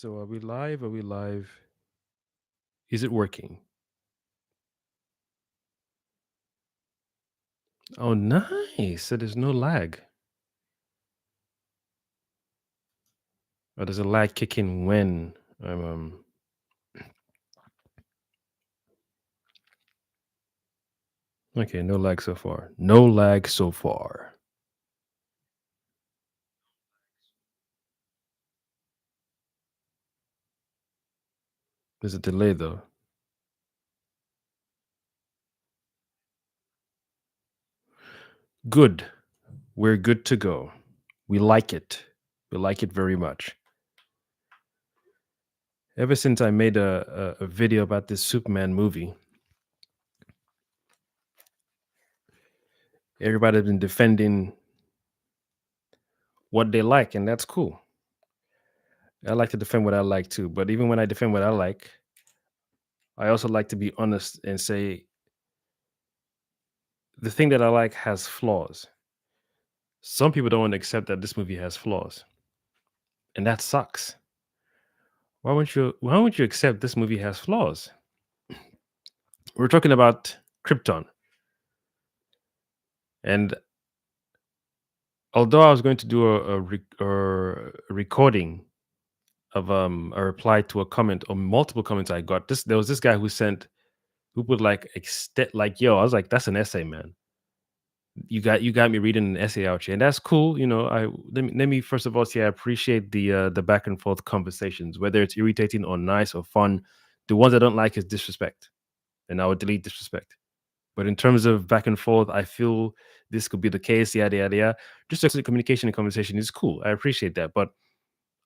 So are we live? Are we live? Is it working? Oh, nice. So there's no lag. Or does a lag kick in when I'm okay, no lag so far. No lag so far. There's a delay though. Good. We're good to go. We like it. We like it very much. Ever since I made a video about this Superman movie, everybody's been defending what they like, and that's cool. I like to defend what I like too. But even when I defend what I like, I also like to be honest and say the thing that I like has flaws. Some people don't want to accept that this movie has flaws, and that sucks. Why won't you accept this movie has flaws? We're talking about Krypton. And although I was going to do a recording of a reply to a comment or multiple comments I got, there was this guy who put like yo, I was like, that's an essay, man. You got me reading an essay out here, and that's cool. Let me first of all say I appreciate the back and forth conversations, whether it's irritating or nice or fun. The ones I don't like is disrespect, and I would delete disrespect. But in terms of back and forth, I feel this could be the case. Yada yada yada. Just a communication and conversation is cool. I appreciate that, but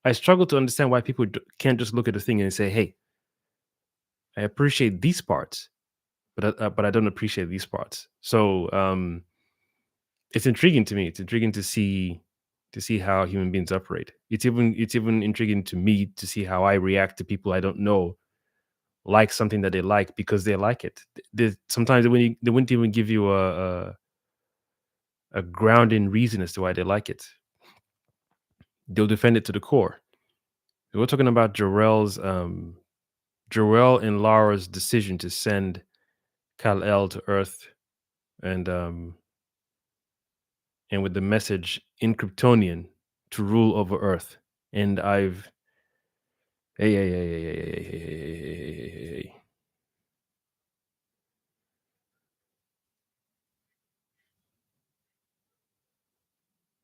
I struggle to understand why people can't just look at the thing and say, "Hey, I appreciate these parts, but I don't appreciate these parts." So it's intriguing to me. It's intriguing to see how human beings operate. It's even intriguing to me to see how I react to people I don't know like something that they like because they like it. Sometimes they wouldn't even give you a grounding reason as to why they like it. They'll defend it to the core. We're talking about Jarrell and Lara's decision to send Kal-El to Earth, and with the message in Kryptonian to rule over Earth. And I've hey hey hey hey hey hey hey hey hey hey.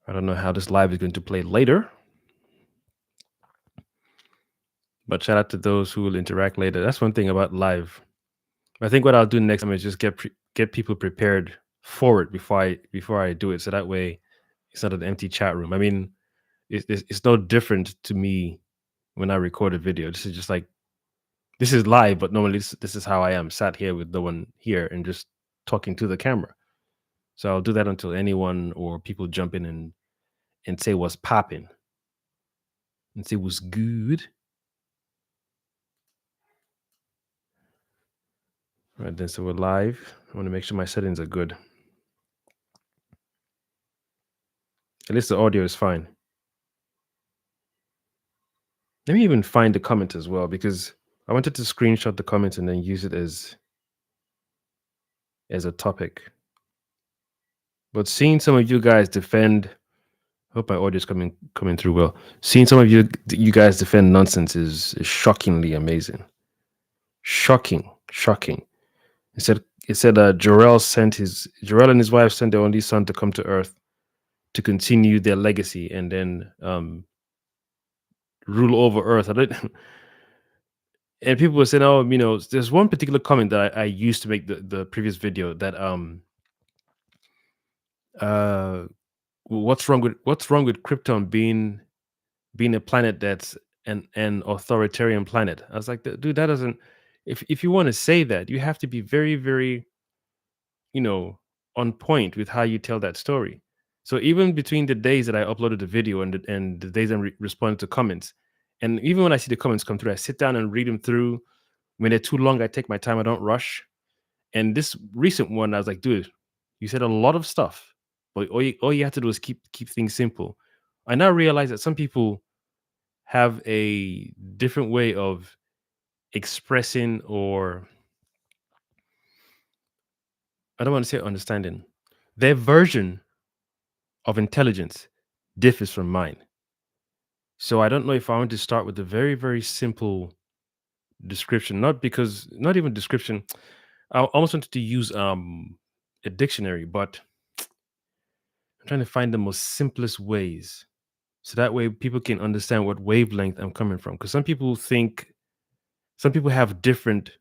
I don't know how this live is going to play later, but shout out to those who will interact later. That's one thing about live. I think what I'll do next time is just get people prepared for it before I do it, so that way it's not an empty chat room. I mean, it's no different to me when I record a video. This is just like this is live, but normally this is how I am, sat here with no one here and just talking to the camera. So I'll do that until anyone or people jump in and say what's popping and say what's good. All right, then so we're live. I want to make sure my settings are good. At least the audio is fine. Let me even find the comment as well, because I wanted to screenshot the comment and then use it as a topic. But seeing some of you guys defend, hope my audio is coming through well. Seeing some of you guys defend nonsense is shockingly amazing. Shocking. It said Jarrell and his wife sent their only son to come to Earth to continue their legacy and then rule over Earth. And people were saying, "Oh, there's one particular comment that I used to make the previous video that what's wrong with Krypton being a planet that's an authoritarian planet?" I was like, dude, that doesn't. If you want to say that, you have to be very, very, on point with how you tell that story. So even between the days that I uploaded the video and the days I'm responding to comments, and even when I see the comments come through, I sit down and read them through. When they're too long, I take my time. I don't rush. And this recent one, I was like, dude, you said a lot of stuff, but all you have to do is keep things simple. I now realize that some people have a different way of expressing, or I don't want to say understanding. Their version of intelligence differs from mine. So I don't know if I want to start with a very, very simple description, not even description. I almost wanted to use a dictionary, but I'm trying to find the most simplest ways. So that way people can understand what wavelength I'm coming from. Because some people have different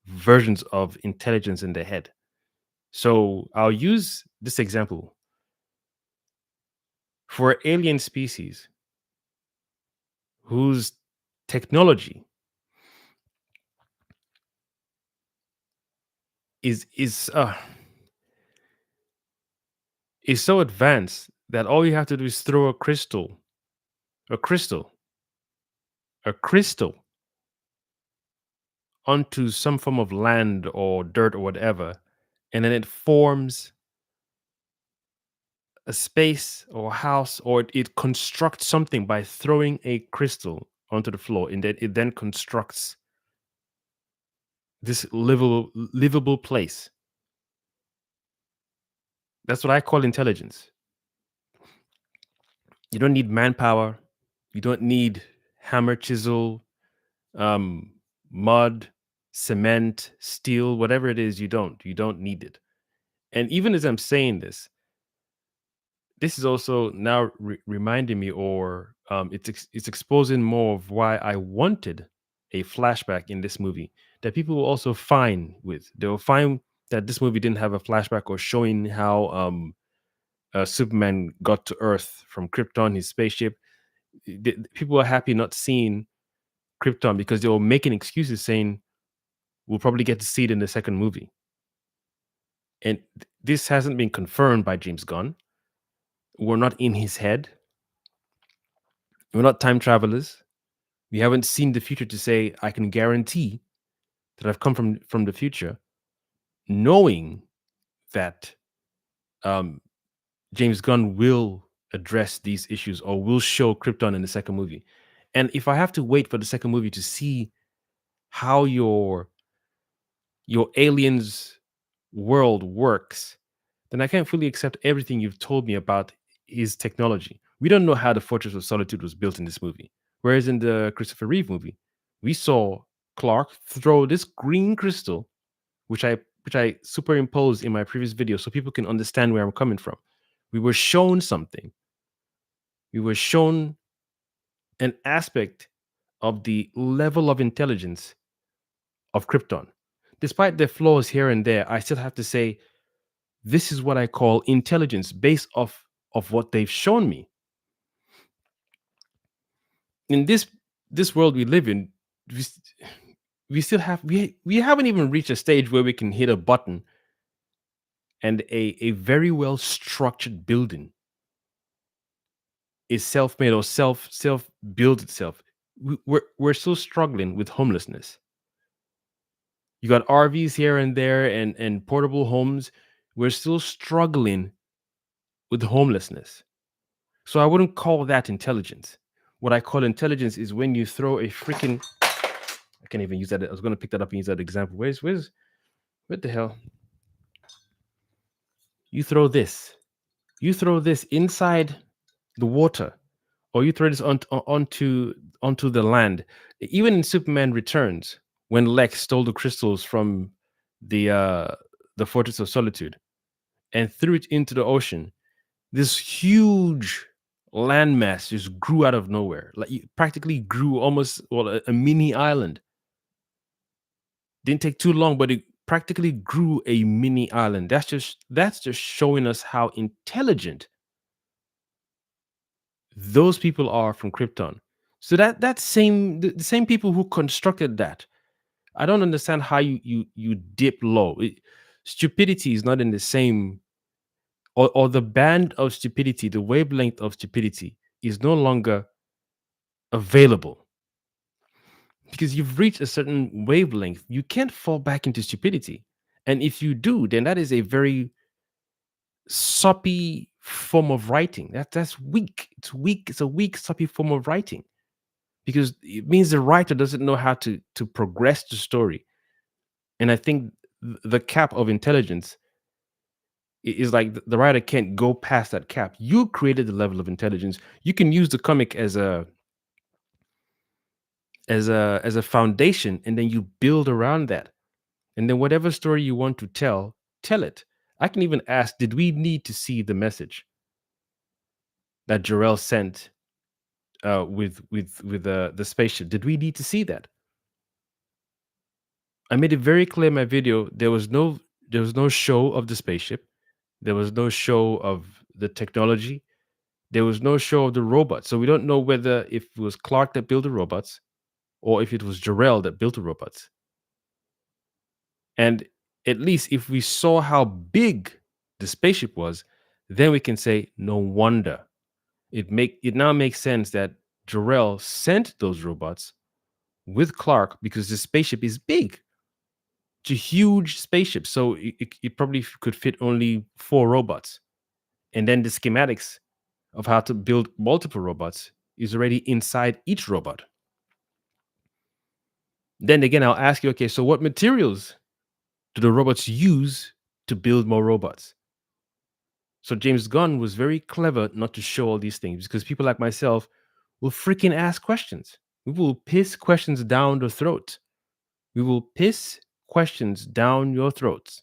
versions of intelligence in their head. So I'll use this example. For alien species whose technology is is so advanced that all you have to do is throw a crystal, a crystal onto some form of land or dirt or whatever, and then it forms a space or a house, or it constructs something by throwing a crystal onto the floor, and then it then constructs this livable place. That's what I call intelligence. You don't need manpower. You don't need hammer, chisel, um, mud, cement, steel, whatever it is. You don't need it. And even as I'm saying this is also now reminding me, or it's exposing more of why I wanted a flashback in this movie that people will also fine with. They will find that this movie didn't have a flashback or showing how Superman got to Earth from Krypton, his spaceship. People are happy not seeing Krypton because they were making excuses saying we'll probably get to see it in the second movie. And this hasn't been confirmed by James Gunn. We're not in his head. We're not time travelers. We haven't seen the future to say I can guarantee that I've come from the future, knowing that um, James Gunn will address these issues or will show Krypton in the second movie. And if I have to wait for the second movie to see how your aliens world works, then I can't fully accept everything you've told me about his technology. We don't know how the Fortress of Solitude was built in this movie. Whereas in the Christopher Reeve movie, we saw Clark throw this green crystal, which I superimposed in my previous video so people can understand where I'm coming from. We were shown something. We were shown an aspect of the level of intelligence of Krypton. Despite their flaws here and there, I still have to say this is what I call intelligence based off of what they've shown me. In this world we live in, we, we still have we haven't even reached a stage where we can hit a button and a very well structured building is self-made or self build itself. We're still struggling with homelessness. You got RVs here and there and portable homes. We're still struggling with homelessness. So I wouldn't call that intelligence. What I call intelligence is when you throw a freaking, I can't even use that. I was going to pick that up and use that example. What the hell? You throw this. You throw this inside the water, or you throw this onto the land. Even in Superman Returns, when Lex stole the crystals from the Fortress of Solitude and threw it into the ocean, this huge landmass just grew out of nowhere. Like it practically grew almost a mini island. Didn't take too long, but it practically grew a mini island. That's just showing us how intelligent those people are from Krypton. So that same the same people who constructed that. I don't understand how you dip low. Stupidity is not in the same, or the band of stupidity, the wavelength of stupidity is no longer available because you've reached a certain wavelength. You can't fall back into stupidity. And if you do, then that is a very soppy form of writing. That's weak. It's weak. It's a weak, soppy form of writing. because it means the writer doesn't know how to progress the story. And I think the cap of intelligence is like the writer can't go past that cap. You created the level of intelligence. You can use the comic as a foundation, and then you build around that. And then whatever story you want to tell it. I can even ask, did we need to see the message that Jarrell sent with the spaceship? Did we need to see that? I made it very clear in my video. There was no show of the spaceship. There was no show of the technology. There was no show of the robots. So we don't know whether if it was Clark that built the robots or if it was Jarrell that built the robots. And at least if we saw how big the spaceship was, then we can say no wonder. It now makes sense that Jarrell sent those robots with Clark because the spaceship is big. It's a huge spaceship, so it probably could fit only 4 robots. And then the schematics of how to build multiple robots is already inside each robot. Then again, I'll ask you, okay, so what materials do the robots use to build more robots? So James Gunn was very clever not to show all these things because people like myself will freaking ask questions. We will piss questions down the throat. We will piss questions down your throats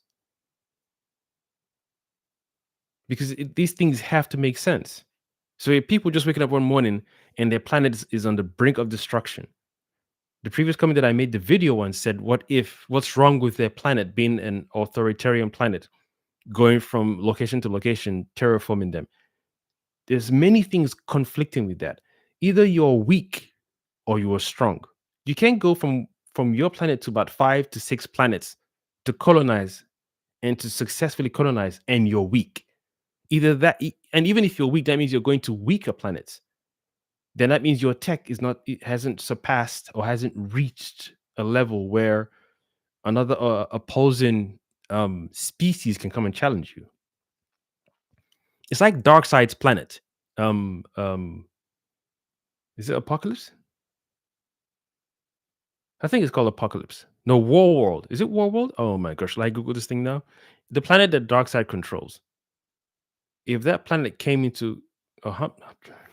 because these things have to make sense. So if people just waking up one morning and their planet is on the brink of destruction, the previous comment that I made the video on said, what's wrong with their planet being an authoritarian planet, going from location to location, terraforming them? There's many things conflicting with that. Either you're weak or you are strong. You can't go from your planet to about 5 to 6 planets to colonize and to successfully colonize, and you're weak. Either that, and even if you're weak, that means you're going to weaker planets. Then that means your tech it hasn't surpassed or hasn't reached a level where another opposing species can come and challenge you. It's like Darkseid's planet. Um, um, is it Apocalypse? I think it's called Apocalypse. No, War World. Is it War World? Oh my gosh, should I Google this thing now? The planet that Darkseid controls. If that planet came into I'm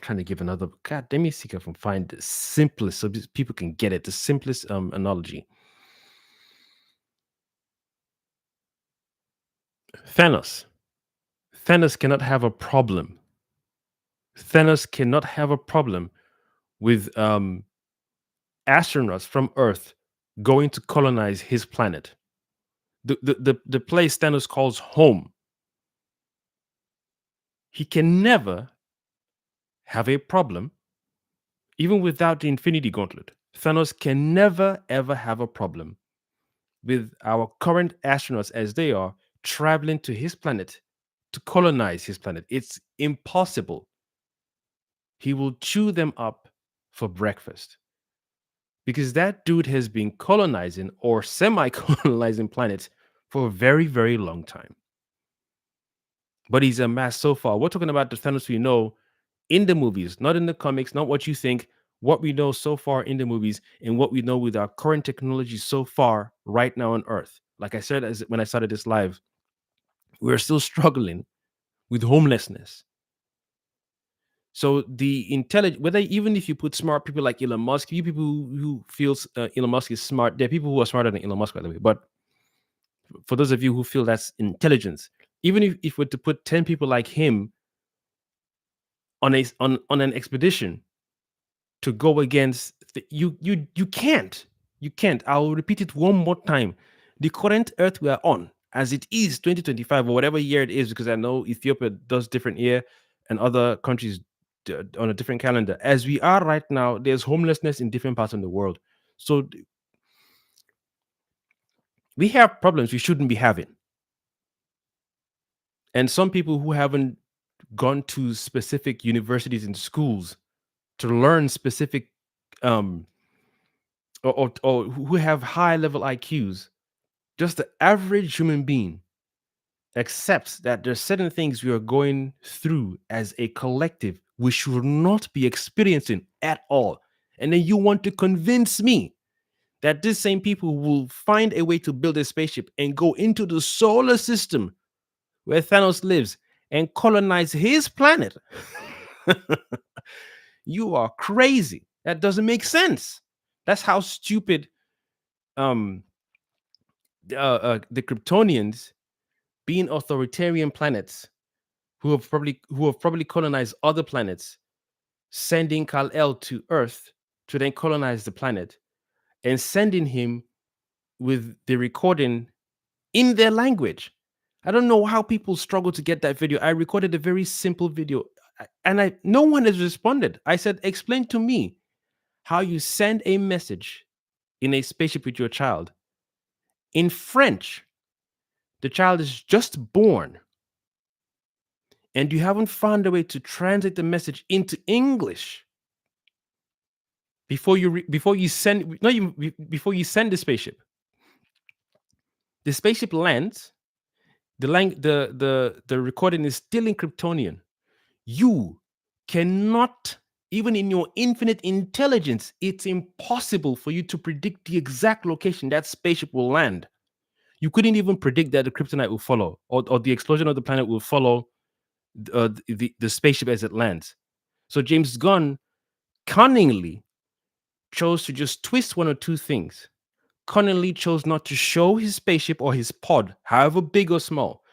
trying to give another. God, let me see if I can find the simplest so people can get it. The simplest analogy. Thanos. Thanos cannot have a problem. Thanos cannot have a problem with astronauts from Earth going to colonize his planet. The place Thanos calls home. He can never have a problem, even without the Infinity Gauntlet. Thanos can never ever have a problem with our current astronauts as they are traveling to his planet to colonize his planet. It's impossible. He will chew them up for breakfast because that dude has been colonizing or semi colonizing planets for a very, very long time. But he's amassed so far. We're talking about the Thanos we know in the movies, not in the comics, not what you think, what we know so far in the movies, and what we know with our current technology so far right now on Earth. Like I said, when I started this live, we're still struggling with homelessness. So the intelligent, whether even if you put smart people like Elon Musk, you people who feels Elon Musk is smart, there are people who are smarter than Elon Musk, by the way. But for those of you who feel that's intelligence, even if we're to put 10 people like him on an expedition to go against you can't. I'll repeat it one more time. The current Earth we are on, as it is 2025 or whatever year it is, because I know Ethiopia does different year and other countries on a different calendar. As we are right now, there's homelessness in different parts of the world. So we have problems we shouldn't be having. And some people who haven't gone to specific universities and schools to learn specific um or who have high level IQs, just the average human being accepts that there's certain things we are going through as a collective we should not be experiencing at all. And then you want to convince me that these same people will find a way to build a spaceship and go into the solar system where Thanos lives and colonize his planet. You are crazy. That doesn't make sense. That's how stupid the Kryptonians, being authoritarian planets who have probably colonized other planets, sending Kal-El to Earth to then colonize the planet and sending him with the recording in their language. I don't know how people struggle to get that video. I recorded a very simple video and no one has responded. I said, explain to me how you send a message in a spaceship with your child in French. The child is just born and you haven't found a way to translate the message into English before you send the spaceship. The spaceship lands. The recording is still in Kryptonian. You cannot, even in your infinite intelligence, it's impossible for you to predict the exact location that spaceship will land. You couldn't even predict that the kryptonite will follow, or the explosion of the planet will follow the spaceship as it lands. So James Gunn cunningly chose to just twist one or two things. Cunningly chose not to show his spaceship or his pod, however big or small.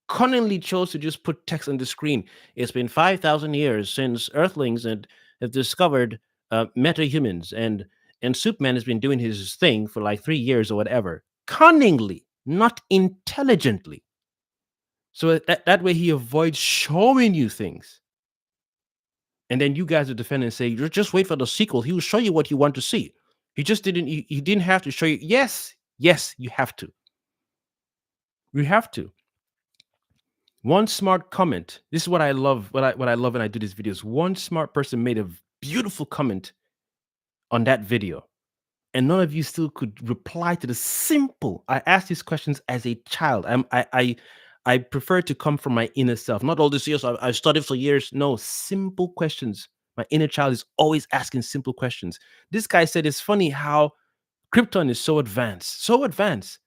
Cunningly chose to just put text on the screen. It's been 5,000 years since Earthlings have discovered meta-humans, and Superman has been doing his thing for like 3 years or whatever. Cunningly, not intelligently. So that way he avoids showing you things. And then you guys will defend and say, just wait for the sequel. He will show you what you want to see. He just didn't, he didn't have to show you. Yes, you have to. We have to. One smart comment. This is what I love. What I love when I do these videos. One smart person made a beautiful comment on that video, and none of you still could reply to the simple. I asked these questions as a child. I prefer to come from my inner self. Not all these years I studied for years. No, simple questions. My inner child is always asking simple questions. This guy said it's funny how Krypton is so advanced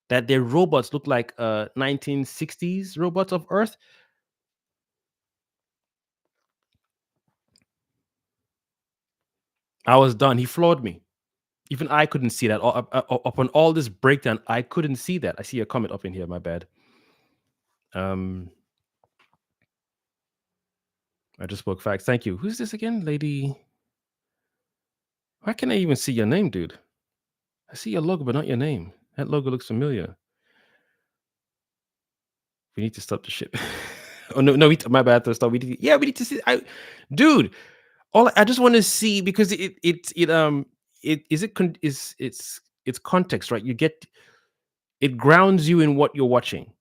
that their robots look like 1960s robots of Earth. I was done. He floored me. Even I couldn't see that. Upon all this breakdown, I couldn't see that. I see a comment up in here. My bad. I just spoke facts. Thank you. Who's this again, lady? Why can't I even see your name, dude? I see your logo, but not your name. That logo looks familiar. We need to stop the shit. Oh no, my bad. To stop. We need to see. Dude, I just want to see, because it's context, right? It grounds you in what you're watching.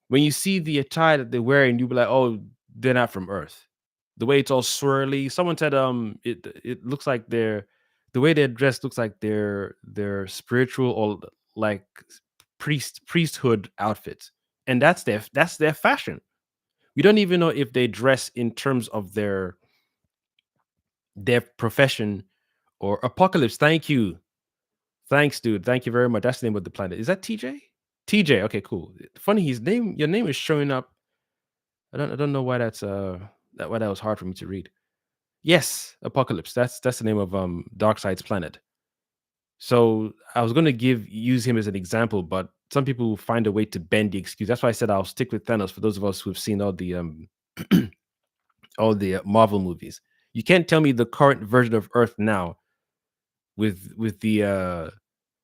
When you see the attire that they're wearing, you'll be like, oh, they're not from Earth. The way it's all swirly. Someone said it looks like the way they're dressed looks like their spiritual or like priesthood outfits. And that's their fashion. We don't even know if they dress in terms of their profession or Apocalypse. Thank you. Thanks, dude. Thank you very much. That's the name of the planet. Is that TJ? TJ. Okay, cool. Funny, your name is showing up. I don't know why why that was hard for me to read. Yes, Apocalypse. That's the name of Darkseid's planet. So I was going to use him as an example, but some people will find a way to bend the excuse. That's why I said I'll stick with Thanos for those of us who have seen all the Marvel movies. You can't tell me the current version of Earth now with the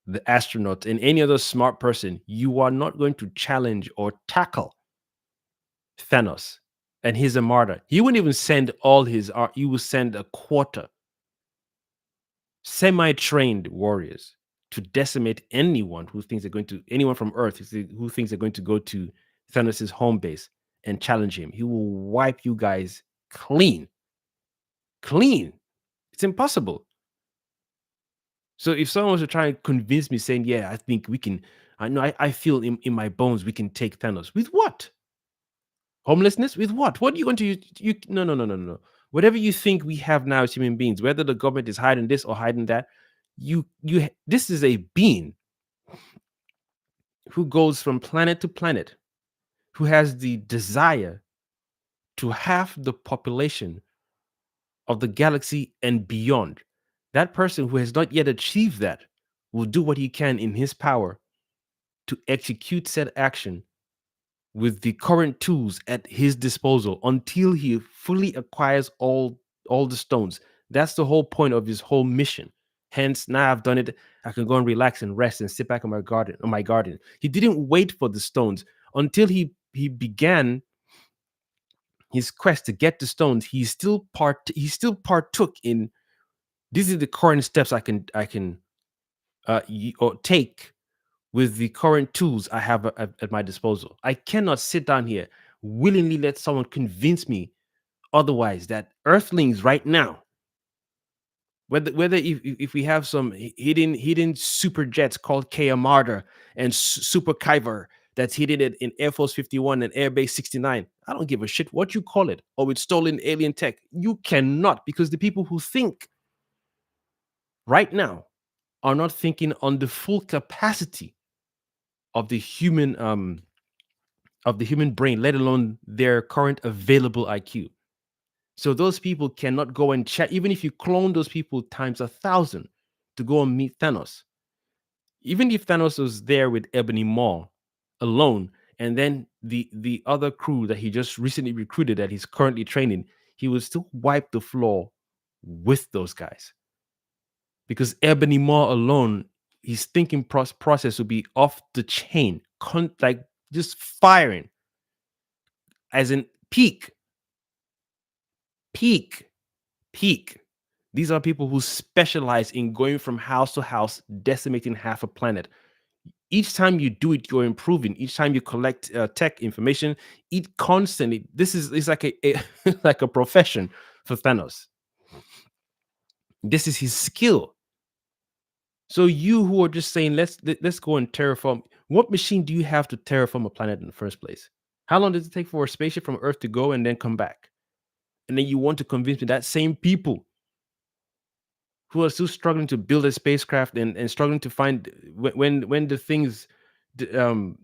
astronauts and any other smart person. You are not going to challenge or tackle Thanos and his armada. He wouldn't even send all his art. He will send a quarter semi-trained warriors to decimate anyone from Earth who thinks they're going to go to Thanos' home base and challenge him. He will wipe you guys clean. It's impossible. So if someone was to try and convince me saying, yeah, I think we can, I feel in my bones we can take Thanos. With what? Homelessness? With what? What are you going to use? No. Whatever you think we have now as human beings, whether the government is hiding this or hiding that, this is a being who goes from planet to planet, who has the desire to half the population of the galaxy and beyond. That person who has not yet achieved that will do what he can in his power to execute said action with the current tools at his disposal until he fully acquires all the stones. That's the whole point of his whole mission. Hence, now I've done it, I can go and relax and rest and sit back on my garden. He didn't wait for the stones until he began his quest to get the stones. He still partook in, these are the current steps I can or take with the current tools I have at my disposal. I cannot sit down here willingly let someone convince me otherwise, that earthlings right now, whether if we have some hidden super jets called K Armada and Super Kyber that's hidden it in Air Force 51 and Air Base 69, I don't give a shit what you call it, or with stolen alien tech. You cannot, because the people who think right now are not thinking on the full capacity of the human brain, let alone their current available IQ. So those people cannot go and chat, even if you clone those people times 1,000 to go and meet Thanos. Even if Thanos was there with Ebony Maw alone, and then the other crew that he just recently recruited that he's currently training, he would still wipe the floor with those guys. Because Ebony Maw alone, his thinking process would be off the chain, like just firing, as in peak. These are people who specialize in going from house to house, decimating half a planet. Each time you do it, you're improving. Each time you collect tech information, it constantly. It's like a like a profession for Thanos. This is his skill. So you who are just saying, let's go and terraform. What machine do you have to terraform a planet in the first place? How long does it take for a spaceship from Earth to go and then come back? And then you want to convince me that same people who are still struggling to build a spacecraft and struggling to find when the things, the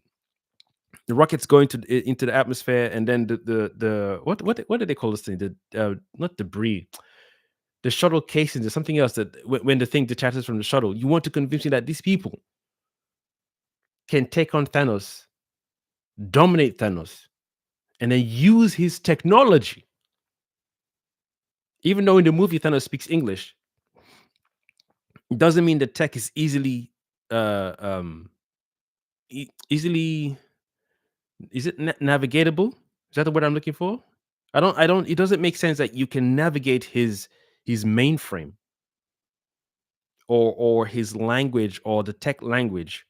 rockets go into the atmosphere, and then the what do they call this thing? The not debris, the shuttle casings or something else, that when the thing detaches from the shuttle, you want to convince me that these people can take on Thanos, dominate Thanos, and then use his technology. Even though in the movie Thanos speaks English, it doesn't mean the tech is easily easily, is it navigatable? Is that the word I'm looking for? I don't It doesn't make sense that you can navigate his mainframe or his language or the tech language.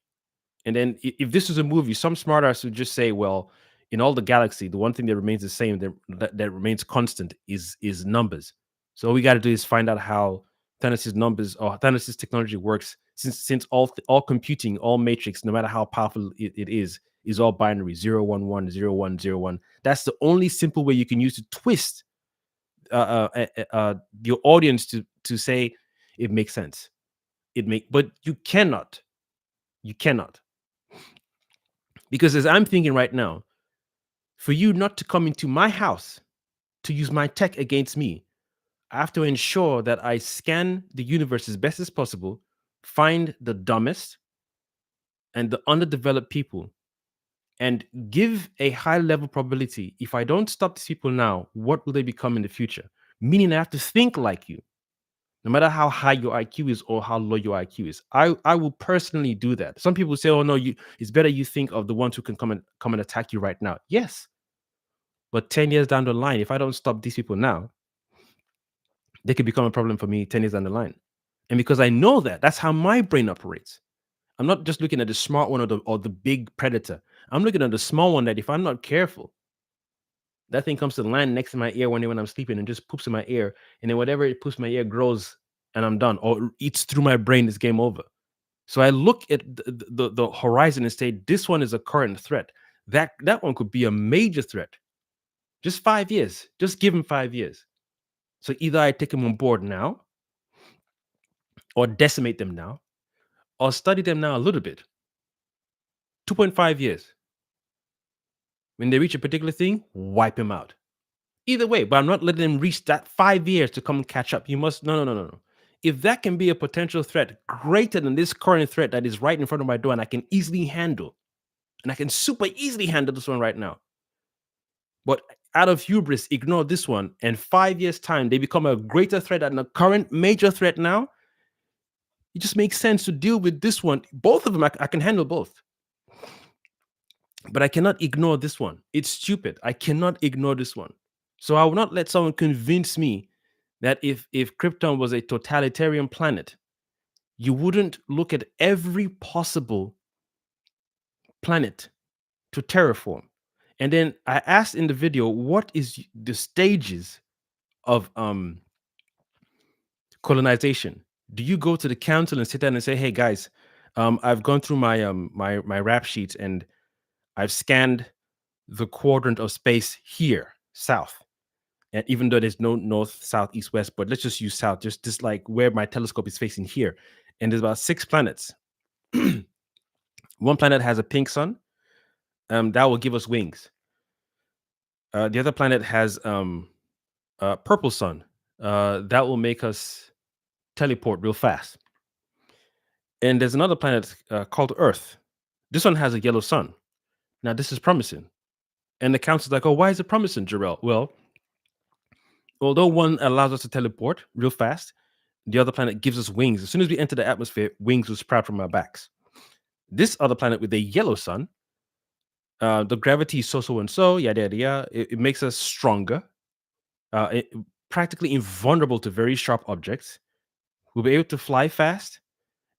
And then if this is a movie, some smartass would just say, well, in all the galaxy, the one thing that remains the same, that remains constant, is numbers. So all we got to do is find out how Thanos' numbers or Thanos' technology works, since all computing, all matrix, no matter how powerful it is all binary, 0 1 1 0 1 0 1. That's the only simple way you can use to twist your audience to say it makes sense. But you cannot. Because as I'm thinking right now, for you not to come into my house to use my tech against me, I have to ensure that I scan the universe as best as possible, find the dumbest and the underdeveloped people, and give a high level probability. If I don't stop these people now, what will they become in the future? Meaning I have to think like you, no matter how high your IQ is or how low your IQ is. I will personally do that. Some people say, "Oh no, it's better you think of the ones who can come and attack you right now." Yes, but 10 years down the line, if I don't stop these people now, they could become a problem for me 10 years down the line. And because I know that, that's how my brain operates. I'm not just looking at the smart one or the big predator. I'm looking at the small one that if I'm not careful, that thing comes to land next to my ear when I'm sleeping and just poops in my ear. And then whatever it poops in my ear grows and I'm done, or eats through my brain, it's game over. So I look at the horizon and say, this one is a current threat. That one could be a major threat. Just 5 years. Just give him 5 years. So either I take them on board now, or decimate them now, or study them now a little bit. 2.5 years. When they reach a particular thing, wipe them out. Either way, but I'm not letting them reach that 5 years to come and catch up. You must, no, no, no, no, no. If that can be a potential threat greater than this current threat that is right in front of my door and I can easily handle, and I can super easily handle this one right now, but out of hubris, ignore this one, and 5 years' time, they become a greater threat than the current major threat now, it just makes sense to deal with this one. Both of them, I can handle both. But I cannot ignore this one. It's stupid. I cannot ignore this one. So I will not let someone convince me that if Krypton was a totalitarian planet, you wouldn't look at every possible planet to terraform. And then I asked in the video, what is the stages of colonization? Do you go to the council and sit down and say, "Hey guys, I've gone through my rap sheets and I've scanned the quadrant of space here, south. And even though there's no north, south, east, west, but let's just use south, just like where my telescope is facing here. And there's about 6 planets. One planet has a pink sun. That will give us wings. The other planet has a purple sun. That will make us teleport real fast. And there's another planet called Earth. This one has a yellow sun. Now, this is promising. And the council's like, oh, why is it promising, Jarrell? Well, although one allows us to teleport real fast, the other planet gives us wings. As soon as we enter the atmosphere, wings will sprout from our backs. This other planet with a yellow sun, the gravity is so and so, yada yada yada. It makes us stronger, practically invulnerable to very sharp objects. We'll be able to fly fast.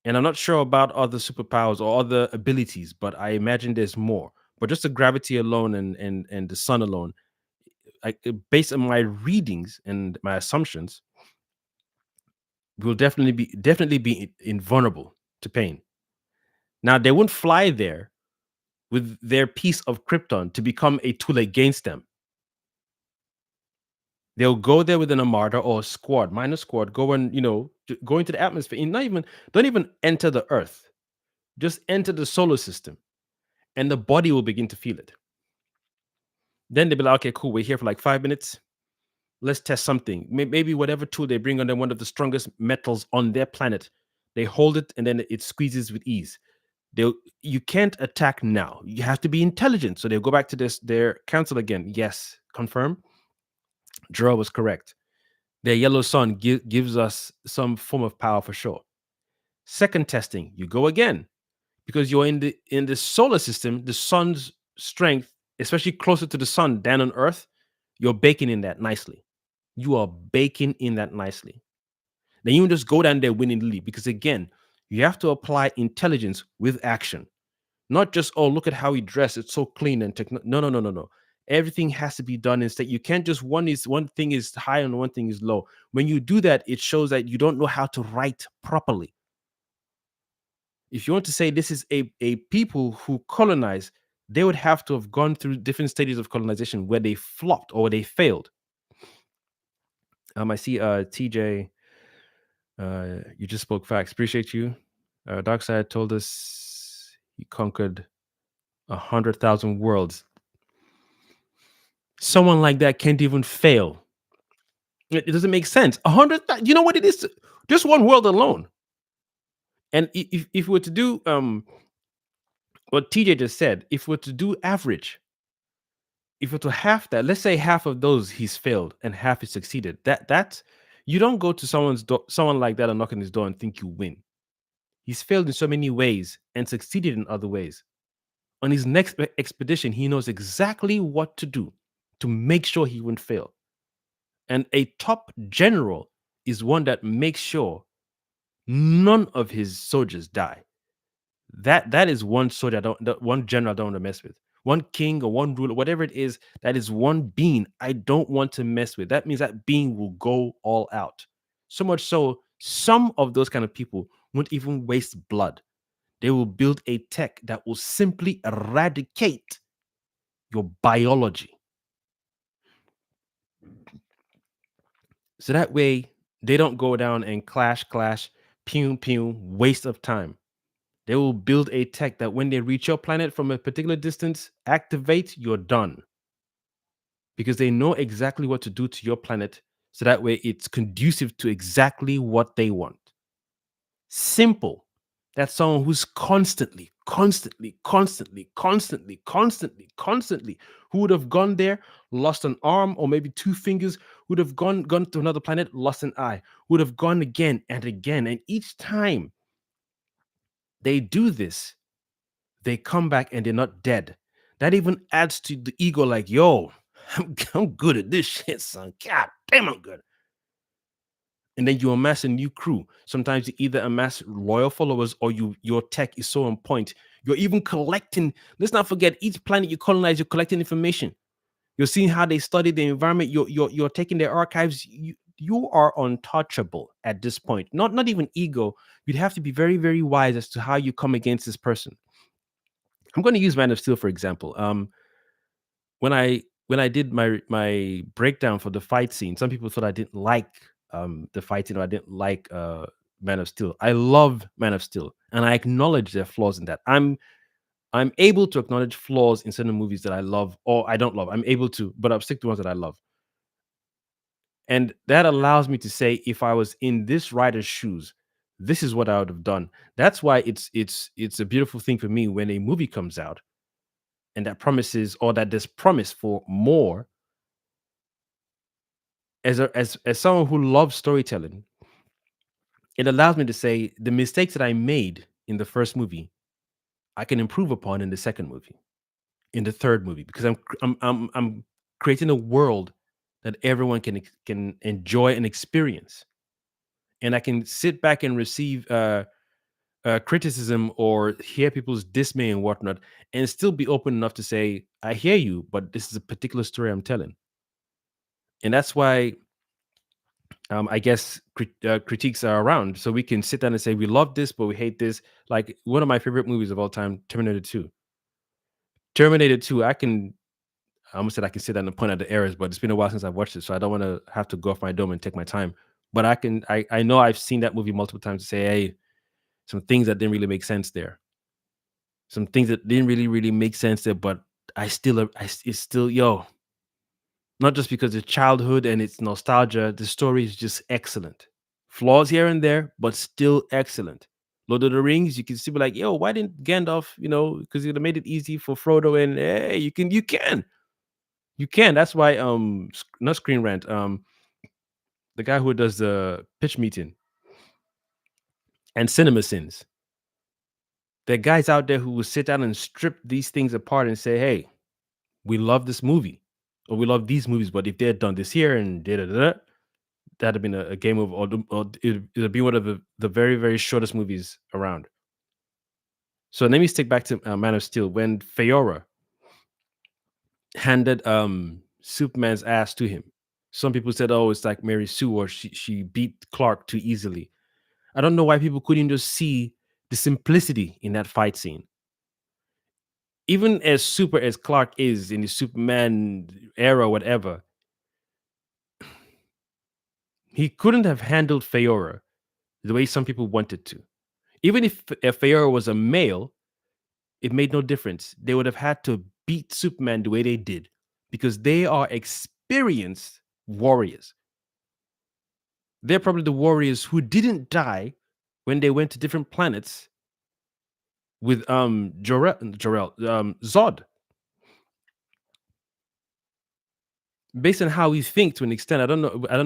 And I'm not sure about other superpowers or other abilities, but I imagine there's more. But just the gravity alone and the sun alone, based on my readings and my assumptions, will definitely be invulnerable to pain. Now they won't fly there with their piece of Krypton to become a tool against them. They'll go there with an armada or a squad, minor squad, go and go into the atmosphere. And don't even enter the Earth. Just enter the solar system, and the body will begin to feel it. Then they'll be like, okay, cool, we're here for like 5 minutes. Let's test something. Maybe whatever tool they bring on them, one of the strongest metals on their planet, they hold it and then it squeezes with ease. You can't attack now. You have to be intelligent. So they'll go back to their council again. Yes, confirm. Jura was correct. Their yellow sun gives us some form of power for sure. Second testing, you go again because you're in the solar system. The sun's strength, especially closer to the sun than on Earth, you're baking in that nicely. You are baking in that nicely. Then you just go down there willingly because again, you have to apply intelligence with action. Not just, oh, look at how he dressed. It's so clean and no. Everything has to be done instead. You can't just one thing is high and one thing is low. When you do that, it shows that you don't know how to write properly. If you want to say this is a people who colonize, they would have to have gone through different stages of colonization where they flopped or they failed. I see TJ, you just spoke facts. Appreciate you. Darkseid told us he conquered 100,000 worlds. Someone like that can't even fail. It doesn't make sense. 100, you know what it is? Just one world alone. And if we were to do what TJ just said, if we're to do average, if we're to half that, let's say half of those he's failed and half he succeeded. That you don't go to someone like that and knock on his door and think you win. He's failed in so many ways and succeeded in other ways. On his next expedition, he knows exactly what to do to make sure he won't fail. And a top general is one that makes sure none of his soldiers die. That is one soldier one general I don't want to mess with. One king or one ruler, whatever it is, that is one being I don't want to mess with. That means that being will go all out. So much so, some of those kind of people won't even waste blood. They will build a tech that will simply eradicate your biology. So that way they don't go down and clash, pew, pew, waste of time. They will build a tech that when they reach your planet from a particular distance, activate, you're done. Because they know exactly what to do to your planet. So that way it's conducive to exactly what they want. Simple. That's someone who's constantly, who would have gone there, lost an arm or maybe two fingers, would have gone to another planet, lost an eye, would have gone again and again. And each time they do this, they come back and they're not dead. That even adds to the ego, like, yo, I'm good at this shit, son. God damn, I'm good. And then you amass a new crew. Sometimes you either amass loyal followers or your tech is so on point. You're even collecting. Let's not forget, each planet you colonize, you're collecting information. You're seeing how they study the environment. You're taking their archives. You are untouchable at this point. Not even ego. You'd have to be very, very wise as to how you come against this person. I'm going to use Man of Steel for example. When I did my breakdown for the fight scene, some people thought I didn't like the fight scene, or I didn't like Man of Steel. I love Man of Steel, and I acknowledge their flaws in that. I'm able to acknowledge flaws in certain movies that I love or I don't love. I'm able to, but I'll stick to ones that I love. And that allows me to say, if I was in this writer's shoes, this is what I would have done. That's why it's a beautiful thing for me when a movie comes out and that promises, or that there's promise for more. As someone who loves storytelling, it allows me to say the mistakes that I made in the first movie, I can improve upon in the second movie, in the third movie, because I'm creating a world that everyone can enjoy and experience, and I can sit back and receive criticism or hear people's dismay and whatnot, and still be open enough to say, I hear you, but this is a particular story I'm telling. And that's why I guess critiques are around, so we can sit down and say we love this, but we hate this. Like one of my favorite movies of all time, Terminator 2. Terminator 2, I almost said I can sit down and point out the errors, but it's been a while since I've watched it, so I don't want to have to go off my dome and take my time. But I know I've seen that movie multiple times to say, hey, some things that didn't really make sense there, some things that didn't really make sense there, but it's still, yo, not just because it's childhood and it's nostalgia. The story is just excellent. Flaws here and there, but still excellent. Lord of the Rings, you can still be like, yo, why didn't Gandalf, because it made it easy for Frodo, and hey, you can. That's why not Screen Rant, the guy who does the pitch meeting and Cinema Sins. There are guys out there who will sit down and strip these things apart and say, hey, we love this movie, or we love these movies, but if they had done this here and that'd have been a game of, or it'd be one of the very, very shortest movies around. So let me stick back to Man of Steel. When Feora handed Superman's ass to him, some people said, "Oh, it's like Mary Sue, or she beat Clark too easily." I don't know why people couldn't just see the simplicity in that fight scene. Even as super as Clark is in the Superman era, whatever, he couldn't have handled Feora the way some people wanted to. Even if Feora was a male, it made no difference. They would have had to beat Superman the way they did, because they are experienced warriors. They're probably the warriors who didn't die when they went to different planets with Zod. Based on how we think, to an extent, I don't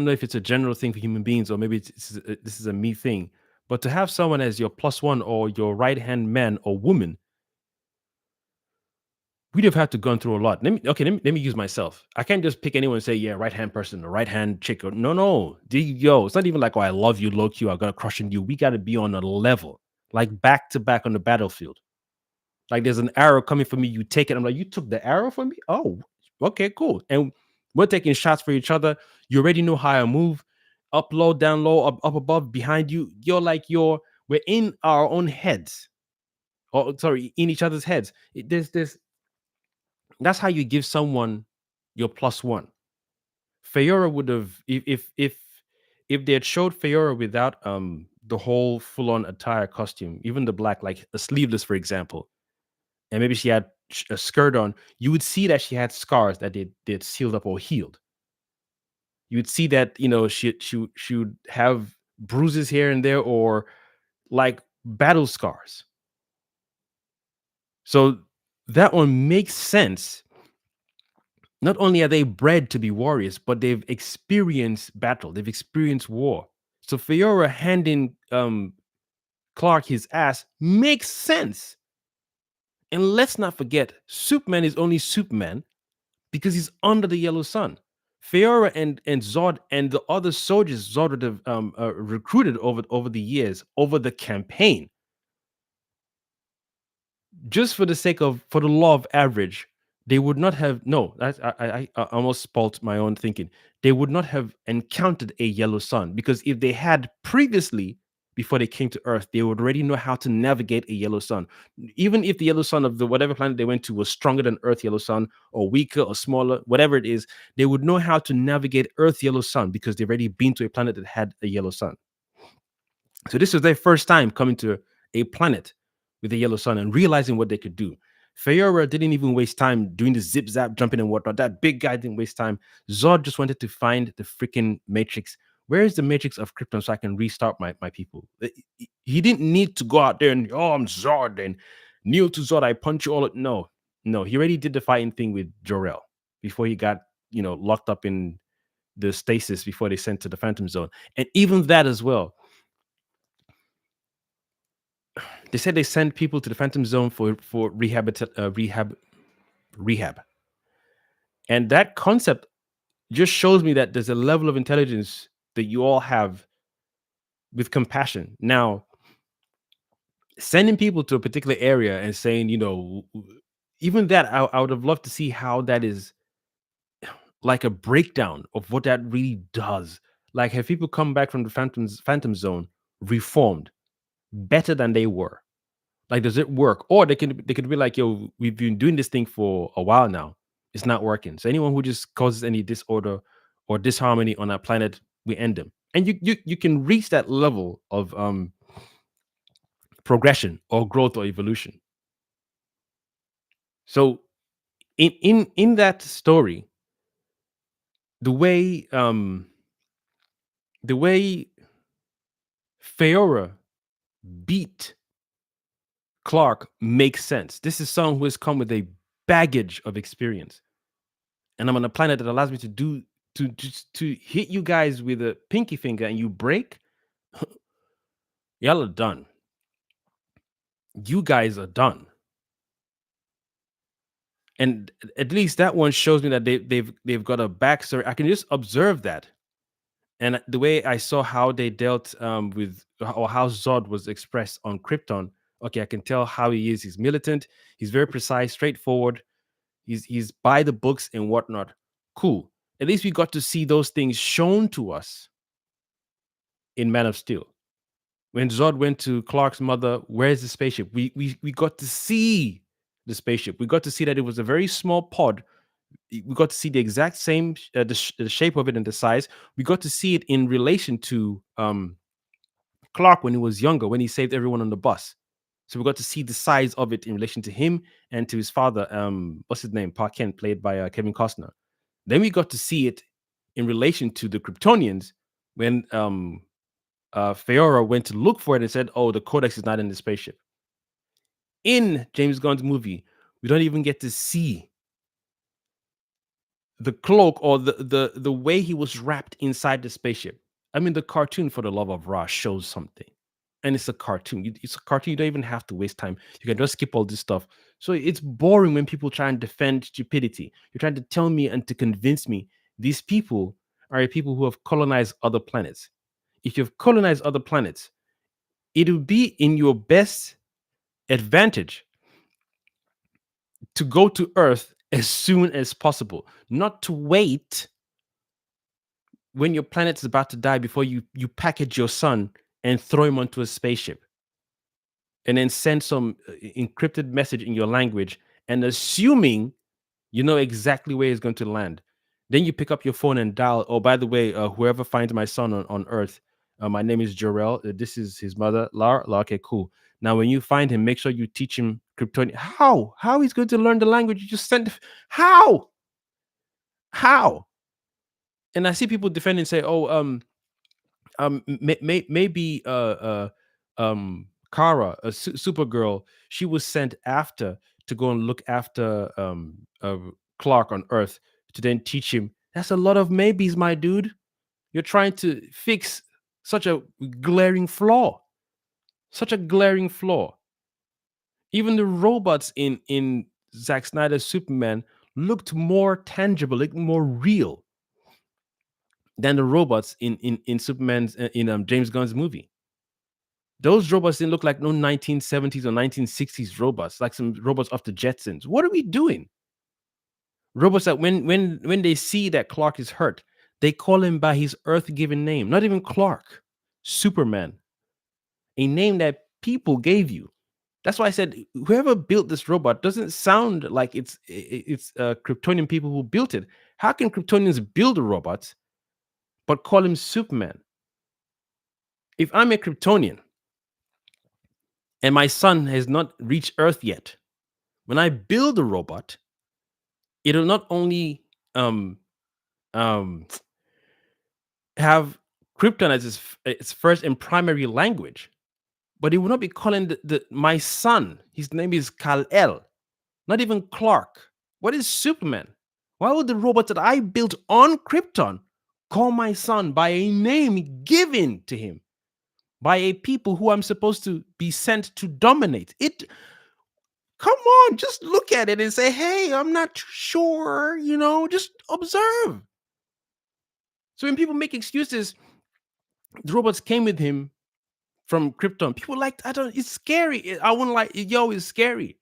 know if it's a general thing for human beings, or maybe this is a me thing. But to have someone as your plus one or your right hand man or woman, we'd have had to gone through a lot. Let me use myself. I can't just pick anyone and say, yeah, right hand person or right hand chick. Or no. Yo, it's not even like, oh, I love you, low Q, I got a crush on you. We got to be on a level, like back to back on the battlefield. Like there's an arrow coming for me, you take it. I'm like, you took the arrow from me? Oh, okay, cool. And we're taking shots for each other. You already know how I move. Up low, down low, up above, behind you. We're in our own heads. Or sorry, in each other's heads. That's how you give someone your plus one. Feora would have, if if they had showed Feora without the whole full-on attire costume, even the black, like a sleeveless, for example, and maybe she had a skirt on, you would see that she had scars that they'd sealed up or healed. You would see that, she would have bruises here and there, or like battle scars. So that one makes sense. Not only are they bred to be warriors, but they've experienced battle, they've experienced war. So Feora handing Clark his ass makes sense. And let's not forget, Superman is only Superman because he's under the yellow sun. Feora and Zod and the other soldiers Zod would have recruited over the years, over the campaign, just for the sake of, for the law of average, they would not have, no, I almost spoilt my own thinking. They would not have encountered a yellow sun, because if they had previously, before they came to Earth, they would already know how to navigate a yellow sun. Even if the yellow sun of the whatever planet they went to was stronger than Earth yellow sun, or weaker or smaller, whatever it is, they would know how to navigate Earth yellow sun because they've already been to a planet that had a yellow sun. So this was their first time coming to a planet with a yellow sun and realizing what they could do. Feora didn't even waste time doing the zip zap jumping and whatnot. That big guy didn't waste time. Zod just wanted to find the freaking matrix. Where is the matrix of Krypton so I can restart my people? He didn't need to go out there and, oh, I'm Zod and kneel to Zod, I punch you all. No, he already did the fighting thing with Jor-El before he got, locked up in the stasis before they sent to the Phantom Zone. And even that as well, they said they send people to the Phantom Zone for rehab, and that concept just shows me that there's a level of intelligence that you all have with compassion. Now, sending people to a particular area and saying, even that, I would have loved to see how that is like a breakdown of what that really does. Like, have people come back from the Phantom Zone reformed, better than they were? Like, does it work? Or they could be like, yo, we've been doing this thing for a while now. It's not working. So anyone who just causes any disorder or disharmony on our planet, we end them. And you can reach that level of progression or growth or evolution. So in that story, the way Feora beat Clark makes sense. This is someone who has come with a baggage of experience, and I'm on a planet that allows me to hit you guys with a pinky finger and you break. Y'all are done. You guys are done. And at least that one shows me that they've got a backstory. I can just observe that, and the way I saw how they dealt with, or how Zod was expressed on Krypton. Okay, I can tell how he is. He's militant. He's very precise, straightforward. He's by the books and whatnot. Cool. At least we got to see those things shown to us in Man of Steel. When Zod went to Clark's mother, where's the spaceship? We got to see the spaceship. We got to see that it was a very small pod. We got to see the exact same the shape of it and the size. We got to see it in relation to Clark when he was younger, when he saved everyone on the bus. So we got to see the size of it in relation to him and to his father. What's his name? Park Kent, played by Kevin Costner. Then we got to see it in relation to the Kryptonians when Feora went to look for it and said, "Oh, the Codex is not in the spaceship." In James Gunn's movie, we don't even get to see the cloak or the way he was wrapped inside the spaceship. I mean, the cartoon, for the love of Ra, shows something, and it's a cartoon. It's a cartoon. You don't even have to waste time. You can just skip all this stuff. So it's boring when people try and defend stupidity. You're trying to tell me and to convince me these people are people who have colonized other planets. If you've colonized other planets, it would be in your best advantage to go to Earth as soon as possible, not to wait when your planet is about to die before you package your son and throw him onto a spaceship and then send some encrypted message in your language and assuming you know exactly where he's going to land. Then you pick up your phone and dial. Oh, by the way, whoever finds my son on Earth, my name is Jarrell. This is his mother, Lara. Okay, cool. Now, when you find him, make sure you teach him Kryptonian. How? How he's going to learn the language? You just send. How? How? And I see people defend and say, "Oh, maybe Kara, a Supergirl, she was sent after to go and look after Clark on Earth to then teach him." That's a lot of maybes, my dude. You're trying to fix such a glaring flaw. Such a glaring flaw. Even the robots in Zack Snyder's Superman looked more tangible, looked more real than the robots in Superman's in James Gunn's movie. Those robots didn't look like no 1970s or 1960s robots, like some robots off the Jetsons. What are we doing? Robots that when they see that Clark is hurt, they call him by his earth-given name. Not even Clark, Superman, a name that people gave you. That's why I said whoever built this robot doesn't sound like it's Kryptonian people who built it. How can Kryptonians build a robot but call him Superman? If I'm a Kryptonian and my son has not reached Earth yet, when I build a robot, it'll not only um um have Krypton as its first and primary language, but it will not be calling my son. His name is Kal-El, not even Clark. What is Superman? Why would the robot that I built on Krypton call my son by a name given to him by a people who I'm supposed to be sent to dominate? It Come on, just look at it and say, hey, I'm not too sure, just observe. So when people make excuses, the robots came with him from Krypton. People like, it's scary. I wouldn't like, yo, it's scary.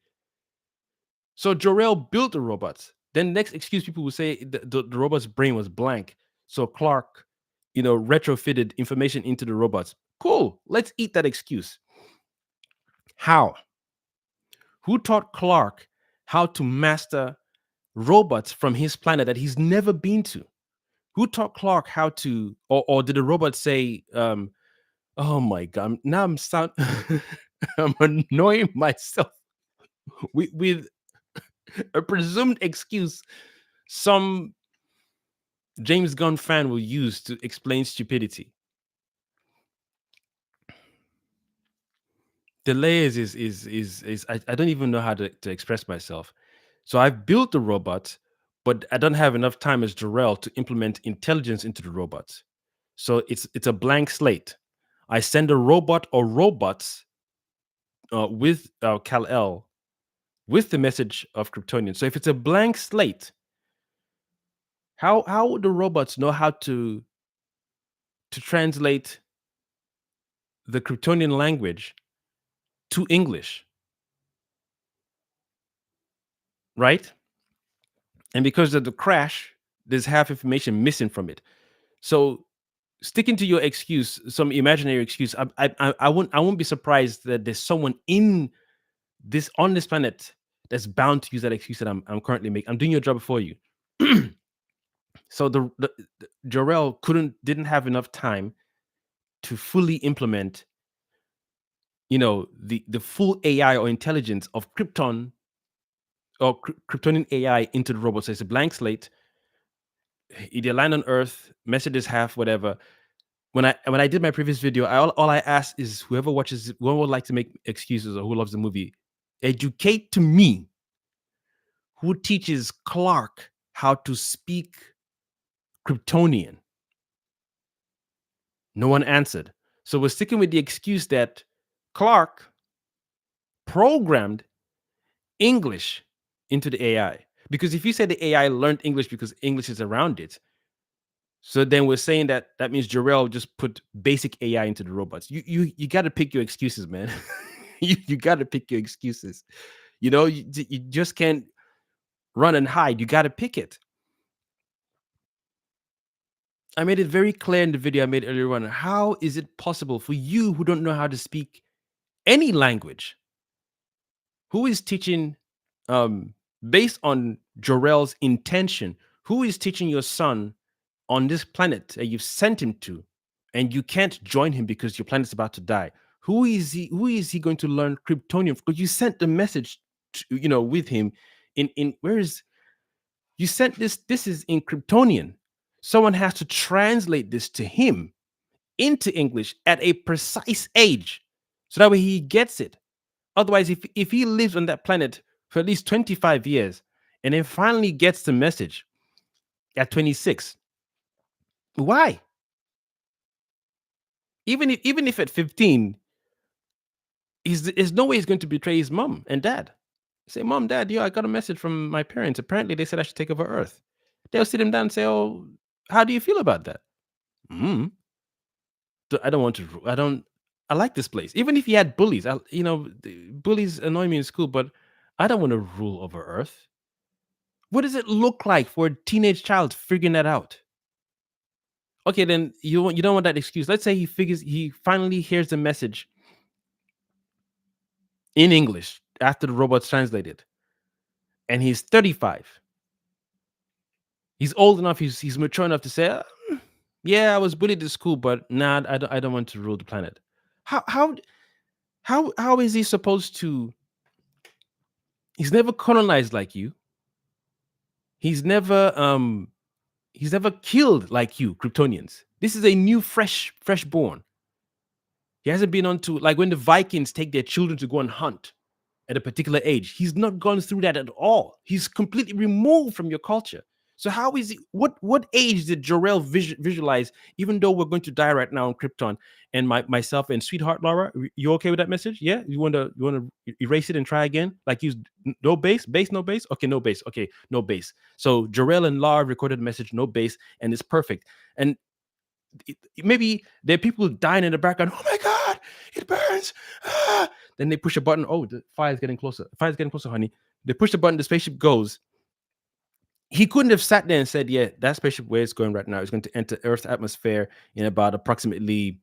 So Jor-El built the robots. Then the next excuse people would say the robot's brain was blank. So Clark, retrofitted information into the robots. Cool. Let's eat that excuse. How? Who taught Clark how to master robots from his planet that he's never been to? Who taught Clark how to, or did the robot say, oh my God, now I'm annoying myself with a presumed excuse some James Gunn fan will use to explain stupidity. The layers is I don't even know how to express myself. So I've built the robot, but I don't have enough time as Jarrell to implement intelligence into the robot. So it's a blank slate. I send a robot or robots with Kal-El with the message of Kryptonian. So if it's a blank slate, how would the robots know how to translate the Kryptonian language to English? Right? And because of the crash, there's half information missing from it. So sticking to your excuse, some imaginary excuse, I won't be surprised that there's someone on this planet that's bound to use that excuse that I'm currently making. I'm doing your job for you. So the Jor-El didn't have enough time to fully implement, the full AI or intelligence of Krypton or Kryptonian AI into the robot. So it's a blank slate. Either land on Earth, messages half, whatever. When I did my previous video, all I ask is whoever watches, whoever would like to make excuses or who loves the movie, educate to me who teaches Clark how to speak Kryptonian. No one answered. So we're sticking with the excuse that Clark programmed English into the AI. Because if you say the AI learned English because English is around it, so then we're saying that means Jor-El just put basic AI into the robots. You got to pick your excuses, man. you got to pick your excuses. You just can't run and hide. You got to pick it. I made it very clear in the video I made earlier on. How is it possible for you who don't know how to speak any language, who is teaching based on Jor-El's intention, Who is teaching your son on this planet that you've sent him to, and you can't join him because your planet's about to die? Who is he? Who is he going to learn Kryptonian? Because you sent the message, with him. In where is you sent this? This is in Kryptonian. Someone has to translate this to him into English at a precise age, so that way he gets it. Otherwise, if he lives on that planet for at least 25 years and then finally gets the message at 26, why? Even if at 15, there's no way he's going to betray his mom and dad. Say, Mom, Dad, I got a message from my parents. Apparently, they said I should take over Earth. They'll sit him down and say, "Oh, how do you feel about that?" Mm, I don't want to. I don't. I like this place. Even if he had bullies, the bullies annoy me in school, but I don't want to rule over Earth. What does it look like for a teenage child figuring that out? Okay, then you don't want that excuse. Let's say he finally hears the message in English after the robots translated, and he's 35. He's old enough. He's mature enough to say, "Yeah, I was bullied at school, but nah, I don't want to rule the planet." How how how is he supposed to? He's never colonized like you. He's never he's never killed like you, Kryptonians. This is a new, fresh born. He hasn't been on to, like, when the Vikings take their children to go and hunt at a particular age. He's not gone through that at all. He's completely removed from your culture. So how is he? What age did Jor-El visualize? Even though we're going to die right now on Krypton, and myself and sweetheart Laura, you okay with that message? Yeah, you want to erase it and try again? Like, use no bass, no bass. Okay, no bass. Okay, no bass. So Jor-El and Laura recorded a message, no bass, and it's perfect. And maybe there are people dying in the background. Oh my God, it burns. Ah. Then they push a button. Oh, the fire's getting closer. The fire's getting closer, honey. They push the button, the spaceship goes. He couldn't have sat there and said, yeah, that spaceship where it's going right now is going to enter Earth's atmosphere in about approximately,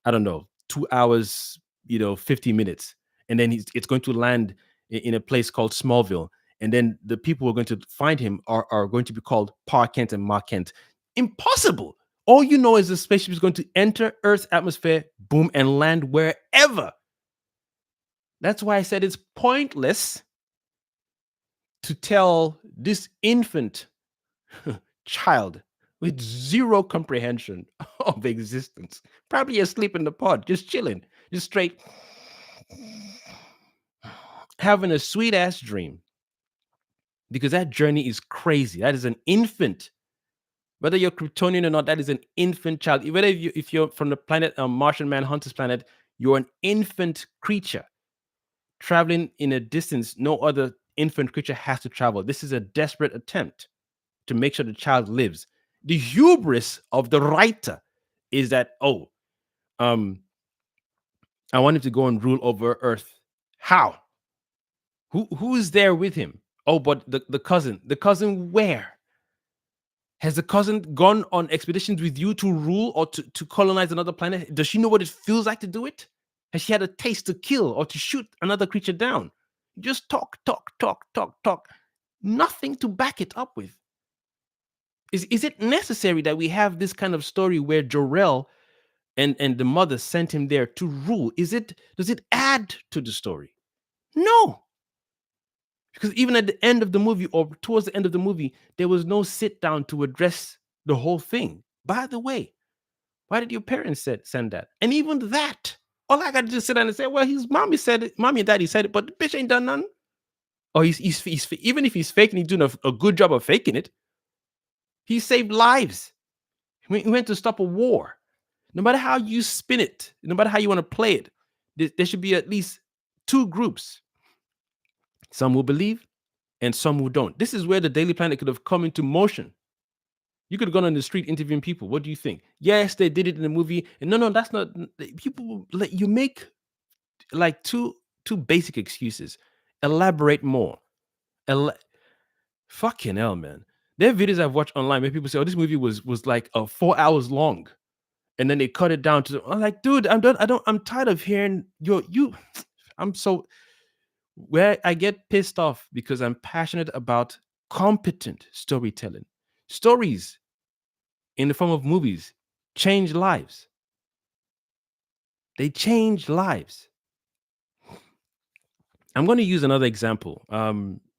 I don't know, 2 hours, 50 minutes. And then it's going to land in a place called Smallville. And then the people who are going to find him are going to be called Pa Kent and Ma Kent. Impossible. All you know is the spaceship is going to enter Earth's atmosphere, boom, and land wherever. That's why I said it's pointless to tell this infant child with zero comprehension of existence, probably asleep in the pod, just chilling, just straight, having a sweet ass dream. Because that journey is crazy. That is an infant. Whether you're Kryptonian or not, that is an infant child. Whether if you're from the planet Martian Manhunter's planet, you're an infant creature traveling in a distance no other infant creature has to travel. This is a desperate attempt to make sure the child lives. The hubris of the writer is that, I want him to go and rule over Earth. How? Who is there with him? Oh, but the cousin. The cousin where? Has the cousin gone on expeditions with you to rule or to colonize another planet? Does she know what it feels like to do it? Has she had a taste to kill or to shoot another creature down? Just talk. Nothing to back it up with. Is it necessary that we have this kind of story where Jor-El and the mother sent him there to rule? Does it add to the story? No. Because even at the end of the movie, or towards the end of the movie, there was no sit down to address the whole thing. By the way, why did your parents send that? And even that, all I got to just sit down and say, well, his mommy said it, mommy and daddy said it, but the bitch ain't done nothing. Or he's even if he's faking, he's doing a good job of faking it. He saved lives. He went to stop a war. No matter how you spin it, no matter how you want to play it, there should be at least two groups. Some will believe and some who don't. This is where the Daily Planet could have come into motion. You could have gone on the street interviewing people. What do you think? Yes, they did it in the movie. And no, that's not. People, you make like two basic excuses. Elaborate more. Fucking hell, man. There are videos I've watched online where people say, "Oh, this movie was like 4 hours long," and then they cut it down to. I'm like, dude, I'm done. I'm tired of hearing you. I'm so. Where I get pissed off because I'm passionate about competent storytelling. Stories in the form of movies change lives. They change lives. I'm going to use another example.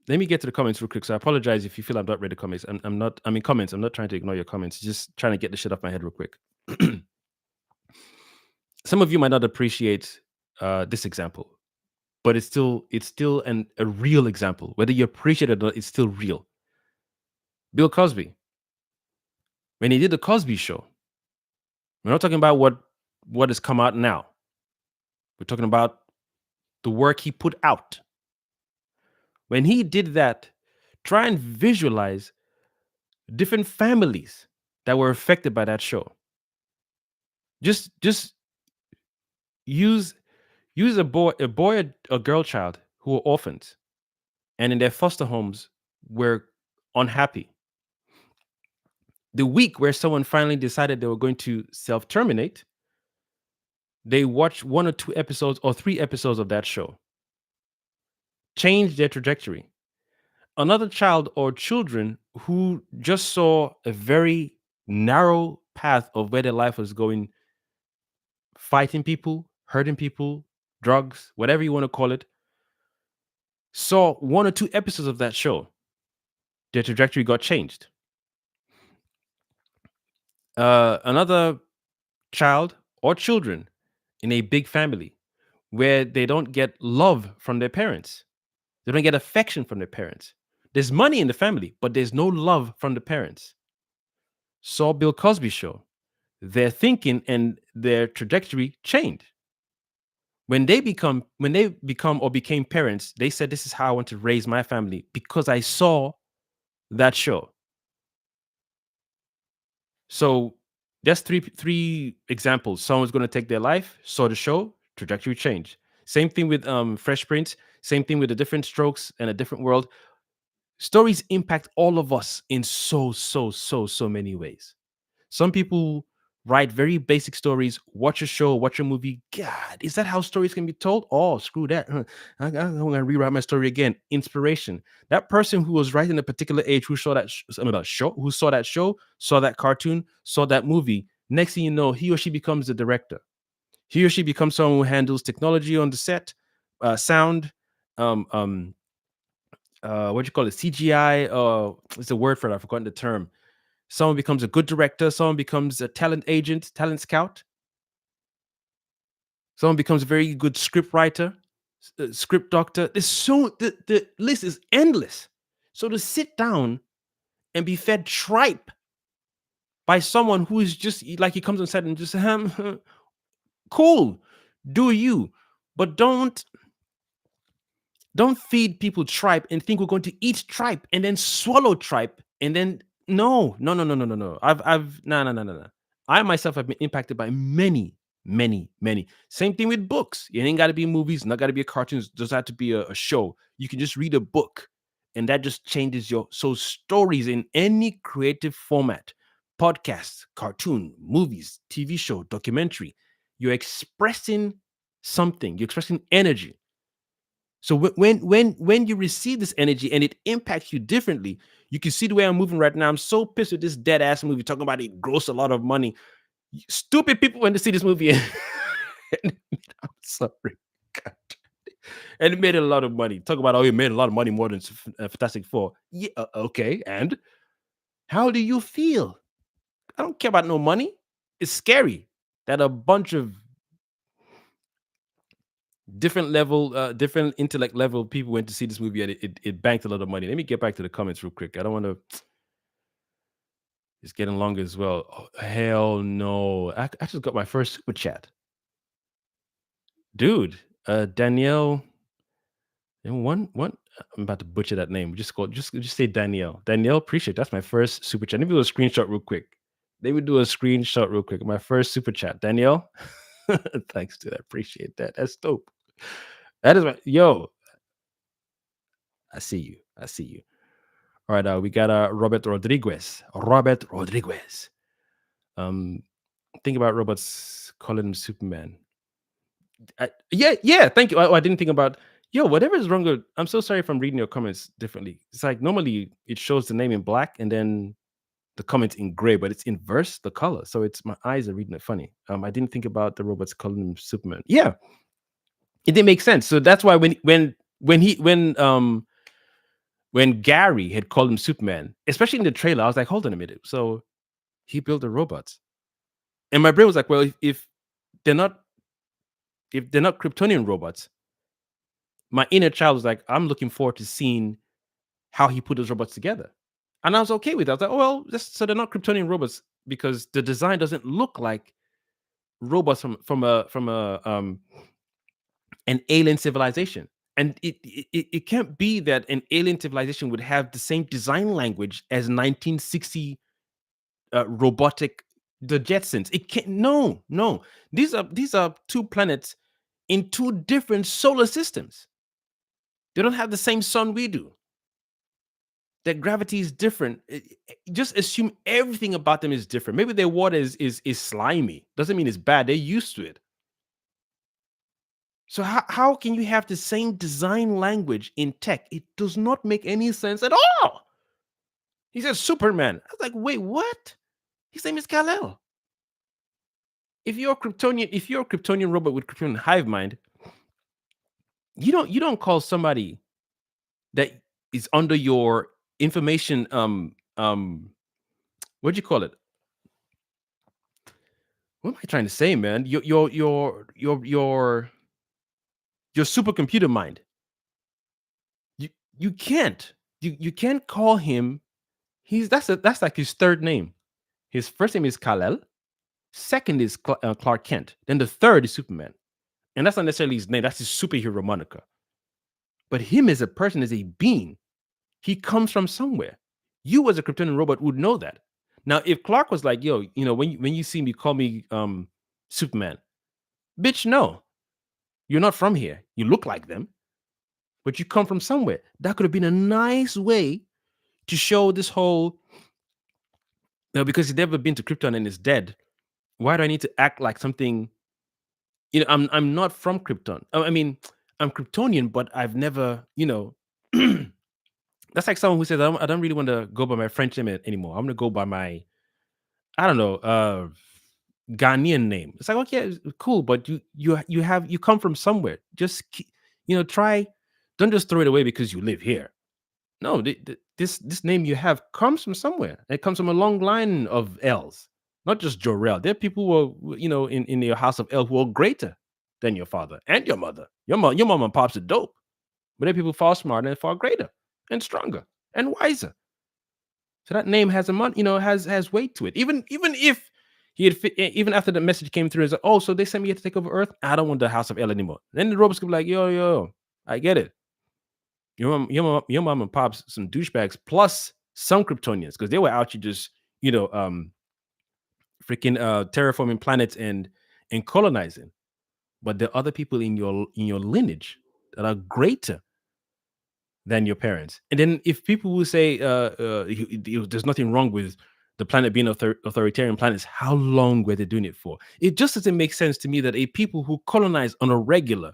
Let me get to the comments real quick. So I apologize if you feel I've not read the comments. I'm not. I mean comments. I'm not trying to ignore your comments. Just trying to get the shit off my head real quick. Some of you might not appreciate this example, but it's still a real example. Whether you appreciate it or not, it's still real. Bill Cosby, when he did the Cosby Show, we're not talking about what has come out now. We're talking about the work he put out. When he did that, try and visualize different families that were affected by that show. Just use a boy, a girl child who were orphans and in their foster homes were unhappy. The week where someone finally decided they were going to self-terminate, they watched 1 or 2 episodes or 3 episodes of that show. Changed their trajectory. Another child or children who just saw a very narrow path of where their life was going, fighting people, hurting people, drugs, whatever you want to call it, saw 1 or 2 episodes of that show. Their trajectory got changed. Another child or children in a big family where they don't get love from their parents. They don't get affection from their parents. There's money in the family, but there's no love from the parents. Saw Bill Cosby Show. Their thinking and their trajectory changed. When they become or became parents, they said, "This is how I want to raise my family because I saw that show." So that's three examples. Someone's going to take their life, saw the show, trajectory change. Same thing with Fresh Prince. Same thing with the different strokes and a different world. Stories impact all of us in so many ways. Some people write very basic stories, watch a show, watch a movie. God, is that how stories can be told? Oh, screw that. I'm going to rewrite my story again. Inspiration. That person who was writing a particular age who saw that who saw that show, saw that cartoon, saw that movie. Next thing you know, he or she becomes the director. He or she becomes someone who handles technology on the set, sound, what do you call it? CGI. It's a word for it. I've forgotten the term. Someone becomes a good director. Someone becomes a talent agent, talent scout. Someone becomes a very good script writer, script doctor. The list is endless. So to sit down and be fed tripe by someone who is just like he comes on set and just cool, do you, but don't feed people tripe and think we're going to eat tripe and then swallow tripe and then no. I've no. I myself have been impacted by many. Same thing with books. It ain't got to be movies, not got to be a cartoon. It doesn't have to be a show. You can just read a book, and that just changes your stories in any creative format, podcast, cartoon, movies, TV show, documentary. You're expressing something. You're expressing energy. So when you receive this energy and it impacts you differently, you can see the way I'm moving right now. I'm so pissed with this dead ass movie talking about it grossed a lot of money. Stupid people went to see this movie and I'm sorry. God. And it made a lot of money. Talk about it made a lot of money more than Fantastic Four. Yeah, okay. And how do you feel? I don't care about no money. It's scary that a bunch of different intellect level people went to see this movie and it banked a lot of money. Let me get back to the comments real quick. I don't want to. It's getting longer as well. Oh, hell no! I just got my first super chat, dude. Danielle. And one. I'm about to butcher that name. Just say Danielle. Danielle, appreciate. That's my first super chat. Let me do a screenshot real quick. My first super chat, Danielle. Thanks, dude. I appreciate that. That's dope. That is my yo. I see you. All right, we got Robert Rodriguez. Think about robots calling him Superman. Yeah. Thank you. I didn't think about. Yo, whatever is wrong with. I'm so sorry if I'm reading your comments differently. It's like normally it shows the name in black and then the comment in gray, but it's inverse the color. So it's my eyes are reading it funny. I didn't think about the robots calling him Superman. Yeah, it didn't make sense. So that's why when Gary had called him Superman, especially in the trailer, I was like, hold on a minute. So he built the robots, and my brain was like, well, if they're not if they're not Kryptonian robots, my inner child was like, I'm looking forward to seeing how he put those robots together. And I was okay with that. I was like, oh, well, so they're not Kryptonian robots because the design doesn't look like robots from an alien civilization. And it can't be that an alien civilization would have the same design language as 1960 robotic the Jetsons. It can't. No, no. These are two planets in two different solar systems. They don't have the same sun we do. Their gravity is different. Just assume everything about them is different. Maybe their water is slimy. Doesn't mean it's bad. They're used to it. So how can you have the same design language in tech? It does not make any sense at all. He says Superman. I was like, wait, what? His name is Kal-El. If you're a Kryptonian robot with Kryptonian hive mind, you don't call somebody that is under your information what do you call it? What am I trying to say, man? Your supercomputer mind. You can't. You can't call him. That's like his third name. His first name is Kal-El. Second is Clark Kent. Then the third is Superman. And that's not necessarily his name. That's his superhero moniker. But him as a person, as a being, he comes from somewhere. You as a Kryptonian robot would know that. Now, if Clark was like, yo, when you see me, call me Superman. Bitch, no. You're not from here. You look like them, but you come from somewhere. That could have been a nice way to show this whole, because he's never been to Krypton and is dead. Why do I need to act like something? I'm not from Krypton. I mean, I'm Kryptonian, but I've never, that's like someone who says, I don't really want to go by my French name anymore. I'm going to go by my, I don't know, Ghanaian name. It's like, okay, cool, but you come from somewhere. Just try. Don't just throw it away because you live here. No, this name you have comes from somewhere. It comes from a long line of L's, not just Jor-El. There are people who are, in your house of L who are greater than your father and your mother. Your mom and pops are dope, but there are people far smarter and far greater and stronger and wiser. So that name has has weight to it. Even if even after the message came through, it's like, oh, so they sent me here to take over Earth. I don't want the House of L anymore. Then the robots could be like, yo, I get it. Your mom and pops some douchebags plus some Kryptonians because they were out here just freaking terraforming planets and colonizing. But there are other people in your lineage that are greater than your parents. And then if people will say there's nothing wrong with the planet being authoritarian planets, how long were they doing it for? It just doesn't make sense to me that a people who colonize on a regular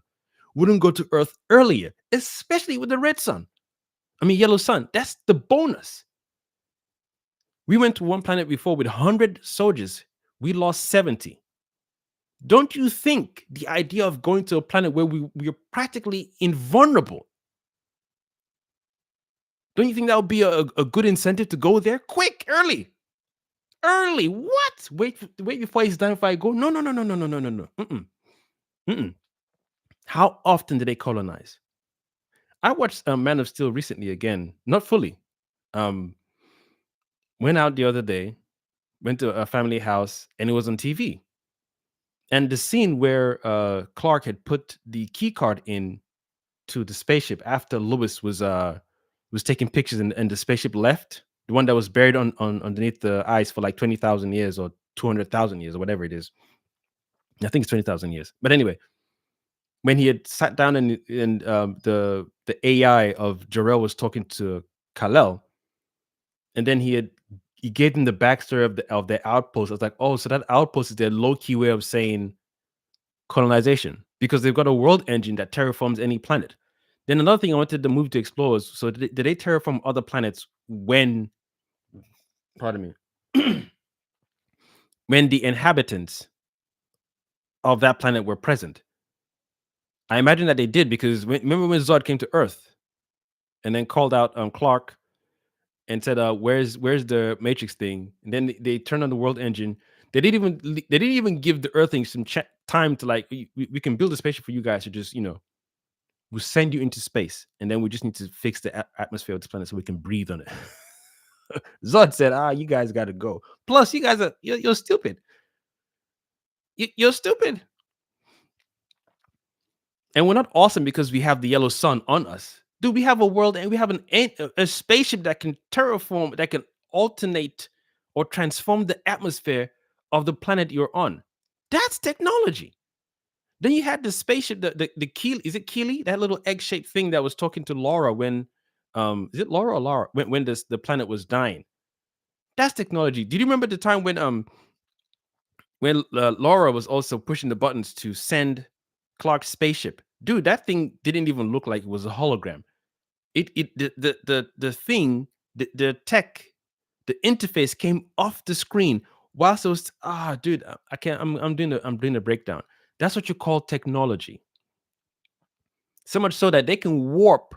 wouldn't go to Earth earlier, especially with the red sun. I mean, yellow sun. That's the bonus. We went to one planet before with 100 soldiers. We lost 70. Don't you think the idea of going to a planet where we're practically invulnerable, don't you think that would be a good incentive to go there? Quick, early. What? Wait before it's done. If I go, no. Mm-mm. How often do they colonize? I watched Man of Steel recently again, not fully. Went out the other day, went to a family house, and it was on TV. And the scene where Clark had put the key card in to the spaceship after Lewis was taking pictures and the spaceship left, the one that was buried on underneath the ice for like 20,000 years or 200,000 years or whatever it is. I think it's 20,000 years. But anyway, when he had sat down and the AI of Jor-El was talking to Kal-El, and then he gave them the backstory of their outpost. I was like, oh, so that outpost is their low-key way of saying colonization because they've got a world engine that terraforms any planet. Then another thing I wanted the movie to explore is, so did they terraform other planets when, pardon me, when the inhabitants of that planet were present. I imagine that they did because remember when Zod came to Earth and then called out Clark and said, "Where's the Matrix thing?" And then they turned on the world engine. They didn't even give the Earthlings some time to like we can build a spaceship for you guys to just we'll send you into space, and then we just need to fix the atmosphere of this planet so we can breathe on it. Zod said, "You guys got to go. Plus, you guys are you're stupid. You're stupid, and we're not awesome because we have the yellow sun on us, dude. We have a world, and we have a spaceship that can terraform, that can alternate or transform the atmosphere of the planet you're on. That's technology." Then you had the spaceship, the Keely, is it Keely? That little egg-shaped thing that was talking to Laura when, is it Laura or Lara? When the planet was dying. That's technology. Do you remember the time when Laura was also pushing the buttons to send Clark's spaceship? Dude, that thing didn't even look like it was a hologram. The thing, the tech, the interface came off the screen whilst it was dude, I can't. I'm doing a breakdown. That's what you call technology. So much so that they can warp.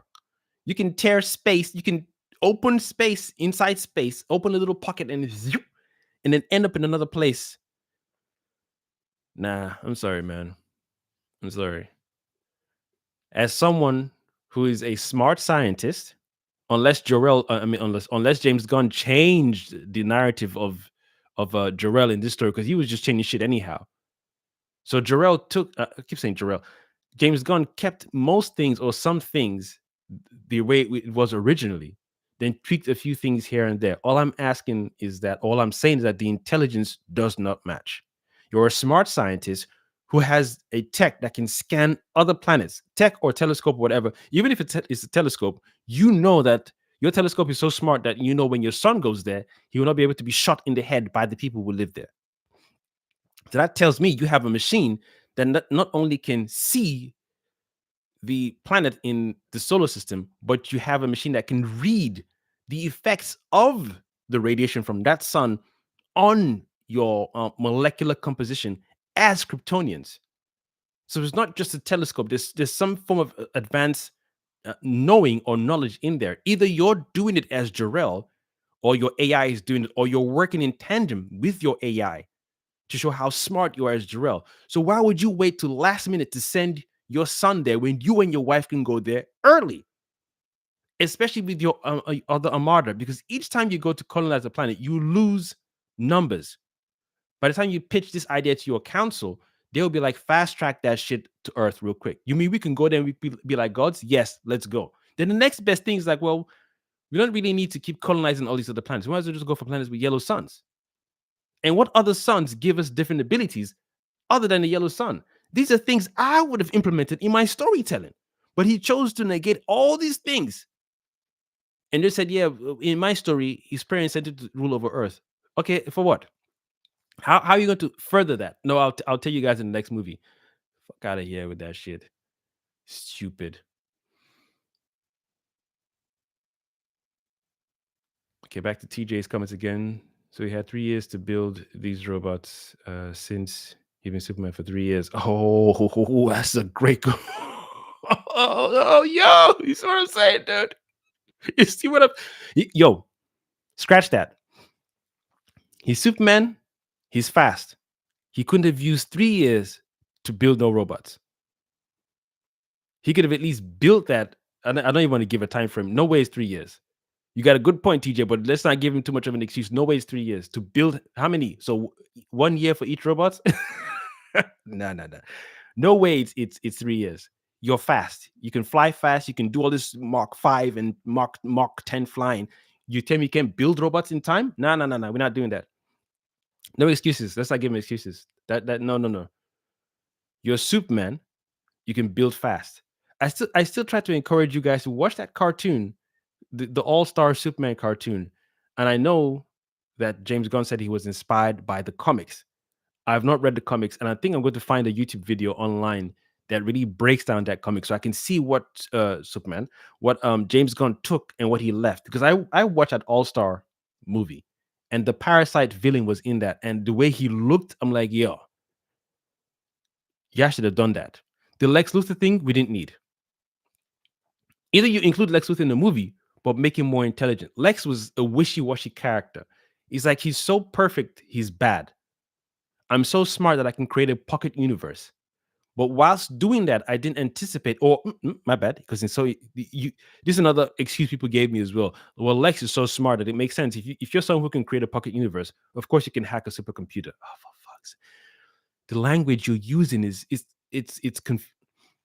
You can tear space. You can open space inside space. Open a little pocket and zoop, and then end up in another place. Nah, I'm sorry, man. I'm sorry. As someone who is a smart scientist, unless unless James Gunn changed the narrative of Jarrell in this story, because he was just changing shit anyhow. So Jarrell took. I keep saying Jarrell. James Gunn kept most things or some things the way it was originally, then tweaked a few things here and there. All I'm saying is that the intelligence does not match. You're a smart scientist who has a tech that can scan other planets, tech or telescope, whatever. Even if it's a telescope, you know that your telescope is so smart that you know when your son goes there, he will not be able to be shot in the head by the people who live there. So that tells me you have a machine that not only can see the planet in the solar system, but you have a machine that can read the effects of the radiation from that sun on your molecular composition as Kryptonians. So it's not just a telescope. There's some form of advanced knowing or knowledge in there. Either you're doing it as Jarrell, or your AI is doing it, or you're working in tandem with your AI to show how smart you are as Jarrell. So why would you wait till last minute to send your son there when you and your wife can go there early? Especially with your other armada, because each time you go to colonize a planet, you lose numbers. By the time you pitch this idea to your council, they'll be like, fast track that shit to Earth real quick. You mean we can go there and we be like gods? Yes, let's go. Then the next best thing is like, well, we don't really need to keep colonizing all these other planets. We might as well just go for planets with yellow suns. And what other suns give us different abilities other than the yellow sun? These are things I would have implemented in my storytelling. But he chose to negate all these things and just said, yeah, in my story, his parents sent him to rule over Earth. Okay, for what? How are you going to further that? No, I'll tell you guys in the next movie. Fuck out of here with that shit. Stupid. Okay, back to TJ's comments again. So he had 3 years to build these robots since he's been Superman for 3 years. Oh, that's a great go. Yo, you see what I'm saying, dude? You see what I'm yo, scratch that. He's Superman, he's fast. He couldn't have used 3 years to build no robots. He could have at least built that. I don't even want to give a time frame. No way it's 3 years. You got a good point, TJ, but let's not give him too much of an excuse. No way it's 3 years to build how many? So 1 year for each robot? No. No way it's 3 years. You're fast. You can fly fast. You can do all this Mach 5 and Mach 10 flying. You tell me you can't build robots in time? No. We're not doing that. No excuses. Let's not give him excuses. No. You're Superman. You can build fast. I still try to encourage you guys to watch that cartoon, the All-Star Superman cartoon. And I know that James Gunn said he was inspired by the comics. I've not read the comics, and I think I'm going to find a YouTube video online that really breaks down that comic so I can see what what James Gunn took and what he left. Because I watched that All-Star movie, and the parasite villain was in that, and the way he looked, I'm like, yo, y'all should have done that. The Lex Luthor thing we didn't need. Either you include Lex Luthor in the movie, but make him more intelligent. Lex was a wishy-washy character. He's like, he's so perfect, he's bad. I'm so smart that I can create a pocket universe. But whilst doing that, I didn't anticipate, or my bad, because this is another excuse people gave me as well. Well, Lex is so smart that it makes sense. If you're someone who can create a pocket universe, of course you can hack a supercomputer. Oh, for fuck's sake. The language you're using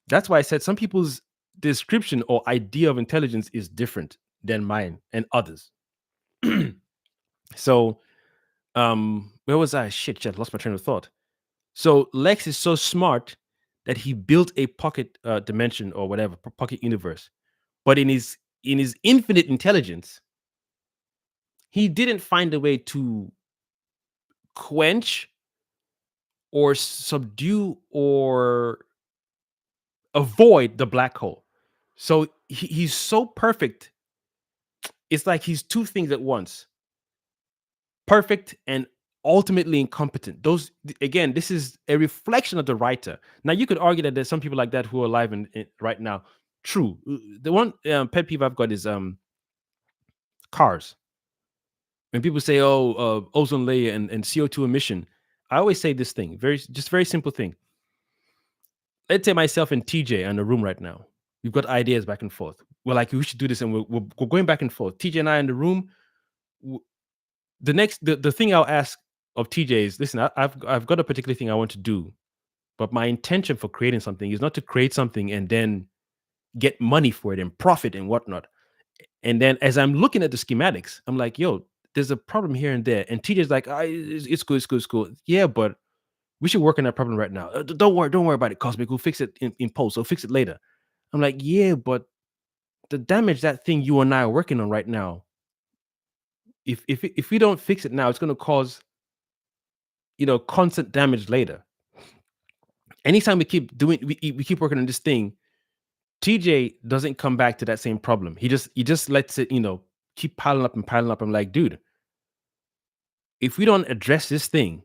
that's why I said some people's description or idea of intelligence is different than mine and others. So, where was I? Shit, lost my train of thought. So Lex is so smart that he built a pocket dimension or whatever, pocket universe. But in his infinite intelligence, he didn't find a way to quench or subdue or avoid the black hole. So he's so perfect. It's like he's two things at once: perfect and ultimately incompetent. Those, again, this is a reflection of the writer. Now you could argue that there's some people like that who are alive right now. True. The one pet peeve I've got is cars. When people say, "Oh, ozone layer and CO2 emission," I always say this thing, very simple thing. Let's say myself and TJ are in a room right now. We've got ideas back and forth. We're like, we should do this, and we're going back and forth. TJ and I in the room. The thing I'll ask of TJ is, listen, I've got a particular thing I want to do, but my intention for creating something is not to create something and then get money for it and profit and whatnot. And then as I'm looking at the schematics, I'm like, yo, there's a problem here and there. And TJ's like, it's cool, it's cool, it's cool. Yeah, but we should work on that problem right now. Don't worry about it, Kosmic. We'll fix it in post. We'll fix it later. I'm like, yeah, but the damage that thing you and I are working on right now, if we don't fix it now, it's going to cause constant damage later. Anytime we keep working on this thing, TJ doesn't come back to that same problem. He just lets it, keep piling up and piling up. I'm like, dude, if we don't address this thing,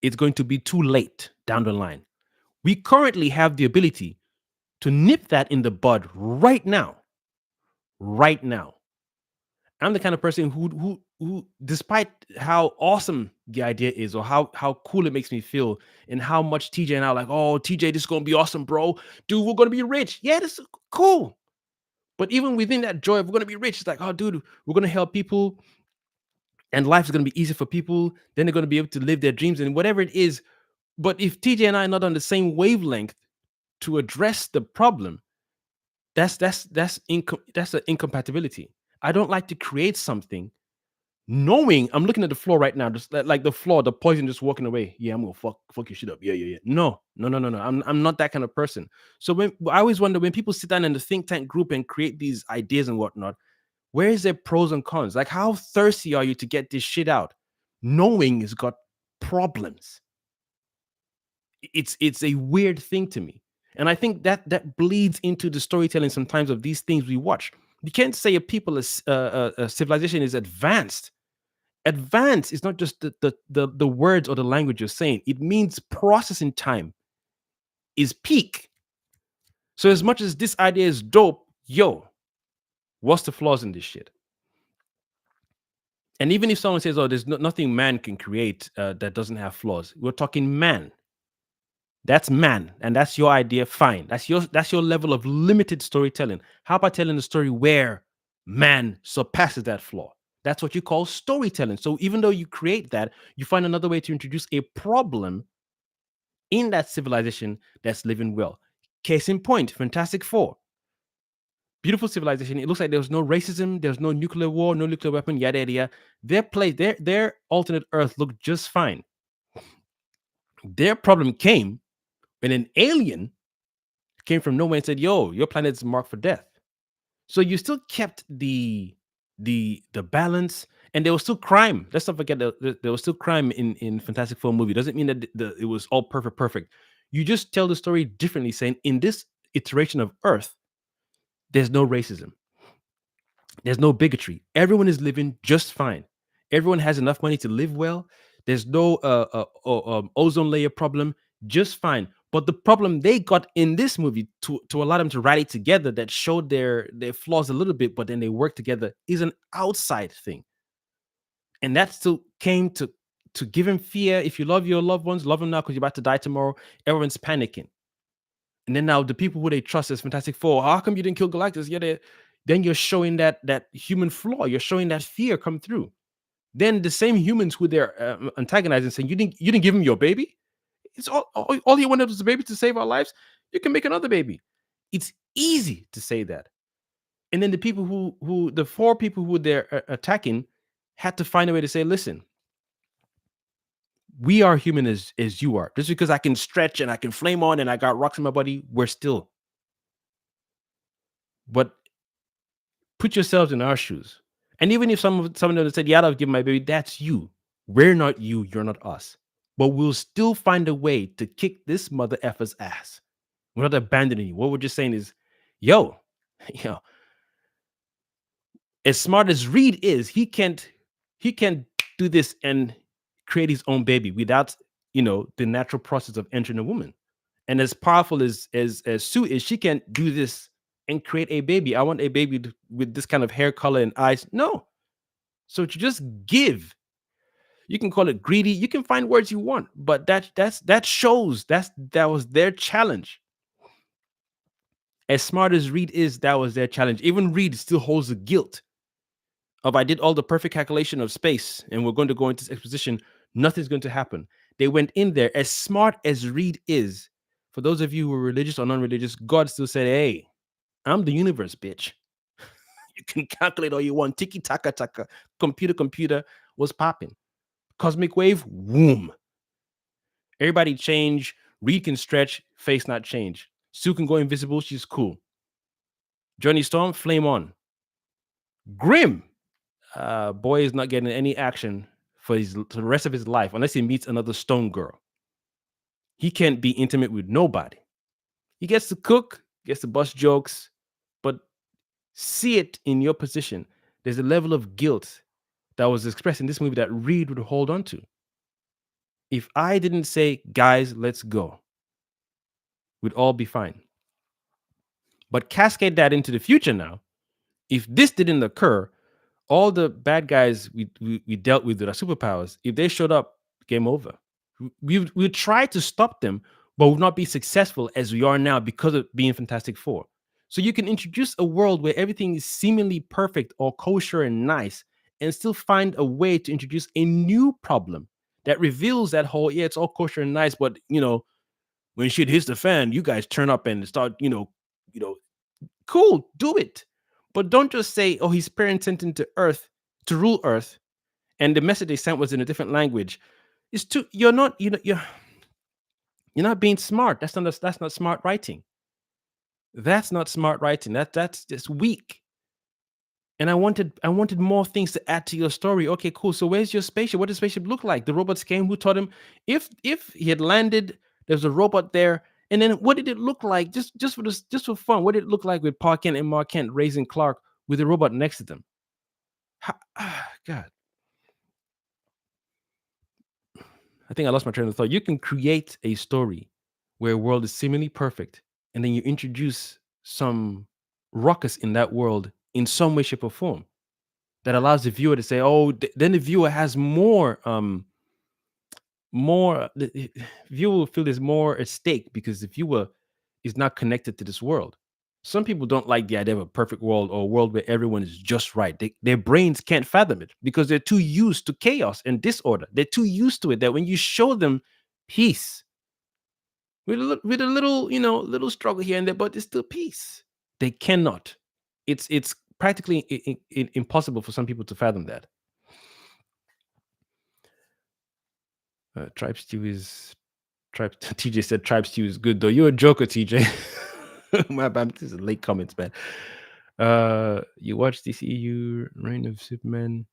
it's going to be too late down the line. We currently have the ability to nip that in the bud right now. Right now. I'm the kind of person who despite how awesome the idea is, or how cool it makes me feel, and how much TJ and I are like, oh, TJ, this is gonna be awesome, bro. Dude, we're gonna be rich. Yeah, this is cool. But even within that joy of we're gonna be rich, it's like, oh, dude, we're gonna help people, and life is gonna be easy for people. Then they're gonna be able to live their dreams and whatever it is. But if TJ and I are not on the same wavelength to address the problem, that's an incompatibility. I don't like to create something knowing I'm looking at the floor right now, just like the floor, the poison just walking away. Yeah, I'm gonna fuck your shit up. Yeah. No. I'm not that kind of person. So I always wonder, when people sit down in the think tank group and create these ideas and whatnot, where is their pros and cons? Like, how thirsty are you to get this shit out, knowing it's got problems? It's a weird thing to me. And I think that bleeds into the storytelling sometimes of these things we watch. You can't say a civilization is advanced. Advanced is not just the words or the language you're saying. It means processing time is peak. So as much as this idea is dope, yo, what's the flaws in this shit? And even if someone says, oh, there's nothing man can create that doesn't have flaws, we're talking man. That's man, and that's your idea. Fine. That's your level of limited storytelling. How about telling a story where man surpasses that flaw? That's what you call storytelling. So even though you create that, you find another way to introduce a problem in that civilization that's living well. Case in point, Fantastic Four. Beautiful civilization. It looks like there was no racism, there's no nuclear war, no nuclear weapon, yada yada yada. Their alternate Earth looked just fine. Their problem came when an alien came from nowhere and said, yo, your planet's marked for death. So you still kept the balance, and there was still crime. Let's not forget that there was still crime in Fantastic Four movie. Doesn't mean that it was all perfect. You just tell the story differently, saying in this iteration of Earth, there's no racism. There's no bigotry. Everyone is living just fine. Everyone has enough money to live well. There's no ozone layer problem. Just fine. But the problem they got in this movie to allow them to rally together, that showed their flaws a little bit, but then they work together, is an outside thing. And that still came to give him fear. If you love your loved ones, love them now because you're about to die tomorrow. Everyone's panicking. And then now the people who they trust as Fantastic Four, how come you didn't kill Galactus? Yeah, then you're showing that human flaw. You're showing that fear come through. Then the same humans who they're antagonizing, saying you didn't give him your baby. It's all he wanted was a baby to save our lives. You can make another baby. It's easy to say that. And then the people who the four people who they're attacking had to find a way to say, listen, we are human as you are. Just because I can stretch and I can flame on and I got rocks in my body, we're still. But put yourselves in our shoes. And even if some of them said, yeah, I'll give my baby, that's you. We're not you, you're not us. But we'll still find a way to kick this mother effer's ass. We're not abandoning you. What we're just saying is, yo, as smart as Reed is, he can't do this and create his own baby without the natural process of entering a woman. And as powerful as Sue is, she can't do this and create a baby. I want a baby with this kind of hair color and eyes. No. So to just give, you can call it greedy. You can find words you want, but that shows that was their challenge. As smart as Reed is, that was their challenge. Even Reed still holds the guilt of, I did all the perfect calculation of space and we're going to go into this exposition. Nothing's going to happen. They went in there. As smart as Reed is, for those of you who are religious or non-religious, God still said, hey, I'm the universe, bitch. You can calculate all you want. Tiki taka taka. Computer was popping. Cosmic wave, womb. Everybody change. Reed can stretch, face not change. Sue can go invisible. She's cool. Johnny Storm, flame on. Grim. Boy is not getting any action for the rest of his life unless he meets another stone girl. He can't be intimate with nobody. He gets to cook, gets to bust jokes, but see it in your position. There's a level of guilt that was expressed in this movie that Reed would hold on to. If I didn't say, guys, let's go, we'd all be fine. But cascade that into the future now. If this didn't occur, all the bad guys we dealt with our superpowers, if they showed up, game over. We tried to stop them, but would not be successful as we are now because of being Fantastic Four. So you can introduce a world where everything is seemingly perfect or kosher and nice, and still find a way to introduce a new problem that reveals that whole, yeah, it's all kosher and nice, but when shit hits the fan, you guys turn up and start, cool, do it. But don't just say, oh, his parents sent him to Earth to rule Earth, and the message they sent was in a different language. It's too, you're not being smart. That's not smart writing. That's not smart writing. That's just weak. And I wanted more things to add to your story. Okay, cool. So where's your spaceship? What does spaceship look like? The robots came. Who taught him? If he had landed, there's a robot there. And then what did it look like? Just for fun. What did it look like with Pa Kent and Mark Kent raising Clark with the robot next to them? God. I think I lost my train of thought. You can create a story where a world is seemingly perfect, and then you introduce some ruckus in that world in some way, shape, or form that allows the viewer to say, "Oh," then the viewer has more. The viewer will feel there's more at stake because the viewer is not connected to this world. Some people don't like the idea of a perfect world or a world where everyone is just right. Their brains can't fathom it because they're too used to chaos and disorder. They're too used to it that when you show them peace, with a little, little struggle here and there, but it's still peace. They cannot. It's practically impossible for some people to fathom that. TJ said Tribe Stew is good though. You're a joker, TJ. My bad. This is late comments, man. You watch DCEU Reign of Superman?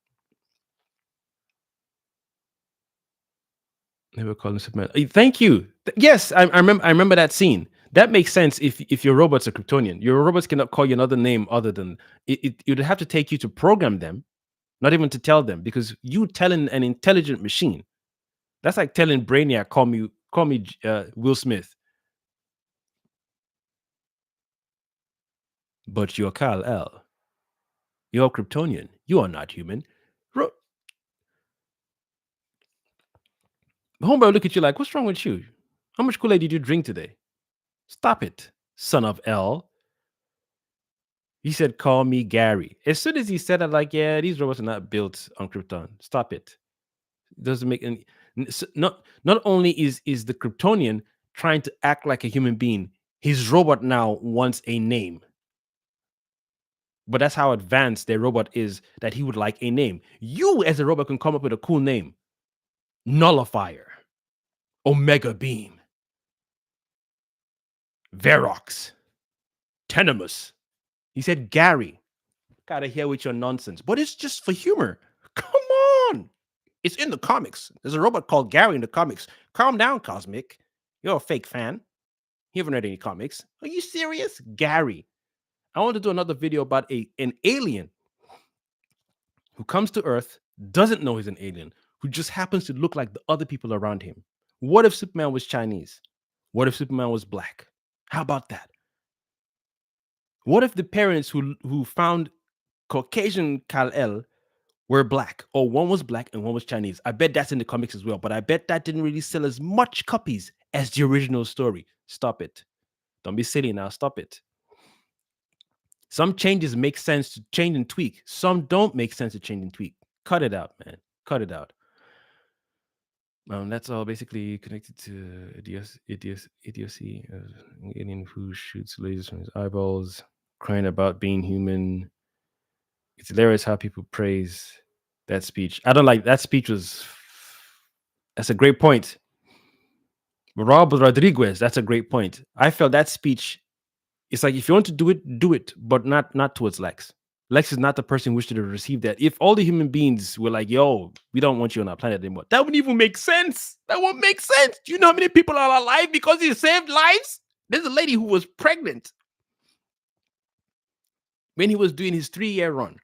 Never call him Superman. Thank you. Yes, I remember that scene. That makes sense if your robots are Kryptonian. Your robots cannot call you another name other than it would have to take you to program them not even to tell them, because you telling an intelligent machine, that's like telling Brainiac, call me Will Smith, but you're Kal El. You're Kryptonian. You are not human. Ro- Homeboy will look at you like, what's wrong with you? How much Kool-Aid did you drink today? Stop it, son of L. He said, call me Gary. As soon as he said that, like, yeah, these robots are not built on Krypton. Stop it. It doesn't make any. Not only is the Kryptonian trying to act like a human being, his robot now wants a name. But that's how advanced their robot is, that he would like a name. You, as a robot, can come up with a cool name. Nullifier. Omega Beam. Verox. Tenemus. He said, Gary, gotta hear with your nonsense. But it's just for humor. Come on. It's in the comics. There's a robot called Gary in the comics. Calm down, Kosmic. You're a fake fan. You haven't read any comics. Are you serious? Gary. I want to do another video about an alien who comes to Earth, doesn't know he's an alien, who just happens to look like the other people around him. What if Superman was Chinese? What if Superman was black? How about that? What if the parents who found Caucasian Kal-El were black, or one was black and one was Chinese? I bet that's in the comics as well, but I bet that didn't really sell as much copies as the original story. Stop it. Don't be silly now. Stop it. Some changes make sense to change and tweak. Some don't make sense to change and tweak. Cut it out, man. Cut it out. That's all basically connected to idiocy. An alien who shoots lasers from his eyeballs, crying about being human. It's hilarious how people praise that speech. I don't like that speech. That's a great point. Rob Rodriguez, that's a great point. I felt that speech. It's like, if you want to do it, but not towards Lex. Lex is not the person who should have received that. If all the human beings were like, yo, we don't want you on our planet anymore, that wouldn't even make sense. That won't make sense. Do you know how many people are alive because he saved lives? There's a lady who was pregnant when he was doing his 3-year run.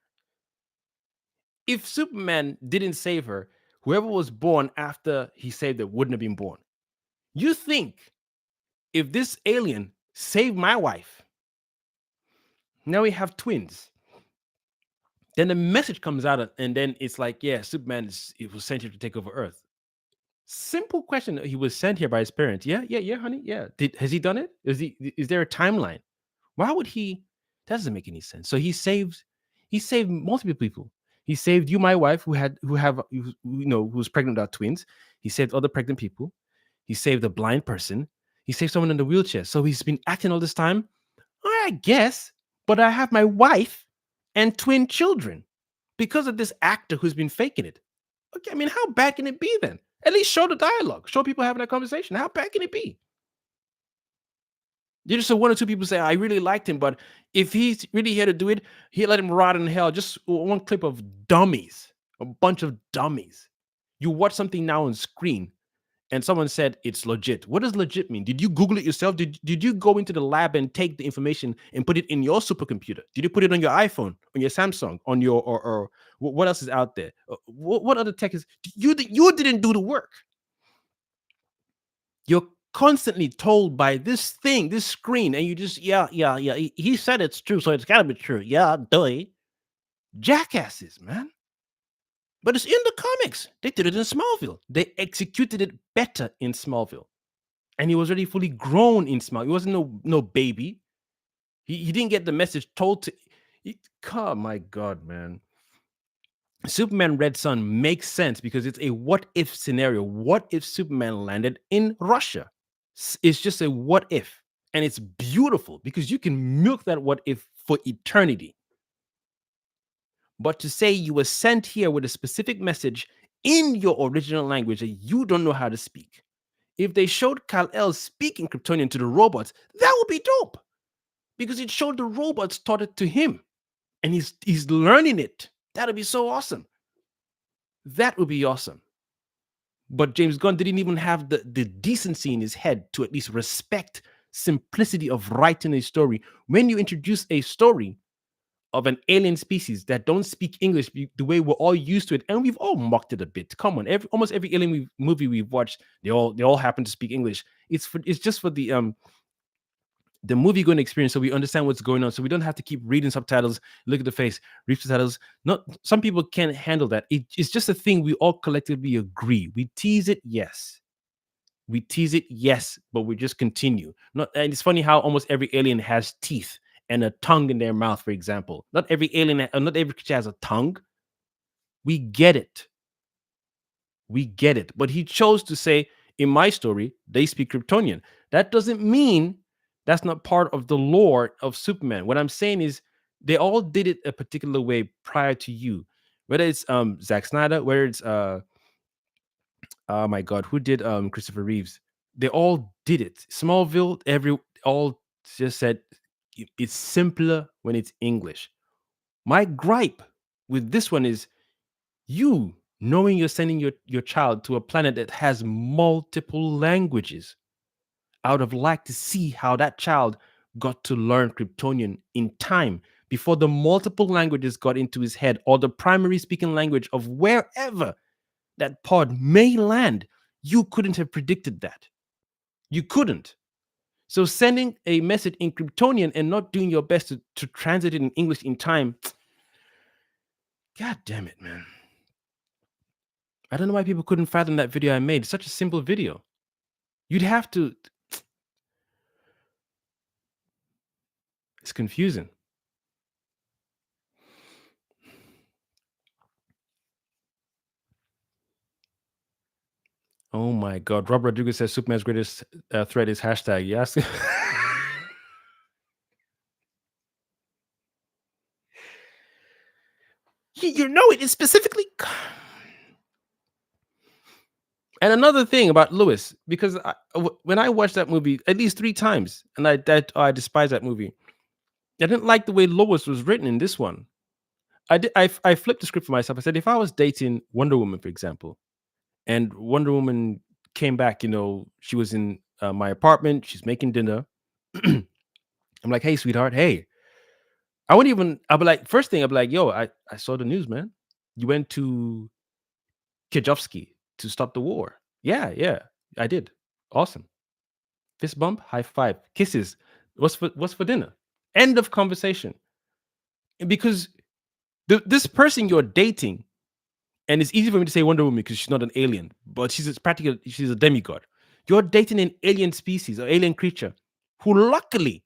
If Superman didn't save her, whoever was born after he saved her wouldn't have been born. You think if this alien saved my wife, now we have twins, then the message comes out, and then it's like, yeah, Superman it was sent here to take over Earth. Simple question. He was sent here by his parents. Yeah, honey. Yeah. Has he done it? Is there a timeline? Why would he? That doesn't make any sense. So he saved multiple people. He saved you, my wife, who was pregnant without twins. He saved other pregnant people. He saved a blind person. He saved someone in the wheelchair. So he's been acting all this time. I guess, but I have my wife and twin children because of this actor who's been faking it. Okay, I mean, how bad can it be then? At least show the dialogue. Show people having that conversation. How bad can it be? You just saw one or two people say, I really liked him, but if he's really here to do it, he let him rot in hell. Just one clip of dummies, a bunch of dummies. You watch something now on screen and someone said it's legit. What does legit mean? Did you Google it yourself? Did you go into the lab and take the information and put it in your supercomputer? Did you put it on your iPhone, on your Samsung, on your or what else is out there? What other tech is you didn't do the work. You're constantly told by this thing, this screen, and you just yeah. He said it's true, so it's gotta be true. Yeah, duh. Jackasses, man. But it's in the comics. They did it in Smallville. They executed it better in Smallville. And he was already fully grown in Smallville. He wasn't no baby. He didn't get the message told to. Oh my God, man. Superman Red Sun makes sense because it's a what if scenario. What if Superman landed in Russia? It's just a what if. And it's beautiful because you can milk that what if for eternity. But to say you were sent here with a specific message in your original language that you don't know how to speak. If they showed Kal-El speaking Kryptonian to the robots, that would be dope. Because it showed the robots taught it to him. And he's learning it. That'd be so awesome. That would be awesome. But James Gunn didn't even have the decency in his head to at least respect simplicity of writing a story. When you introduce a story of an alien species that don't speak English the way we're all used to it, and we've all mocked it a bit. Come on, almost every alien movie we've watched, they all happen to speak English. It's just for the movie going experience, so we understand what's going on, so we don't have to keep reading subtitles, look at the face, read subtitles. Not some people can't handle that. It's just a thing we all collectively agree. We tease it, yes. We tease it, yes, but we just continue. And it's funny how almost every alien has teeth and a tongue in their mouth, for example. Not every alien, not every creature has a tongue. We get it. We get it. But he chose to say, in my story, they speak Kryptonian. That doesn't mean that's not part of the lore of Superman. What I'm saying is they all did it a particular way prior to you. Whether it's Zack Snyder, whether it's oh my God, who did Christopher Reeves? They all did it. Smallville, all just said it's simpler when it's English. My gripe with this one is you knowing you're sending your child to a planet that has multiple languages. I would have liked to see how that child got to learn Kryptonian in time before the multiple languages got into his head, or the primary speaking language of wherever that pod may land. You couldn't have predicted that. You couldn't. So sending a message in Kryptonian and not doing your best to translate it in English in time, God damn it, man. I don't know why people couldn't fathom that video I made. It's such a simple video. You'd have to. It's confusing. Oh my God. Rob Rodriguez says Superman's greatest threat is hashtag. Yes. You know it is specifically. And another thing about Lewis, because when I watched that movie at least 3 times, and I despise that movie. I didn't like the way Lois was written in this one. I flipped the script for myself. I said, if I was dating Wonder Woman, for example, and Wonder Woman came back, she was in my apartment, she's making dinner. I'm like, hey, sweetheart, hey. I'll be like, first thing, I'll be like, yo, I saw the news, man. You went to Kijovsky to stop the war. Yeah, I did. Awesome. Fist bump, high five, kisses. What's for dinner? End of conversation. Because this person you're dating, and it's easy for me to say Wonder Woman because she's not an alien, but she's a demigod. You're dating an alien species or alien creature who luckily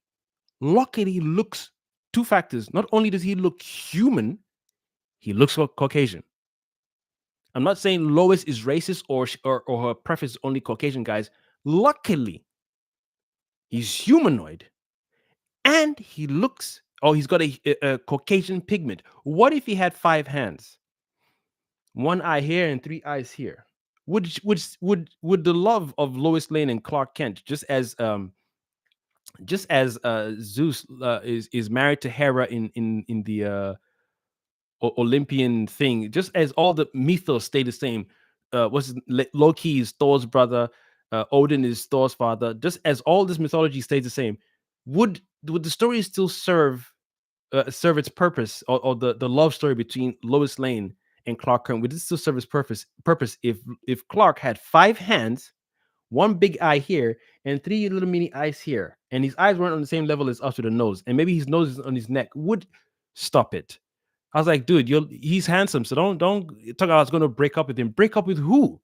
looks, 2 factors. Not only does he look human, he looks Caucasian. I'm not saying Lois is racist or her preference is only Caucasian guys. Luckily, he's humanoid, and he's got a Caucasian pigment. What if he had 5 hands? 1 eye here and 3 eyes here. Would the love of Lois Lane and Clark Kent, just as Zeus is married to Hera in the Olympian thing, just as all the mythos stay the same. Loki is Thor's brother, Odin is Thor's father. Just as all this mythology stays the same, would the story still serve its purpose, or the love story between Lois Lane and Clark Kent, would it still serve its purpose if Clark had 5 hands, 1 big eye here, and 3 little mini eyes here, and his eyes weren't on the same level as us with the nose, and maybe his nose is on his neck? Would stop it. I was like, dude, he's handsome, so don't talk about I was going to break up with him. Break up with who?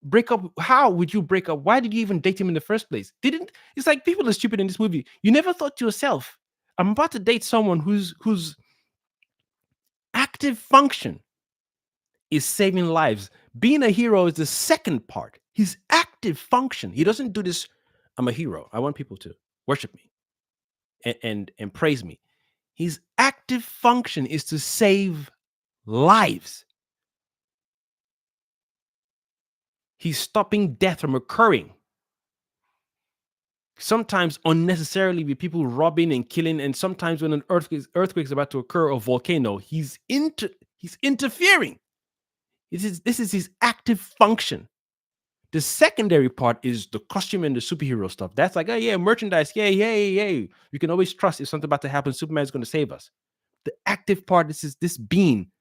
Break up? How would you break up? Why did you even date him in the first place? It's like people are stupid in this movie. You never thought to yourself, I'm about to date someone whose active function is saving lives. Being a hero is the second part. His active function. He doesn't do this, I'm a hero, I want people to worship me and praise me. His active function is to save lives. He's stopping death from occurring. Sometimes unnecessarily, with people robbing and killing, and sometimes when an earthquake is about to occur, or volcano, he's interfering. This is his active function. The secondary part is the costume and the superhero stuff. That's like, oh yeah, merchandise, yay. We can always trust if something about to happen, Superman's going to save us. The active part is this being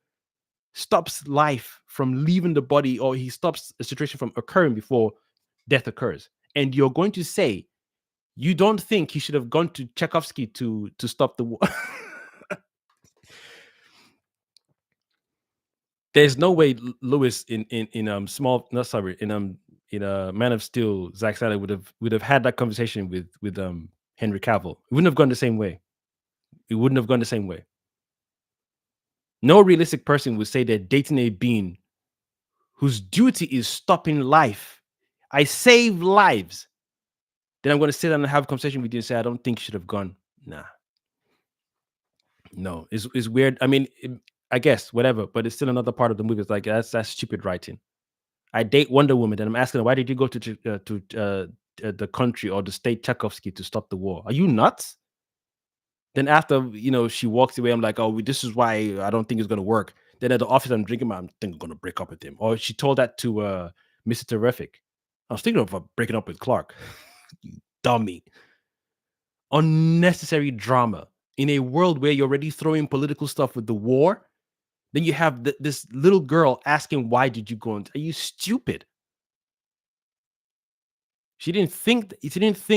stops life from leaving the body, or he stops a situation from occurring before death occurs. And you're going to say you don't think he should have gone to Tchaikovsky to stop the war. There's no way Lewis in small no sorry in Man of Steel, Zack Snyder would have had that conversation with Henry Cavill. It wouldn't have gone the same way. It wouldn't have gone the same way. No realistic person would say they're dating a being whose duty is stopping life. I save lives. Then I'm going to sit down and have a conversation with you and say, I don't think you should have gone. Nah. No, it's weird. I mean, I guess whatever, but it's still another part of the movie. It's like that's stupid writing. I date Wonder Woman, and I'm asking her, why did you go to the country or the state Tchaikovsky to stop the war? Are you nuts? Then after she walks away, I'm like, oh, this is why I don't think it's gonna work. Then at the office, I'm drinking, I think I'm gonna break up with him. Or she told that to Mr. Terrific. I was thinking of breaking up with Clark. You dummy. Unnecessary drama in a world where you're already throwing political stuff with the war. Then you have this little girl asking, why did you go into? Are you stupid? She didn't think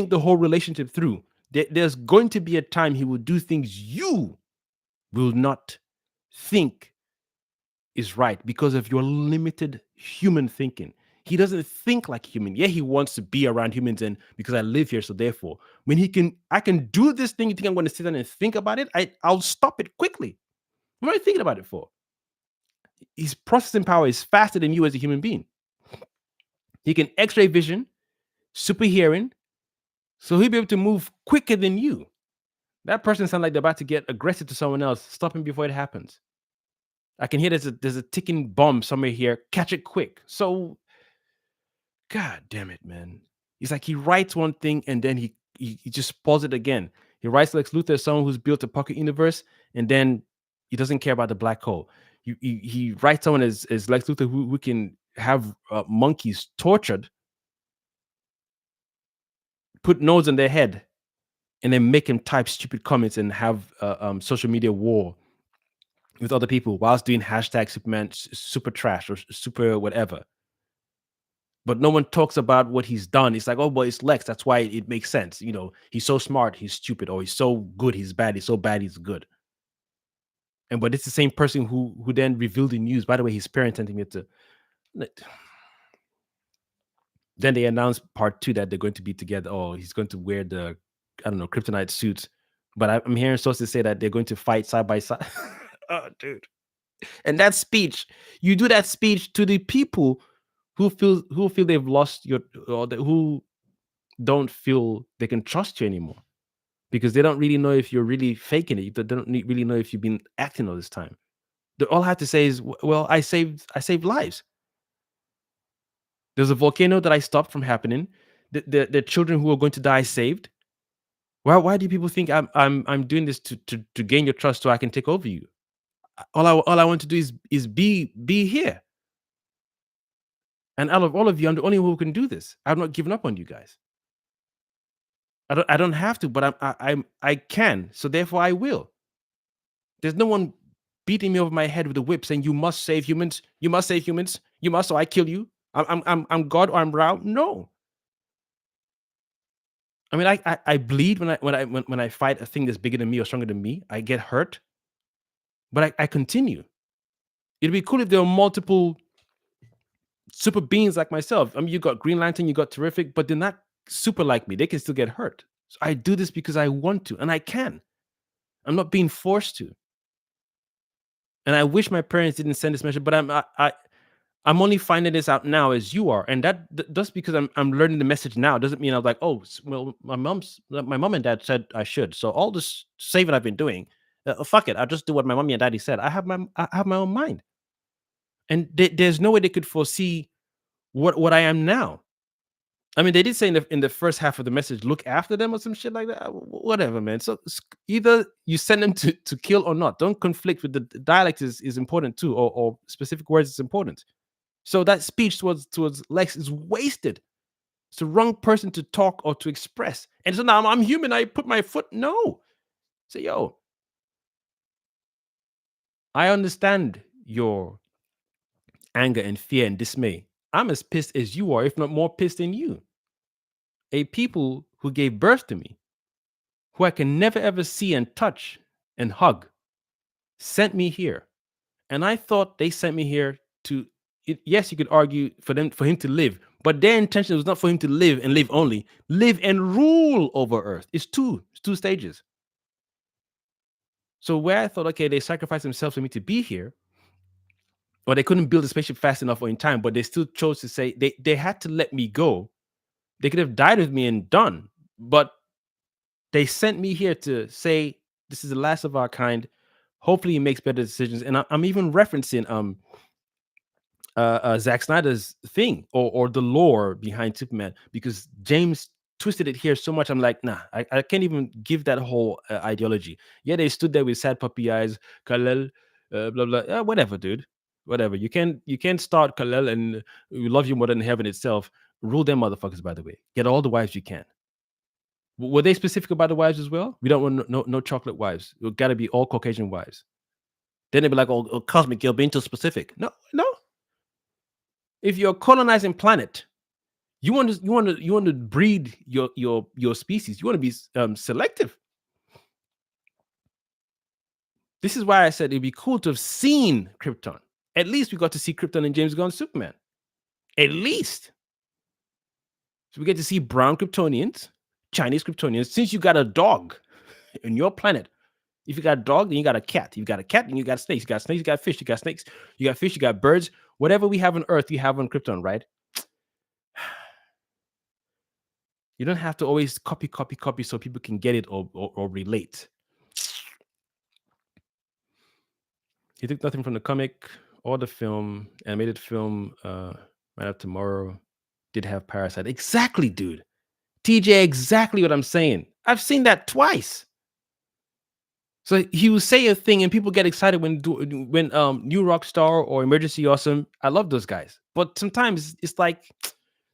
the whole relationship through. There's going to be a time he will do things you will not think is right because of your limited human thinking. He doesn't think like human. Yeah, he wants to be around humans, and because I live here, so therefore, when I can do this thing, you think I'm going to sit down and think about it? I'll stop it quickly. What am I thinking about it for? His processing power is faster than you as a human being. He can X-ray vision, super hearing, so he'll be able to move quicker than you. That person sounds like they're about to get aggressive to someone else. Stop him before it happens. I can hear there's a ticking bomb somewhere here. Catch it quick. So, God damn it, man. It's like he writes one thing and then he just pauses it again. He writes Lex Luthor as someone who's built a pocket universe, and then he doesn't care about the black hole. He writes someone as Lex Luthor who can have monkeys tortured, put nodes on their head, and then make him type stupid comments and have social media war with other people whilst doing hashtag Superman super trash or super whatever. But no one talks about what he's done. It's like, oh, well, it's Lex. That's why it makes sense. He's so smart, he's stupid, or he's so good, he's bad. He's so bad, he's good. But it's the same person who then revealed the news. By the way, his parents sent him to. Then they announced part 2 that they're going to be together. Oh, he's going to wear the, I don't know, kryptonite suits. But I'm hearing sources say that they're going to fight side by side. Oh, dude. And that speech, you do that speech to the people who feel they've lost who don't feel they can trust you anymore, because they don't really know if you're really faking it. They don't really know if you've been acting all this time. All I have to say is, well, I saved lives. There's a volcano that I stopped from happening. The children who are going to die saved. Why do people think I'm doing this to gain your trust so I can take over you? All I want to do is be here. And out of all of you, I'm the only one who can do this. I've not given up on you guys. I don't have to, but I can. So therefore, I will. There's no one beating me over my head with a whip saying you must save humans. You must save humans. You must, or I kill you. I'm God or I'm Rao. No. I mean, I bleed when I fight a thing that's bigger than me or stronger than me. I get hurt, but I continue. It'd be cool if there were multiple super beings like myself. I mean, you got Green Lantern, you got Terrific, but they're not super like me. They can still get hurt. So I do this because I want to, and I can. I'm not being forced to. And I wish my parents didn't send this message, but I'm only finding this out now as you are, and that just because I'm learning the message now doesn't mean I'm like, oh, well, my mom and dad said I should, so all this saving I've been doing, fuck it, I'll just do what my mommy and daddy said. I have my own mind, and there's no way they could foresee what I am now. I mean, they did say in the first half of the message, look after them or some shit like that. Whatever, man. So either you send them to kill or not. Don't conflict with the dialect is important too, or specific words is important. So that speech towards Lex is wasted. It's the wrong person to talk or to express. And so now I'm human. I put my foot. No. Say, yo, I understand your anger and fear and dismay. I'm as pissed as you are, if not more pissed than you. A people who gave birth to me, who I can never ever see and touch and hug, sent me here. And I thought they sent me here to yes, you could argue for him to live, but their intention was not for him to live and live only, live and rule over Earth. It's two stages. So where I thought, okay, they sacrificed themselves for me to be here, or they couldn't build a spaceship fast enough or in time, but they still chose to say they had to let me go. They could have died with me and done, but they sent me here to say this is the last of our kind. Hopefully, he makes better decisions. And I'm even referencing Zack Snyder's thing or the lore behind Superman because James twisted it here so much. I'm like, nah, I can't even give that whole ideology. Yeah, they stood there with sad puppy eyes, Kal-El, blah blah. Whatever, dude. Whatever. You can't start Kal-El and we love you more than heaven itself. Rule them motherfuckers, by the way. Get all the wives you can. Were they specific about the wives as well? We don't want no chocolate wives. It got to be all Caucasian wives. Then they'd be like, oh, Cosmic, you're being too specific. No. If you're a colonizing planet, you want to breed your species. You want to be selective. This is why I said it'd be cool to have seen Krypton. At least we got to see Krypton in James Gunn's Superman. At least. So we get to see brown Kryptonians, Chinese Kryptonians. Since you got a dog in your planet, if you got a dog, then you got a cat. You got a cat, and you got snakes. You got snakes, you got fish, you got snakes, you got fish, you got birds. Whatever we have on Earth, you have on Krypton, right? You don't have to always copy so people can get it or relate. He took nothing from the comic or the film, animated film, Man of Tomorrow did have Parasite. Exactly, dude. TJ, exactly what I'm saying. I've seen that twice. So he will say a thing and people get excited when New Rockstar or Emergency Awesome. I love those guys. But sometimes it's like,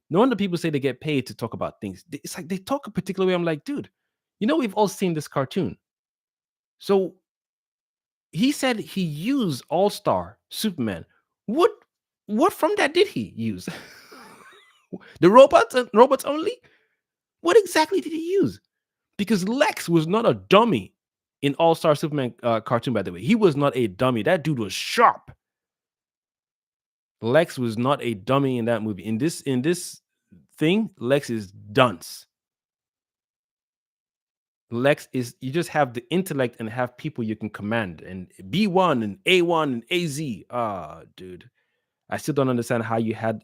no wonder people say they get paid to talk about things. It's like they talk a particular way. I'm like, dude, we've all seen this cartoon. So he said he used All-Star Superman. What from that did he use? The robots only? What exactly did he use? Because Lex was not a dummy in All-Star Superman cartoon, by the way. He was not a dummy. That dude was sharp. Lex was not a dummy in that movie. In this thing, Lex is dunce. Lex is, you just have the intellect and have people you can command, and B1 and A1 and AZ. Dude, I still don't understand how you had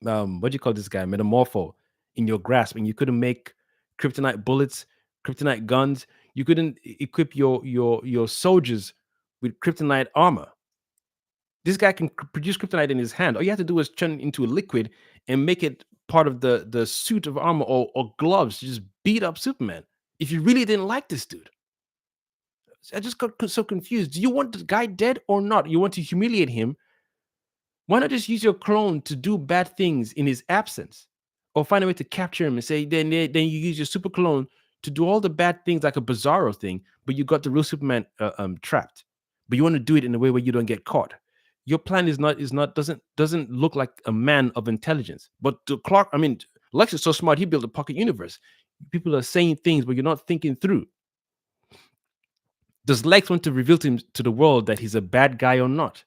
what do you call this guy, Metamorpho, in your grasp, and you couldn't make kryptonite bullets, kryptonite guns. You couldn't equip your soldiers with kryptonite armor. This guy can produce kryptonite in his hand. All you have to do is turn it into a liquid and make it part of the suit of armor or gloves to just beat up Superman. If you really didn't like this dude, I just got so confused. Do you want the guy dead or not? You want to humiliate him? Why not just use your clone to do bad things in his absence, or find a way to capture him and say then you use your super clone to do all the bad things like a Bizarro thing, but you got the real Superman trapped. But you want to do it in a way where you don't get caught. Your plan doesn't look like a man of intelligence. But to Clark, I mean, Lex is so smart, he built a pocket universe. People are saying things, but you're not thinking through. Does Lex want to reveal to the world that he's a bad guy or not?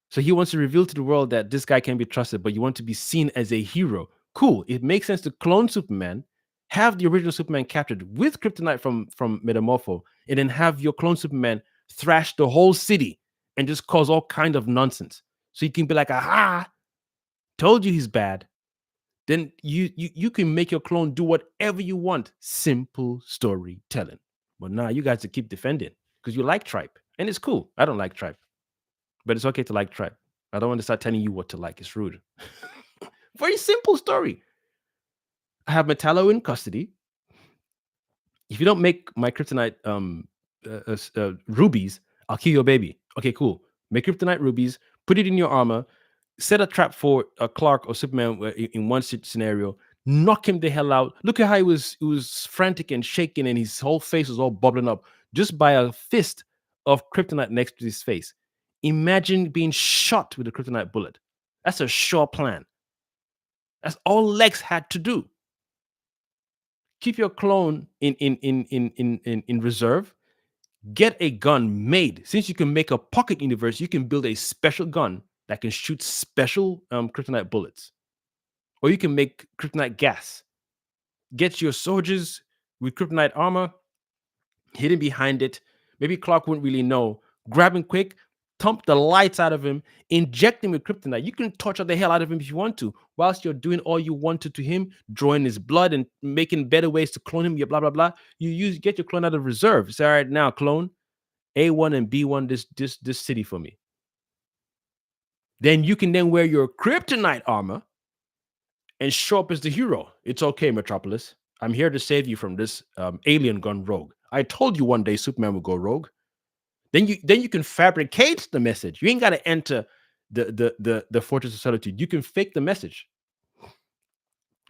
So he wants to reveal to the world that this guy can be trusted, but you want to be seen as a hero. Cool. It makes sense to clone Superman, have the original Superman captured with kryptonite from Metamorpho, and then have your clone Superman thrash the whole city and just cause all kind of nonsense. So you can be like, aha, told you he's bad. Then you can make your clone do whatever you want. Simple storytelling. But now you guys to keep defending because you like Tripe. And it's cool. I don't like Tripe. But it's okay to like Tribe. I don't want to start telling you what to like. It's rude. Very simple story. I have Metallo in custody. If you don't make my kryptonite rubies, I'll kill your baby. Okay, cool. Make kryptonite rubies, put it in your armor, set a trap for Clark or Superman in one scenario, knock him the hell out. Look at how he was frantic and shaking and his whole face was all bubbling up just by a fist of kryptonite next to his face. Imagine being shot with a kryptonite bullet. That's a sure plan. That's all Lex had to do. Keep your clone in reserve. Get a gun made. Since you can make a pocket universe, you can build a special gun that can shoot special kryptonite bullets, or you can make kryptonite gas. Get your soldiers with kryptonite armor hidden behind it. Maybe Clark wouldn't really know. Grab him quick, thump the lights out of him, inject him with kryptonite. You can torture the hell out of him if you want to, whilst you're doing all you wanted to him, drawing his blood and making better ways to clone him. You blah blah blah. Get your clone out of reserve. Say, all right, now clone A1 and B1 this city for me. Then you can then wear your kryptonite armor and show up as the hero. It's okay, Metropolis. I'm here to save you from this alien gone rogue. I told you one day Superman would go rogue. Then you can fabricate the message. You ain't got to enter the Fortress of Solitude. You can fake the message.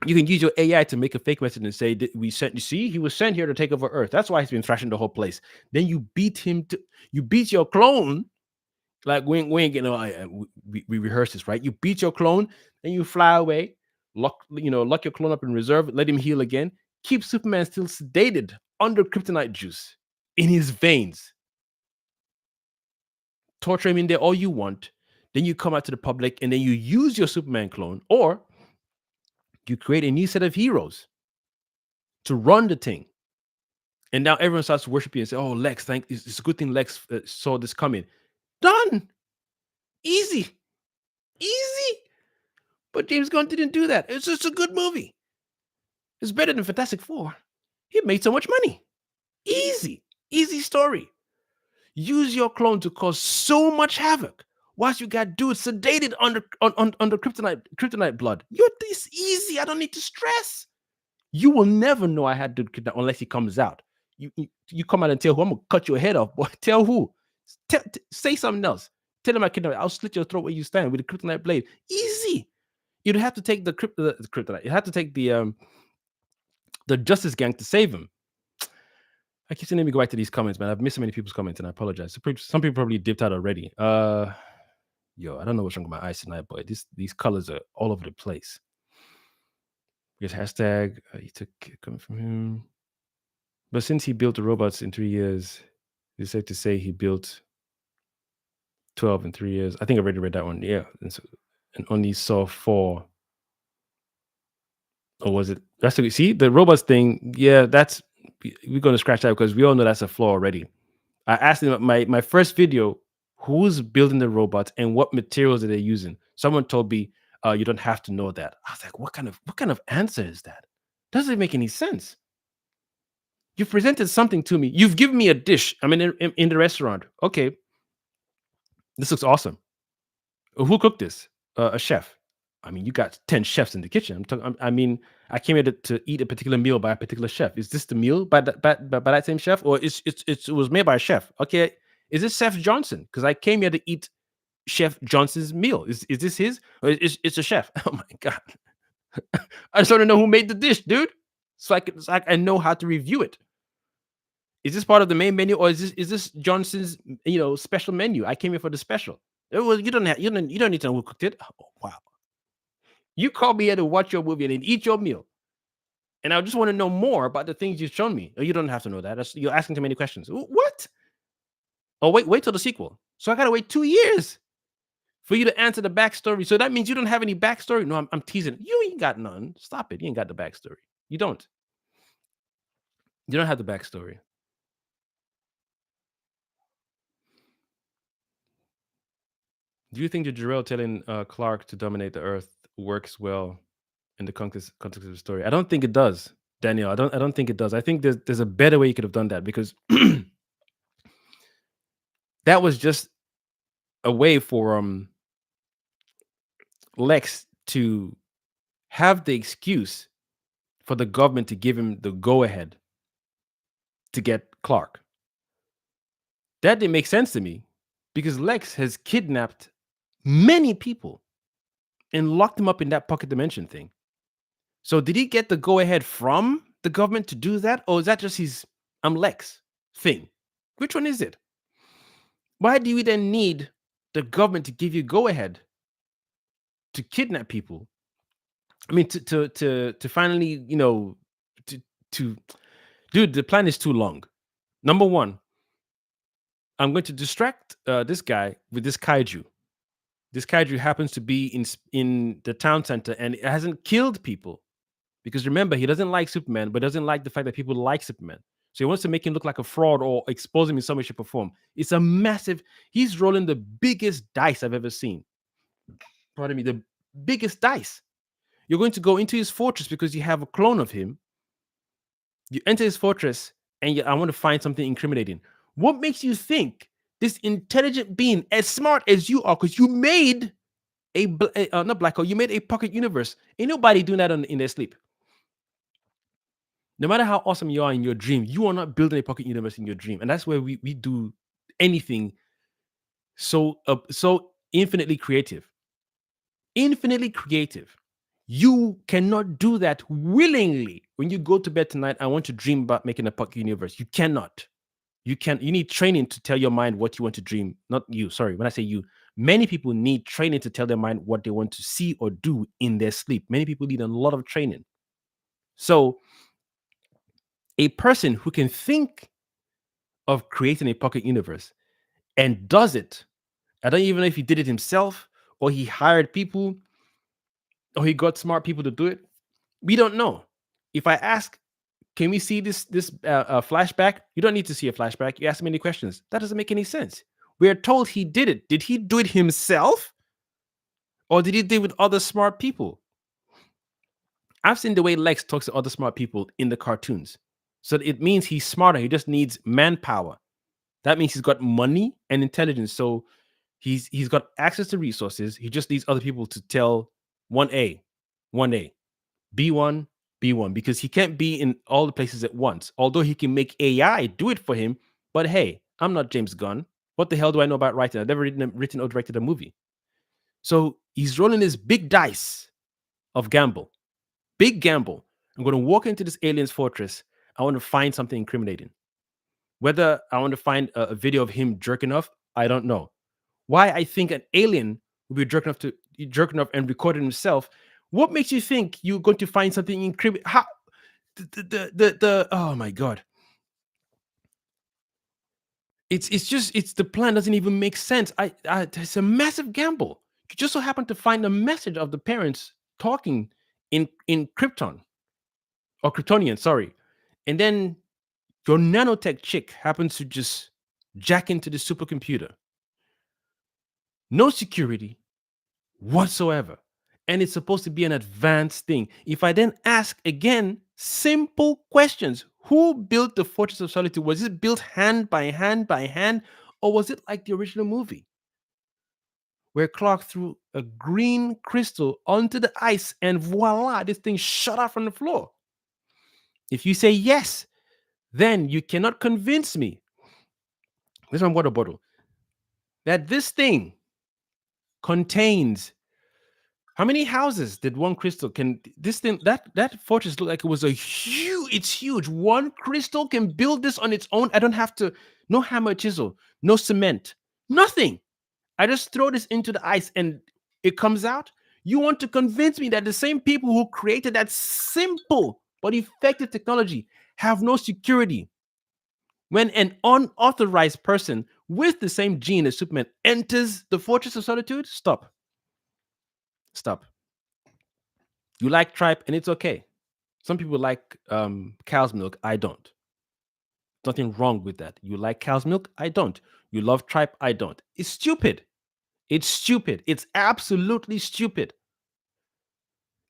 You can use your AI to make a fake message and say that we sent. You see, he was sent here to take over Earth. That's why he's been thrashing the whole place. Then you beat your clone. Like we ain't getting. We rehearse this, right? You beat your clone, then you fly away. Lock your clone up in reserve. Let him heal again. Keep Superman still sedated under kryptonite juice in his veins. Torture him in there all you want. Then you come out to the public and then you use your Superman clone, or you create a new set of heroes to run the thing. And now everyone starts to worship you and say, oh, Lex, it's a good thing Lex saw this coming. Done. Easy. But James Gunn didn't do that. It's just a good movie. It's better than Fantastic Four. He made so much money. Easy story. Use your clone to cause so much havoc. Whilst you got dudes sedated under kryptonite blood. You're this easy. I don't need to stress. You will never know I had to unless he comes out. You come out and tell who I'm gonna cut your head off, boy. Tell who? Say something else. Tell him I'll slit your throat where you stand with a kryptonite blade. Easy. You'd have to take the kryptonite. You have to take the Justice Gang to save him. I keep saying let me go back to these comments, man. I've missed so many people's comments, and I apologize. Some people probably dipped out already. I don't know what's wrong with my eyes tonight, boy. These colors are all over the place. Because hashtag he took it coming from him. But since he built the robots in 3 years, it's safe to say he built 12 in 3 years. I think I already read that one. Yeah. And only saw 4. Or was it? That's see the robots thing. Yeah, we're going to scratch that because we all know that's a flaw already. I asked him my first video, who's building the robots and what materials are they using? Someone told me, you don't have to know that. I was like, what kind of answer is that? Doesn't make any sense. You've presented something to me. You've given me a dish. I'm in the restaurant. Okay, this looks awesome. Who cooked this? A chef. I mean, you got 10 chefs in the kitchen. I came here to eat a particular meal by a particular chef. Is this the meal by that same chef, or it was made by a chef? Okay, is this Chef Johnson? Because I came here to eat Chef Johnson's meal. Is this his? Or it's a chef? Oh my god! I just want to know who made the dish, dude, so I know how to review it. Is this part of the main menu, or is this Johnson's special menu? I came here for the special. Well, you don't need to know who cooked it. Oh, wow. You called me here to watch your movie and eat your meal. And I just want to know more about the things you've shown me. You don't have to know that. You're asking too many questions. What? Oh, wait till the sequel. So I got to wait 2 years for you to answer the backstory. So that means you don't have any backstory? No, I'm teasing. You ain't got none. Stop it. You ain't got the backstory. You don't. You don't have the backstory. Do you think that Jarrell telling Clark to dominate the Earth works well in the context of the story? I don't think it does, Daniel. I don't think it does. I think there's a better way you could have done that, because that was just a way for Lex to have the excuse for the government to give him the go-ahead to get Clark. That didn't make sense to me, because Lex has kidnapped many people and locked them up in that pocket dimension thing. So did he get the go-ahead from the government to do that? Or is that just his I'm Lex thing? Which one is it? Why do you then need the government to give you go ahead to kidnap people? I mean, to finally, to to dude, the plan is too long. Number one, I'm going to distract this guy with this kaiju. This kaiju happens to be in the town center, and it hasn't killed people because remember, he doesn't like Superman, but doesn't like the fact that people like Superman. So he wants to make him look like a fraud or expose him in some way, shape, or form. It's a massive. He's rolling the biggest dice I've ever seen. Pardon me, the biggest dice. You're going to go into his fortress because you have a clone of him. You enter his fortress, and I want to find something incriminating. What makes you think this intelligent being, as smart as you are, because you made not black hole, you made a pocket universe. Ain't nobody doing that in their sleep. No matter how awesome you are in your dream, you are not building a pocket universe in your dream, and that's where we do anything so infinitely creative. Infinitely creative. You cannot do that willingly. When you go to bed tonight, I want to dream about making a pocket universe. You cannot. You need training to tell your mind what you want to dream. Not you, sorry. When I say you, many people need training to tell their mind what they want to see or do in their sleep. Many people need a lot of training. So a person who can think of creating a pocket universe and does it, I don't even know if he did it himself or he hired people or he got smart people to do it. We don't know. If I ask, can we see this flashback? You don't need to see a flashback. You ask him any questions. That doesn't make any sense. We are told he did it. Did he do it himself? Or did he do it with other smart people? I've seen the way Lex talks to other smart people in the cartoons. So it means he's smarter. He just needs manpower. That means he's got money and intelligence. So he's got access to resources. He just needs other people to tell 1A, 1A, B1, B1, because he can't be in all the places at once. Although he can make AI do it for him. But hey, I'm not James Gunn. What the hell do I know about writing? I've never written or directed a movie. So he's rolling this big dice of gamble. Big gamble. I'm going to walk into this alien's fortress. I want to find something incriminating. Whether I want to find a video of him jerking off, I don't know. Why I think an alien would be jerking off and recording himself. What makes you think you're going to find something incriminating? How the oh my god. It's the plan doesn't even make sense. It's a massive gamble. You just so happen to find a message of the parents talking in Krypton or Kryptonian, sorry. And then your nanotech chick happens to just jack into the supercomputer. No security whatsoever. And it's supposed to be an advanced thing. If I then ask again simple questions, who built the Fortress of Solitude? Was it built hand by hand by hand? Or was it like the original movie where Clark threw a green crystal onto the ice and voila, this thing shot out from the floor? If you say yes, then you cannot convince me. This is my water bottle. That this thing contains how many houses did one crystal can this thing that fortress look like it was a huge it's huge. One crystal can build this on its own. I don't have to no hammer chisel, no cement, nothing. I just throw this into the ice and it comes out. You want to convince me that the same people who created that simple but effective technology have no security when an unauthorized person with the same gene as Superman enters the Fortress of Solitude? Stop. You like tripe, and it's okay. Some people like cow's milk. I don't. Nothing wrong with that. You like cow's milk? I don't. You love tripe? I don't. It's stupid. It's stupid. It's absolutely stupid.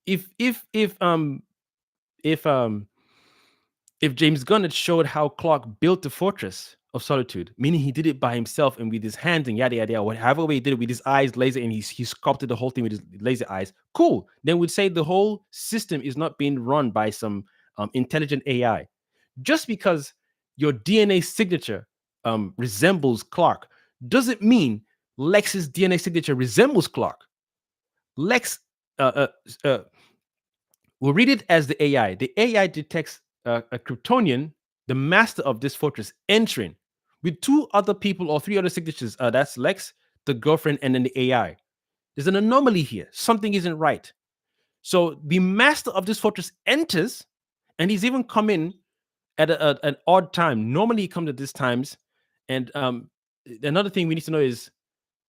If if if um if um if James Gunn had showed how Clark built the Fortress of Solitude, meaning he did it by himself and with his hands and yada yada yada, whatever way he did it with his eyes, laser, and he sculpted the whole thing with his laser eyes, cool. Then we'd say the whole system is not being run by some intelligent AI. Just because your DNA signature resembles Clark doesn't mean Lex's DNA signature resembles Clark. Lex we'll read it as the AI. The AI detects a Kryptonian, the master of this fortress, entering. with 2 other people or 3 other signatures. That's Lex, the girlfriend, and then the AI. There's an anomaly here. Something isn't right. So the master of this fortress enters, and he's even come in at an odd time. Normally, he comes at these times. And another thing we need to know is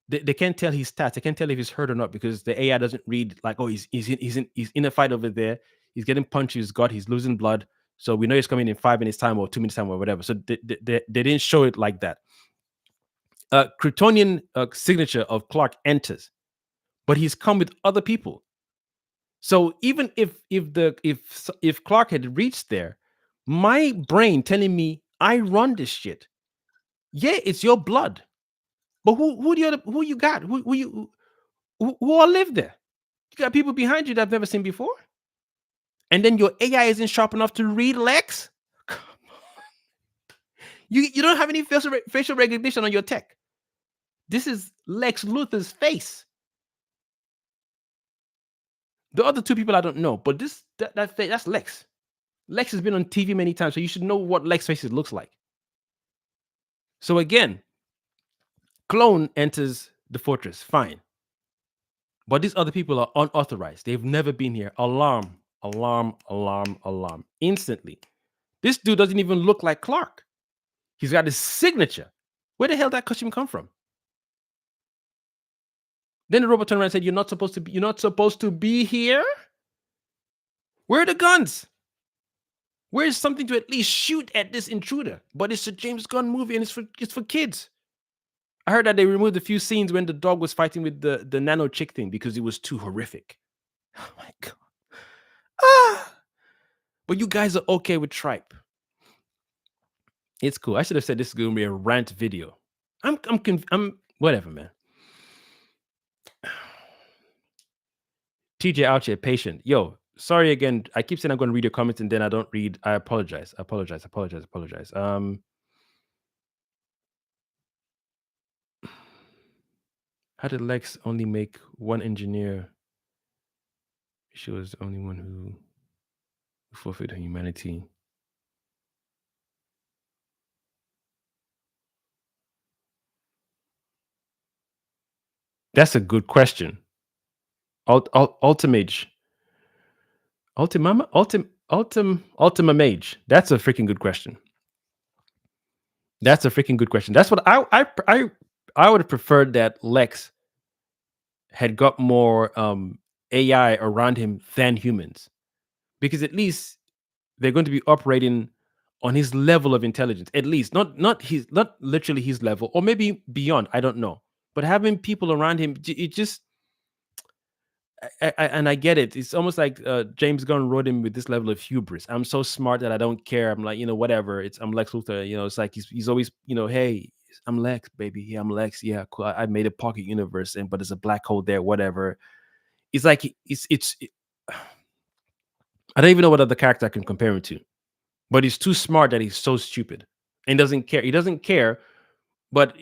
they can't tell his stats. They can't tell if he's hurt or not because the AI doesn't read like, oh, he's in a fight over there. He's getting punched. He's he's losing blood. So we know he's coming in 5 minutes time or 2 minutes time or whatever. So they didn't show it like that. Kryptonian signature of Clark enters, but he's come with other people. So even if Clark had reached there, my brain telling me I run this shit. Yeah, it's your blood, but who you got? Who all live there? You got people behind you that I've never seen before, and then your AI isn't sharp enough to read Lex. Come on. You don't have any facial recognition on your tech. This is Lex Luthor's face. The other 2 people I don't know, but that's Lex. Lex has been on TV many times, so you should know what Lex faces looks like. So again, clone enters the fortress, fine. But these other people are unauthorized. They've never been here. Alarm, alarm, alarm, alarm. Instantly. This dude doesn't even look like Clark. He's got his signature. Where the hell did that costume come from? Then the robot turned around and said, you're not supposed to be here? Where are the guns? Where's something to at least shoot at this intruder? But it's a James Gunn movie and it's for kids. I heard that they removed a few scenes when the dog was fighting with the nano chick thing because it was too horrific. Oh my god. But you guys are okay with tripe. It's cool. I should have said this is gonna be a rant video. I'm whatever, man. TJ out here, patient. Yo, sorry again. I keep saying I'm going to read your comments and then I don't read. I apologize. How did Lex only make one engineer? She was the only one who forfeited humanity. That's a good question. Ultimage. Ultima Mage. That's a freaking good question. That's what I would have preferred that Lex had got more AI around him than humans, because at least they're going to be operating on his level of intelligence. At least not literally his level, or maybe beyond. I don't know. But having people around him, it just and I get it. It's almost like James Gunn wrote him with this level of hubris. I'm so smart that I don't care. I'm like, whatever. I'm Lex Luthor. It's like he's always, hey, I'm Lex, baby. Yeah, I'm Lex. Yeah, cool. I made a pocket universe, but there's a black hole there. Whatever. It's like I don't even know what other character I can compare him to, but he's too smart that he's so stupid and doesn't care. He doesn't care, but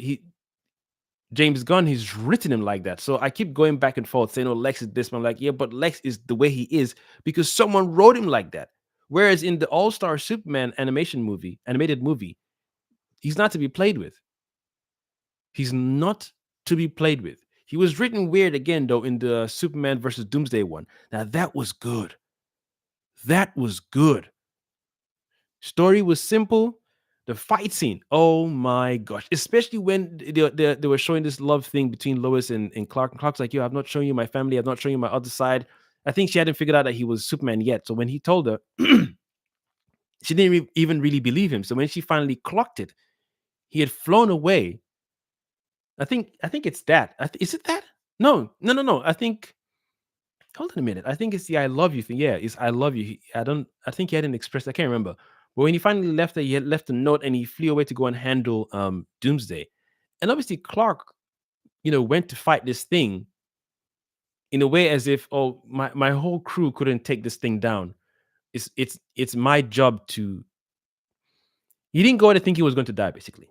James Gunn, he's written him like that. So I keep going back and forth saying, oh, Lex is this. I'm like, yeah, but Lex is the way he is because someone wrote him like that. Whereas in the All-Star Superman animated movie, he's not to be played with. He's not to be played with. He was written weird again, though, in the Superman versus Doomsday one. Now, that was good. That was good. Story was simple. The fight scene, oh my gosh! Especially when they were showing this love thing between Lois and Clark. And Clark's like, "Yo, I've not shown you my family. I've not shown you my other side." I think she hadn't figured out that he was Superman yet. So when he told her, she didn't even really believe him. So when she finally clocked it, he had flown away. I think it's that. Is it that? No. I think. Hold on a minute. I think it's the "I love you" thing. Yeah, it's "I love you." I think he hadn't expressed. I can't remember. But when he finally left, he had left a note and he flew away to go and handle Doomsday. And obviously Clark, went to fight this thing in a way as if, oh, my whole crew couldn't take this thing down. It's my job to. He didn't go to think he was going to die, basically.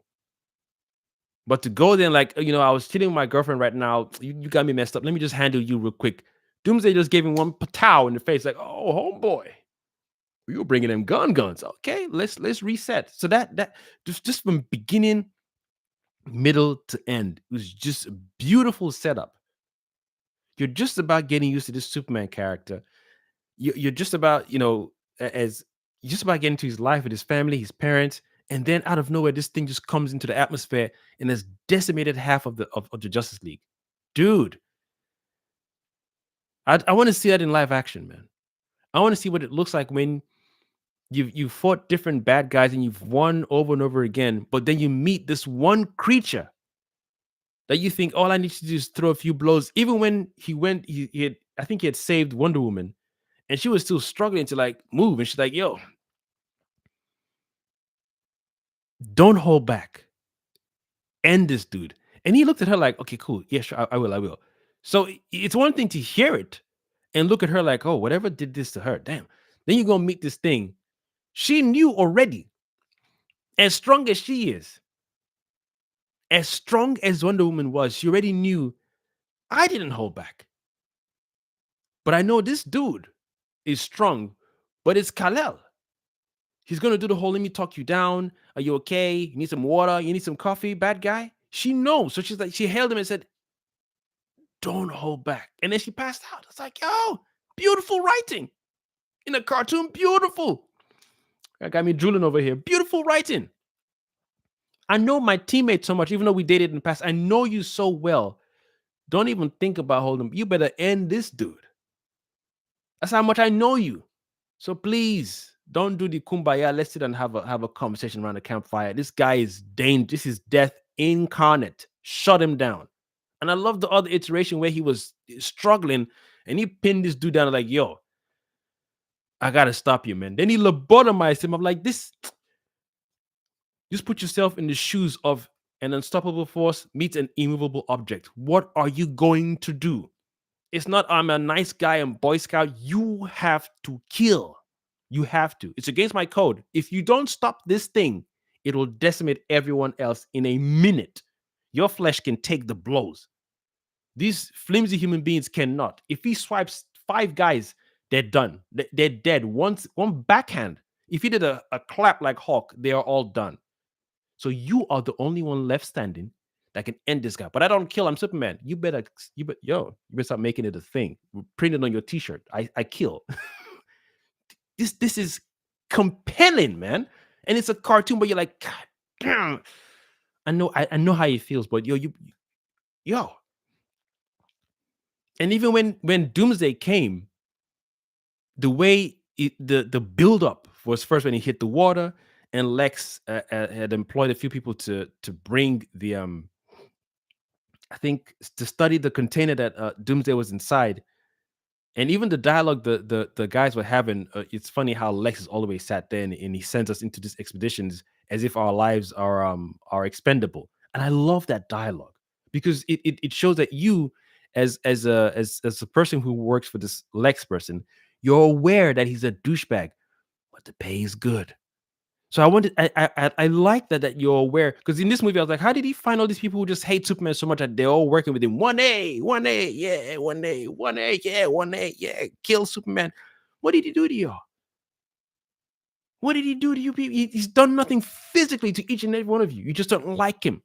But to go there and like, I was chilling with my girlfriend right now. You got me messed up. Let me just handle you real quick. Doomsday just gave him one patow in the face, like, oh, homeboy. You were bringing them guns. Okay, let's reset. So that just from beginning middle to end. It was just a beautiful setup. You're just about getting used to this Superman character. You're just about, as you're just about getting to his life with his family, his parents, and then out of nowhere, this thing just comes into the atmosphere and has decimated half of the Justice League. Dude, I want to see that in live action, man. I want to see what it looks like when you've fought different bad guys and you've won over and over again, but then you meet this one creature that you think all I need to do is throw a few blows. Even when he had, I think he had saved Wonder Woman, and she was still struggling to like move, and she's like, "Yo, don't hold back, end this dude." And he looked at her like, "Okay, cool, yeah, sure, I will, I will." So it's one thing to hear it and look at her like, "Oh, whatever did this to her, damn." Then you go meet this thing. She knew already, as strong as she is, as strong as Wonder Woman was, she already knew I didn't hold back. But I know this dude is strong, but it's Kal-El. He's gonna do the whole let me talk you down. Are you okay? You need some water? You need some coffee, bad guy? She knows. So she's like, she held him and said, don't hold back. And then she passed out. It's like, yo, beautiful writing in a cartoon. Beautiful. That got me drooling over here. Beautiful writing. I know my teammate so much, even though we dated in the past. I know you so well. Don't even think about holding him. You better end this dude. That's how much I know you. So please don't do the kumbaya. Let's sit and have a conversation around the campfire. This guy is dangerous. This is death incarnate. Shut him down. And I love the other iteration where he was struggling and he pinned this dude down like, yo, I gotta stop you, man. Then he lobotomized him. I'm like, this, just put yourself in the shoes of an unstoppable force meets an immovable object. What are you going to do? It's not, I'm a nice guy and Boy Scout. You have to kill. You have to. It's against my code. If you don't stop this thing, it will decimate everyone else in a minute. Your flesh can take the blows. These flimsy human beings cannot. If he swipes 5 guys, they're done. They're dead. One backhand. If he did a clap like Hawk, they are all done. So you are the only one left standing that can end this guy. But I don't kill. I'm Superman. You better start making it a thing. Print it on your T-shirt. I kill. This is compelling, man. And it's a cartoon, but you're like, God damn. I know how he feels, but yo. And even when Doomsday came, the way the build up was first when he hit the water, and Lex had employed a few people to bring the I think to study the container that Doomsday was inside. And even the dialogue the guys were having, it's funny how Lex is always sat there and he sends us into these expeditions as if our lives are expendable. And I love that dialogue because it shows that you as a person who works for this Lex person, you're aware that he's a douchebag, but the pay is good. So I like that you're aware, because in this movie I was like, how did he find all these people who just hate Superman so much that they're all working with him? 1A, yeah, 1A, yeah, 1A, yeah, kill Superman. What did he do to you? What did he do to you people? He's done nothing physically to each and every one of you. You just don't like him.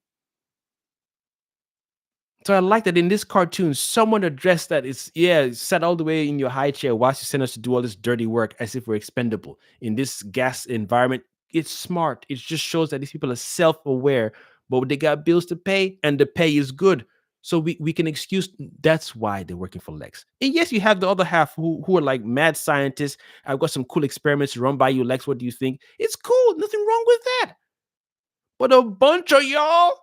So I like that in this cartoon, someone addressed that it's, yeah, sat all the way in your high chair whilst you send us to do all this dirty work as if we're expendable. In this gas environment, it's smart. It just shows that these people are self-aware, but they got bills to pay and the pay is good. So we can excuse that's why they're working for Lex. And yes, you have the other half who are like mad scientists. I've got some cool experiments to run by you, Lex. What do you think? It's cool. Nothing wrong with that. But a bunch of y'all,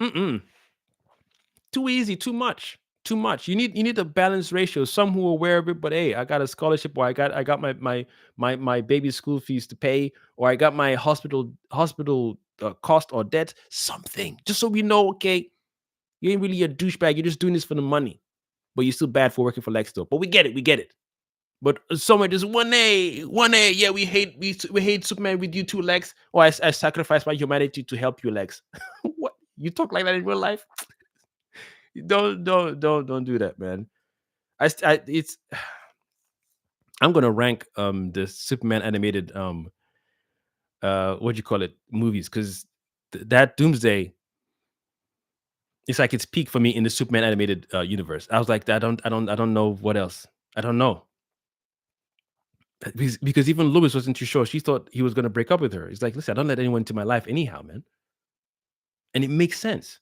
mm-mm. Too easy, too much, too much. You need a balanced ratio. Some who are aware of it, but hey, I got a scholarship, or I got my baby's school fees to pay, or I got my hospital cost or debt. Something, just so we know. Okay, you ain't really a douchebag. You're just doing this for the money, but you're still bad for working for Lex, though. But we get it, we get it. But somewhere just 1A. Yeah, we hate Superman with you too, Lex. Or I sacrifice my humanity to help you, Lex. What, you talk like that in real life? Don't do that, man. It's I'm gonna rank the Superman animated what do you call it movies, because That Doomsday, it's like its peak for me in the Superman animated universe. I was like, I don't know what else. I don't know. Because even Lewis wasn't too sure. She thought he was going to break up with her. He's like, listen, I don't let anyone into my life anyhow, man. And it makes sense.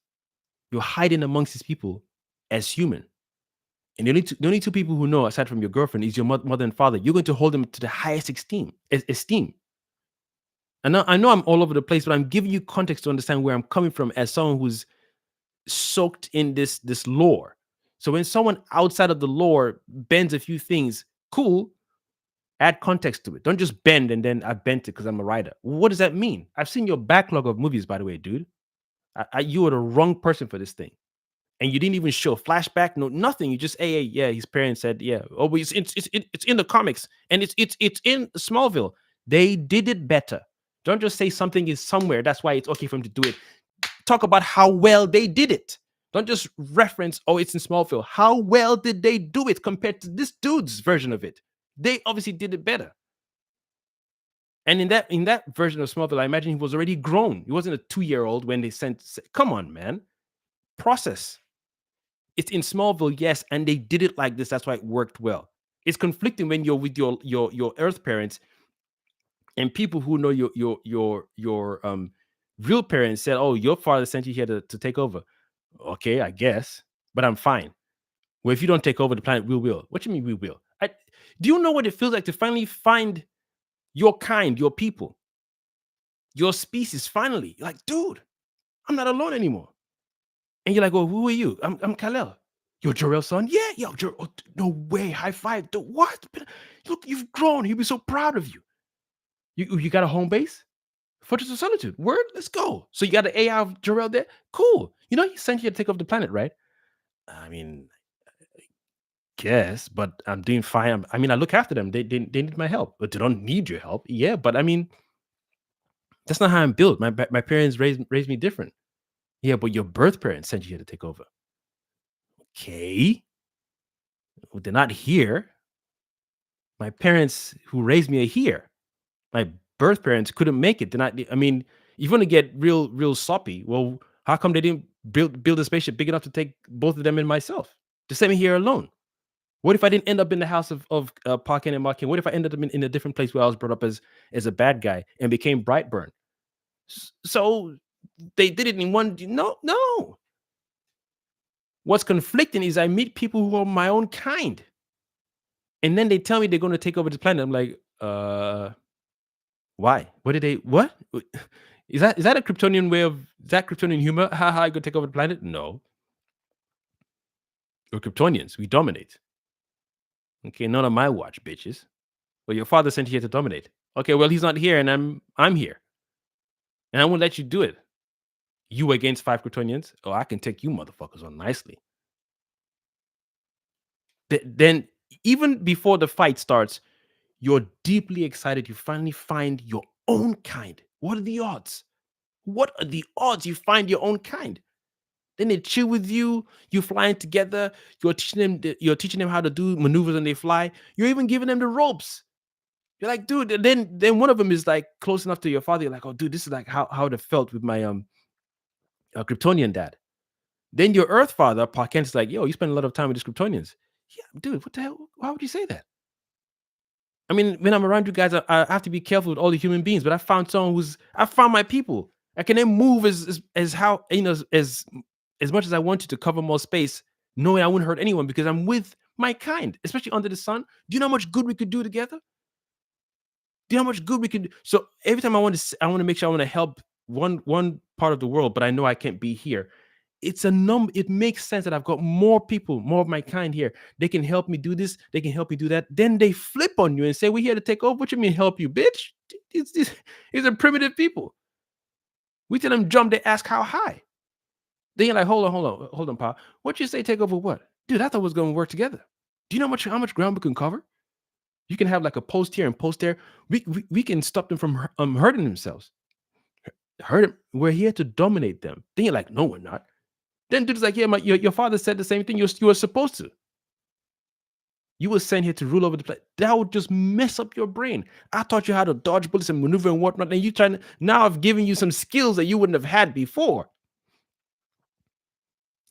You're hiding amongst these people as human. And the only two people who know, aside from your girlfriend, is your mother and father. You're going to hold them to the highest esteem. I know I'm all over the place, but I'm giving you context to understand where I'm coming from as someone who's soaked in this lore. So when someone outside of the lore bends a few things, cool, add context to it. Don't just bend and then I bent it because I'm a writer. What does that mean? I've seen your backlog of movies, by the way, dude. You are the wrong person for this thing. And you didn't even show flashback, no nothing. You just, hey, yeah, his parents said, yeah. Oh, but it's in the comics and it's in Smallville. They did it better. Don't just say something is somewhere. That's why it's okay for him to do it. Talk about how well they did it. Don't just reference, oh, it's in Smallville. How well did they do it compared to this dude's version of it? They obviously did it better. And in that version of Smallville, I imagine he was already grown. He wasn't a 2-year-old when they sent. Come on, man. Process. It's in Smallville, yes, and they did it like this. That's why it worked well. It's conflicting when you're with your Earth parents and people who know your real parents said, "Oh, your father sent you here to take over." Okay, I guess, but I'm fine. Well, if you don't take over the planet, we will. What you mean we will? Do you know what it feels like to finally find your kind, your people, your species? Finally, you're like, dude, I'm not alone anymore. And you're like, well, who are you? I'm Kal-El. You're Jor-El's son? Yeah, yo, oh, no way. High five. What? Look, you've grown. He'll be so proud of you. You got a home base? Fortress of Solitude. Word? Let's go. So you got the AI of Jor-El there? Cool. You know, he sent you to take over the planet, right? I mean, guess, but I'm doing fine. I look after them. They need my help, but they don't need your help. Yeah, but I mean, that's not how I'm built. My parents raised me different. Yeah, but your birth parents sent you here to take over. Okay, well, they're not here. My parents who raised me are here. My birth parents couldn't make it. They're not. I mean, if you want to get real soppy, well, how come they didn't build a spaceship big enough to take both of them and myself? Just send me here alone. What if I didn't end up in the house of Parkin and Markin? What if I ended up in a different place where I was brought up as a bad guy and became Brightburn? So they did it in one. No. What's conflicting is I meet people who are my own kind, and then they tell me they're going to take over the planet. I'm like, why? What did they? What is that? Is that a Kryptonian way of? Is that Kryptonian humor? Haha, I go take over the planet? No, we're Kryptonians. We dominate. Okay, none of my watch, bitches. Well, your father sent you here to dominate. Okay, well, he's not here, and I'm here, and I won't let you do it. You against 5 Kryptonians? Oh, I can take you motherfuckers on nicely. Then, even before the fight starts, you're deeply excited. You finally find your own kind. What are the odds? What are the odds you find your own kind? Then they chill with you. You're flying together. You're teaching them how to do maneuvers when they fly. You're even giving them the ropes. You're like, dude. And then one of them is like close enough to your father. You're like, oh, dude, this is like how it felt with my Kryptonian dad. Then your Earth father, Pa Kent's like, yo, you spend a lot of time with these Kryptonians. Yeah, dude, what the hell? Why would you say that? I mean, when I'm around you guys, I have to be careful with all the human beings. But I found my people. I can then move as how as much as I want to cover more space, knowing I wouldn't hurt anyone because I'm with my kind, especially under the sun. Do you know how much good we could do together? Do you know how much good we could do? So every time I want to make sure I want to help one part of the world, but I know I can't be here. It makes sense that I've got more people, more of my kind here. They can help me do this, they can help me do that. Then they flip on you and say, we're here to take over. What you mean help you, bitch? These are primitive people. We tell them jump, they ask how high. Then you're like, hold on, Pa. What you say take over what? Dude, I thought it was gonna work together. Do you know how much ground we can cover? You can have like a post here and post there. We can stop them from hurting themselves. Hurt them. We're here to dominate them. Then you're like, no, we're not. Then dude's like, yeah, your father said the same thing. You were supposed to. You were sent here to rule over the planet. That would just mess up your brain. I taught you how to dodge bullets and maneuver and whatnot, and you trying to now I've given you some skills that you wouldn't have had before.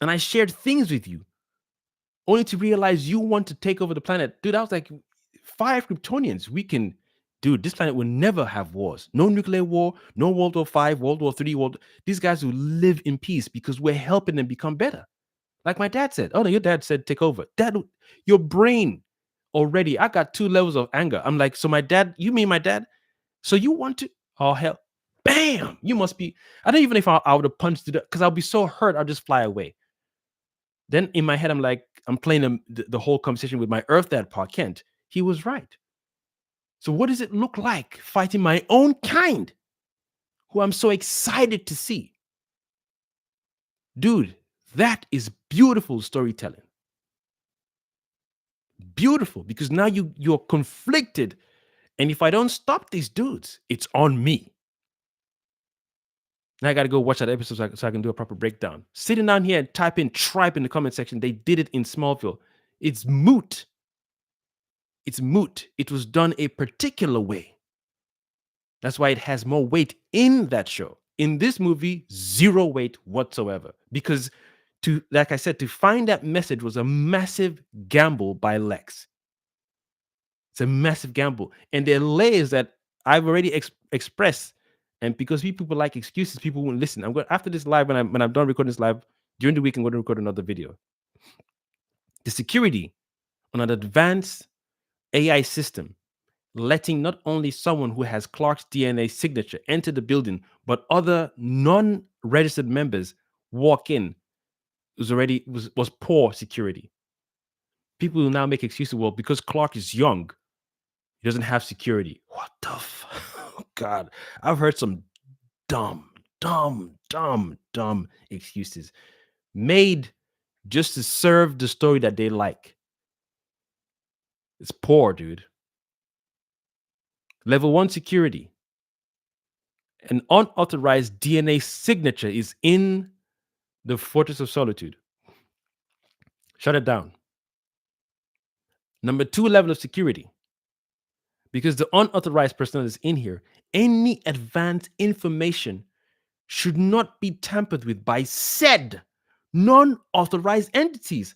And I shared things with you, only to realize you want to take over the planet. Dude, I was like, 5 Kryptonians. Dude, this planet will never have wars. No nuclear war, no World War V, World War III. These guys will live in peace because we're helping them become better. Like my dad said. Oh, no, your dad said take over. Dad, your brain already. I got 2 levels of anger. I'm like, so my dad, you mean my dad? So you want to? Oh, hell. Bam! You must be. I don't even know if I would have punched it because I'll be so hurt, I'll just fly away. Then in my head, I'm like, I'm playing the whole conversation with my Earth Dad part, Kent. He was right. So what does it look like fighting my own kind, who I'm so excited to see? Dude, that is beautiful storytelling. Beautiful, because now you're conflicted. And if I don't stop these dudes, it's on me. Now I got to go watch that episode so I can do a proper breakdown. Sitting down here and type in tripe in the comment section. They did it in Smallville. It's moot. It's moot. It was done a particular way. That's why it has more weight in that show. In this movie, 0 weight whatsoever. Because like I said, to find that message was a massive gamble by Lex. It's a massive gamble. And there are layers that I've already expressed. And because people like excuses, people won't listen. I'm going after this live, when I'm done recording this live, during the week, I'm going to record another video. The security on an advanced AI system, letting not only someone who has Clark's DNA signature enter the building, but other non-registered members walk in, was poor security. People will now make excuses. Well, because Clark is young, he doesn't have security. What the oh God, I've heard some dumb excuses made just to serve the story that they like. It's poor, dude. Level 1 security. An unauthorized DNA signature is in the Fortress of Solitude. Shut it down. Number 2 level of security. Because the unauthorized personnel is in here, any advanced information should not be tampered with by said non-authorized entities.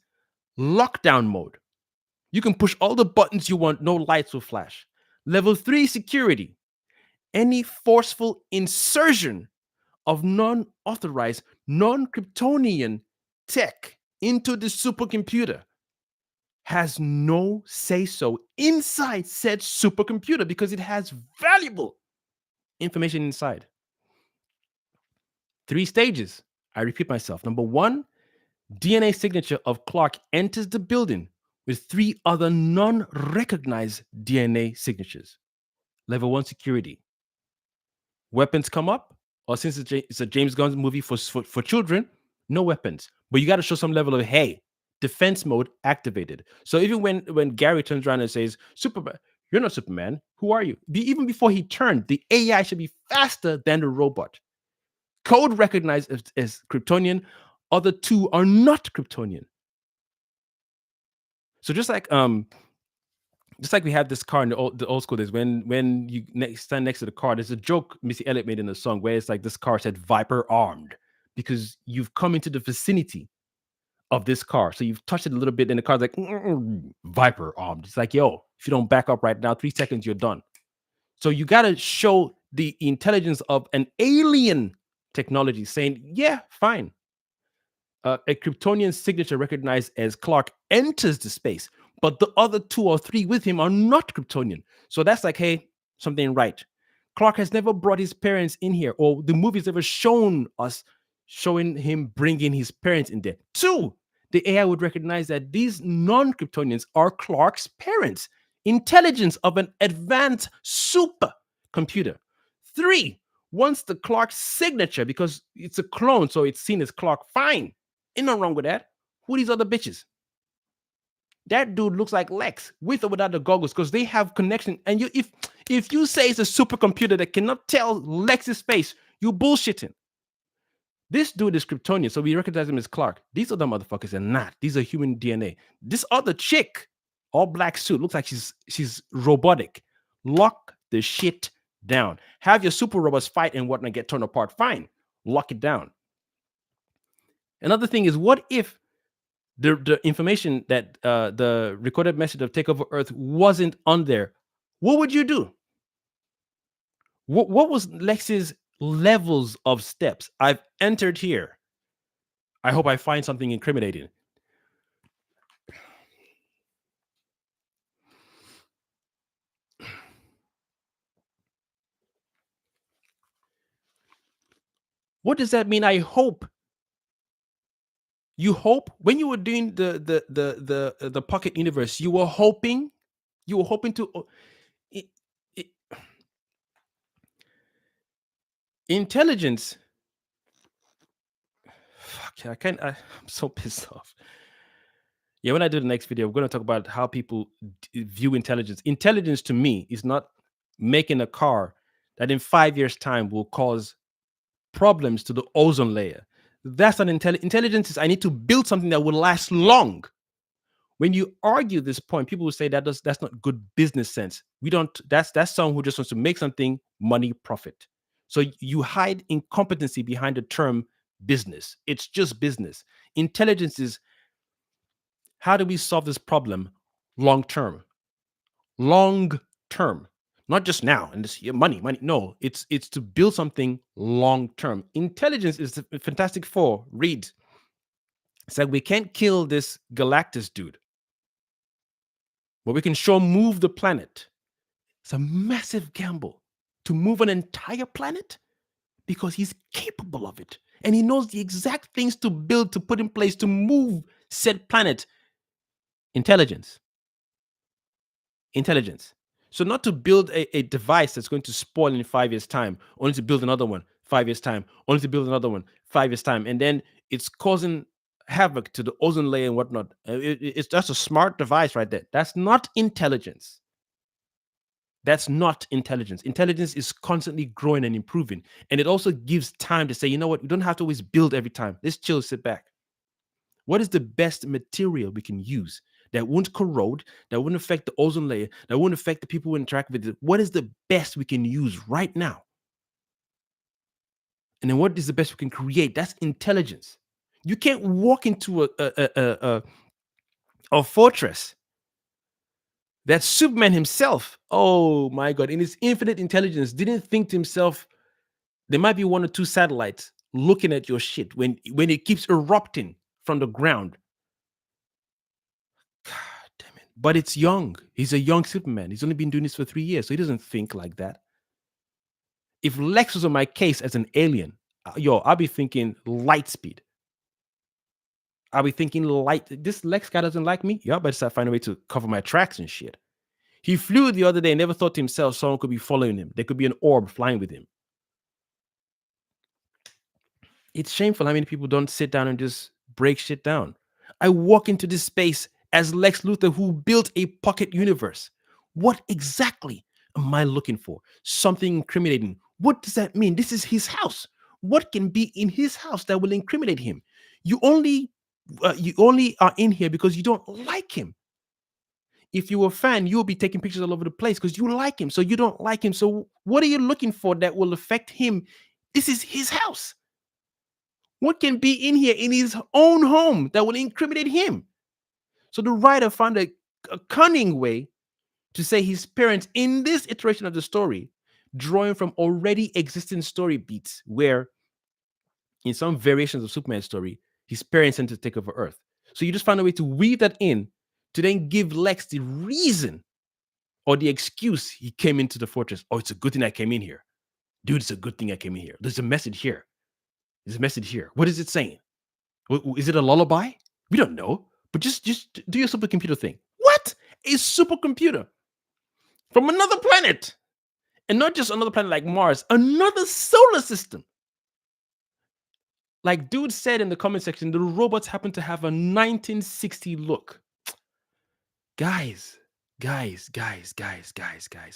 Lockdown mode. You can push all the buttons you want, no lights will flash. Level 3 security. Any forceful insertion of non-authorized, non-Kryptonian tech into the supercomputer has no say-so inside said supercomputer because it has valuable information inside. 3 stages. I repeat myself. Number 1, DNA signature of Clark enters the building with 3 other non-recognized DNA signatures. Level 1 security. Weapons come up, or since it's a James Gunn movie for children, no weapons. But you got to show some level of, hey, defense mode activated. So even when Gary turns around and says, Superman, you're not Superman. Who are you? Even before he turned, the AI should be faster than the robot. Code recognized as Kryptonian. Other 2 are not Kryptonian. So just like we had this car in the old school days, when you stand next to the car, there's a joke Missy Elliott made in the song where it's like this car said Viper armed because you've come into the vicinity of this car. So you've touched it a little bit and the car's like Viper armed. It's like, yo, if you don't back up right now, 3 seconds, you're done. So you got to show the intelligence of an alien technology saying, yeah, fine. A Kryptonian signature recognized as Clark enters the space, but the other 2 or 3 with him are not Kryptonian. So that's like, hey, something ain't right. Clark has never brought his parents in here, or the movie's never showing him bringing his parents in there. 2, the AI would recognize that these non-Kryptonians are Clark's parents. Intelligence of an advanced supercomputer. 3, once the Clark signature, because it's a clone, so it's seen as Clark, fine. Ain't nothing wrong with that. Who are these other bitches? That dude looks like Lex with or without the goggles because they have connection. And if you say it's a supercomputer that cannot tell Lex's face, you bullshitting. This dude is Kryptonian, so we recognize him as Clark. These other motherfuckers are not. These are human DNA. This other chick all black suit, looks like she's robotic. Lock the shit down. Have your super robots fight and whatnot, get torn apart. Fine, lock it down. Another thing is, what if the information that the recorded message of Takeover Earth wasn't on there? What would you do? What was Lex's levels of steps? I've entered here. I hope I find something incriminating. What does that mean? I hope. You hope when you were doing the pocket universe, you were hoping to it, it, intelligence. Fuck, I can't. I'm so pissed off. Yeah, when I do the next video, we're going to talk about how people view intelligence. Intelligence to me is not making a car that in 5 years' time will cause problems to the ozone layer. That's not intelligence. Is I need to build something that will last long. When you argue this point, people will say that's not good business sense. We don't. That's someone who just wants to make something, money, profit. So you hide incompetency behind the term business. It's just business. Intelligence is, how do we solve this problem long term? Long term, not just now and this money. No, it's to build something long term. Intelligence is the Fantastic Four. Read. It's like, we can't kill this Galactus dude, but we can sure move the planet. It's a massive gamble to move an entire planet because he's capable of it. And he knows the exact things to build, to put in place to move said planet. Intelligence. So not to build a device that's going to spoil in 5 years' time, only to build another one 5 years' time, only to build another one 5 years' time. And then it's causing havoc to the ozone layer and whatnot. It's just a smart device right there. That's not intelligence. That's not intelligence. Intelligence is constantly growing and improving. And it also gives time to say, you know what, we don't have to always build every time. Let's chill, sit back. What is the best material we can use that won't corrode, that wouldn't affect the ozone layer, that wouldn't affect the people who interact with it? What is the best we can use right now? And then what is the best we can create? That's intelligence. You can't walk into a fortress that Superman himself, oh my God, in his infinite intelligence, didn't think to himself, there might be 1 or 2 satellites looking at your shit when it keeps erupting from the ground. God damn it. But it's young. He's a young Superman. He's only been doing this for 3 years, so he doesn't think like that. If Lex was on my case as an alien, I'll be thinking light speed. I'll be thinking light. This Lex guy doesn't like me. Yeah, but I find a way to cover my tracks and shit. He flew the other day and never thought to himself someone could be following him. There could be an orb flying with him. It's shameful how many people don't sit down and just break shit down. I walk into this space as Lex Luthor, who built a pocket universe. What exactly am I looking for? Something incriminating. What does that mean? This is his house. What can be in his house that will incriminate him? You only are in here because you don't like him. If you were a fan, you'll be taking pictures all over the place because you like him. So you don't like him. So what are you looking for that will affect him? This is his house. What can be in here in his own home that will incriminate him? So the writer found a cunning way to say his parents, in this iteration of the story, drawing from already existing story beats, where in some variations of Superman's story, his parents sent to take over Earth. So you just found a way to weave that in to then give Lex the reason or the excuse he came into the fortress. Oh, it's a good thing I came in here. Dude, it's a good thing I came in here. There's a message here. There's a message here. What is it saying? Is it a lullaby? We don't know. But just do your supercomputer thing. What? A supercomputer from another planet. And not just another planet like Mars, another solar system. Like dude said in the comment section, the robots happen to have a 1960 look. Guys.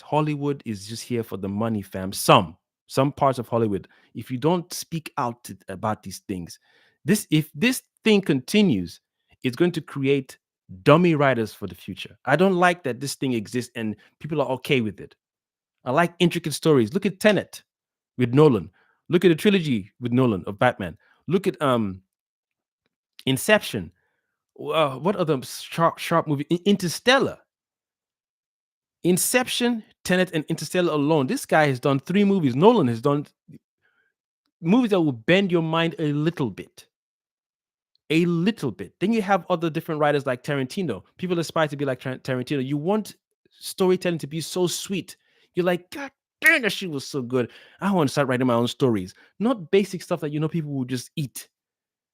Hollywood is just here for the money, fam. Some parts of Hollywood. If you don't speak out about these things, if this thing continues, it's going to create dummy writers for the future. I don't like that this thing exists and people are okay with it. I like intricate stories. Look at Tenet with Nolan. Look at the trilogy with Nolan of Batman. Look at Inception. What other sharp movie? Interstellar. Inception, Tenet, and Interstellar alone. This guy has done 3 movies. Nolan has done movies that will bend your mind a little bit. A little bit. Then you have other different writers like Tarantino. People aspire to be like Tarantino. You want storytelling to be so sweet. You're like, God damn, that shit was so good. I want to start writing my own stories. Not basic stuff that you know people will just eat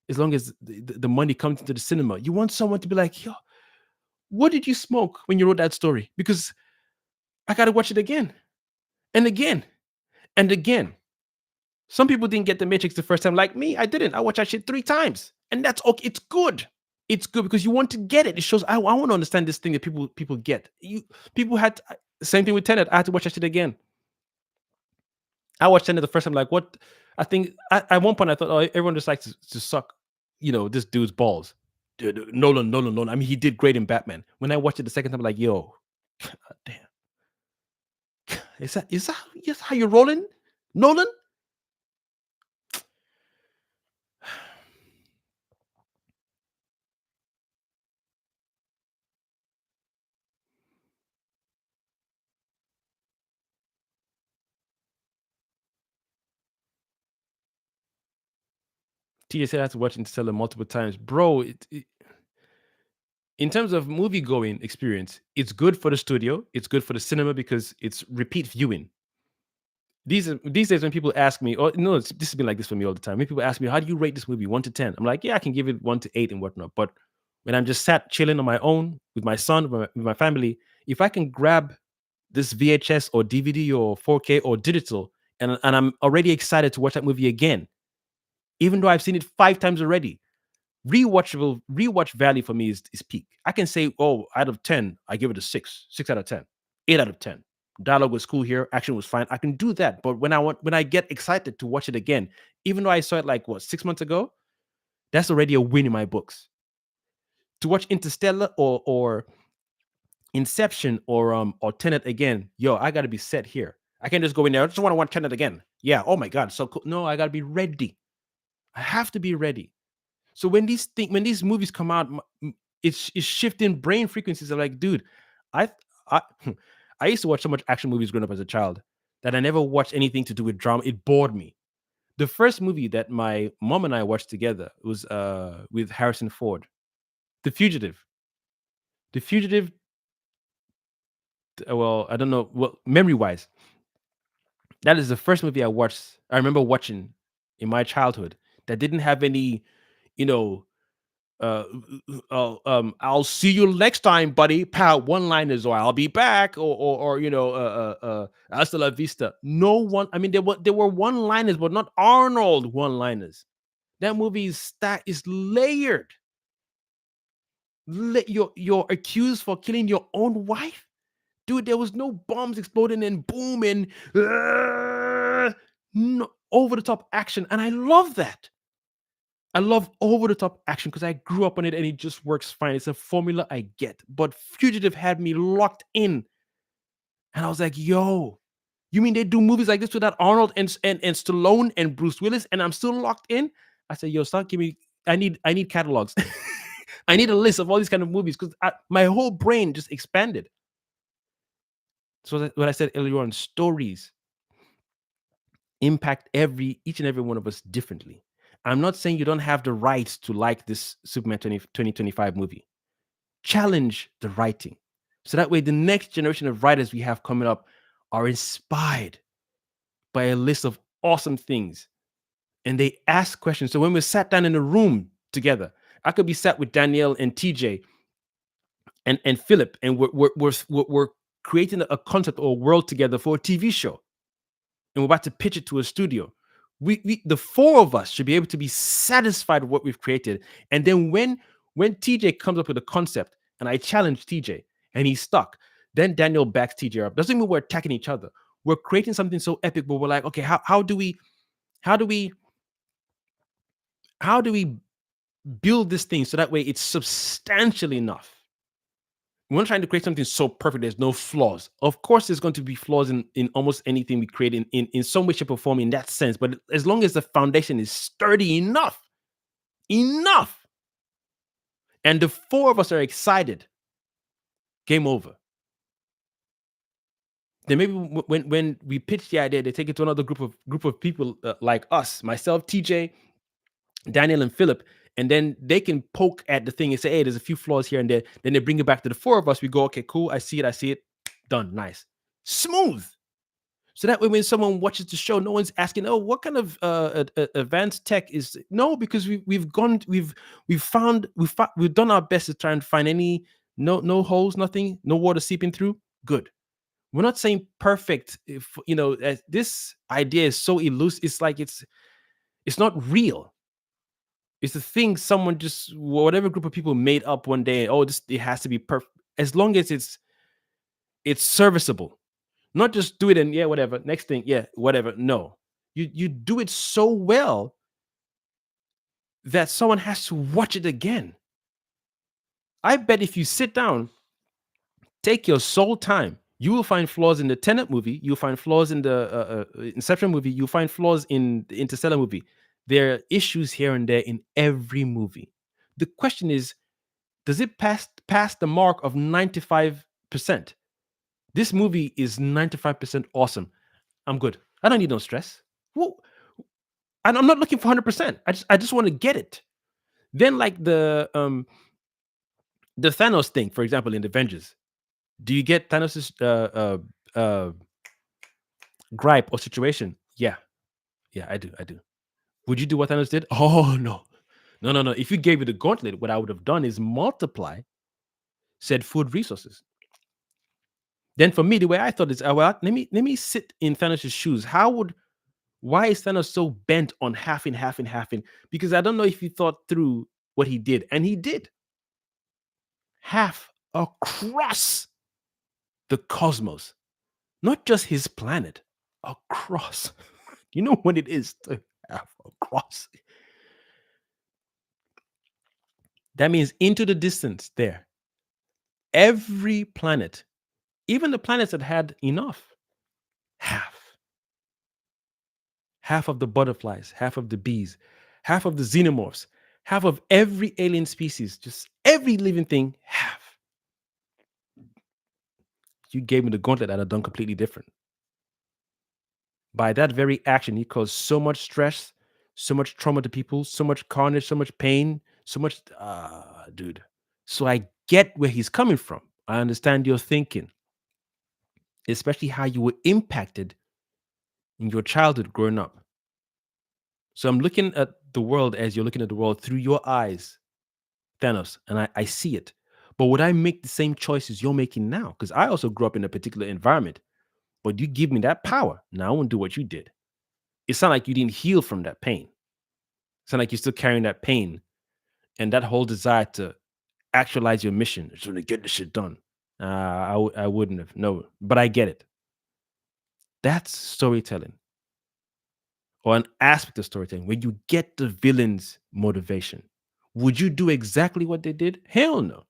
as long as the money comes into the cinema. You want someone to be like, yo, what did you smoke when you wrote that story? Because I got to watch it again and again and again. Some people didn't get The Matrix the first time, like me. I didn't. I watched that shit 3 times, and that's okay. It's good. It's good because you want to get it. It shows I want to understand this thing that people get. People had same thing with Tenet. I had to watch that shit again. I watched Tenet the first time, like what? I think at one point I thought, oh, everyone just likes to suck, this dude's balls. Dude, Nolan. I mean, he did great in Batman. When I watched it the second time, I'm like, yo, damn, is that how you're rolling, Nolan? TJ said I had to watch Interstellar multiple times, bro. In terms of movie going experience, it's good for the studio. It's good for the cinema because it's repeat viewing. These days when people ask me, oh no, this has been like this for me all the time. When people ask me, how do you rate this movie 1 to 10? I'm like, yeah, I can give it 1 to 8 and whatnot. But when I'm just sat chilling on my own with my son, with my family, if I can grab this VHS or DVD or 4K or digital, and I'm already excited to watch that movie again, even though I've seen it 5 times already, rewatch value for me is peak. I can say, oh, out of 10, I give it a 6 out of 10, 8 out of 10. Dialogue was cool here, action was fine. I can do that. But when I get excited to watch it again, even though I saw it like 6 months ago, that's already a win in my books. To watch Interstellar or Inception or Tenet again, yo, I gotta be set here. I can't just go in there. I just want to watch Tenet again. Yeah, oh my god, so cool. No, I gotta be ready. I have to be ready. So when these movies come out, it's shifting brain frequencies. I'm like, dude, I I I used to watch so much action movies growing up as a child that I never watched anything to do with drama. It bored me. The first movie that my mom and I watched together was with Harrison Ford, The Fugitive. The Fugitive. Well, I don't know. Well, memory wise, that is the first movie I watched. I remember watching in my childhood that didn't have any, you know, I'll see you next time, buddy. Pow, one-liners, or I'll be back, or hasta la vista. No one. I mean, there were one-liners, but not Arnold one-liners. That movie is layered. You're accused for killing your own wife, dude. There was no bombs exploding and boom and no over the top action, and I love that. I love over the top action because I grew up on it and it just works fine. It's a formula I get. But Fugitive had me locked in. And I was like, yo, you mean they do movies like this without Arnold and Stallone and Bruce Willis and I'm still locked in? I said, yo, start giving me I need catalogs. I need a list of all these kind of movies because my whole brain just expanded. So what I said earlier on, stories impact each and every one of us differently. I'm not saying you don't have the right to like this Superman 2025 movie. Challenge the writing. So that way, the next generation of writers we have coming up are inspired by a list of awesome things. And they ask questions. So when we're sat down in a room together, I could be sat with Danielle and TJ and Philip, and we're creating a concept or a world together for a TV show. And we're about to pitch it to a studio. The 4 of us should be able to be satisfied with what we've created. And then when TJ comes up with a concept and I challenge TJ and he's stuck, then Daniel backs TJ up. Doesn't mean we're attacking each other. We're creating something so epic, but we're like, okay, how do we build this thing so that way it's substantial enough we're not trying to create something so perfect. There's no flaws. Of course, there's going to be flaws in almost anything we create in some way, shape, or form in that sense. But as long as the foundation is sturdy enough, and the four of us are excited, game over. Then maybe when we pitch the idea, they take it to another group of people like us, myself, TJ, Daniel, and Philip, and then they can poke at the thing and say, "Hey, there's a few flaws here and there." Then they bring it back to the four of us. We go, "Okay, cool. I see it. Done. Nice, smooth." So that way, when someone watches the show, no one's asking, "Oh, what kind of advanced tech is?" No, because we've done our best to try and find any no holes, nothing, no water seeping through. Good. We're not saying perfect. If this idea is so elusive, it's like it's not real. It's a thing someone just whatever group of people made up one day. Oh, this it has to be perfect. As long as it's serviceable. Not just do it and yeah, whatever. Next thing, yeah, whatever. No. You do it so well that someone has to watch it again. I bet if you sit down, take your soul time, you will find flaws in the Tenet movie, you'll find flaws in the Inception movie, you'll find flaws in the Interstellar movie. There are issues here and there in every movie. The question is, does it pass the mark of 95%? This movie is 95% awesome. I'm good. I don't need no stress. Well, and I'm not looking for 100%. I just want to get it. Then like the Thanos thing, for example, in the Avengers. Do you get Thanos' gripe or situation? Yeah. Yeah, I do. I do. Would you do what Thanos did? Oh no. No, no, no. If you gave me the gauntlet, what I would have done is multiply said food resources. Then for me, the way I thought is, well, let me sit in Thanos' shoes. Why is Thanos so bent on halving? Because I don't know if he thought through what he did, and he did half across the cosmos, not just his planet, across. You know what it is to half across? That means into the distance there. Every planet, even the planets that had enough, half. Half of the butterflies, half of the bees, half of the xenomorphs, half of every alien species, just every living thing, half. You gave me the gauntlet that I've done completely different. By that very action, he caused so much stress, so much trauma to people, so much carnage, so much pain, so much, dude. So I get where he's coming from. I understand your thinking, especially how you were impacted in your childhood growing up. So I'm looking at the world as you're looking at the world through your eyes, Thanos, and I see it. But would I make the same choices you're making now? Because I also grew up in a particular environment, but you give me that power. Now I won't do what you did. It's not like you didn't heal from that pain. It's not like you're still carrying that pain and that whole desire to actualize your mission, just want to get the shit done. I wouldn't have. No, but I get it. That's storytelling or an aspect of storytelling where you get the villain's motivation. Would you do exactly what they did? Hell no.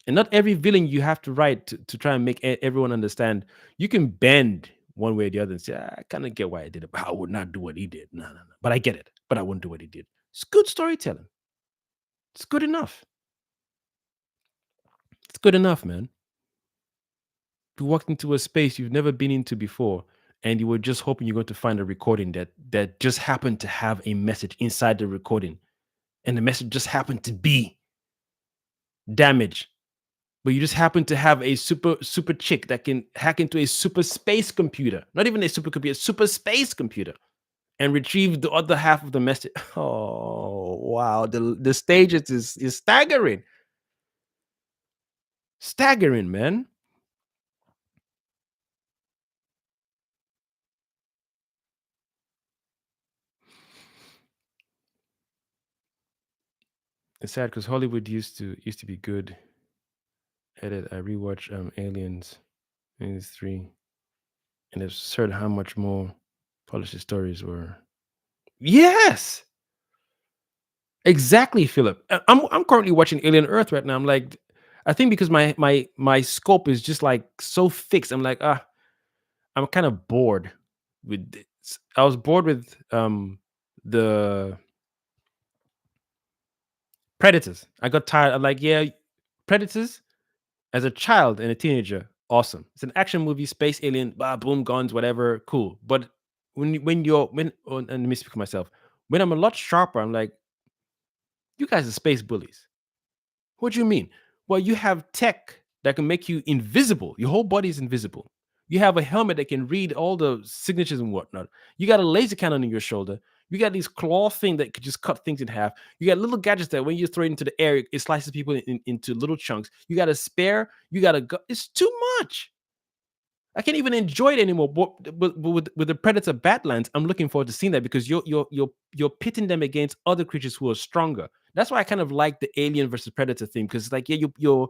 And not every villain you have to write to try and make everyone understand. You can bend one way or the other and say, I kind of get why I did it, but I would not do what he did. No, no, no. But I get it. But I wouldn't do what he did. It's good storytelling. It's good enough. It's good enough, man. You walked into a space you've never been into before, and you were just hoping you're going to find a recording that just happened to have a message inside the recording, and the message just happened to be damage. But you just happen to have a super chick that can hack into a super space computer, not even a supercomputer, super space computer, and retrieve the other half of the message. Oh wow, the stages is staggering, staggering, man. It's sad because Hollywood used to be good at it. I rewatched Aliens 3, and it's heard how much more polished the stories were. Yes, exactly, Philip. I'm currently watching Alien Earth right now. I'm like, I think because my scope is just like so fixed. I'm like, I'm kind of bored with this. I was bored with the Predators. I got tired. I'm like, yeah, Predators as a child and a teenager, awesome. It's an action movie, space alien, boom, guns, whatever, cool. But and let me speak for myself. When I'm a lot sharper, I'm like, you guys are space bullies. What do you mean? Well, you have tech that can make you invisible. Your whole body is invisible. You have a helmet that can read all the signatures and whatnot. You got a laser cannon on your shoulder. You got these claw thing that could just cut things in half. You got little gadgets that when you throw it into the air, it slices people into little chunks. You got a spare. You got a gun. It's too much. I can't even enjoy it anymore. But with the Predator Badlands, I'm looking forward to seeing that because you're pitting them against other creatures who are stronger. That's why I kind of like the Alien versus Predator theme because it's like yeah you're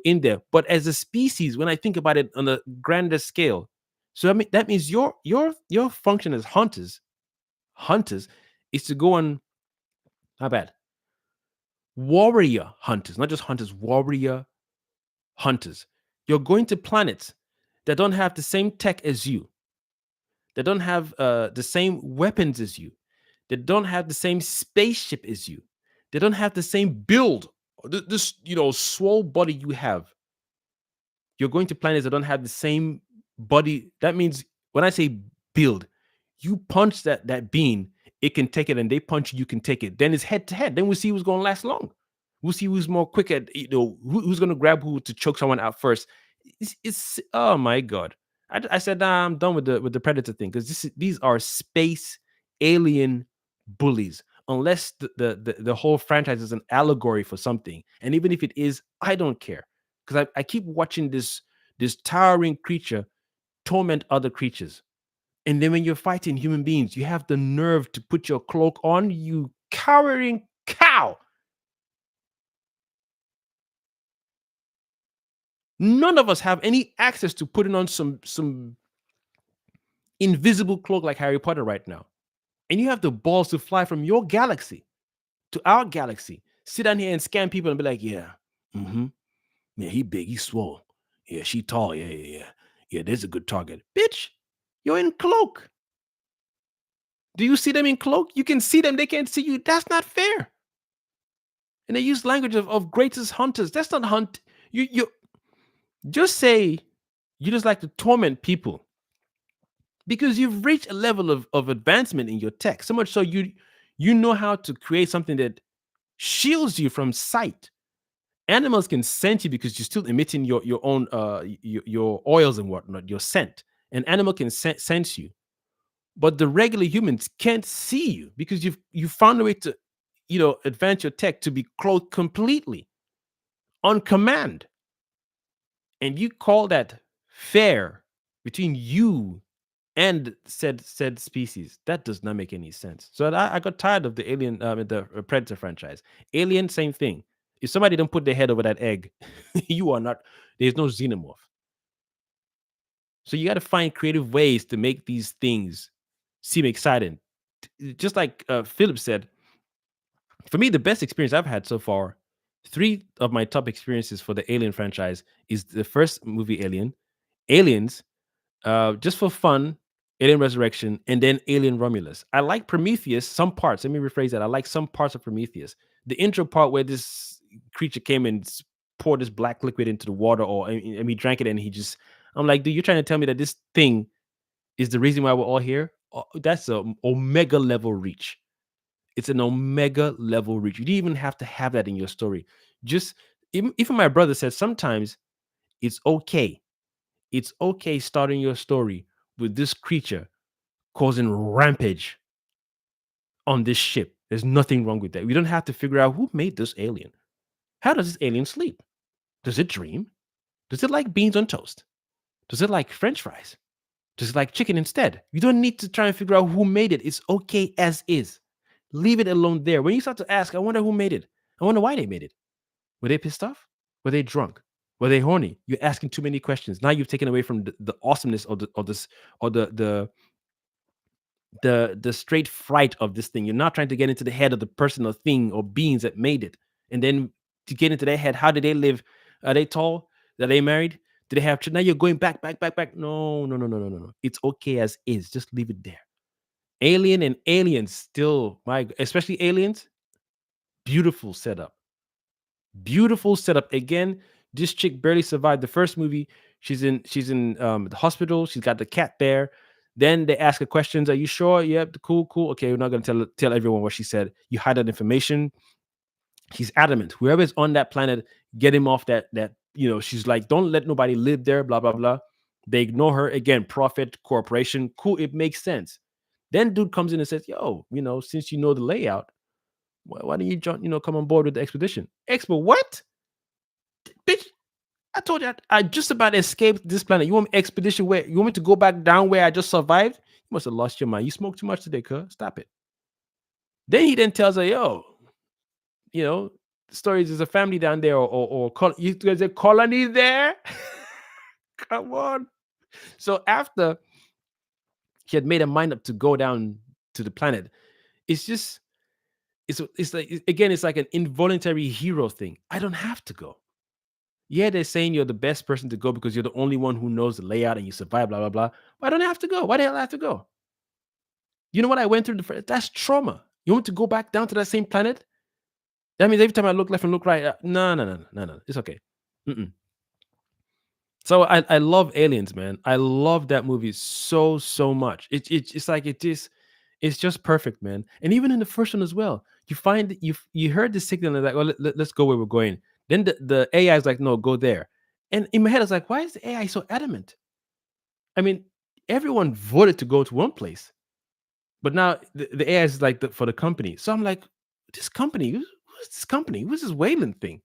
in there. But as a species, when I think about it on a grander scale, so I mean that means your function as hunters is to go on how bad warrior hunters, not just hunters, warrior hunters. You're going to planets that don't have the same tech as you. They don't have the same weapons as you. They don't have the same spaceship as you. They don't have the same build. This swole body you have. You're going to planets that don't have the same body. That means when I say build, you punch that bean, it can take it, and they punch you, you can take it. Then it's head to head. Then we'll see who's going to last long. We'll see who's more quick at who's going to grab who to choke someone out first. It's oh my god. I said nah, I'm done with the predator thing because these are space alien bullies. Unless the whole franchise is an allegory for something, and even if it is, I don't care because I keep watching this towering creature torment other creatures, and then when you're fighting human beings, you have the nerve to put your cloak on, you cowering cow. None of us have any access to putting on some invisible cloak like Harry Potter right now. And you have the balls to fly from your galaxy to our galaxy, sit down here and scan people and be like, yeah, mm-hmm. Yeah, he big, he swole. Yeah, she tall. Yeah. Yeah, there's a good target. Bitch, you're in cloak. Do you see them in cloak? You can see them, they can't see you. That's not fair. And they use language of greatest hunters. That's not hunt. You just say you just like to torment people because you've reached a level of advancement in your tech. So much so you know how to create something that shields you from sight. Animals can scent you because you're still emitting your own your oils and whatnot, your scent. An animal can sense you, but the regular humans can't see you because you found a way to advance your tech to be clothed completely on command, and you call that fair between you and said species. That does not make any sense. So I got tired of the the Predator franchise. Alien, same thing. If somebody don't put their head over that egg, you are not. There's no xenomorph. So you got to find creative ways to make these things seem exciting. Just like Philip said, for me, the best experience I've had so far, three of my top experiences for the Alien franchise is the first movie, Aliens, just for fun, Alien Resurrection, and then Alien Romulus. I like Prometheus, some parts. Let me rephrase that. I like some parts of Prometheus. The intro part where this creature came and poured this black liquid into the water, or and he drank it, and I'm like, dude, you're trying to tell me that this thing is the reason why we're all here? Oh, that's a omega level reach. It's an omega level reach. You didn't even have to have that in your story. Just even my brother said sometimes it's okay. It's okay starting your story with this creature causing rampage on this ship. There's nothing wrong with that. We don't have to figure out who made this alien. How does this alien sleep? Does it dream? Does it like beans on toast? Does it like French fries? Does it like chicken instead? You don't need to try and figure out who made it. It's okay as is. Leave it alone there. When you start to ask, I wonder who made it. I wonder why they made it. Were they pissed off? Were they drunk? Were they horny? You're asking too many questions. Now you've taken away from the awesomeness of the straight fright of this thing. You're not trying to get into the head of the person or thing or beings that made it. And then to get into their head, how did they live Are they tall? Are they married? Do they have children? Now you're going back. No, no, no, no, no, no, no. It's okay as is. Just leave it there. Alien and Aliens still, especially Aliens, beautiful setup. Beautiful setup. Again, this chick barely survived the first movie. She's in the hospital. She's got the cat there. Then they ask her questions. Are you sure? Yep. Cool. Cool. Okay, we're not gonna tell everyone what she said. You hide that information. He's adamant. Whoever's on that planet, get him off that. She's like, don't let nobody live there. Blah blah blah. They ignore her again. Profit corporation. Cool. It makes sense. Then dude comes in and says, "Yo, since you know the layout, why don't you come on board with the expedition?" Expo, what? Bitch, I told you I just about escaped this planet. You want me expedition where you want me to go back down where I just survived? You must have lost your mind. You smoked too much today, cuz. Stop it. Then he then tells her, yo, stories there's a family down there there's a colony there. Come on. So after he had made a mind up to go down to the planet, it's just it's like again, it's like an involuntary hero thing. I don't have to go. Yeah, they're saying you're the best person to go because you're the only one who knows the layout and you survive, blah, blah, blah. But I don't have to go. Why the hell I have to go? You know what I went through? That's trauma. You want to go back down to that same planet? That means every time I look left and look right, no, no, no, no, no, no. It's okay. Mm-mm. So I love Aliens, man. I love that movie so, so much. It's like it's just perfect, man. And even in the first one as well, you find you heard the signal and like, well, let's go where we're going. Then the AI is like, no, go there. And in my head, I was like, why is the AI so adamant? I mean, everyone voted to go to one place, but now the AI is like for the company. So I'm like, this company, who's this company? Who's this Wayland thing?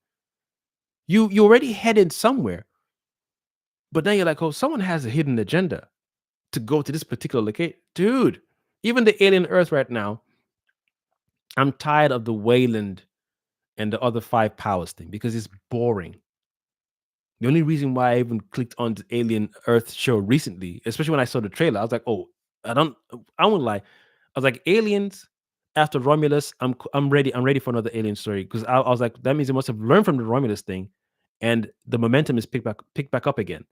You already headed somewhere, but now you're like, oh, someone has a hidden agenda to go to this particular location. Dude, even the alien Earth right now, I'm tired of the Wayland and the other five powers thing because it's boring. The only reason why I even clicked on the Alien Earth show recently, especially when I saw the trailer, I was like, "Oh, I won't lie." I was like, "Aliens after Romulus, I'm ready. I'm ready for another alien story." Because I was like, "That means they must have learned from the Romulus thing, and the momentum is picked back up again.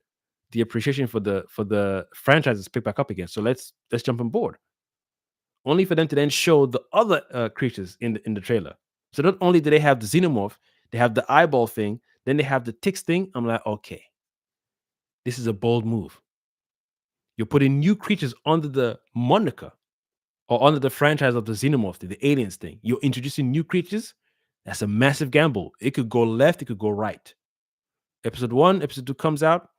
The appreciation for the franchise is picked back up again. So let's jump on board." Only for them to then show the other creatures in the trailer. So not only do they have the xenomorph, they have the eyeball thing, then they have the ticks thing. I'm like, okay, this is a bold move. You're putting new creatures under the moniker or under the franchise of the xenomorph, the aliens thing. You're introducing new creatures. That's a massive gamble. It could go left, it could go right. Episode 1, episode 2 comes out.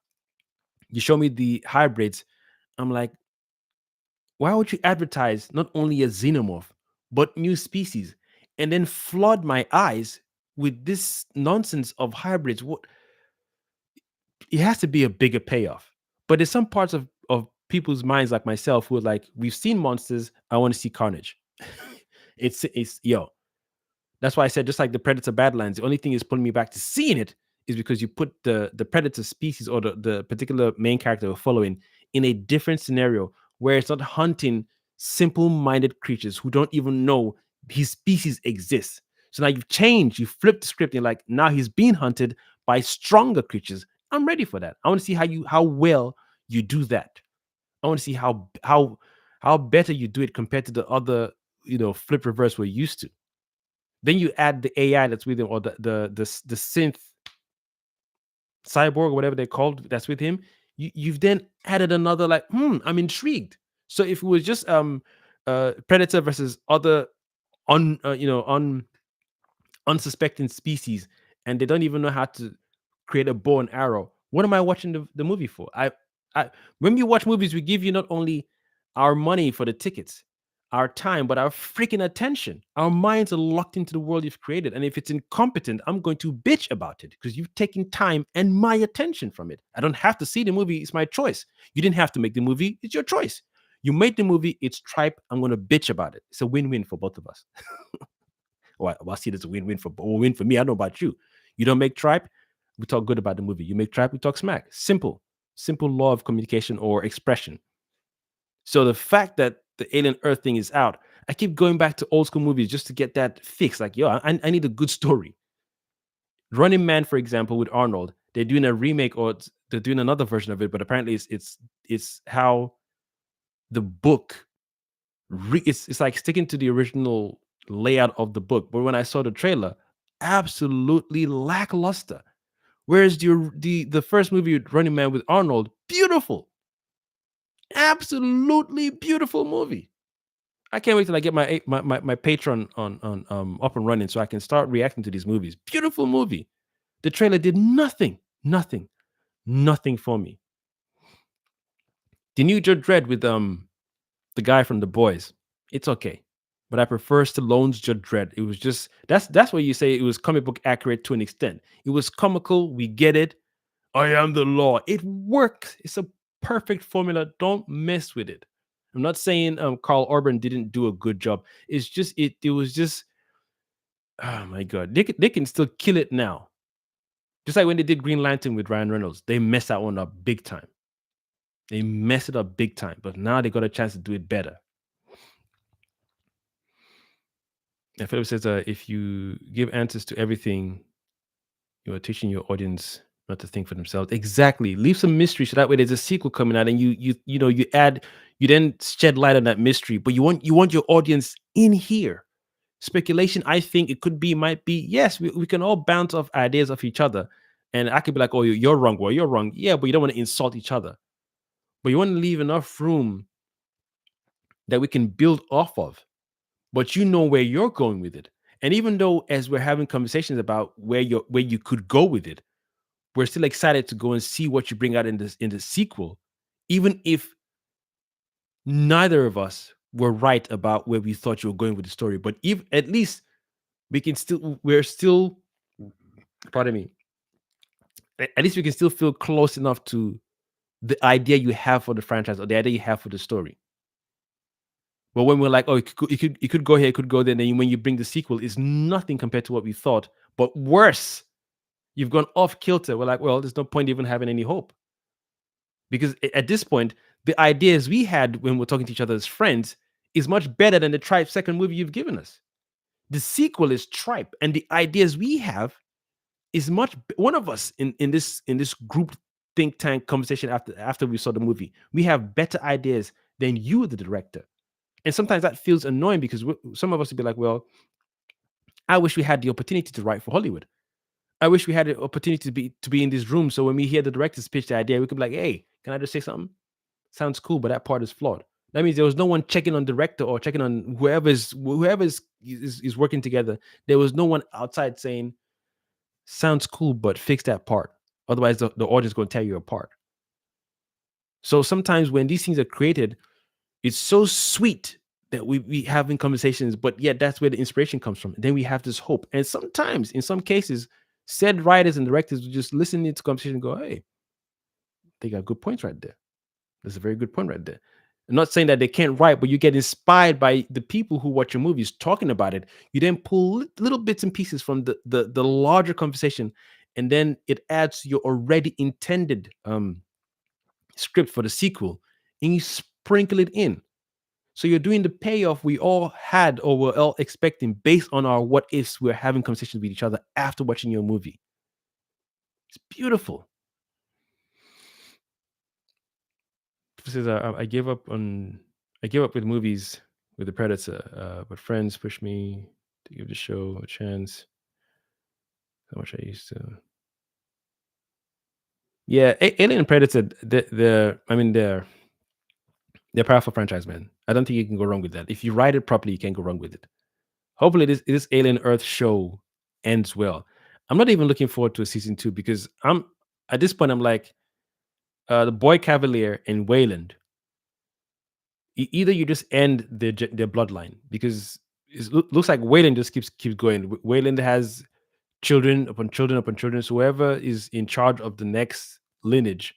You show me the hybrids. I'm like, why would you advertise not only a xenomorph, but new species and then flood my eyes with this nonsense of hybrids? What it has to be a bigger payoff. But there's some parts of people's minds like myself who are like, we've seen monsters, I want to see carnage. It's yo. That's why I said just like the Predator Badlands, the only thing is pulling me back to seeing it is because you put the Predator species or the particular main character we're following in a different scenario where it's not hunting simple-minded creatures who don't even know his species exists. So now you've changed, you flipped the script, and you're like, now he's being hunted by stronger creatures. I'm ready for that. I want to see how well you do that. I want to see how better you do it compared to the other, flip reverse we're used to. Then you add the AI that's with him, or the synth cyborg, or whatever they're called, that's with him. You've then added another like, I'm intrigued. So if it was just Predator versus other unsuspecting species, and they don't even know how to create a bow and arrow, what am I watching the movie for? I when we watch movies, we give you not only our money for the tickets, our time, but our freaking attention. Our minds are locked into the world you've created. And if it's incompetent, I'm going to bitch about it because you've taken time and my attention from it. I don't have to see the movie. It's my choice. You didn't have to make the movie. It's your choice. You made the movie. It's tripe. I'm going to bitch about it. It's a win-win for both of us. Well, I see it as a win-win for me. I don't know about you. You don't make tripe, we talk good about the movie. You make tripe, we talk smack. Simple law of communication or expression. So the fact that the Alien Earth thing is out, I keep going back to old school movies just to get that fixed. Like, yo, I need a good story. Running Man, for example, with Arnold, they're doing a remake or they're doing another version of it, but apparently it's how the book it's like sticking to the original layout of the book. But when I saw the trailer, absolutely lackluster. Whereas the first movie with Running Man with Arnold, beautiful, absolutely beautiful movie. I can't wait till I get my Patreon on up and running so I can start reacting to these movies. Beautiful movie. The trailer did nothing, nothing, nothing for me. The new Judge Dredd with the guy from The Boys, it's okay, but I prefer Stallone's Judge Dredd. It was just that's where you say it was comic book accurate to an extent. It was comical. We get it. I am the law. It works. It's a perfect formula. Don't mess with it. I'm not saying Carl Urban didn't do a good job. It's just it was just oh my god. They can still kill it now. Just like when they did Green Lantern with Ryan Reynolds, they messed that one up big time. They messed it up big time, but now they got a chance to do it better. And Philip says, if you give answers to everything, you are teaching your audience not to think for themselves. Exactly. Leave some mystery so that way there's a sequel coming out, and you then shed light on that mystery. But you want your audience in here. Speculation, I think it could be, might be. Yes, we can all bounce off ideas of each other, and I could be like, "Oh, you're wrong. Well, you're wrong." Yeah, but you don't want to insult each other. But you want to leave enough room that we can build off of. But you know where you're going with it. And even though as we're having conversations about where you could go with it, we're still excited to go and see what you bring out in the sequel, even if neither of us were right about where we thought you were going with the story. But if at least we're still, pardon me, at least we can still feel close enough to the idea you have for the franchise or the idea you have for the story. But when we're like, oh, it could go here, it could go there, and then when you bring the sequel, it's nothing compared to what we thought, but worse. You've gone off kilter. We're like, well, there's no point even having any hope. Because at this point, the ideas we had when we're talking to each other as friends is much better than the tripe second movie you've given us. The sequel is tripe, and the ideas we have is one of us in this group think tank conversation after we saw the movie. We have better ideas than you, the director. And sometimes that feels annoying because some of us would be like, well, I wish we had the opportunity to write for Hollywood. I wish we had the opportunity to be in this room. So when we hear the directors pitch the idea, we could be like, hey, can I just say something? Sounds cool, but that part is flawed. That means there was no one checking on director or checking on whoever is working together. There was no one outside saying, sounds cool, but fix that part. Otherwise, the audience is going to tear you apart. So sometimes when these things are created, it's so sweet that we having conversations, but yet that's where the inspiration comes from. And then we have this hope. And sometimes, in some cases, said writers and directors will just listen to conversation and go, hey, they got good points right there. That's a very good point right there. I'm not saying that they can't write, but you get inspired by the people who watch your movies talking about it. You then pull little bits and pieces from the larger conversation, and then it adds to your already intended script for the sequel, and you sprinkle it in. So you're doing the payoff we all had or were all expecting based on our what ifs we're having conversations with each other after watching your movie. It's beautiful. Says I gave up with movies with the Predator, but friends pushed me to give the show a chance. How much I used to. Yeah, Alien and Predator. They're powerful franchise, man. I don't think you can go wrong with that. If you write it properly, you can't go wrong with it. Hopefully, this Alien Earth show ends well. I'm not even looking forward to a season 2 because I'm at this point. I'm like the Boy Cavalier and Wayland. Either you just end their bloodline because it looks like Wayland just keeps going. Wayland has children upon children upon children. So whoever is in charge of the next lineage,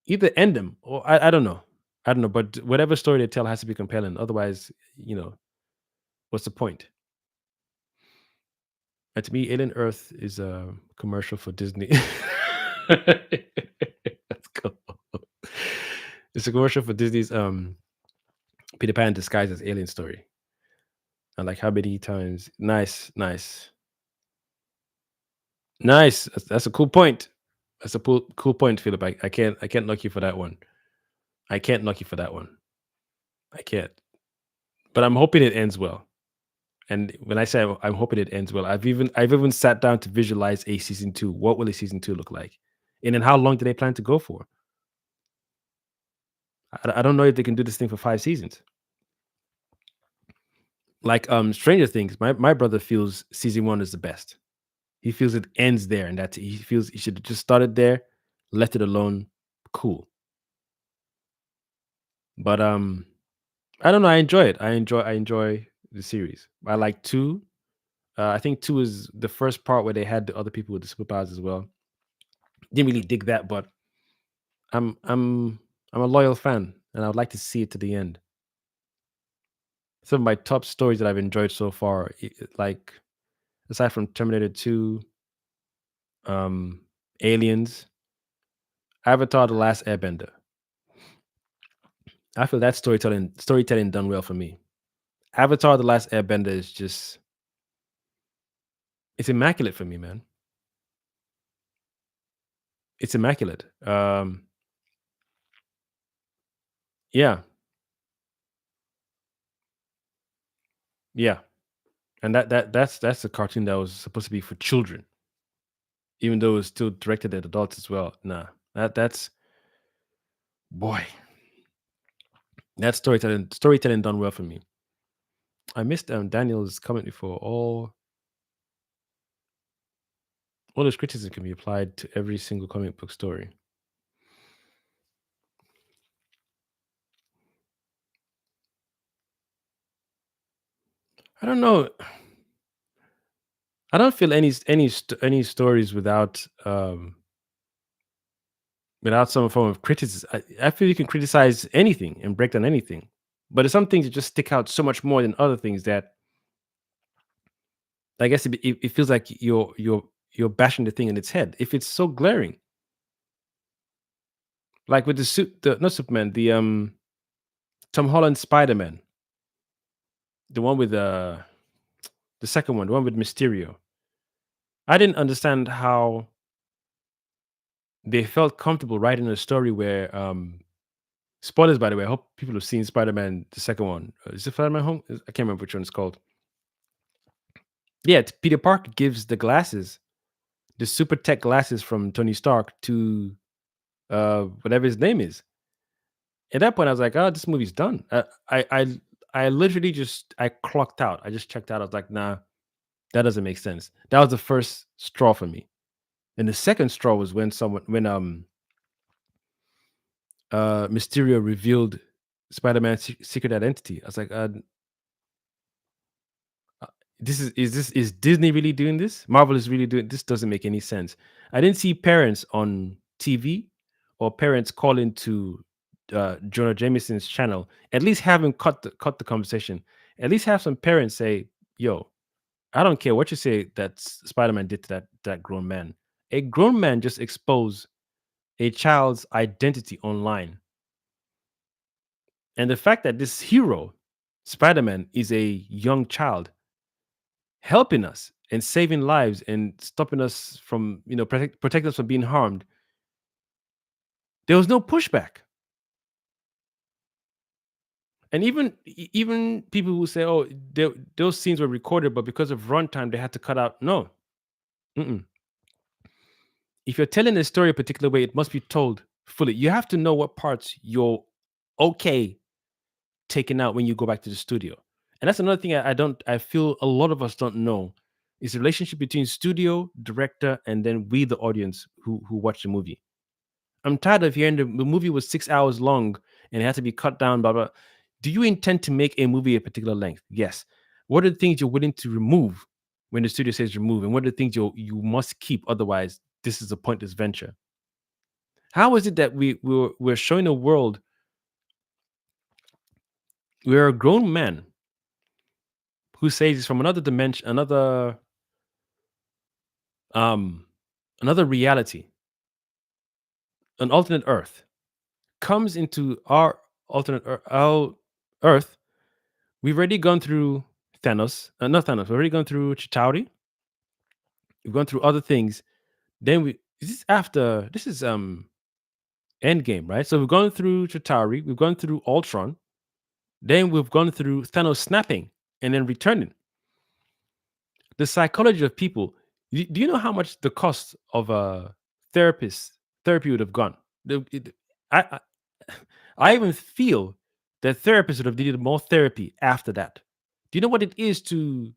either end them or I don't know. I don't know, but whatever story they tell has to be compelling. Otherwise, what's the point? And to me, Alien Earth is a commercial for Disney. Let's go. It's a commercial for Disney's Peter Pan disguised as alien story. And like how many times? Nice, nice. Nice. That's a cool point. That's a cool point, Philip. I can't knock you for that one. I can't knock you for that one. I can't. But I'm hoping it ends well. And when I say I'm hoping it ends well, I've even sat down to visualize a season two. What will a season two look like? And then how long do they plan to go for? I don't know if they can do this thing for 5 seasons. Like Stranger Things, my brother feels season one is the best. He feels it ends there, and that he feels he should have just started there, left it alone. Cool. But I don't know. I enjoy it. I enjoy the series. I like two. I think two is the first part where they had the other people with the superpowers as well. Didn't really dig that, but I'm I'm I'm a loyal fan, and I would like to see it to the end. Some of my top stories that I've enjoyed so far, like aside from Terminator 2, um, Aliens, Avatar: The Last Airbender. I feel that storytelling done well for me. Avatar: The Last Airbender is just it's immaculate for me, man. It's immaculate. Yeah, yeah, and that's a cartoon that was supposed to be for children, even though it's still directed at adults as well. Nah, that's boy, that storytelling done well for me. I missed Daniel's comment before. All this criticism can be applied to every single comic book story. I don't know. I don't feel any stories without some form of criticism. I feel you can criticize anything and break down anything, but there's some things that just stick out so much more than other things that I guess it feels like you're bashing the thing in its head if it's so glaring. Like with the suit, the not Superman, the Tom Holland Spider Man, the one with the second one, the one with Mysterio. I didn't understand how they felt comfortable writing a story where spoilers, by the way. I hope people have seen Spider-Man, the second one. Is it Spider-Man Home? I can't remember which one it's called. Yeah, Peter Parker gives the glasses, the super tech glasses from Tony Stark to whatever his name is. At that point, I was like, "Oh, this movie's done." I literally just I clocked out. I just checked out. I was like, "Nah, that doesn't make sense." That was the first straw for me, and the second straw was when Mysterio revealed Spider-Man's secret identity. I was like, this is Disney really doing this? Marvel is really doing this? Doesn't make any sense. I didn't see parents on TV or parents calling to Jonah Jameson's channel. At least have him cut the conversation. At least have some parents say, "Yo, I don't care what you say that Spider-Man did to that grown man. A grown man just exposed a child's identity online, and the fact that this hero, Spider-Man, is a young child helping us and saving lives and stopping us from, protect us from being harmed. There was no pushback. And even people who say, "Oh, those scenes were recorded, but because of runtime, they had to cut out." No, mm-mm. If you're telling a story a particular way, it must be told fully. You have to know what parts you're okay taking out when you go back to the studio. And that's another thing I don't. I feel a lot of us don't know is the relationship between studio, director, and then we, the audience who watch the movie. I'm tired of hearing the movie was 6 hours long and it had to be cut down, blah, blah. Do you intend to make a movie a particular length? Yes. What are the things you're willing to remove when the studio says remove? And what are the things you must keep? Otherwise, this is a pointless venture. How is it that we're showing a world where a grown man who says he's from another dimension, um another reality, an alternate Earth, comes into our Earth. We've already gone through Thanos, not Thanos. We've already gone through Chitauri. We've gone through other things. Then this is after this is Endgame, right? So we've gone through Chitauri, we've gone through Ultron, then we've gone through Thanos snapping and then returning. The psychology of people. Do you know how much the cost of a therapy would have gone? I I even feel that therapists would have needed more therapy after that. Do you know what it is to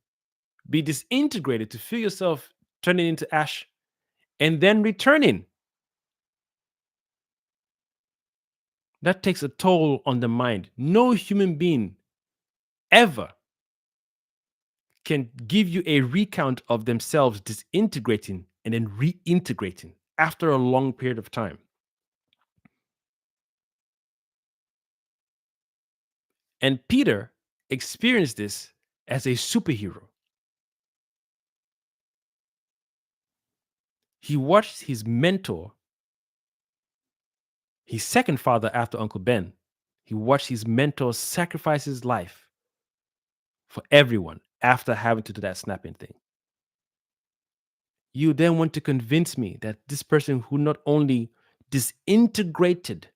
be disintegrated, to feel yourself turning into ash and then returning? That takes a toll on the mind. No human being ever can give you a recount of themselves disintegrating and then reintegrating after a long period of time. And Peter experienced this as a superhero. He watched his mentor, his second father after Uncle Ben, he watched his mentor sacrifice his life for everyone after having to do that snapping thing. You then want to convince me that this person who not only disintegrated,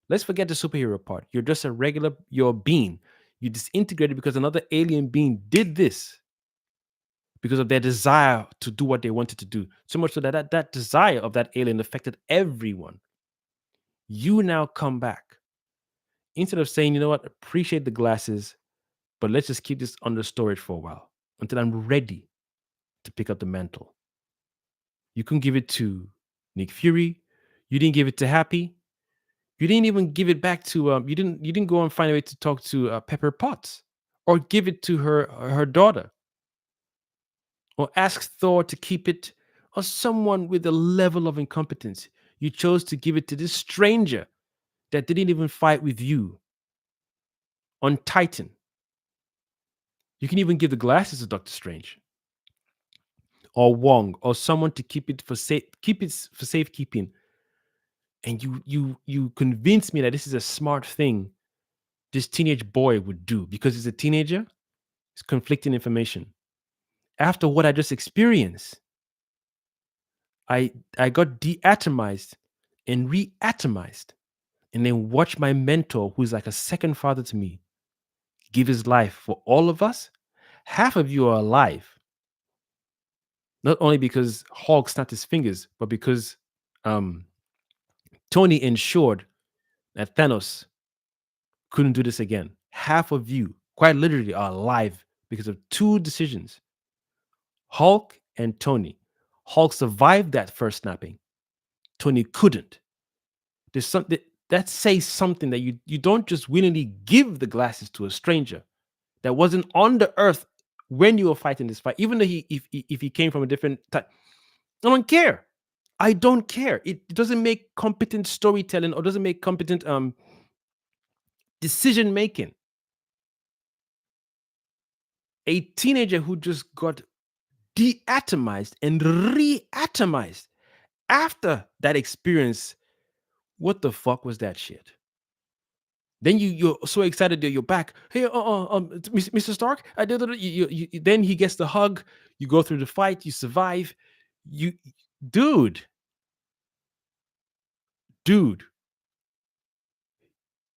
let's forget the superhero part. You're just a regular, you're a being. You disintegrated because another alien being did this because of their desire to do what they wanted to do. So much so that that desire of that alien affected everyone. You now come back. Instead of saying, you know what, appreciate the glasses, but let's just keep this under storage for a while until I'm ready to pick up the mantle. You can give it to Nick Fury. You didn't give it to Happy. You didn't even give it back to you didn't go and find a way to talk to Pepper Potts or give it to her daughter or ask Thor to keep it or someone with a level of incompetence. You chose to give it to this stranger that didn't even fight with you on Titan. You can even give the glasses to Doctor Strange or Wong or someone to keep it for safekeeping. And you convince me that this is a smart thing this teenage boy would do because he's a teenager. It's conflicting information. After what I just experienced, I got deatomized and reatomized, and then watch my mentor, who's like a second father to me, give his life for all of us. Half of you are alive, not only because Hulk snapped his fingers, but because um, Tony ensured that Thanos couldn't do this again. Half of you, quite literally, are alive because of two decisions: Hulk and Tony. Hulk survived that first snapping. Tony couldn't. There's something that says something that you don't just willingly give the glasses to a stranger that wasn't on the earth when you were fighting this fight, even though if he came from a different type. I don't care. I don't care. It doesn't make competent storytelling or doesn't make competent decision making. A teenager who just got deatomized and reatomized after that experience. What the fuck was that shit? Then you're so excited that you're back. Hey, Mr. Stark, I did it. Then he gets the hug. You go through the fight. You survive. You, dude, dude.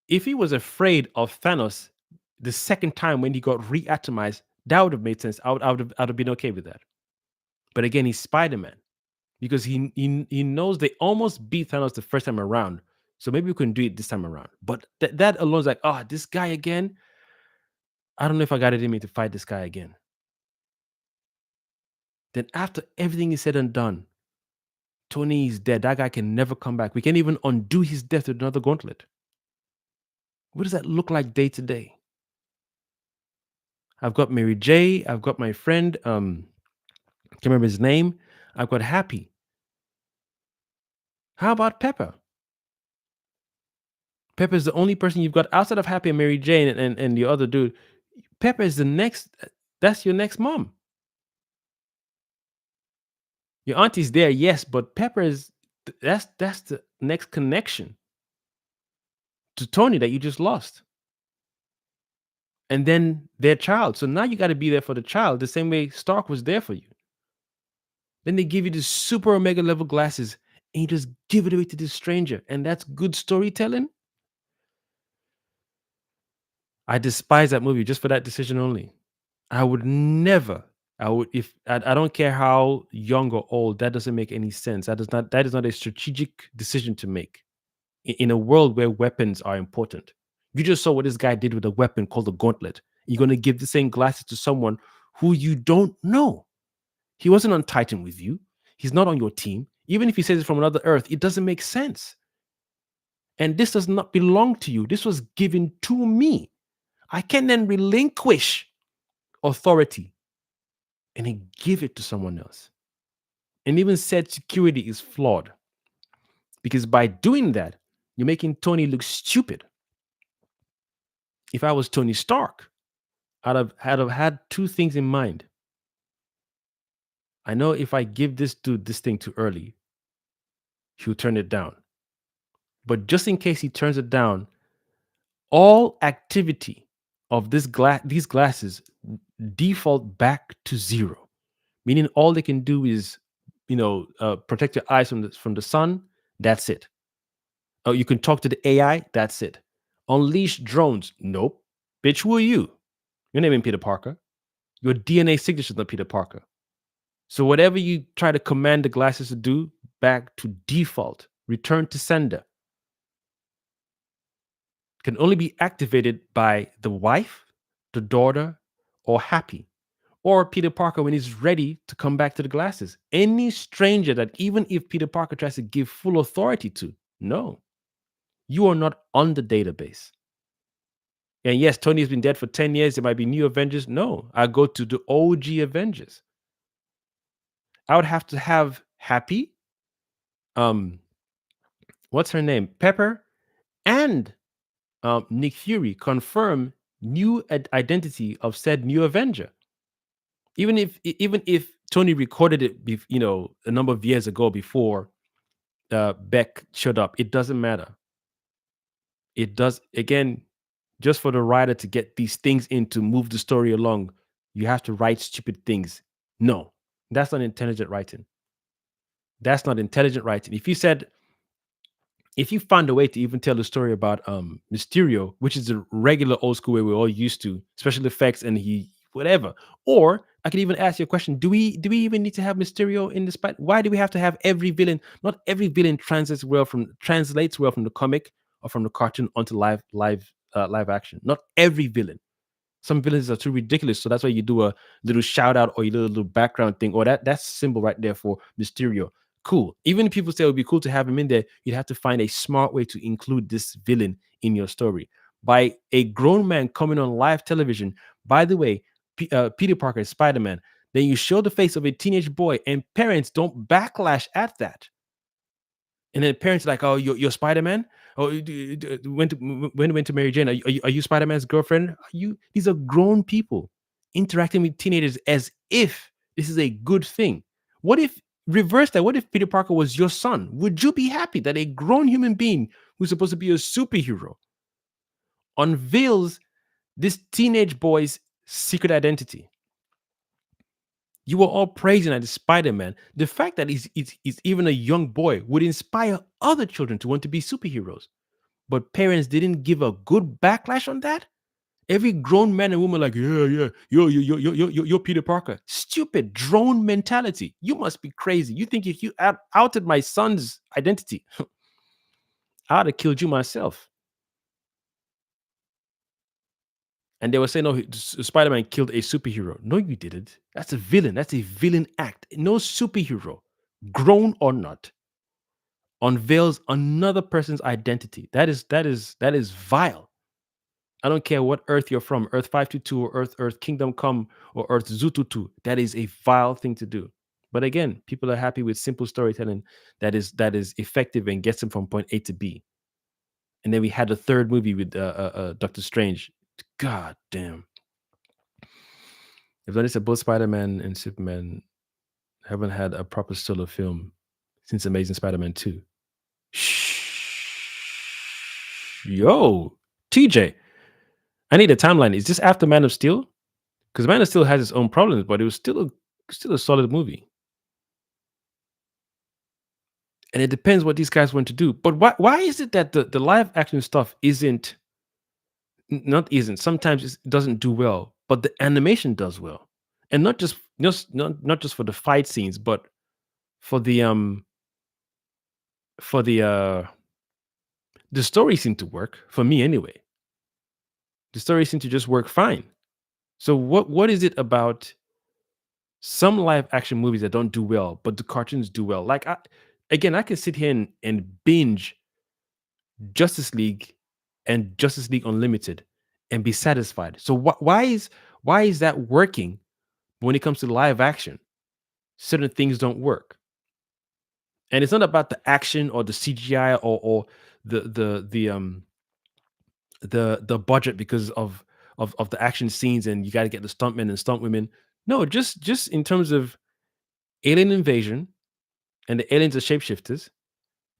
If he was afraid of Thanos the second time when he got reatomized, that would have made sense. I would have been okay with that. But again, he's Spider-Man because he knows they almost beat Thanos the first time around. So maybe we couldn't do it this time around. But that alone is like, oh, this guy again. I don't know if I got it in me to fight this guy again. Then after everything is said and done, Tony is dead. That guy can never come back. We can't even undo his death with another gauntlet. What does that look like day to day? I've got Mary J. I've got my friend, can't remember his name. I've got Happy. How about Pepper? Pepper is the only person you've got outside of Happy and Mary Jane and the other dude. Pepper is the next. That's your next mom. Your auntie's there, yes, but Pepper is that's the next connection to Tony that you just lost. And then their child. So now you got to be there for the child the same way Stark was there for you. Then they give you this super omega level glasses and you just give it away to this stranger. And that's good storytelling. I despise that movie just for that decision only. I would never. I would if I don't care how young or old. That doesn't make any sense. That is not a strategic decision to make in a world where weapons are important. You just saw what this guy did with a weapon called the gauntlet. You're gonna give the same glasses to someone who you don't know. He wasn't on Titan with you. He's not on your team. Even if he says it from another Earth, it doesn't make sense. And this does not belong to you. This was given to me. I can then relinquish authority and then give it to someone else. And even said security is flawed because by doing that, you're making Tony look stupid. If I was Tony Stark, I'd have had two things in mind. I know if I give this dude this thing too early, he'll turn it down. But just in case he turns it down, all activity of these glasses default back to zero, meaning all they can do is, protect your eyes from the sun. That's it. Oh, you can talk to the AI. That's it. Unleash drones. Nope. Bitch, who are you? Your name ain't Peter Parker. Your DNA signature is not Peter Parker. So whatever you try to command the glasses to do, back to default, return to sender, can only be activated by the wife, the daughter, or Happy, or Peter Parker when he's ready to come back to the glasses. Any stranger that even if Peter Parker tries to give full authority to, no, you are not on the database. And yes, Tony has been dead for 10 years. There might be new Avengers. No, I go to the OG Avengers. I would have to have Happy, what's her name? Pepper, and Nick Fury confirm new identity of said new Avenger. Even if Tony recorded it, a number of years ago before Beck showed up, it doesn't matter. It does again, just for the writer to get these things in to move the story along. You have to write stupid things. No, that's not intelligent writing. That's not intelligent writing. If you found a way to even tell a story about Mysterio, which is the regular old school way we're all used to, special effects and he whatever. Or I could even ask you a question: Do we even need to have Mysterio in this fight? Why do we have to have every villain? Not every villain translates well from the comic or from the cartoon onto live action. Not every villain. Some villains are too ridiculous, so that's why you do a little shout out or a little background thing, or that's symbol right there for Mysterio. Cool. Even if people say it would be cool to have him in there, you'd have to find a smart way to include this villain in your story. By a grown man coming on live television, by the way, Peter Parker is Spider-Man, then you show the face of a teenage boy and parents don't backlash at that. And then parents are like, "Oh, you're Spider-Man? Oh, went to Mary Jane. Are you Spider-Man's girlfriend? These are grown people interacting with teenagers as if this is a good thing. What if reverse that? What if Peter Parker was your son? Would you be happy that a grown human being who's supposed to be a superhero unveils this teenage boy's secret identity? You were all praising that Spider-Man. The fact that he's even a young boy would inspire other children to want to be superheroes. But parents didn't give a good backlash on that. Every grown man and woman like, yeah, you're Peter Parker. Stupid drone mentality. You must be crazy. You think if you outed my son's identity, I'd have killed you myself. And they were saying, no, Spider-Man killed a superhero. No, you didn't. That's a villain. That's a villain act. No superhero, grown or not, unveils another person's identity. That is vile. I don't care what Earth you're from, Earth 522 or Earth Kingdom Come or Earth Zututu. That is a vile thing to do. But again, people are happy with simple storytelling that is effective and gets them from point A to B. And then we had a third movie with Doctor Strange. God damn. If noticed that both Spider-Man and Superman haven't had a proper solo film since Amazing Spider-Man 2. Yo, TJ, I need a timeline. Is this after Man of Steel? Because Man of Steel has its own problems, but it was still a solid movie. And it depends what these guys want to do. But why is it that the live action stuff isn't not isn't sometimes it doesn't do well, but the animation does well, and not just for the fight scenes, but for for the story seemed to work for me anyway. The story seemed to just work fine. So what is it about some live action movies that don't do well, but the cartoons do well? Like I can sit here and binge Justice League and Justice League Unlimited and be satisfied. So why is that working when it comes to live action? Certain things don't work, and it's not about the action or the CGI or the the budget because of the action scenes, and you got to get the stuntmen and stunt women. No, just in terms of alien invasion, and the aliens are shapeshifters.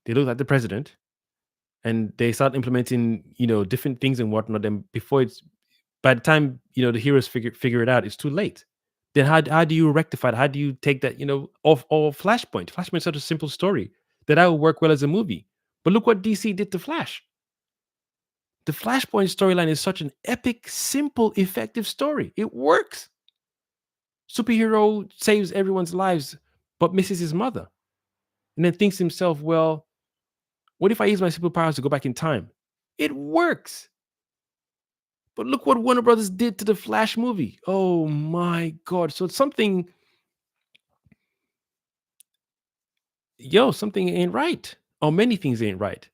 They look like the president, and they start implementing different things and whatnot. And before it's by the time the heroes figure it out, it's too late. Then how do you rectify it? How do you take that off or Flashpoint? Flashpoint's such a simple story that would work well as a movie. But look what DC did to Flash. The Flashpoint storyline is such an epic, simple, effective story. It works. Superhero saves everyone's lives, but misses his mother, and then thinks to himself, well, what if I use my superpowers to go back in time? It works. But look what Warner Brothers did to the Flash movie. Oh my God. So something ain't right. Or many things ain't right.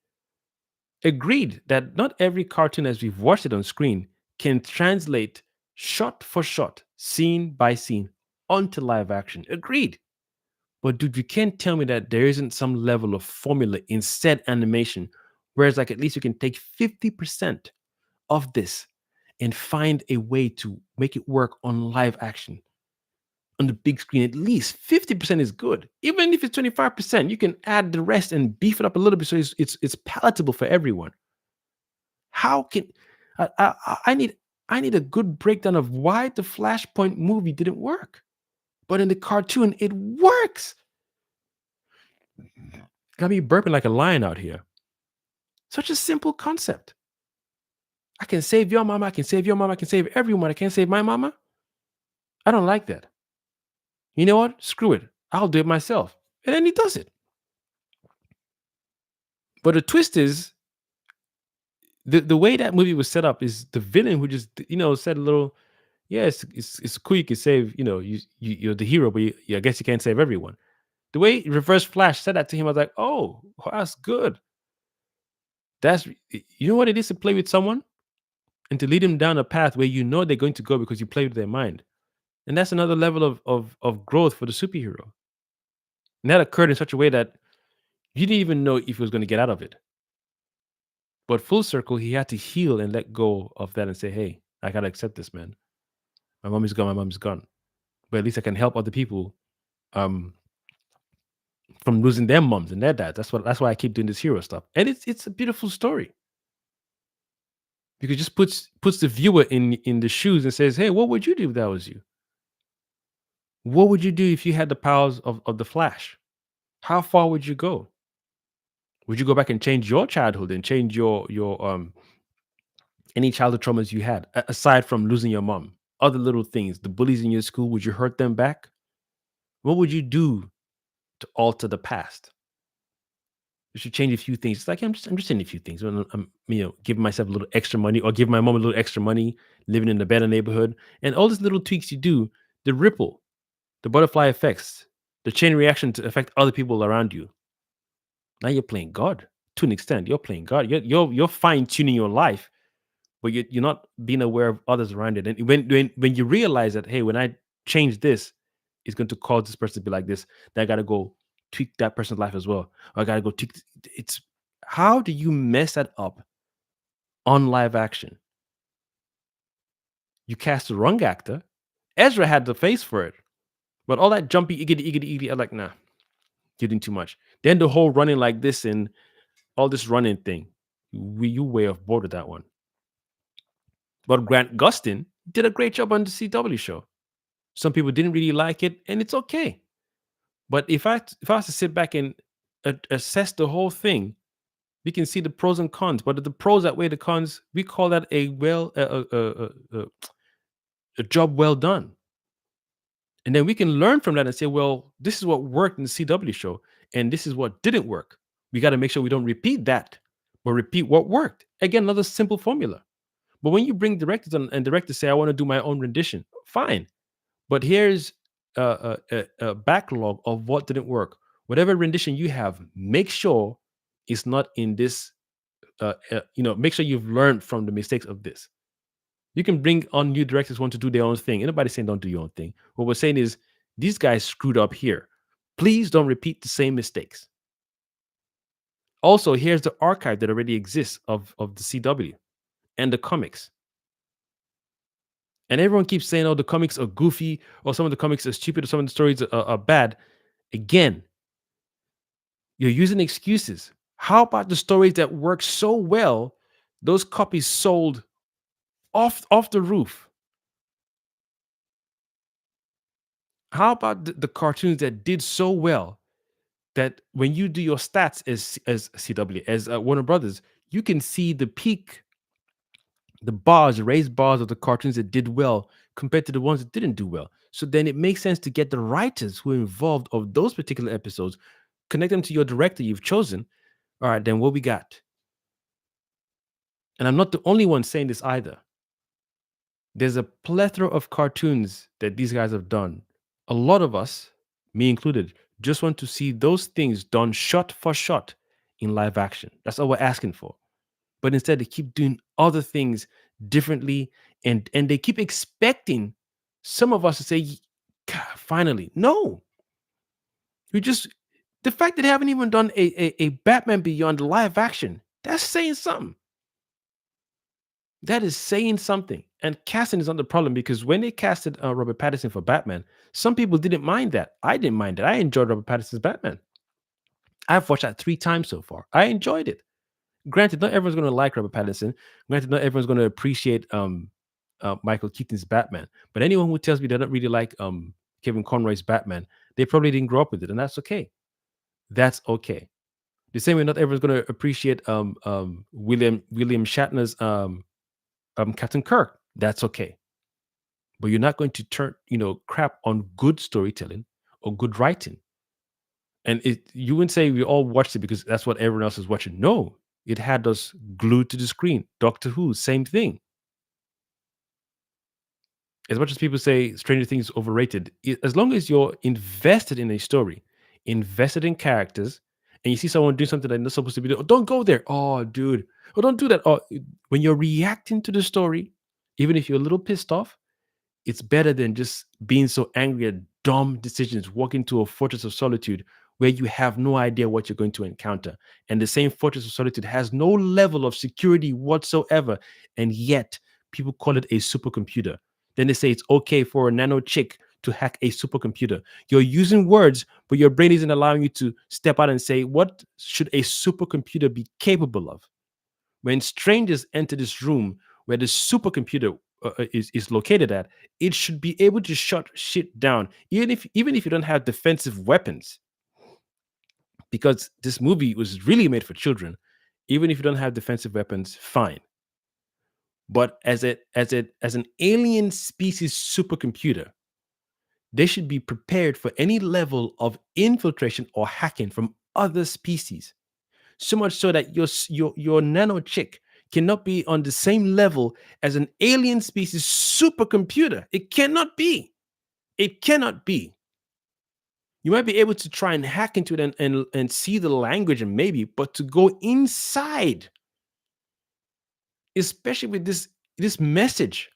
Agreed that not every cartoon as we've watched it on screen can translate shot for shot, scene by scene, onto live action. Agreed. But dude, you can't tell me that there isn't some level of formula in said animation, whereas like at least you can take 50% of this and find a way to make it work on live action on the big screen. At least 50% is good. Even if it's 25%, you can add the rest and beef it up a little bit so it's palatable for everyone. How can I need a good breakdown of why the Flashpoint movie didn't work, but in the cartoon it works. Got me burping like a lion out here. Such a simple concept. I can save your mama. I can save your mama. I can save everyone. I can't save my mama. I don't like that. You know what? Screw it. I'll do it myself. And then he does it. But the twist is the way that movie was set up is the villain who just said a little, yeah, it's cool. You can save, you're the hero, but I guess you can't save everyone. The way Reverse Flash said that to him, I was like, oh, that's good. That's what it is to play with someone and to lead them down a path where they're going to go because you play with their mind. And that's another level of growth for the superhero. And that occurred in such a way that you didn't even know if he was going to get out of it. But full circle, he had to heal and let go of that and say, hey, I got to accept this, man. My mom is gone. My mom is gone. But at least I can help other people from losing their moms and their dads. That's why I keep doing this hero stuff. And it's a beautiful story. Because it just puts the viewer in the shoes and says, hey, what would you do if that was you? What would you do if you had the powers of the Flash? How far would you go? Would you go back and change your childhood and change your any childhood traumas you had aside from losing your mom? Other little things, the bullies in your school, would you hurt them back? What would you do to alter the past? You should change a few things. It's like I'm just saying a few things. I'm giving myself a little extra money or giving my mom a little extra money, living in a better neighborhood, and all these little tweaks you do, the ripple, the butterfly effects, the chain reaction to affect other people around you. Now you're playing God to an extent. You're playing God. You're fine tuning your life, but you're not being aware of others around it. And when you realize that, hey, when I change this, it's going to cause this person to be like this, then I got to go tweak that person's life as well. Or I got to go tweak. It's how do you mess that up on live action? You cast the wrong actor. Ezra had the face for it, but all that jumpy iggity, I'm like, nah, you're doing too much. Then the whole running like this and all this running thing, you way off board with that one. But Grant Gustin did a great job on the CW show. Some people didn't really like it, and it's okay. But if I was to sit back and assess the whole thing, we can see the pros and cons. But if the pros outweigh the cons, we call that a job well done. And then we can learn from that and say, well, this is what worked in the CW show, and this is what didn't work. We got to make sure we don't repeat that, but repeat what worked. Again, another simple formula. But when you bring directors on and directors say, I want to do my own rendition, fine. But here's a backlog of what didn't work. Whatever rendition you have, make sure it's not in this. Make sure you've learned from the mistakes of this. You can bring on new directors who want to do their own thing. Anybody saying don't do your own thing. What we're saying is these guys screwed up here. Please don't repeat the same mistakes. Also, here's the archive that already exists of the CW and the comics. And everyone keeps saying, oh, the comics are goofy, or some of the comics are stupid, or some of the stories are bad. Again, you're using excuses. How about the stories that work so well, those copies sold off the roof? How about the cartoons that did so well that when you do your stats as CW, as Warner Brothers, you can see the peak, the bars, raised bars of the cartoons that did well compared to the ones that didn't do well. So then it makes sense to get the writers who are involved of those particular episodes, connect them to your director you've chosen. All right, then what we got? And I'm not the only one saying this either. There's a plethora of cartoons that these guys have done. A lot of us, me included, just want to see those things done shot for shot in live action. That's all we're asking for. But instead, they keep doing other things differently, and they keep expecting some of us to say, "God, finally." No, we just the fact that they haven't even done a Batman Beyond live action, that's saying something. That is saying something. And casting is not the problem, because when they casted Robert Pattinson for Batman, some people didn't mind that. I didn't mind it. I enjoyed Robert Pattinson's Batman. I've watched that 3 times so far. I enjoyed it. Granted, not everyone's going to like Robert Pattinson. Granted, not everyone's going to appreciate Michael Keaton's Batman. But anyone who tells me they don't really like Kevin Conroy's Batman, they probably didn't grow up with it, and that's okay. That's okay. The same way, not everyone's going to appreciate William Shatner's Captain Kirk. That's okay. But you're not going to turn crap on good storytelling or good writing. And you wouldn't say we all watched it because that's what everyone else is watching. No, it had us glued to the screen. Doctor Who, same thing. As much as people say Stranger Things is overrated, as long as you're invested in a story, invested in characters, and you see someone do something they're not supposed to be doing, oh, don't go there. Oh, dude. Oh, don't do that. Oh, when you're reacting to the story, even if you're a little pissed off, it's better than just being so angry at dumb decisions, walking to a fortress of solitude where you have no idea what you're going to encounter. And the same fortress of solitude has no level of security whatsoever. And yet people call it a supercomputer. Then they say it's okay for a nano chick to hack a supercomputer. You're using words, but your brain isn't allowing you to step out and say, what should a supercomputer be capable of? When strangers enter this room where the supercomputer is located at, it should be able to shut shit down, even if you don't have defensive weapons. Because this movie was really made for children. Even if you don't have defensive weapons, fine. But as an alien species supercomputer, they should be prepared for any level of infiltration or hacking from other species. So much so that your nano chick cannot be on the same level as an alien species supercomputer. It cannot be. It cannot be. You might be able to try and hack into it and see the language, and maybe, but to go inside, especially with this message,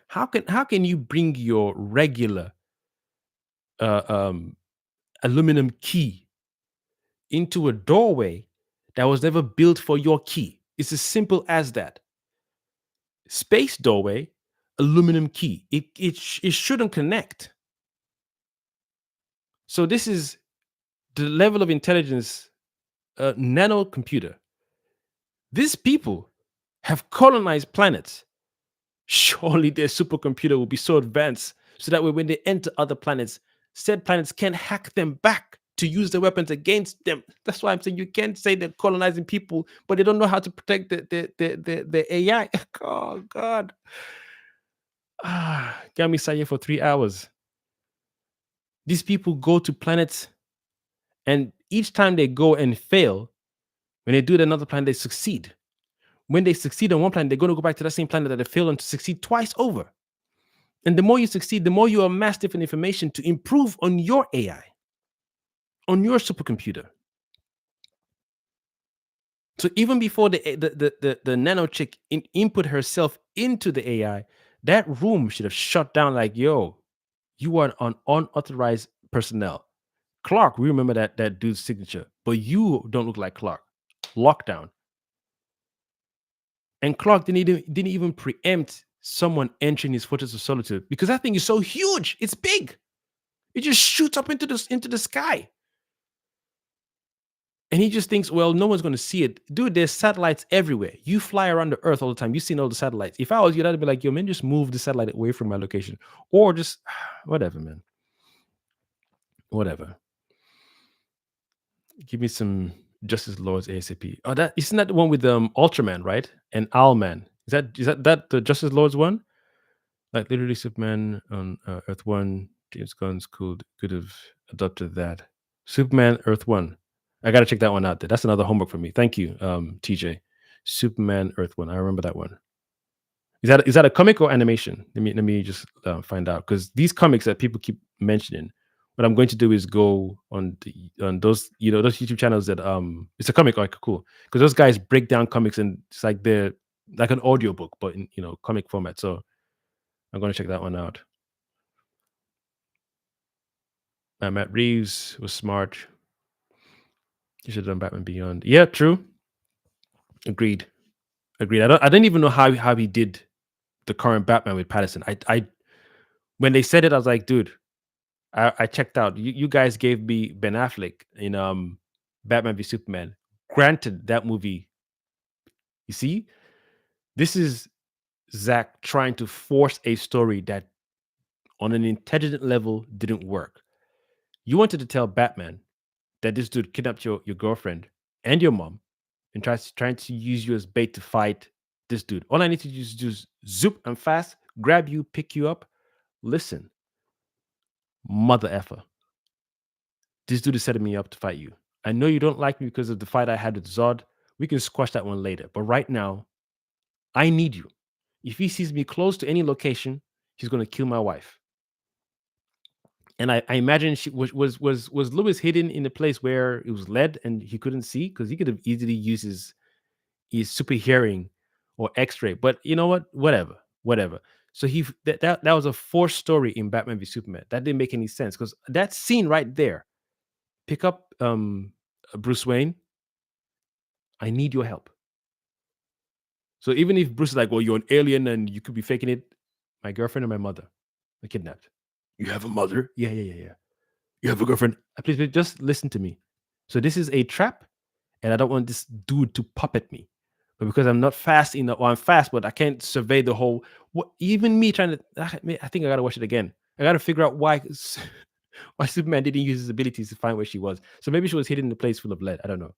how can you bring your regular uh, um, aluminum key into a doorway that was never built for your key? It's as simple as that. Space doorway, aluminum key. It shouldn't connect. So this is the level of intelligence, nano computer. These people have colonized planets. Surely their supercomputer will be so advanced so that way when they enter other planets, said planets can hack them back to use the weapons against them. That's why I'm saying you can't say they're colonizing people, but they don't know how to protect the AI. Oh God. Got me saying for 3 hours. These people go to planets, and each time they go and fail, when they do it on another planet, they succeed. When they succeed on one planet, they're going to go back to that same planet that they failed on to succeed twice over. And the more you succeed, the more you amass different information to improve on your AI, on your supercomputer. So even before the nano chick input herself into the AI, that room should have shut down like, yo, you are an unauthorized personnel. Clark, we remember that dude's signature, but you don't look like Clark. Lockdown. And Clark didn't even preempt someone entering his fortress of solitude because that thing is so huge. It's big. It just shoots up into the sky. And he just thinks, well, no one's going to see it. Dude, there's satellites everywhere. You fly around the earth all the time. You've seen all the satellites. If I was you, I'd be like, yo, man, just move the satellite away from my location. Or just whatever, man. Whatever. Give me some Justice Lords ASAP. Oh, that isn't that the one with Ultraman, right? And Owlman. Is that the Justice Lords one? Like literally Superman on Earth One. James Gunn's could have adopted that. Superman Earth One. I gotta check that one out. There. That's another homework for me. Thank you, TJ. Superman Earth One. I remember that one. Is that a comic or animation? Let me just find out because these comics that people keep mentioning. What I'm going to do is go on those those YouTube channels that it's a comic like cool because those guys break down comics and it's like they're like an audiobook but in comic format. So I'm going to check that one out. Matt Reeves was smart. You should have done Batman Beyond. Yeah, true. Agreed. I didn't even know how he did the current Batman with Pattinson. I when they said it, I was like, dude, I checked out. You guys gave me Ben Affleck in Batman v Superman. Granted, that movie, you see, this is Zach trying to force a story that on an intelligent level didn't work. You wanted to tell Batman that this dude kidnapped your girlfriend and your mom and trying to use you as bait to fight this dude. All I need to do is just zoop and fast, grab you, pick you up. Listen, mother effer. This dude is setting me up to fight you. I know you don't like me because of the fight I had with Zod. We can squash that one later. But right now, I need you. If he sees me close to any location, he's going to kill my wife. And I imagine she was Lewis hidden in a place where it was lead and he couldn't see because he could have easily used his super hearing or X-ray. But you know what? Whatever. So that was a forced story in Batman v Superman. That didn't make any sense because that scene right there, pick up Bruce Wayne. I need your help. So even if Bruce is like, well, you're an alien and you could be faking it, my girlfriend and my mother are kidnapped. You have a mother? Yeah. You have a girlfriend? Please just listen to me. So this is a trap, and I don't want this dude to puppet me. But because I'm not fast enough, well, I'm fast, but I can't survey the whole. Even me trying to, I think I gotta watch it again. I gotta figure out why Superman didn't use his abilities to find where she was. So maybe she was hidden in a place full of lead. I don't know.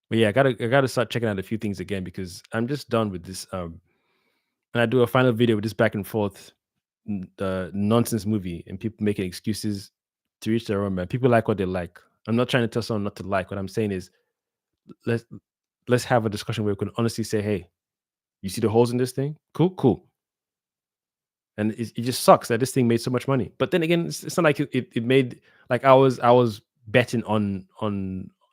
But yeah, I gotta start checking out a few things again because I'm just done with this. And I do a final video with this back and forth nonsense movie and people making excuses to reach their own man. People like what they like. I'm not trying to tell someone not to like. What I'm saying is let's have a discussion where we can honestly say, hey, you see the holes in this thing? Cool. And it just sucks that this thing made so much money. But then again, it's not like it made like I was betting on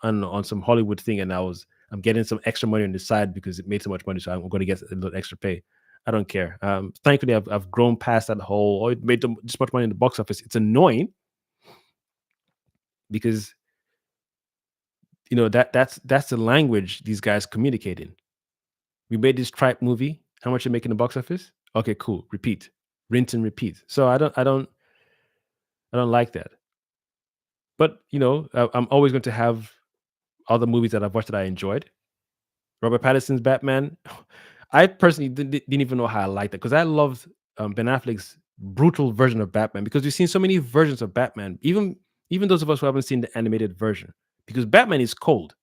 some Hollywood thing, and I'm getting some extra money on the side because it made so much money, so I'm going to get a little extra pay. I don't care. Thankfully, I've grown past that whole. Oh, it made this much money in the box office. It's annoying because that's the language these guys communicate in. We made this tripe movie. How much you make in the box office? Okay, cool. Repeat, rinse and repeat. So I don't like that. But I'm always going to have other movies that I've watched that I enjoyed. Robert Pattinson's Batman. I personally didn't even know how I liked it because I loved Ben Affleck's brutal version of Batman, because we've seen so many versions of Batman, even those of us who haven't seen the animated version, because Batman is cold,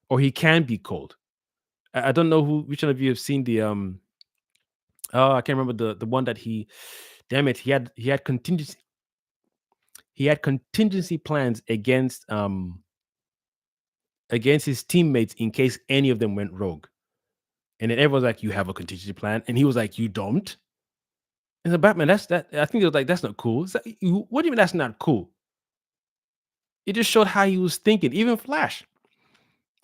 or he can be cold. I don't know which one of you have seen the oh, I can't remember the one that he, damn it, he had contingency plans against his teammates in case any of them went rogue. And then everyone's like, "You have a contingency plan," and he was like, "You don't." And the Batman, that's that. I think it was like, "That's not cool." It's like, what do you mean that's not cool? It just showed how he was thinking. Even Flash,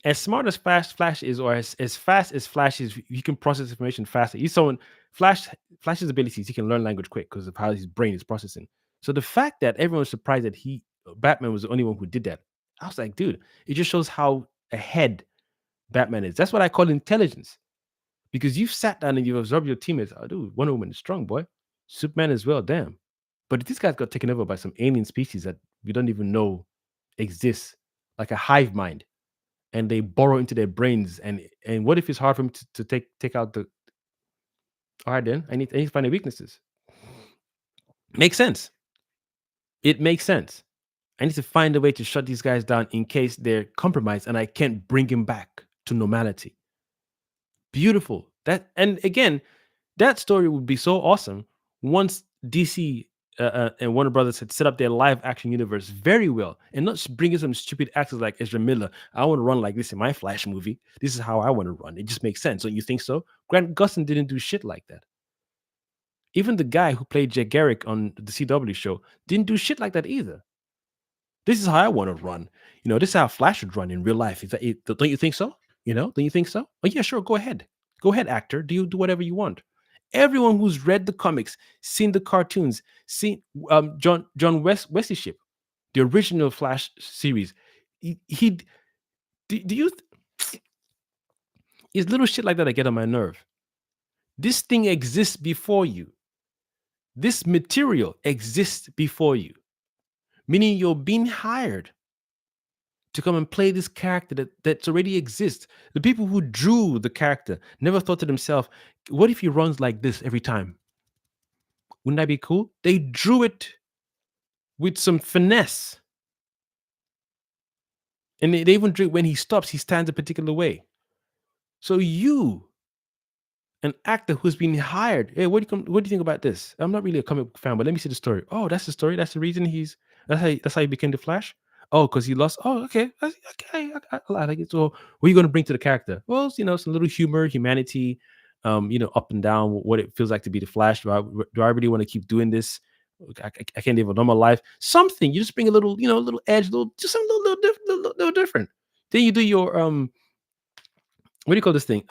as smart as Flash is, or as fast as Flash is, he can process information faster. He's someone Flash's abilities. He can learn language quick because of how his brain is processing. So the fact that everyone was surprised that Batman was the only one who did that, I was like, dude, it just shows how ahead Batman is. That's what I call intelligence. Because you've sat down and you've observed your teammates. Oh, dude, Wonder Woman is strong, boy. Superman as well, damn. But this guys got taken over by some alien species that we don't even know exists, like a hive mind, and they burrow into their brains. And what if it's hard for him to take out the? All right, then I need to find their weaknesses. Makes sense. It makes sense. I need to find a way to shut these guys down in case they're compromised, and I can't bring him back to normality. Beautiful. And again, that story would be so awesome once DC and Warner Brothers had set up their live action universe very well, and not just bringing some stupid actors like Ezra Miller. I want to run like this in my Flash movie. This is how I want to run. It just makes sense. Don't you think so? Grant Gustin didn't do shit like that. Even the guy who played Jay Garrick on the CW show didn't do shit like that either. This is how I want to run. This is how Flash would run in real life. Don't you think so? Don't you think so? Oh yeah, sure. Go ahead. Go ahead, actor. Do whatever you want. Everyone who's read the comics, seen the cartoons, seen Wesley Ship, the original Flash series. He do you it's little shit like that get on my nerve. This thing exists before you. This material exists before you, meaning you're being hired to come and play this character that's already exists. The people who drew the character never thought to themselves, what if he runs like this every time? Wouldn't that be cool? They drew it with some finesse. And they even drew it when he stops, he stands a particular way. So you, an actor who's been hired, hey, what do you think about this? I'm not really a comic book fan, but let me see the story. Oh, that's the story. That's the reason that's how he became the Flash. Oh, because he lost. Oh, okay. Okay. I like it. So what are you going to bring to the character? Well, some little humor, humanity, up and down, what it feels like to be the Flash. Do I really want to keep doing this? I can't live a normal life. Something. You just bring a little, little edge, just something little different. Then you do your what do you call this thing?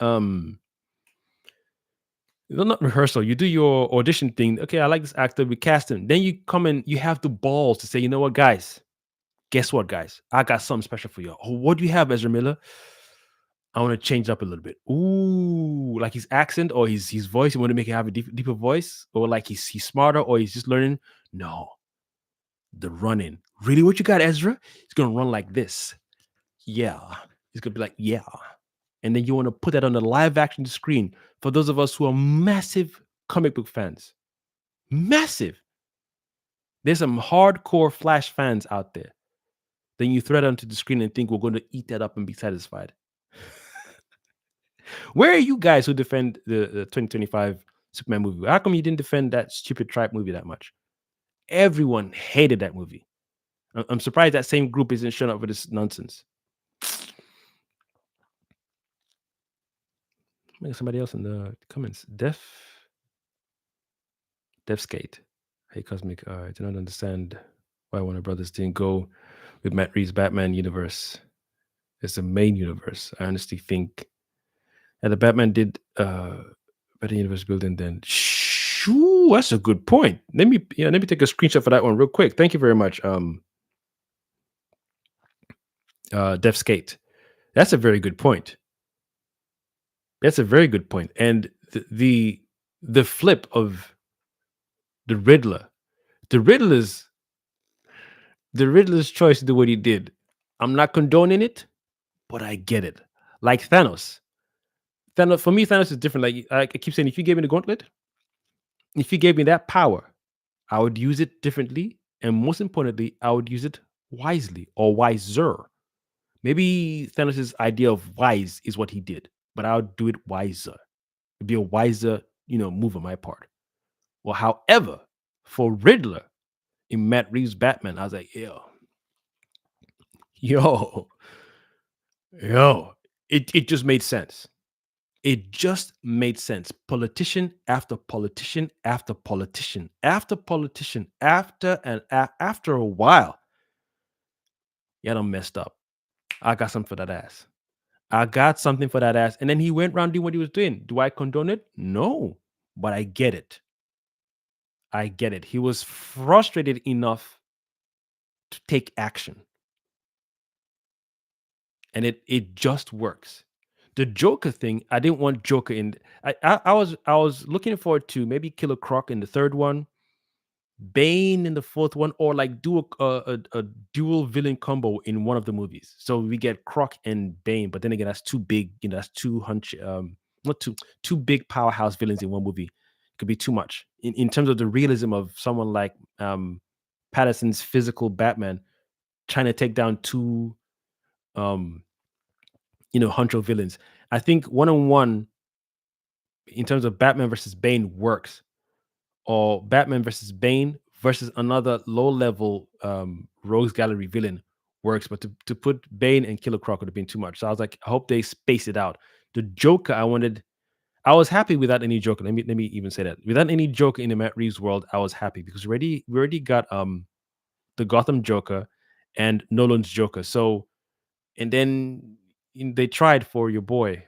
Not rehearsal. You do your audition thing. Okay, I like this actor. We cast him. Then you come and you have the balls to say, you know what, guys? Guess what, guys? I got something special for you. Oh, what do you have, Ezra Miller? I want to change up a little bit. Ooh, like his accent or his voice. You want to make it have a deeper voice, or like he's smarter, or he's just learning. No, the running. Really, what you got, Ezra? He's gonna run like this. Yeah, he's gonna be like, yeah. And then you want to put that on the live action screen for those of us who are massive comic book fans. Massive. There's some hardcore Flash fans out there. Then you throw it onto the screen and think we're going to eat that up and be satisfied. Where are you guys who defend the 2025 Superman movie? How come you didn't defend that stupid tribe movie that much? Everyone hated that movie. I'm surprised that same group isn't showing up for this nonsense. Maybe somebody else in the comments. Skate. Hey, Kosmic. I do not understand why Warner Brothers didn't go with Matt Reeves' Batman universe. It's the main universe. I honestly think that the Batman did better universe building than. Shoo, that's a good point. Let me take a screenshot for that one real quick. Thank you very much, Skate. That's a very good point. That's a very good point. And the flip of the Riddler, the Riddler's choice to do what he did. I'm not condoning it, but I get it. Like Thanos. For me, Thanos is different. Like I keep saying, if you gave me the gauntlet, if you gave me that power, I would use it differently, and most importantly, I would use it wisely or wiser. Maybe Thanos' idea of wise is what he did, but I would do it wiser. It'd be a wiser, move on my part. Well, however, for Riddler in Matt Reeves' Batman, I was like, yo, yo, it just made sense. It just made sense. Politician after politician after politician after politician after a while, yeah, done messed up. I got something for that ass. I got something for that ass. And then he went around doing what he was doing. Do I condone it? No, but I get it. I get it. He was frustrated enough to take action, and it just works. The Joker thing, I didn't want Joker in. I was looking forward to maybe Killer Croc in the third one, Bane in the fourth one, or like do a dual villain combo in one of the movies. So we get Croc and Bane, but then again, that's too big. That's too not two big powerhouse villains in one movie. It could be too much in terms of the realism of someone like Patterson's physical Batman trying to take down two um huncho villains. I think one on one in terms of Batman versus Bane works, or Batman versus Bane versus another low level Rogues Gallery villain works. But to put Bane and Killer Croc would have been too much. So I was like, I hope they space it out. The Joker, I was happy without any Joker. Let me even say that. Without any Joker in the Matt Reeves world, I was happy because we already got the Gotham Joker and Nolan's Joker. So and then they tried for your boy.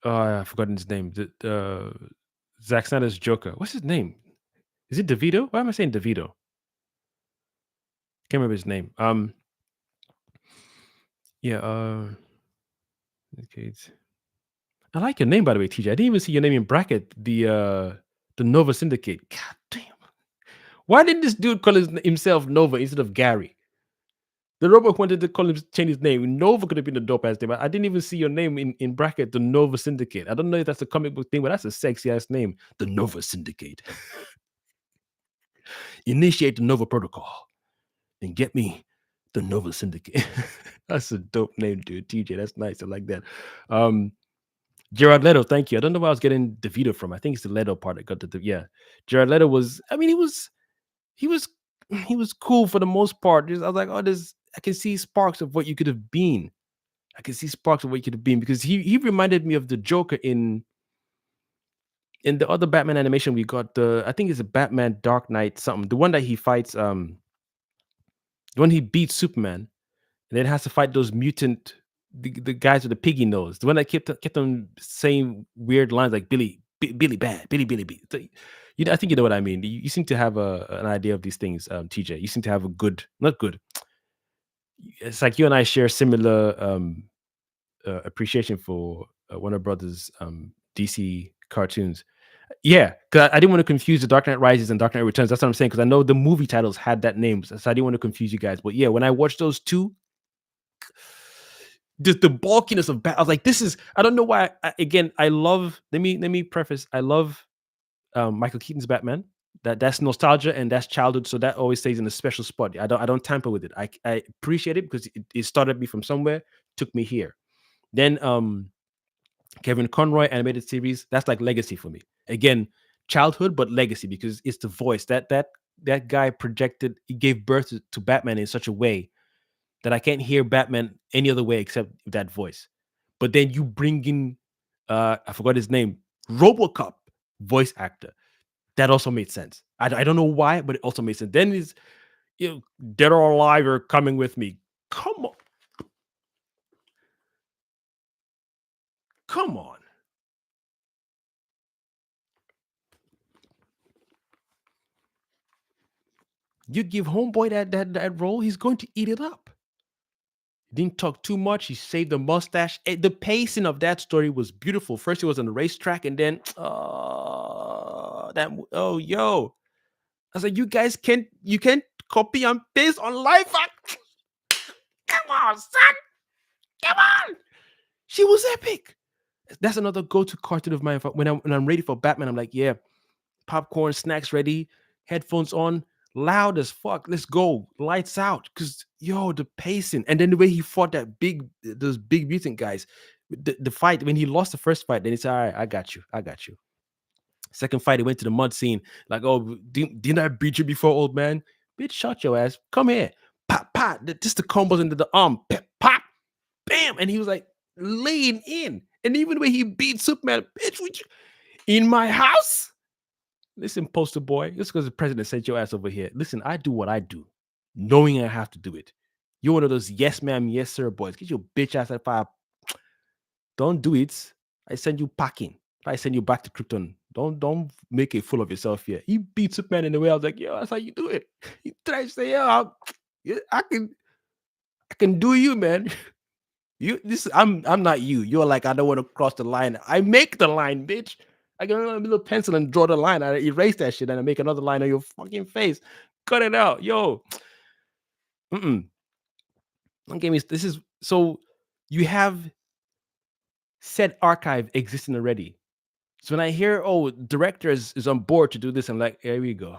I've forgotten his name. The Zack Snyder's Joker. What's his name? Is it DeVito? Why am I saying DeVito? Can't remember his name. Yeah. Okay. I like your name, by the way, TJ. I didn't even see your name in bracket. The Nova Syndicate. God damn. Why didn't this dude call himself Nova instead of Gary? The robot wanted to call him change his name. Nova could have been a dope ass name. I didn't even see your name in bracket, the Nova Syndicate. I don't know if that's a comic book thing, but that's a sexy ass name. The Nova Syndicate. Initiate the Nova Protocol and get me the Nova Syndicate. That's a dope name, dude. TJ, that's nice. I like that. Gerard Leto, thank you. I don't know where I was getting DeVito from. I think it's the Leto part that got yeah. Gerard Leto was, I mean, he was he was cool for the most part. I was like, oh, I can see sparks of what you could have been. I can see sparks of what you could have been because he reminded me of the Joker in the other Batman animation we got. I think it's a Batman Dark Knight something. The one that he fights, the one he beats Superman, and then has to fight those mutant the guys with the piggy nose. The one that kept on saying weird lines like Billy bad, Billy B. So, I think you know what I mean. You seem to have an idea of these things, TJ. You seem to have a good, not good. It's like you and I share similar appreciation for Warner Brothers DC cartoons. Yeah, because I didn't want to confuse the Dark Knight Rises and Dark Knight Returns. That's what I'm saying. Because I know the movie titles had that name, so I didn't want to confuse you guys. But yeah, when I watched those two, just the bulkiness of I was like, this is. I don't know why. Again, I love. Let me preface. I love Michael Keaton's Batman. That's nostalgia and that's childhood. So that always stays in a special spot. I don't tamper with it. I appreciate it because it started me from somewhere, took me here. Then Kevin Conroy animated series, that's like legacy for me. Again, childhood, but legacy because it's the voice that guy projected. He gave birth to Batman in such a way that I can't hear Batman any other way except that voice. But then you bring in, I forgot his name, RoboCop voice actor. That also made sense. I don't know why, but it also made sense. Then is Dead or Alive or Coming with Me. Come on, come on. You give Homeboy that role, he's going to eat it up. He didn't talk too much. He saved the mustache. The pacing of that story was beautiful. First, he was on the racetrack, and then yo, I was like, you can't copy and paste on live act. Come on, son, come on. She was epic. That's another go-to cartoon of mine. When I'm ready for Batman, I'm like, yeah, popcorn, snacks ready, headphones on, loud as fuck. Let's go, lights out. Cause the pacing, and then the way he fought those big mutant guys. The fight when he lost the first fight, then he said, "All right, I got you, I got you." Second fight, he went to the mud scene, like, "Oh, didn't I beat you before, old man? Bitch, shut your ass. Come here, pop, pop." Just the combos into the arm, pop, bam, and he was like laying in. And even when he beat Superman, bitch, would you in my house? Listen, poster boy, just because the president sent your ass over here. Listen, I do what I do, knowing I have to do it. You're one of those yes, ma'am, yes, sir boys. Get your bitch ass at fire. Don't do it. I send you packing. I send you back to Krypton. Don't make a fool of yourself here. He beat Superman in the way. I was like, yo, that's how you do it. He tried to say, yeah, I can do you, man. I'm not you. You're like, I don't want to cross the line. I make the line, bitch. I get a little pencil and draw the line. I erase that shit and I make another line on your fucking face. Cut it out, yo. Don't give me this is so you have said archive existing already. So when I hear, director is on board to do this, I'm like, here we go.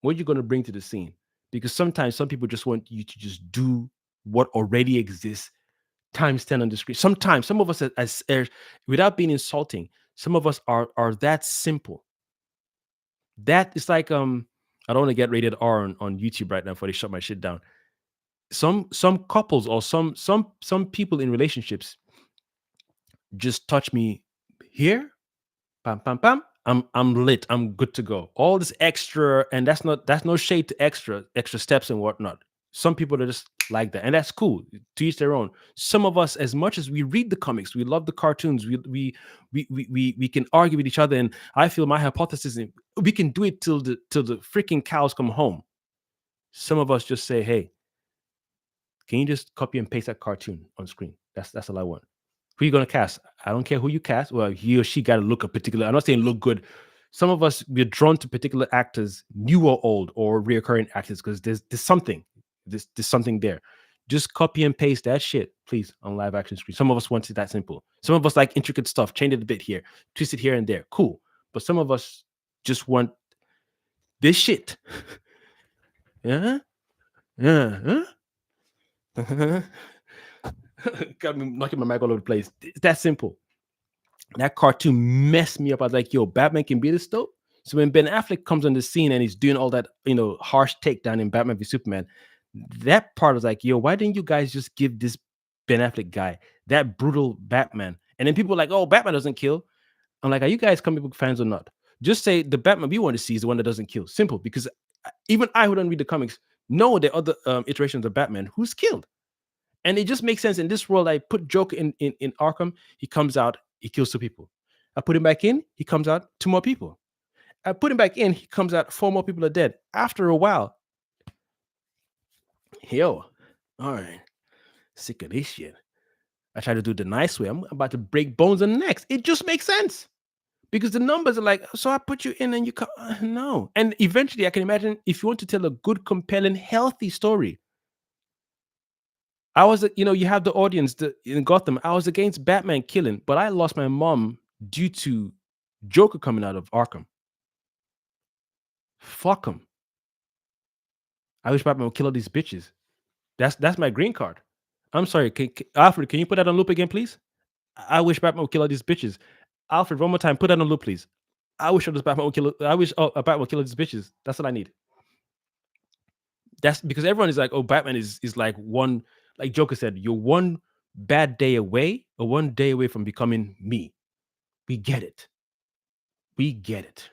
What are you going to bring to the scene? Because sometimes some people just want you to just do what already exists times 10 on the screen. Sometimes some of us as without being insulting, some of us are that simple. That is like I don't want to get rated R on YouTube right now before they shut my shit down. Some couples or some people in relationships just touch me here, pam pam pam. I'm lit. I'm good to go. All this extra, and that's no shade to extra steps and whatnot. Some people are just like that, and that's cool. To each their own. Some of us, as much as we read the comics, we love the cartoons, we can argue with each other, and I feel my hypothesis, we can do it till the freaking cows come home. Some of us just say, hey, can you just copy and paste that cartoon on screen? That's all I want. Who you gonna cast? I don't care who you cast. Well, he or she got to look a particular. I'm not saying look good. Some of us, we're drawn to particular actors, new or old, or reoccurring actors, because there's something. There's something there. Just copy and paste that shit, please, on live action screen. Some of us want it that simple. Some of us like intricate stuff, change it a bit here, twist it here and there. Cool. But some of us just want this shit. Yeah. Yeah. Huh? Got me knocking my mic all over the place. It's that simple. That cartoon messed me up. I was like, yo, Batman can be this dope. So when Ben Affleck comes on the scene and he's doing all that, harsh takedown in Batman v Superman, that part was like, yo, why didn't you guys just give this Ben Affleck guy that brutal Batman? And then people are like, oh, Batman doesn't kill. I'm like, are you guys comic book fans or not? Just say the Batman we want to see is the one that doesn't kill. Simple. Because even I who don't read the comics know the other iterations of Batman who's killed. And it just makes sense in this world. I put Joker in Arkham, he comes out, he kills 2 people. I put him back in, he comes out, 2 more people. I put him back in, he comes out, 4 more people are dead. After a while, all right, sick of this shit. I try to do the nice way. I'm about to break bones and necks. It just makes sense. Because the numbers are like, so I put you in and you come. No. And eventually I can imagine if you want to tell a good, compelling, healthy story, I was, you have the audience in Gotham. I was against Batman killing, but I lost my mom due to Joker coming out of Arkham. Fuck him. I wish Batman would kill all these bitches. That's my green card. I'm sorry, Alfred, can you put that on loop again, please? I wish Batman would kill all these bitches. Alfred, one more time, put that on loop, please. I wish Batman would kill. Batman would kill all these bitches. That's what I need. That's because everyone is like, oh, Batman is like one. Like Joker said, you're one bad day away or one day away from becoming me. We get it. We get it.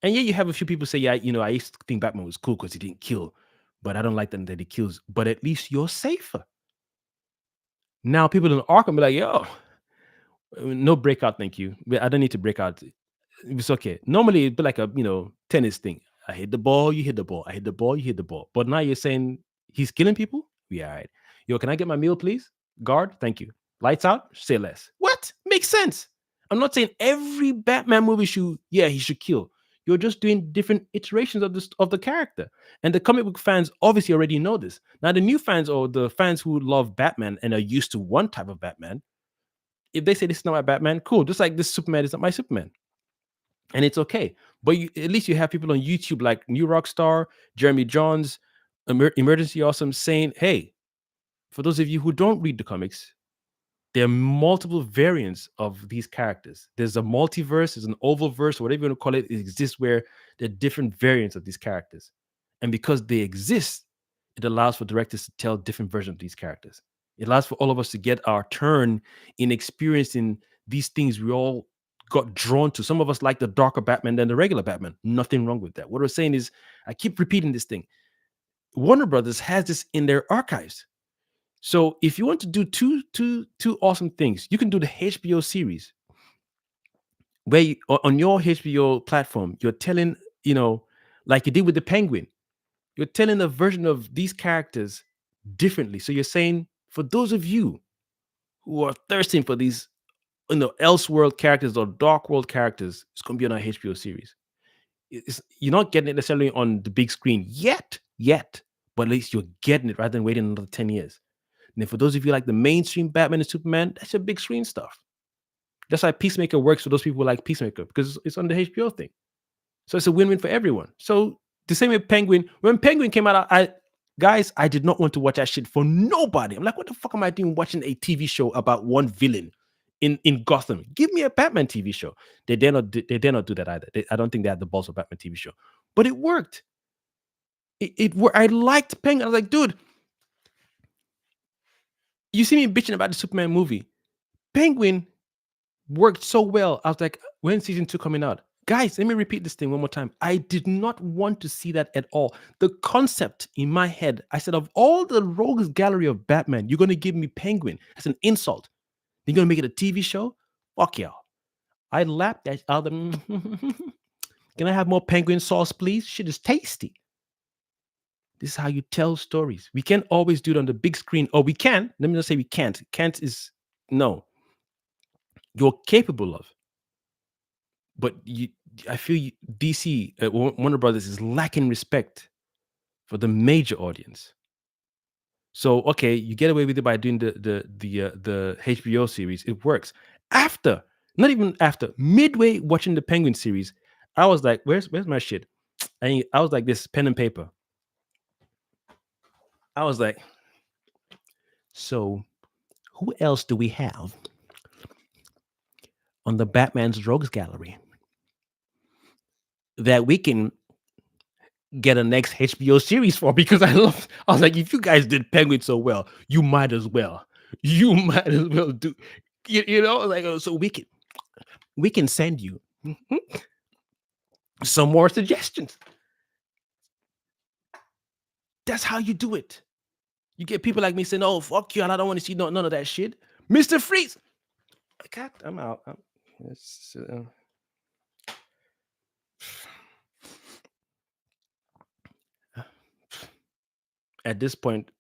And yeah, you have a few people say, yeah, I used to think Batman was cool because he didn't kill, but I don't like that he kills. But at least you're safer. Now people in Arkham be like, yo, no breakout, thank you. I don't need to break out. It's okay. Normally it'd be like a tennis thing. I hit the ball, you hit the ball. I hit the ball, you hit the ball. But now you're saying he's killing people? Yeah, all right. Yo, can I get my meal, please? Guard, thank you. Lights out, say less. What? Makes sense. I'm not saying every Batman movie he should kill. You're just doing different iterations of the character. And the comic book fans obviously already know this. Now, the new fans or the fans who love Batman and are used to one type of Batman, if they say this is not my Batman, cool. Just like this Superman is not my Superman. And it's okay. But at least you have people on YouTube like New Rockstar, Jeremy Johns, Emergency Awesome saying, hey, for those of you who don't read the comics, there are multiple variants of these characters. There's a multiverse, there's an oval verse, whatever you want to call it. It exists where there are different variants of these characters. And because they exist, it allows for directors to tell different versions of these characters. It allows for all of us to get our turn in experiencing these things we all got drawn to. Some of us like the darker Batman than the regular Batman. Nothing wrong with that. What I'm saying is, I keep repeating this thing. Warner Brothers has this in their archives. So if you want to do two awesome things, you can do the HBO series where on your HBO platform, you're telling, like you did with the Penguin, you're telling a version of these characters differently. So you're saying, for those of you who are thirsting for these, Elseworld characters or Dark World characters, it's going to be on our HBO series. You're not getting it necessarily on the big screen yet, but at least you're getting it rather than waiting another 10 years. And for those of you like the mainstream Batman and Superman, that's your big screen stuff. That's why Peacemaker works for those people who like Peacemaker, because it's on the HBO thing. So it's a win-win for everyone. So the same with Penguin. When Penguin came out, I did not want to watch that shit for nobody. I'm like, what the fuck am I doing watching a TV show about one villain in Gotham? Give me a Batman TV show. They dare not do that either. I don't think they had the balls of Batman TV show. But it worked. It worked. I liked Penguin. I was like, dude, you see me bitching about the Superman movie. Penguin worked so well. I was like, when season 2 coming out? Guys, let me repeat this thing one more time. I did not want to see that at all. The concept in my head, I said, of all the rogues gallery of Batman, you're going to give me Penguin. That's an insult. You're going to make it a TV show? Fuck y'all. I lapped that other. Can I have more Penguin sauce, please? Shit is tasty. This is how you tell stories. We can't always do it on the big screen. Or we can. Let me not say we can't. Can't is no. You're capable of. But I feel DC, Warner Brothers is lacking respect for the major audience. So okay, you get away with it by doing the HBO series. It works. Not even after, midway watching the Penguin series, I was like, "Where's my shit?" And I was like, "This pen and paper." I was like, "So, who else do we have on the Batman's Rogues Gallery that we can get a next HBO series for?" Because I was like, if you guys did Penguin so well, you might as well do, like, so we can send you some more suggestions. That's how you do it. You get people like me saying, "Oh, fuck you, and I don't want to see none of that shit." Mr. Freeze. God, I'm out. At this point,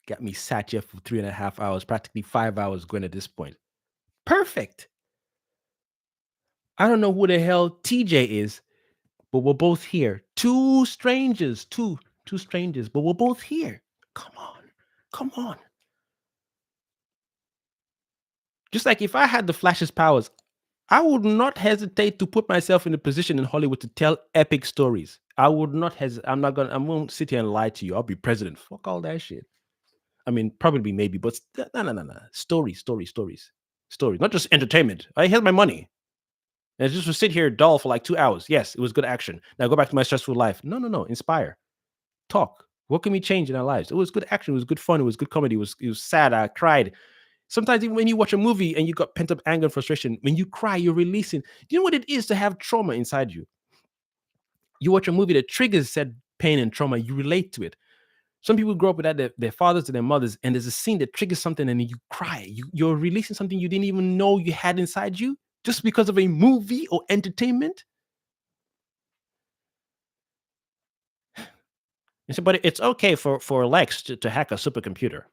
got me sat here for 3.5 hours, practically 5 hours going at this point. Perfect. I don't know who the hell TJ is, but we're both here. Two strangers, but we're both here. Come on. Just like if I had the Flash's powers, I would not hesitate to put myself in a position in Hollywood to tell epic stories. I would not hesitate. I won't sit here and lie to you. I'll be president. Fuck all that shit. I mean, probably maybe, but no. Stories. Not just entertainment. I had my money. And just to sit here dull for like 2 hours. Yes, it was good action. Now go back to my stressful life. No. Inspire. Talk. What can we change in our lives? It was good action. It was good fun. It was good comedy. It was sad. I cried. Sometimes even when you watch a movie and you got pent up anger and frustration, when you cry, you're releasing. Do you know what it is to have trauma inside you? You watch a movie that triggers said pain and trauma. You relate to it. Some people grow up without their fathers and their mothers, and there's a scene that triggers something, and you cry. You're releasing something you didn't even know you had inside you just because of a movie or entertainment. And so, but it's okay for Lex to hack a supercomputer.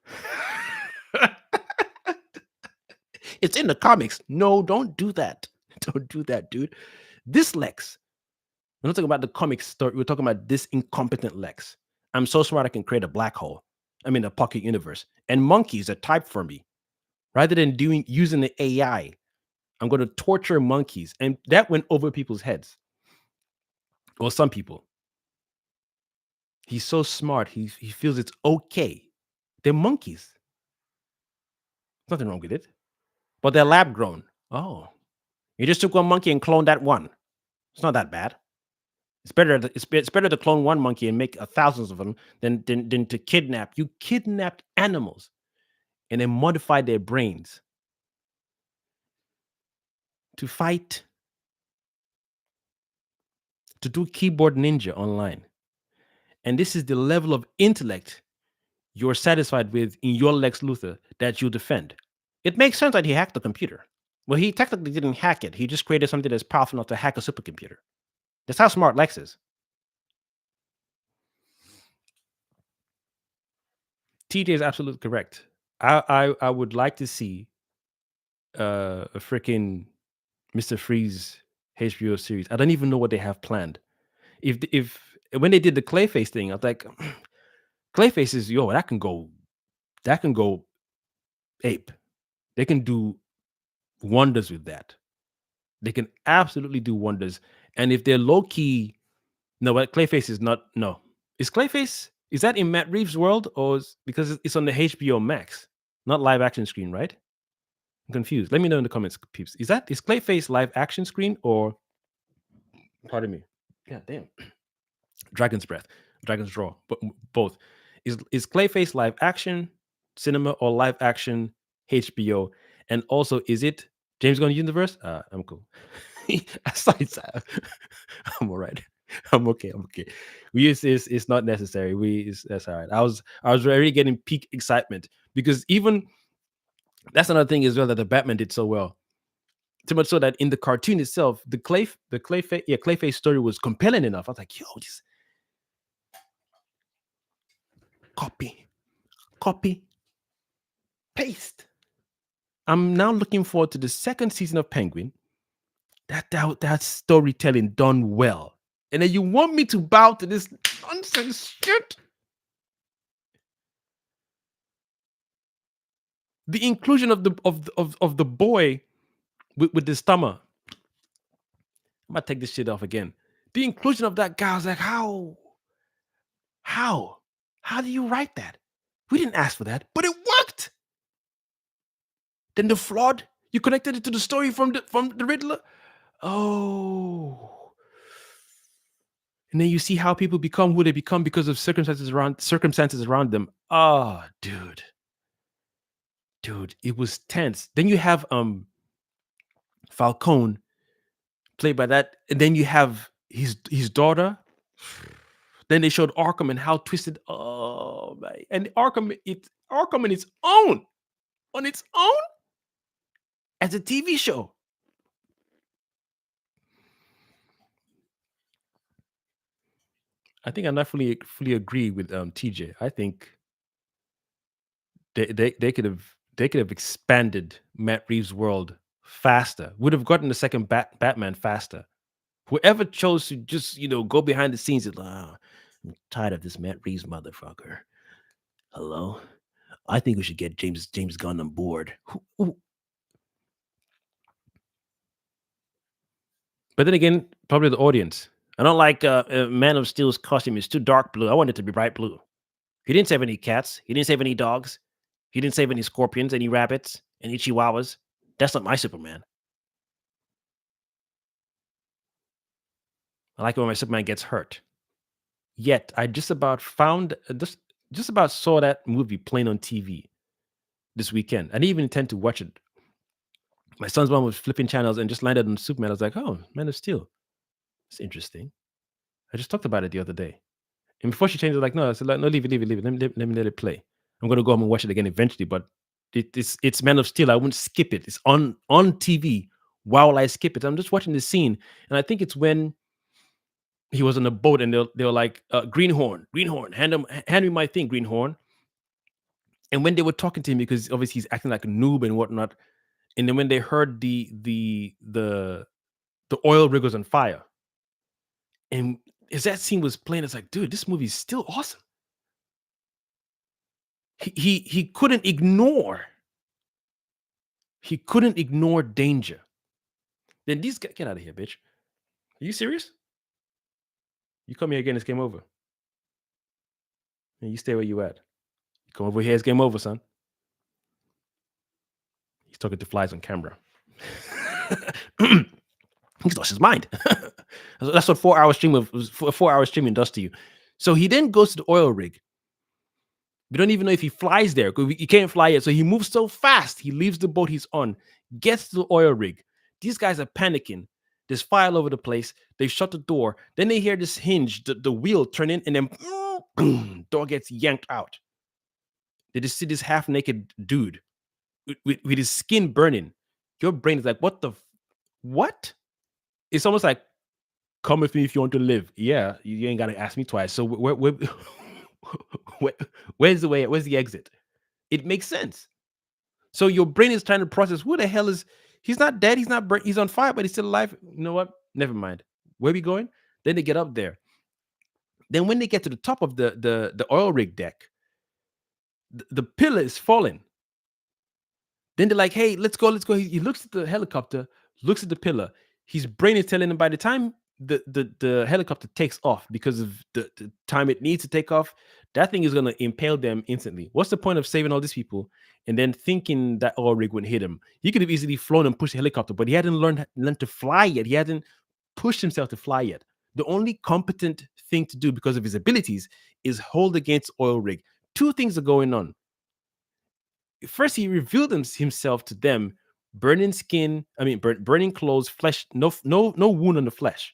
It's in the comics. No, don't do that. Don't do that, dude. This Lex, we're not talking about the comic story. We're talking about this incompetent Lex. I'm so smart I can create a black hole. I mean, a pocket universe. And monkeys are typed for me. Rather than using the AI, I'm going to torture monkeys. And that went over people's heads. Well, some people. He's so smart. He feels it's okay. They're monkeys. Nothing wrong with it. But they're lab grown. Oh, you just took one monkey and cloned that one. It's not that bad. It's better to clone one monkey and make thousands of them than to kidnap. You kidnapped animals and then modified their brains to fight, to do keyboard ninja online. And this is the level of intellect you're satisfied with in your Lex Luthor that you defend. It makes sense that he hacked the computer. Well, he technically didn't hack it. He just created something that's powerful enough to hack a supercomputer. That's how smart Lex is. TJ is absolutely correct. I would like to see a freaking Mr. Freeze HBO series. I don't even know what they have planned. If when they did the Clayface thing, I was like, Clayface is that can go ape. They can do wonders with that. They can absolutely do wonders. And if they're low key, no, but Clayface is not. No, is Clayface is that in Matt Reeves' world because it's on the HBO Max, not live action screen, right? I'm confused. Let me know in the comments, peeps. Is Clayface live action screen or? Pardon me. Yeah, damn. Dragon's Breath, Dragon's Draw, but both. Is Clayface live action cinema or live action HBO? And also, is it James Gunn universe? I'm cool. I'm all right. I'm okay. I'm okay. It's not necessary. That's all right. I was already getting peak excitement because even that's another thing as well that the Batman did so well. Too much so that in the cartoon itself, the Clayface story was compelling enough. I was like, yo, just copy, paste. I'm now looking forward to the second season of Penguin. That storytelling done well. And then you want me to bow to this nonsense shit? The inclusion of the boy with the stomach. I'm gonna take this shit off again. The inclusion of that guy, I was like, how do you write that? We didn't ask for that, but it worked. Then the flood, you connected it to the story from the Riddler. Oh, and then you see how people become who they become because of circumstances around them. Oh, dude, it was tense. Then you have Falcone played by that, and then you have his daughter. Then they showed Arkham and how twisted. Oh man, and Arkham on its own as a TV show. I think I not fully agree with TJ. I think they could have expanded Matt Reeves' world faster. Would have gotten the second Batman faster. Whoever chose to just go behind the scenes is like, I'm tired of this Matt Reeves motherfucker. Hello, I think we should get James Gunn on board. But then again, probably the audience. I don't like Man of Steel's costume. It's too dark blue. I want it to be bright blue. He didn't save any cats. He didn't save any dogs. He didn't save any scorpions, any rabbits, any chihuahuas. That's not my Superman. I like it when my Superman gets hurt. Yet I just about saw that movie playing on TV this weekend. I didn't even intend to watch it. My son's mom was flipping channels and just landed on Superman. I was like, oh, Man of Steel. It's interesting. I just talked about it the other day. And before she changed it, like, no, I said, like, no, leave it. Let me let it play. I'm gonna go home and watch it again eventually, but it's Man of Steel. I wouldn't skip it. It's on TV while I skip it. I'm just watching the scene, and I think it's when he was on a boat and they were like, Greenhorn, hand me my thing, Greenhorn. And when they were talking to him, because obviously he's acting like a noob and whatnot, and then when they heard the oil rig was on fire, and as that scene was playing, it's like, dude, this movie is still awesome. He couldn't ignore. He couldn't ignore danger. Then these guys, get out of here, bitch. Are you serious? You come here again, it's game over. And you stay where you at. You come over here, it's game over, son. He's talking to flies on camera. He's lost his mind. That's what 4 hour stream of 4 hour streaming does to you. So he then goes to the oil rig. We don't even know if he flies there because he can't fly yet. So he moves so fast. He leaves the boat he's on, gets to the oil rig. These guys are panicking. There's fire all over the place. They shut the door. Then they hear this hinge, the wheel turn in, and then door gets yanked out. They just see this half naked dude with his skin burning. Your brain is like, what? It's almost like, come with me if you want to live. Yeah, you ain't got to ask me twice. So where's the way? Where's the exit? It makes sense. So your brain is trying to process who the hell is. He's not dead. He's not burnt. He's on fire, but he's still alive. You know what? Never mind. Where we going? Then they get up there. Then when they get to the top of the oil rig deck, the pillar is falling. Then they're like, "Hey, let's go, let's go." He looks at the helicopter, looks at the pillar. His brain is telling him by the time the helicopter takes off, because of the time it needs to take off, that thing is going to impale them instantly. What's the point of saving all these people and then thinking that oil rig wouldn't hit him? He could have easily flown and pushed the helicopter, but he hadn't learned to fly yet. He hadn't pushed himself to fly yet. The only competent thing to do because of his abilities is hold against oil rig. Two things are going on. First, he revealed himself to them, burning skin. I mean, burning clothes, flesh. No wound on the flesh.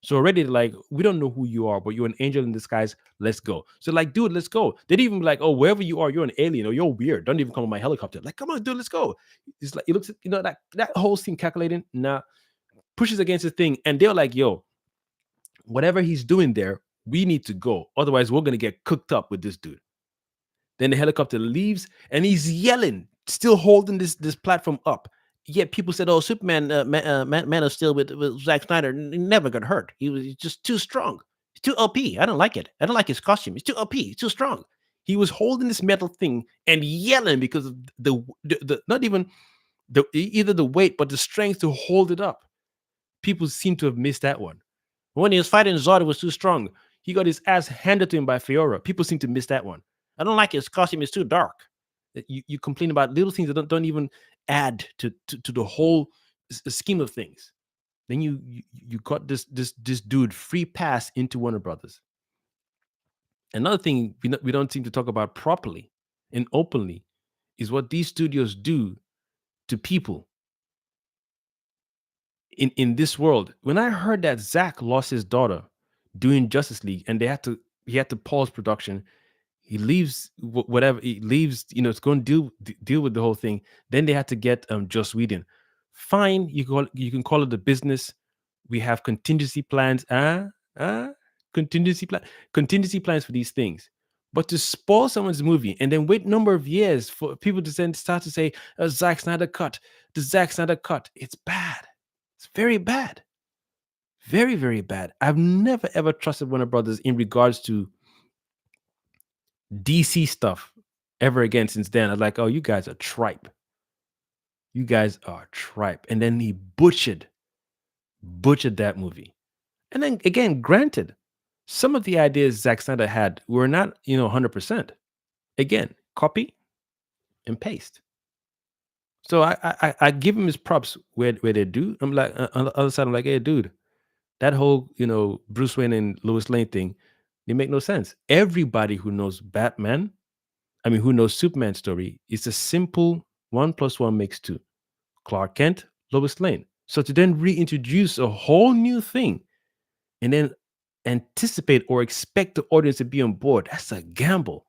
So already, like, we don't know who you are, but you're an angel in disguise. Let's go. So, like, dude, let's go. They didn't even be like, oh, wherever you are, you're an alien or you're weird. Don't even come on my helicopter. Like, come on, dude, let's go. It's like, it looks, that whole scene calculating. Nah, pushes against the thing, and they're like, yo, whatever he's doing there, we need to go. Otherwise, we're gonna get cooked up with this dude. Then the helicopter leaves, and he's yelling, still holding this platform up. Yet people said, "Oh, Superman, Man of Steel with Zack Snyder never got hurt. He was just too strong. He's too OP. I don't like it. I don't like his costume. He's too OP. He's too strong." He was holding this metal thing and yelling because of the not even either the weight, but the strength to hold it up. People seem to have missed that one. When he was fighting Zod, it was too strong. He got his ass handed to him by Fiora. People seem to miss that one. I don't like his costume. It's too dark. You complain about little things that don't even add to the whole scheme of things. Then you got this dude free pass into Warner Brothers. Another thing we don't seem to talk about properly and openly is what these studios do to people in this world. When I heard that Zack lost his daughter doing Justice League and he had to pause production, he leaves whatever he leaves, it's going to deal with the whole thing. Then they had to get Joss Whedon. Fine, you can call it a business. We have contingency plans. Contingency plans for these things. But to spoil someone's movie and then wait a number of years for people to then start to say, Zack Snyder cut, the Zack Snyder cut, it's bad. It's very bad. Very, very bad. I've never ever trusted Warner Brothers in regards to DC stuff ever again since then. I was like, oh, you guys are tripe. You guys are tripe. And then he butchered that movie. And then again, granted, some of the ideas Zack Snyder had were not, 100%. Again, copy and paste. So I give him his props where they do. I'm like, on the other side, I'm like, hey, dude, that whole, Bruce Wayne and Lois Lane thing, they make no sense. Everybody who knows Batman, who knows Superman's story, it's a simple 1 + 1 makes 2. Clark Kent, Lois Lane. So to then reintroduce a whole new thing and then anticipate or expect the audience to be on board, that's a gamble.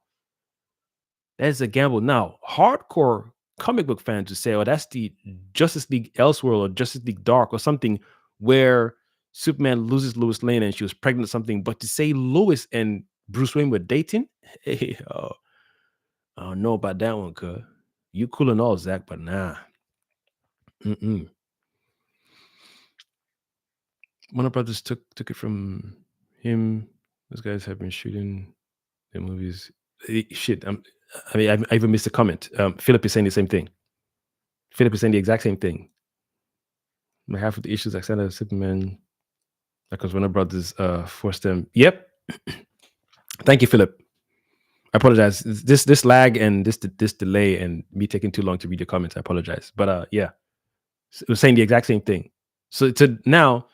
That's a gamble. Now, hardcore comic book fans would say, oh, that's the Justice League Elseworld or Justice League Dark or something where Superman loses Lois Lane and she was pregnant or something. But to say Lois and Bruce Wayne were dating, hey, I don't know about that one, cuz. You cool and all, Zach, but nah. Warner Brothers took it from him. Those guys have been shooting their movies. Shit, I mean, I even missed a comment. Philip is saying the same thing. Philip is saying the exact same thing. Half of the issues like Santa Superman, because Warner Brothers forced them. Yep. Thank you, Philip. I apologize. This lag and this delay and me taking too long to read your comments. I apologize. But yeah, it was saying the exact same thing. So now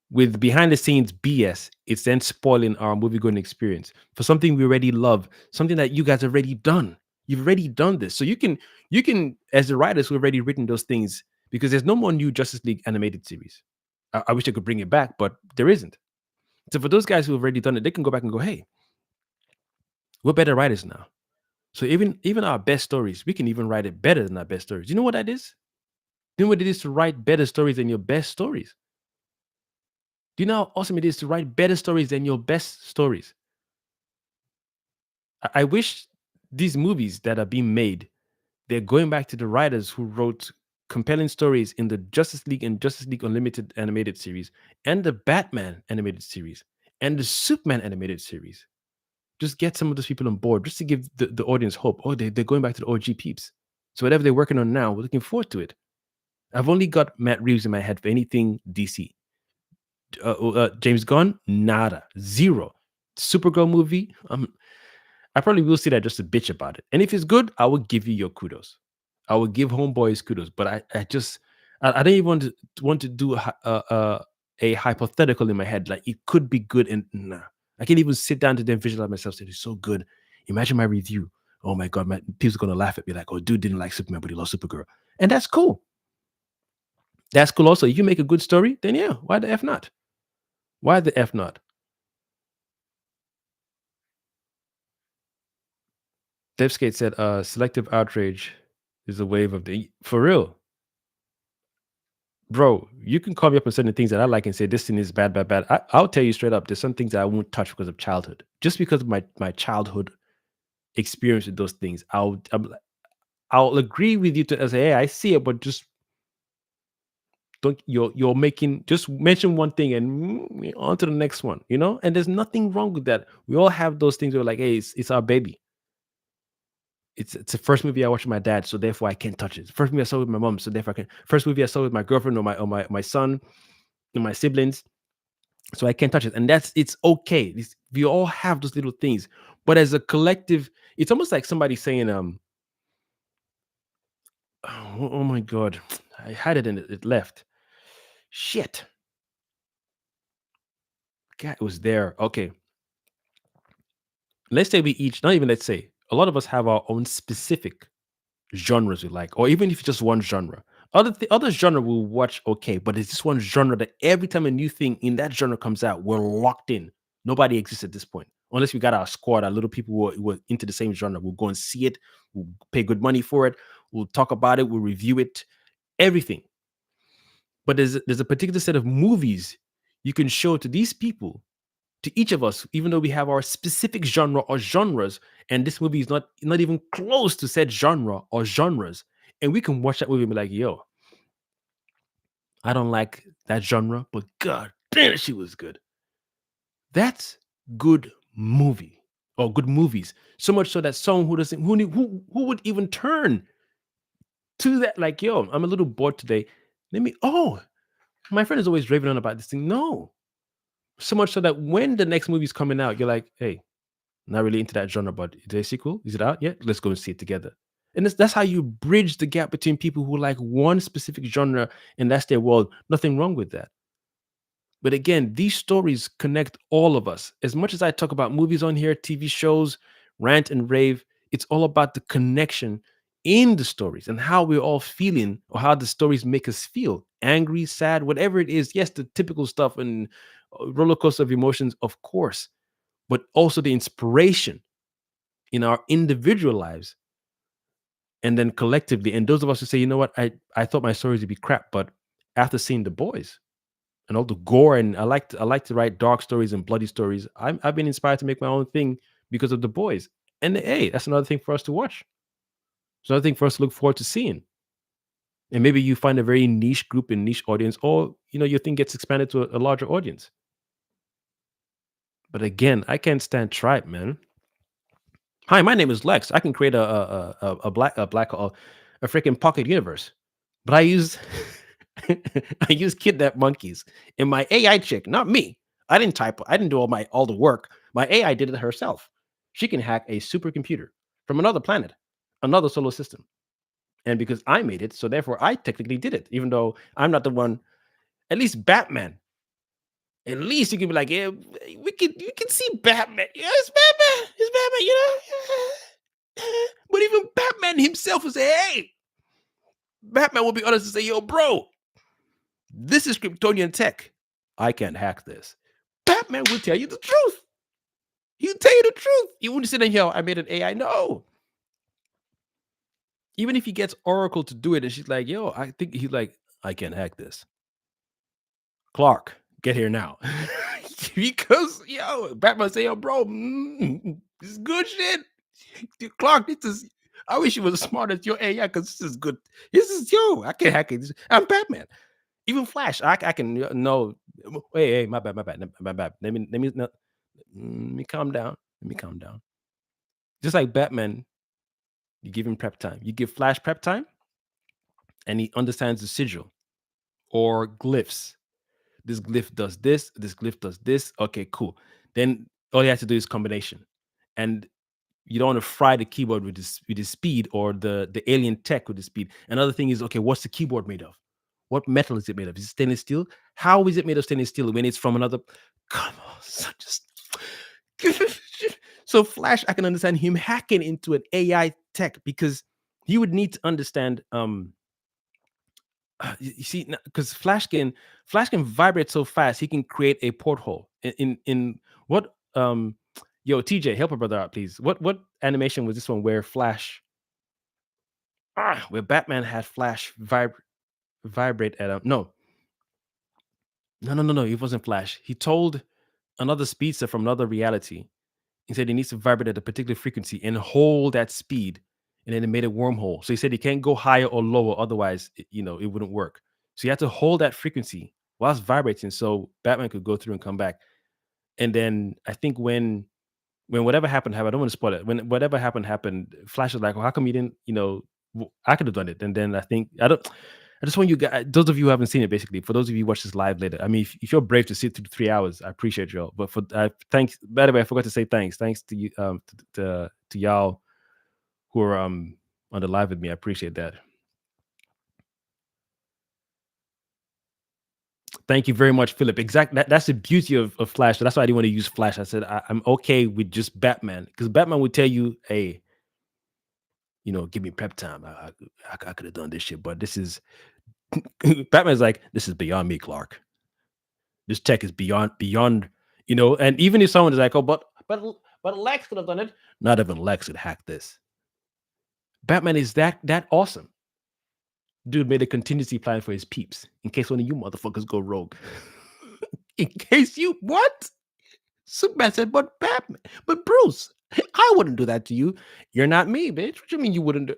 with behind the scenes BS, it's then spoiling our movie going experience for something we already love, something that you guys have already done. You've already done this. So you can as the writers who have already written those things, because there's no more new Justice League animated series. I wish I could bring it back, but there isn't. So for those guys who have already done it, they can go back and go, hey, we're better writers now. So even our best stories, we can even write it better than our best stories. You know what that is? Do you know what it is to write better stories than your best stories? Do you know how awesome it is to write better stories than your best stories? I wish these movies that are being made, they're going back to the writers who wrote compelling stories in the Justice League and Justice League Unlimited animated series, and the Batman animated series, and the Superman animated series. Just get some of those people on board, just to give the audience hope. Oh, they're going back to the OG peeps. So whatever they're working on now, we're looking forward to it. I've only got Matt Reeves in my head for anything DC. James Gunn, nada, zero. Supergirl movie, I probably will see that just to bitch about it. And if it's good, I will give you your kudos. I will give Homeboys kudos. But I don't even want to do a hypothetical in my head. Like it could be good, and nah, I can't even sit down to then visualize myself. Say it's so good. Imagine my review. Oh my god, people's gonna laugh at me like, "Oh, dude didn't like Superman, but he loves Supergirl," and that's cool. That's cool. Also, if you make a good story, then yeah, why the f not? Why the f not? Devskate said, "Selective outrage is a wave of the for real." Bro, you can call me up on certain things that I like and say this thing is bad, bad, bad. I'll tell you straight up. There's some things that I won't touch because of childhood, just because of my childhood experience with those things. I'll agree with you to say, hey, I see it, but just don't. You're making just mention one thing and on to the next one, you know. And there's nothing wrong with that. We all have those things where like, hey, it's our baby. It's the first movie I watched with my dad, so therefore I can't touch it. First movie I saw with my mom, so therefore I can. First movie I saw with my girlfriend or my son and my siblings, so I can't touch it. And it's okay. We all have those little things, but as a collective, it's almost like somebody saying, oh my god, I had it and it left. Shit, God, it was there. Okay, let's say we each, not even let's say, a lot of us have our own specific genres we like, or even if it's just one genre. Other genre we'll watch okay, but it's just one genre that every time a new thing in that genre comes out, we're locked in. Nobody exists at this point. Unless we got our squad, our little people who are into the same genre. We'll go and see it, we'll pay good money for it, we'll talk about it, we'll review it, everything. But there's a particular set of movies you can show to these people, to each of us, even though we have our specific genre or genres, and this movie is not even close to said genre or genres, and we can watch that movie and be like, yo, I don't like that genre, but god damn it, she was good. That's good movie or good movies. So much so that someone who doesn't who would even turn to that, like, yo, I'm a little bored today. My friend is always raving on about this thing. No. So much so that when the next movie's coming out, you're like, hey, not really into that genre, but is there a sequel? Is it out yet? Let's go and see it together. And that's how you bridge the gap between people who like one specific genre and that's their world. Nothing wrong with that. But again, these stories connect all of us. As much as I talk about movies on here, TV shows, rant and rave, it's all about the connection in the stories and how we're all feeling or how the stories make us feel angry, sad, whatever it is. Yes, the typical stuff and roller coaster of emotions, of course, but also the inspiration in our individual lives and then collectively. And those of us who say, you know what, I thought my stories would be crap, but after seeing The Boys and all the gore, and I like to write dark stories and bloody stories, I've been inspired to make my own thing because of The Boys. And hey, that's another thing for us to watch. It's another thing for us to look forward to seeing. And maybe you find a very niche group and niche audience, or your thing gets expanded to a larger audience. But again, I can't stand tripe, man. Hi, my name is Lex. I can create a freaking pocket universe, but I use I use kidnap monkeys and my AI chick, not me. I didn't type. I didn't do all the work. My AI did it herself. She can hack a supercomputer from another planet, another solar system, and because I made it, so therefore I technically did it, even though I'm not the one. At least Batman. At least you can be like, yeah, you can see Batman. Yeah, it's Batman. It's Batman. But even Batman himself will say, hey, Batman will be honest and say, yo, bro, this is Kryptonian tech. I can't hack this. Batman will tell you the truth. He'll tell you the truth. You wouldn't sit there, yo, I made an AI. No. Even if he gets Oracle to do it and she's like, yo, I think he's like, I can't hack this. Clark, get here now. Because, yo, Batman say, yo, bro, this is good shit. Dude, Clark, this is. I wish you was as smart as your AI because this is good. This is yo. I can't hack it. I'm Batman. Even Flash, I can no. Hey, my bad, my bad, my bad. Let me calm down. Let me calm down. Just like Batman, you give him prep time. You give Flash prep time, and he understands the sigil or glyphs. This glyph does this. This glyph does this. Okay, cool. Then all you have to do is combination, and you don't want to fry the keyboard with this speed or the alien tech with the speed. Another thing is, okay, what's the keyboard made of? What metal is it made of? Is it stainless steel? How is it made of stainless steel when it's from another? Come on, so Flash, I can understand him hacking into an AI tech because he would need to understand. You see, because Flash can vibrate so fast, he can create a porthole in what Yo, TJ, help a brother out, please. What animation was this one where where Batman had Flash vibrate at no. No. It wasn't Flash. He told another speedster from another reality. He said he needs to vibrate at a particular frequency and hold that speed. And then it made a wormhole. So he said he can't go higher or lower, otherwise, it wouldn't work. So you have to hold that frequency whilst vibrating so Batman could go through and come back. And then I think when whatever happened, I don't want to spoil it. When whatever happened, Flash was like, "Well, how come you didn't? I could have done it." And then I think I don't. I just want you guys, those of you who haven't seen it, basically, for those of you who watch this live later. I mean, if you're brave to sit through 3 hours, I appreciate y'all. But thanks. By the way, I forgot to say thanks. Thanks to you, to y'all who are on the live with me. I appreciate that. Thank you very much, Philip. That's the beauty of Flash. That's why I didn't want to use Flash. I said I'm okay with just Batman because Batman would tell you, "Hey, give me prep time. I could have done this shit, but this is Batman's like, this is beyond me, Clark. This tech is beyond. And even if someone is like, oh, but Lex could have done it. Not even Lex could hack this. Batman is that awesome. Dude made a contingency plan for his peeps in case one of you motherfuckers go rogue. In case you what? Superman said, but Batman, but Bruce, I wouldn't do that to you. You're not me, bitch. What you mean you wouldn't do?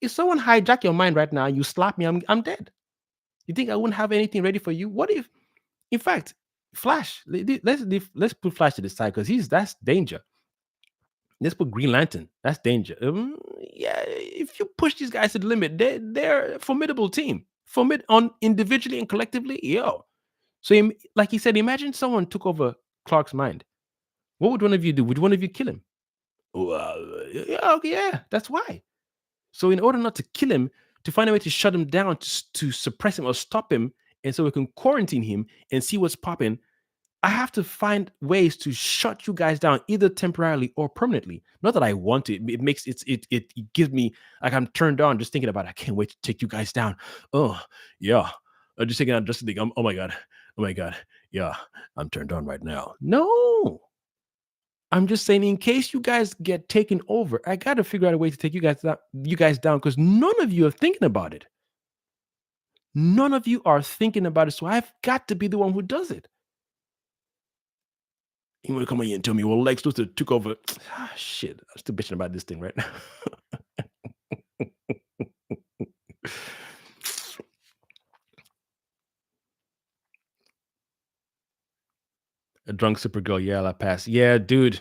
If someone hijack your mind right now, you slap me, I'm dead. You think I wouldn't have anything ready for you? What if, in fact, Flash? Let's put Flash to the side because that's danger. Let's put Green Lantern. That's danger. Yeah, if you push these guys to the limit, they're a formidable team. On individually and collectively, yo. So, like he said, imagine someone took over Clark's mind. What would one of you do? Would one of you kill him? Yeah, okay, yeah, that's why. So in order not to kill him, to find a way to shut him down, to suppress him or stop him, and so we can quarantine him and see what's popping, I have to find ways to shut you guys down, either temporarily or permanently. Not that I want it. It makes it gives me like I'm turned on just thinking about it. I can't wait to take you guys down. Oh yeah. I'm just thinking out just thinking, oh my god. Oh my god. Yeah, I'm turned on right now. No. I'm just saying, in case you guys get taken over, I got to figure out a way to take you guys down because none of you are thinking about it. None of you are thinking about it, so I've got to be the one who does it. You want to come here and tell me, well, Lex Luthor took over? Shit, I'm still bitching about this thing right now. A drunk Supergirl, yeah, I pass. Yeah, dude.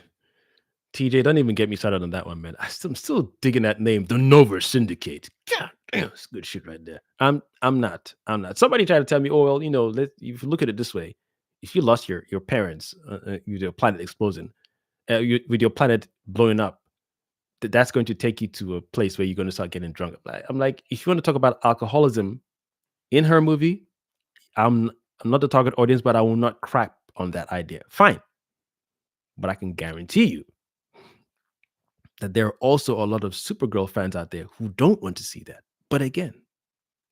TJ, don't even get me started on that one, man. I'm still digging that name, the Nova Syndicate. God damn, it's good shit right there. I'm not. Somebody tried to tell me, oh well, if you look at it this way, if you lost your parents with your planet exploding, with your planet blowing up, that's going to take you to a place where you're going to start getting drunk. I'm like, if you want to talk about alcoholism in her movie, I'm not the target audience, but I will not crap on that idea. Fine. But I can guarantee you that there are also a lot of Supergirl fans out there who don't want to see that. But again,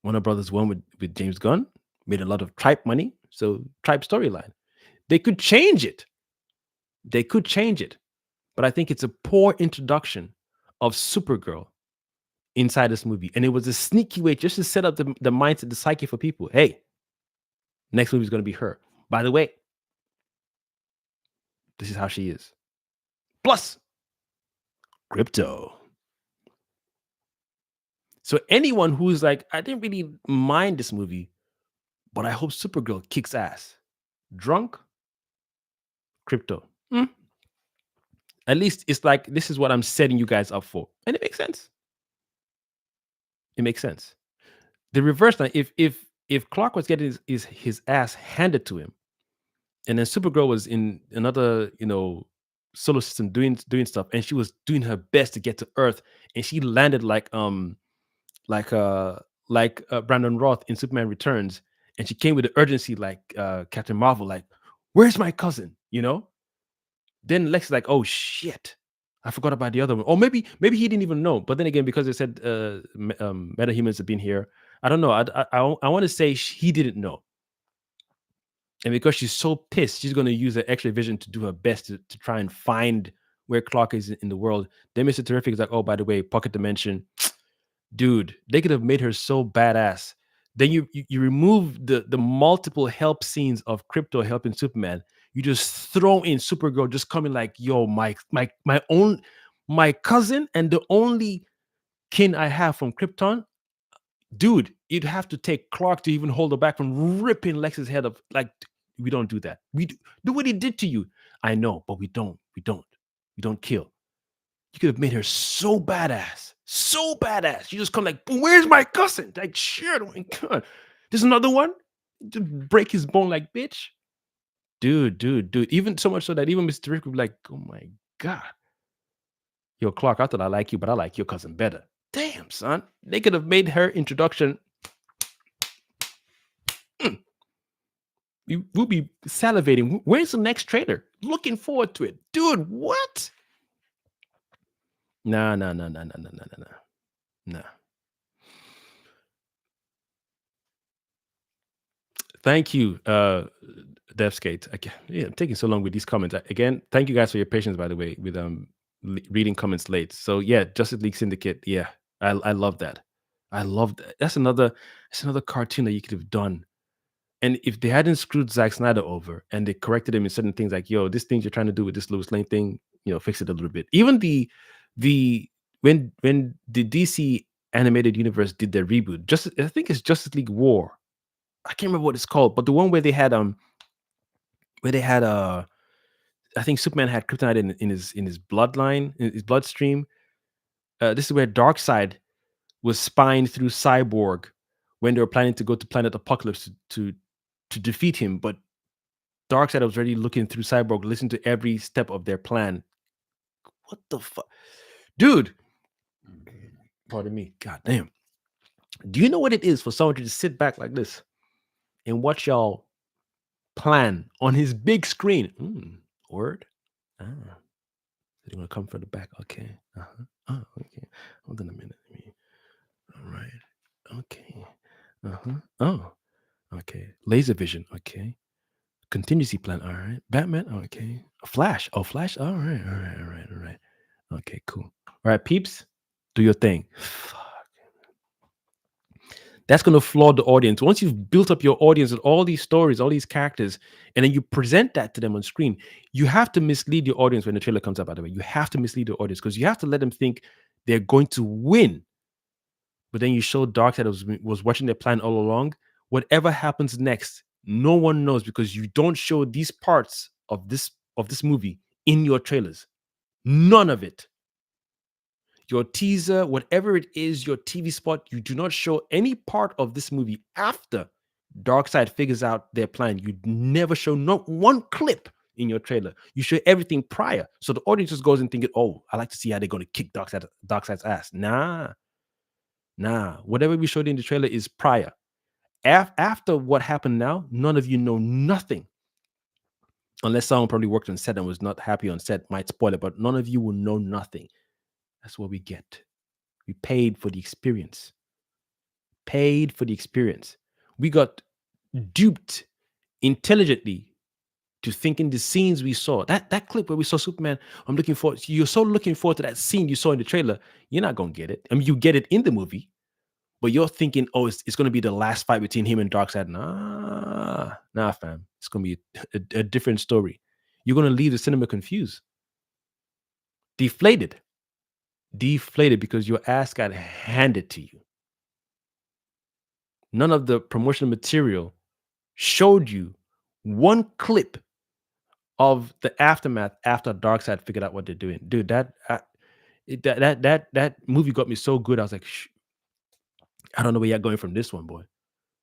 Warner Brothers won with James Gunn, made a lot of tripe money, so tripe storyline. They could change it. But I think it's a poor introduction of Supergirl inside this movie. And it was a sneaky way just to set up the mindset, the psyche for people. Hey, next movie is going to be her. By the way, this is how she is. Plus, crypto. So anyone who's like, I didn't really mind this movie, but I hope Supergirl kicks ass. Drunk, crypto. At least it's like, this is what I'm setting you guys up for. And it makes sense. The reverse now, if Clark was getting his ass handed to him, and then Supergirl was in another, solar system doing stuff, and she was doing her best to get to Earth, and she landed like Brandon Roth in Superman Returns, and she came with the urgency like Captain Marvel, like, where's my cousin? Then Lex is like, oh shit, I forgot about the other one. Or maybe he didn't even know. But then again, because they said metahumans have been here, I don't know. I want to say he didn't know. And because she's so pissed, she's going to use her X-ray vision to do her best to try and find where Clark is in the world. Then Mr. Terrific is like, oh, by the way, pocket dimension. Dude, they could have made her so badass. Then you remove the multiple help scenes of Crypto helping Superman. You just throw in Supergirl just coming like, yo, my cousin and the only kin I have from Krypton. Dude, you'd have to take Clark to even hold her back from ripping Lex's head up. Like, we don't do that. We do what he did to you. I know, but we don't. We don't kill. You could have made her so badass. You just come like, where's my cousin? Like, shit, oh my God. There's another one? To break his bone like, bitch. Dude. Even so much so that even Mr. Rick would be like, oh my God. Yo, Clark, I thought I like you, but I like your cousin better. Damn, son. They could have made her introduction. We'll be salivating. Where's the next trailer? Looking forward to it. Dude, what? No. Thank you, DevSkate. I'm taking so long with these comments. Again, thank you guys for your patience, by the way, with reading comments late. So yeah, Justice League Syndicate. Yeah, I love that. I love that. That's another cartoon that you could have done. And if they hadn't screwed Zack Snyder over and they corrected him in certain things, like, yo, this thing you're trying to do with this Lois Lane thing, fix it a little bit. Even when the DC animated universe did their reboot, I think it's Justice League War. I can't remember what it's called, but the one where they had I think Superman had kryptonite in his bloodline, in his bloodstream. This is where Darkseid was spying through Cyborg when they were planning to go to Planet Apocalypse to defeat him, but Darkseid was already looking through Cyborg, listening to every step of their plan. What the fuck? Dude, pardon me. God damn. Do you know what it is for someone to just sit back like this and watch y'all plan on his big screen? Word? Ah. You want to come from the back? Okay. Oh, okay. Hold on a minute. All right. Okay. Oh, okay. Laser vision. Okay. Contingency plan. All right. Batman. Okay. Flash. Oh, Flash. All right. Okay, cool. All right, peeps, do your thing. Fuck. That's going to flawed the audience. Once you've built up your audience with all these stories, all these characters, and then you present that to them on screen, you have to mislead your audience when the trailer comes out, by the way. You have to mislead the audience because you have to let them think they're going to win. But then you show Darkseid was watching their plan all along. Whatever happens next, no one knows because you don't show these parts of this movie in your trailers. None of it. Your teaser, whatever it is, your TV spot, you do not show any part of this movie after Darkseid figures out their plan. You never show not one clip in your trailer. You show everything prior. So the audience just goes and thinking, oh, I like to see how they're going to kick Darkseid's ass. Nah. Whatever we showed in the trailer is prior. After what happened now, none of you know nothing. Unless someone probably worked on set and was not happy on set, might spoil it, but none of you will know nothing. That's what we get. We paid for the experience. We got duped intelligently to thinking the scenes we saw. That clip where we saw Superman, you're so looking forward to that scene you saw in the trailer. You're not going to get it. I mean, you get it in the movie, but you're thinking, oh, it's going to be the last fight between him and Darkseid. Nah, fam. It's going to be a different story. You're going to leave the cinema confused. Deflated because your ass got handed to you. None of the promotional material showed you one clip of the aftermath after Darkseid figured out what they're doing. Dude, that movie got me so good. I was like, I don't know where you're going from this one, boy.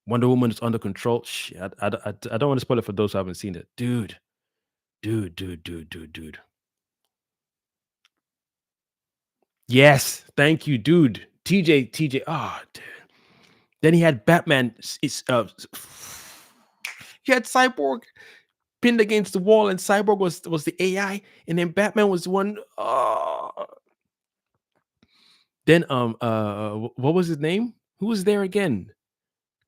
Wonder Woman is under control. I don't want to spoil it for those who haven't seen it. Dude. Yes, thank you, dude. TJ. Oh, dude. Then he had Batman. He had Cyborg pinned against the wall, and Cyborg was the AI, and then Batman was one. Then what was his name? Who was there again?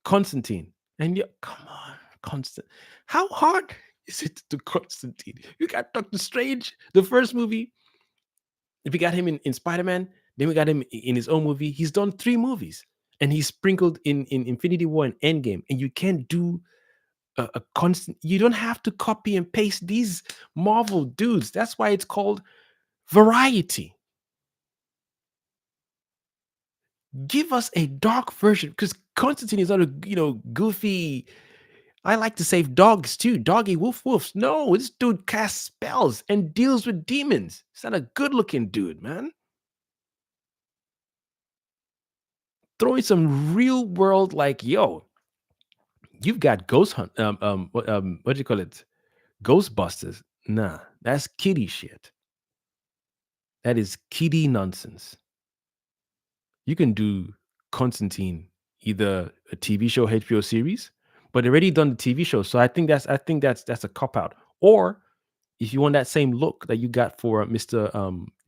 Constantine. And come on, Constant. How hard is it to Constantine? You got Doctor Strange, the first movie. If we got him in Spider-Man, then we got him in his own movie. He's done 3 movies, and he's sprinkled in Infinity War and Endgame. And you can't do a constant. You don't have to copy and paste these Marvel dudes. That's why it's called variety. Give us a dark version, because Constantine is not a goofy. I like to save dogs too. Doggy woofs. No, this dude casts spells and deals with demons. He's not a good-looking dude, man. Throw in some real world, like, yo, you've got Ghost Hunt. What do you call it? Ghostbusters. Nah, that's kiddie shit. That is kiddie nonsense. You can do Constantine, either a TV show, HBO series, but they already done the TV show. So I think that's a cop out. Or if you want that same look that you got for Mr.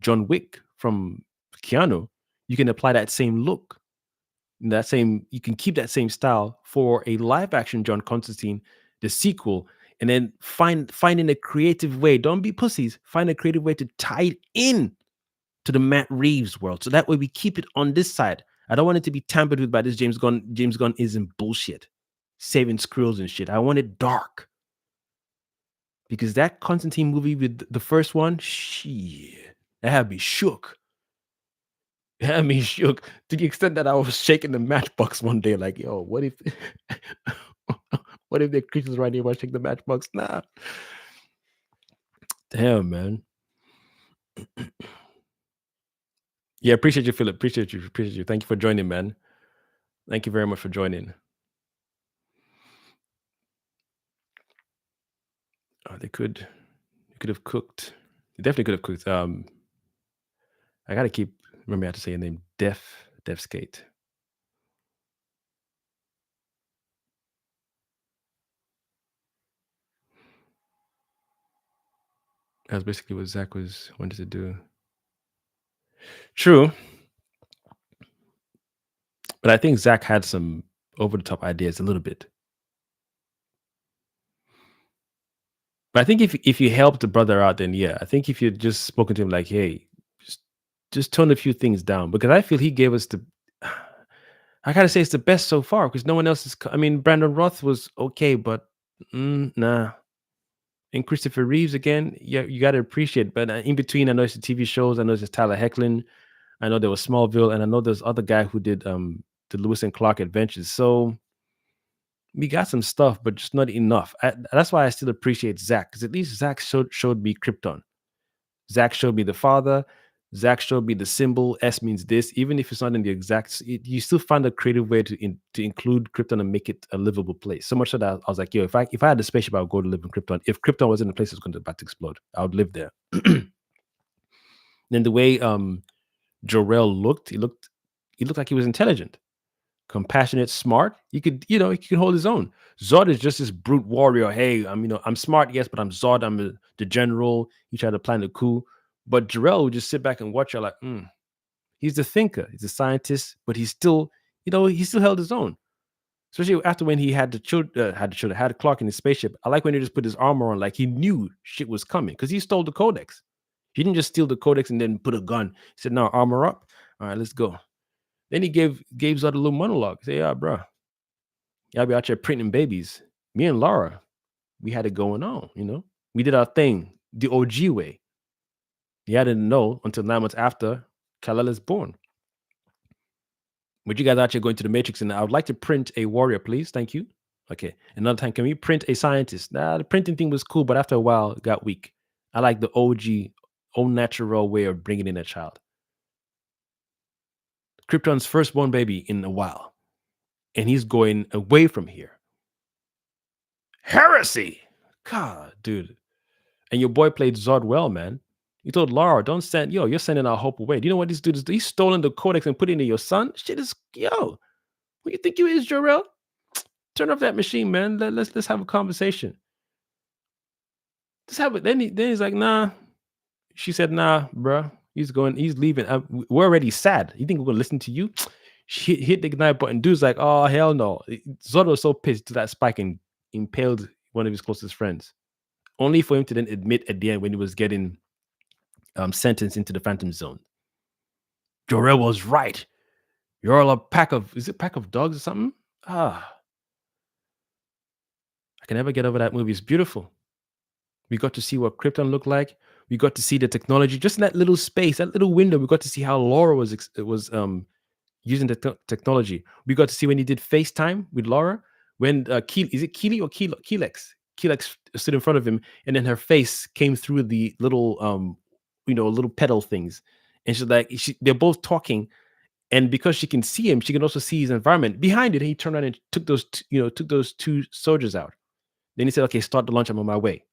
John Wick from Keanu, you can apply that same look. You can keep that same style for a live action John Constantine, the sequel, and then finding a creative way. Don't be pussies. Find a creative way to tie it in to the Matt Reeves world. So that way we keep it on this side. I don't want it to be tampered with by this James Gunn. James Gunn isn't bullshit. Saving squirrels and shit. I want it dark. Because that Constantine movie with the first one, shit, that had me shook. It had me shook to the extent that I was shaking the matchbox one day, like, yo, what if what if the creatures right here while I shake the matchbox? Nah. Damn, man. Yeah, appreciate you, Philip. Appreciate you. Thank you for joining, man. Thank you very much for joining. Oh, they could have cooked. They definitely could have cooked. I gotta remember how to say your name. Dev Skate. That's basically what Zach wanted to do. True. But I think Zach had some over the top ideas a little bit. But I think if you help the brother out, then yeah. I think if you just spoken to him like, hey, just tone a few things down, because I feel he gave us I gotta say it's the best so far, because no one else is. I mean, Brandon Roth was okay, but nah. And Christopher Reeves again, yeah, you gotta appreciate. But in between, I know it's the TV shows. I know it's Tyler Hoechlin. I know there was Smallville, and I know there's other guy who did the Lewis and Clark Adventures. So we got some stuff, but just not enough. That's why I still appreciate Zach, because at least Zach showed me Krypton. Zach showed me the father. Zach showed me the symbol. S means this. Even if it's not in the exact, you still find a creative way to include Krypton and make it a livable place. So much so that I was like, yo, if I had a spaceship, I would go to live in Krypton. If Krypton wasn't a place that's going to about to explode, I would live there. Then the way Jor-El looked, he looked like he was intelligent, compassionate, smart. He could hold his own. Zod is just this brute warrior. Hey, I'm smart, yes, but I'm Zod. I'm the general. He tried to plan the coup, but Jor-El would just sit back and watch her like, he's the thinker, he's a scientist, but he still held his own. Especially after when he had had Clark in his spaceship. I like when he just put his armor on, like he knew shit was coming because he stole the codex. He didn't just steal the codex and then put a gun. He said, "No, armor up. All right, let's go." Then he gave Zod a little monologue. Say, "Yeah, bro, y'all be out here printing babies. Me and Laura, we had it going on. We did our thing the OG way. Yeah, I didn't know until 9 months after Kal-El is born. But you guys actually going to the Matrix, and I would like to print a warrior, please. Thank you. Okay. Another time, can we print a scientist? Nah, the printing thing was cool, but after a while, it got weak. I like the OG, own natural way of bringing in a child. Krypton's firstborn baby in a while, and he's going away from here. Heresy! God, dude. And your boy played Zod well, man. You told Lara, don't send, you're sending our hope away. Do you know what this dude is? He's stolen the codex and put it into your son. Shit is, who you think you is, Jor-El? Turn off that machine, man. Let's have a conversation. Let's have it. Then he's like, nah. She said, nah, bro. He's leaving. We're already sad. You think we're gonna listen to you? She hit the ignite button. Dude's like, oh hell no. Zod was so pissed to that spike and impaled one of his closest friends. Only for him to then admit at the end when he was getting sentenced into the Phantom Zone. Jor-El was right. You're all a pack of dogs or something? I can never get over that movie. It's beautiful. We got to see what Krypton looked like. We got to see the technology just in that little space, that little window. We got to see how Laura was using the technology. We got to see when he did FaceTime with Laura. When is it Keely or Kelex? Kelex stood in front of him, and then her face came through the little little pedal things, and she's like, they're both talking, and because she can see him, she can also see his environment behind it. And he turned around and took those two soldiers out. Then he said, "Okay, start the launch. I'm on my way."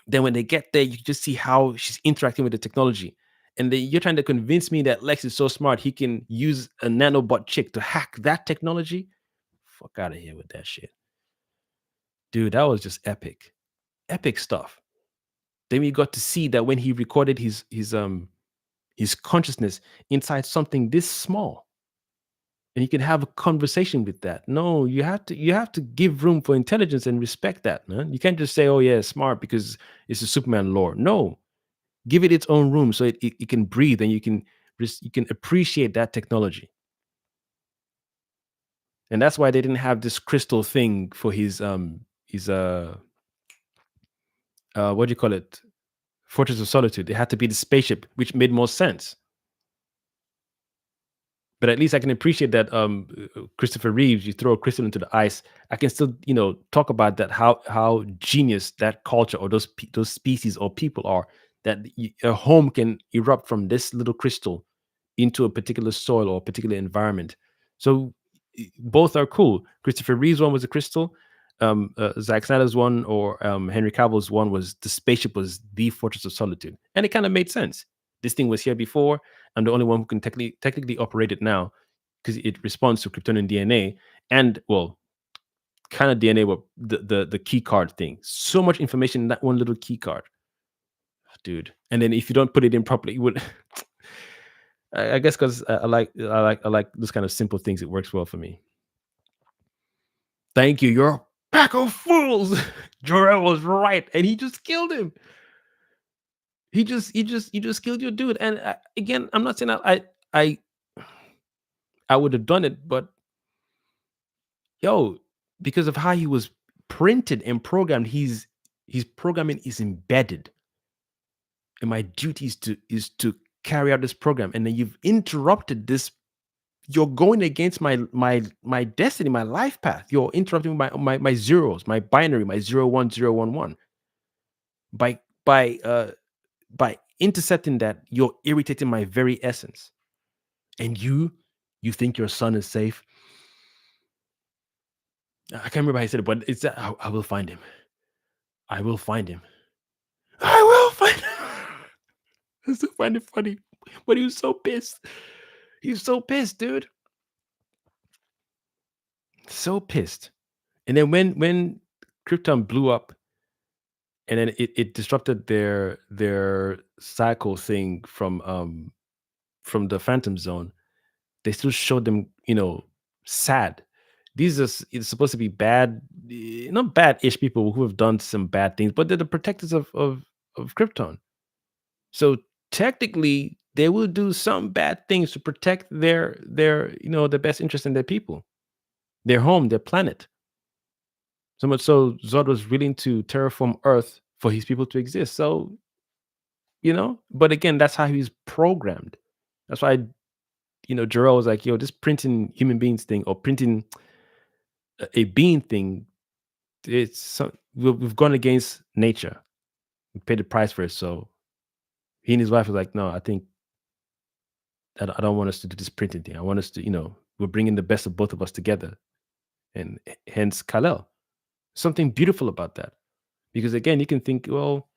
Then when they get there, you can just see how she's interacting with the technology. And then you're trying to convince me that Lex is so smart, he can use a nanobot chick to hack that technology? Fuck out of here with that shit. Dude, that was just epic. Epic stuff. Then we got to see that when he recorded his consciousness inside something this small, and you can have a conversation with that. No, you have to give room for intelligence and respect that, man. You can't just say, "Oh yeah, it's smart because it's a Superman lore." No, give it its own room so it can breathe, and you can appreciate that technology. And that's why they didn't have this crystal thing for his what do you call it, Fortress of Solitude. It had to be the spaceship, which made more sense. But at least I can appreciate that Christopher Reeves, you throw a crystal into the ice, I can still, talk about that, how genius that culture or those species or people are, that a home can erupt from this little crystal into a particular soil or a particular environment. So both are cool. Christopher Reeves one was a crystal. Zack Snyder's one, or Henry Cavill's one, was the spaceship was the Fortress of Solitude, and it kind of made sense. This thing was here before. I'm the only one who can technically operate it now because it responds to Kryptonian DNA and, well, kind of DNA, but the key card thing. So much information in that one little key card, dude. And then if you don't put it in properly, you would. I guess because I like those kind of simple things. It works well for me. Thank you. You're a pack of fools. Jor-El was right, and he just killed him. He just killed your dude. And again, I'm not saying I would have done it, but because of how he was printed and programmed, his programming is embedded. And my duty is to carry out this program. And then you've interrupted this. You're going against my destiny, my life path. You're interrupting my zeros, my binary, my 01011. By by intercepting that, you're irritating my very essence. And you think your son is safe? I can't remember how he said it, but it's that I will find him. I will find him. I will find him. I still find it funny, but he was so pissed. He was so pissed, dude. So pissed. And then when Krypton blew up, and then it disrupted their cycle thing from the Phantom Zone. They still showed them, sad. These are it's supposed to be bad, not bad-ish people who have done some bad things, but they're the protectors of Krypton. So technically, they will do some bad things to protect their the best interest in their people, their home, their planet. So much so, Zod was willing to terraform Earth for his people to exist. So, but again, that's how he's programmed. That's why, Jarrell was like, yo, this printing human beings thing or printing a being thing, we've gone against nature. We paid the price for it. So he and his wife was like, no, I think that I don't want us to do this printing thing. I want us to, we're bringing the best of both of us together. And hence Kal-El. Something beautiful about that. Because again, you can think, well,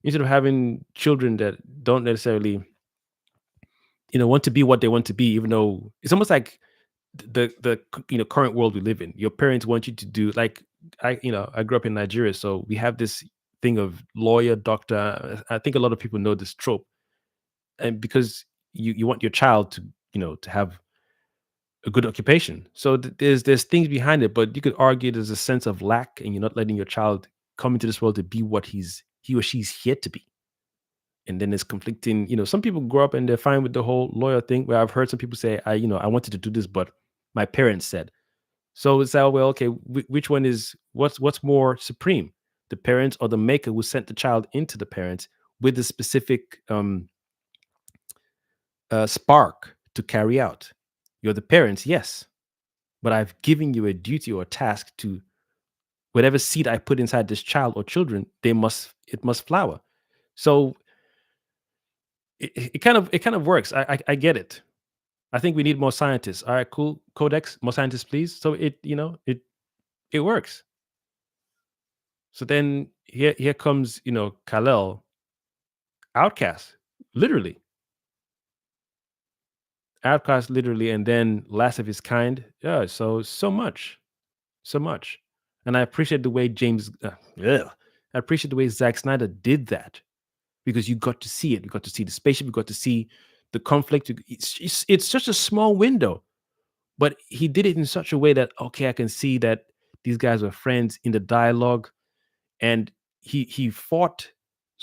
instead of having children that don't necessarily, want to be what they want to be, even though it's almost like the current world we live in. Your parents want you to do like I grew up in Nigeria, so we have this thing of lawyer, doctor. I think a lot of people know this trope, and because you want your child to to have a good occupation. So there's things behind it, but you could argue there's a sense of lack, and you're not letting your child come into this world to be what he or she's here to be. And then it's conflicting. Some people grow up and they're fine with the whole lawyer thing. Where I've heard some people say, I wanted to do this, but my parents said. So it's like, well, okay, which one is what's more supreme, the parents or the maker who sent the child into the parents with a specific spark to carry out? You're the parents, yes, but I've given you a duty or a task to whatever seed I put inside this child or children, it must flower. So it kind of works. I get it. I think we need more scientists. All right, cool. Codex, more scientists, please. So it works. So then here comes Kal-El, outcast, literally, outcast, literally, and then last of his kind. Yeah. So much, so much, and I appreciate the way I appreciate the way Zack Snyder did that because you got to see it. You got to see the spaceship. You got to see the conflict. It's such a small window. But he did it in such a way that, okay, I can see that these guys were friends in the dialogue, and he fought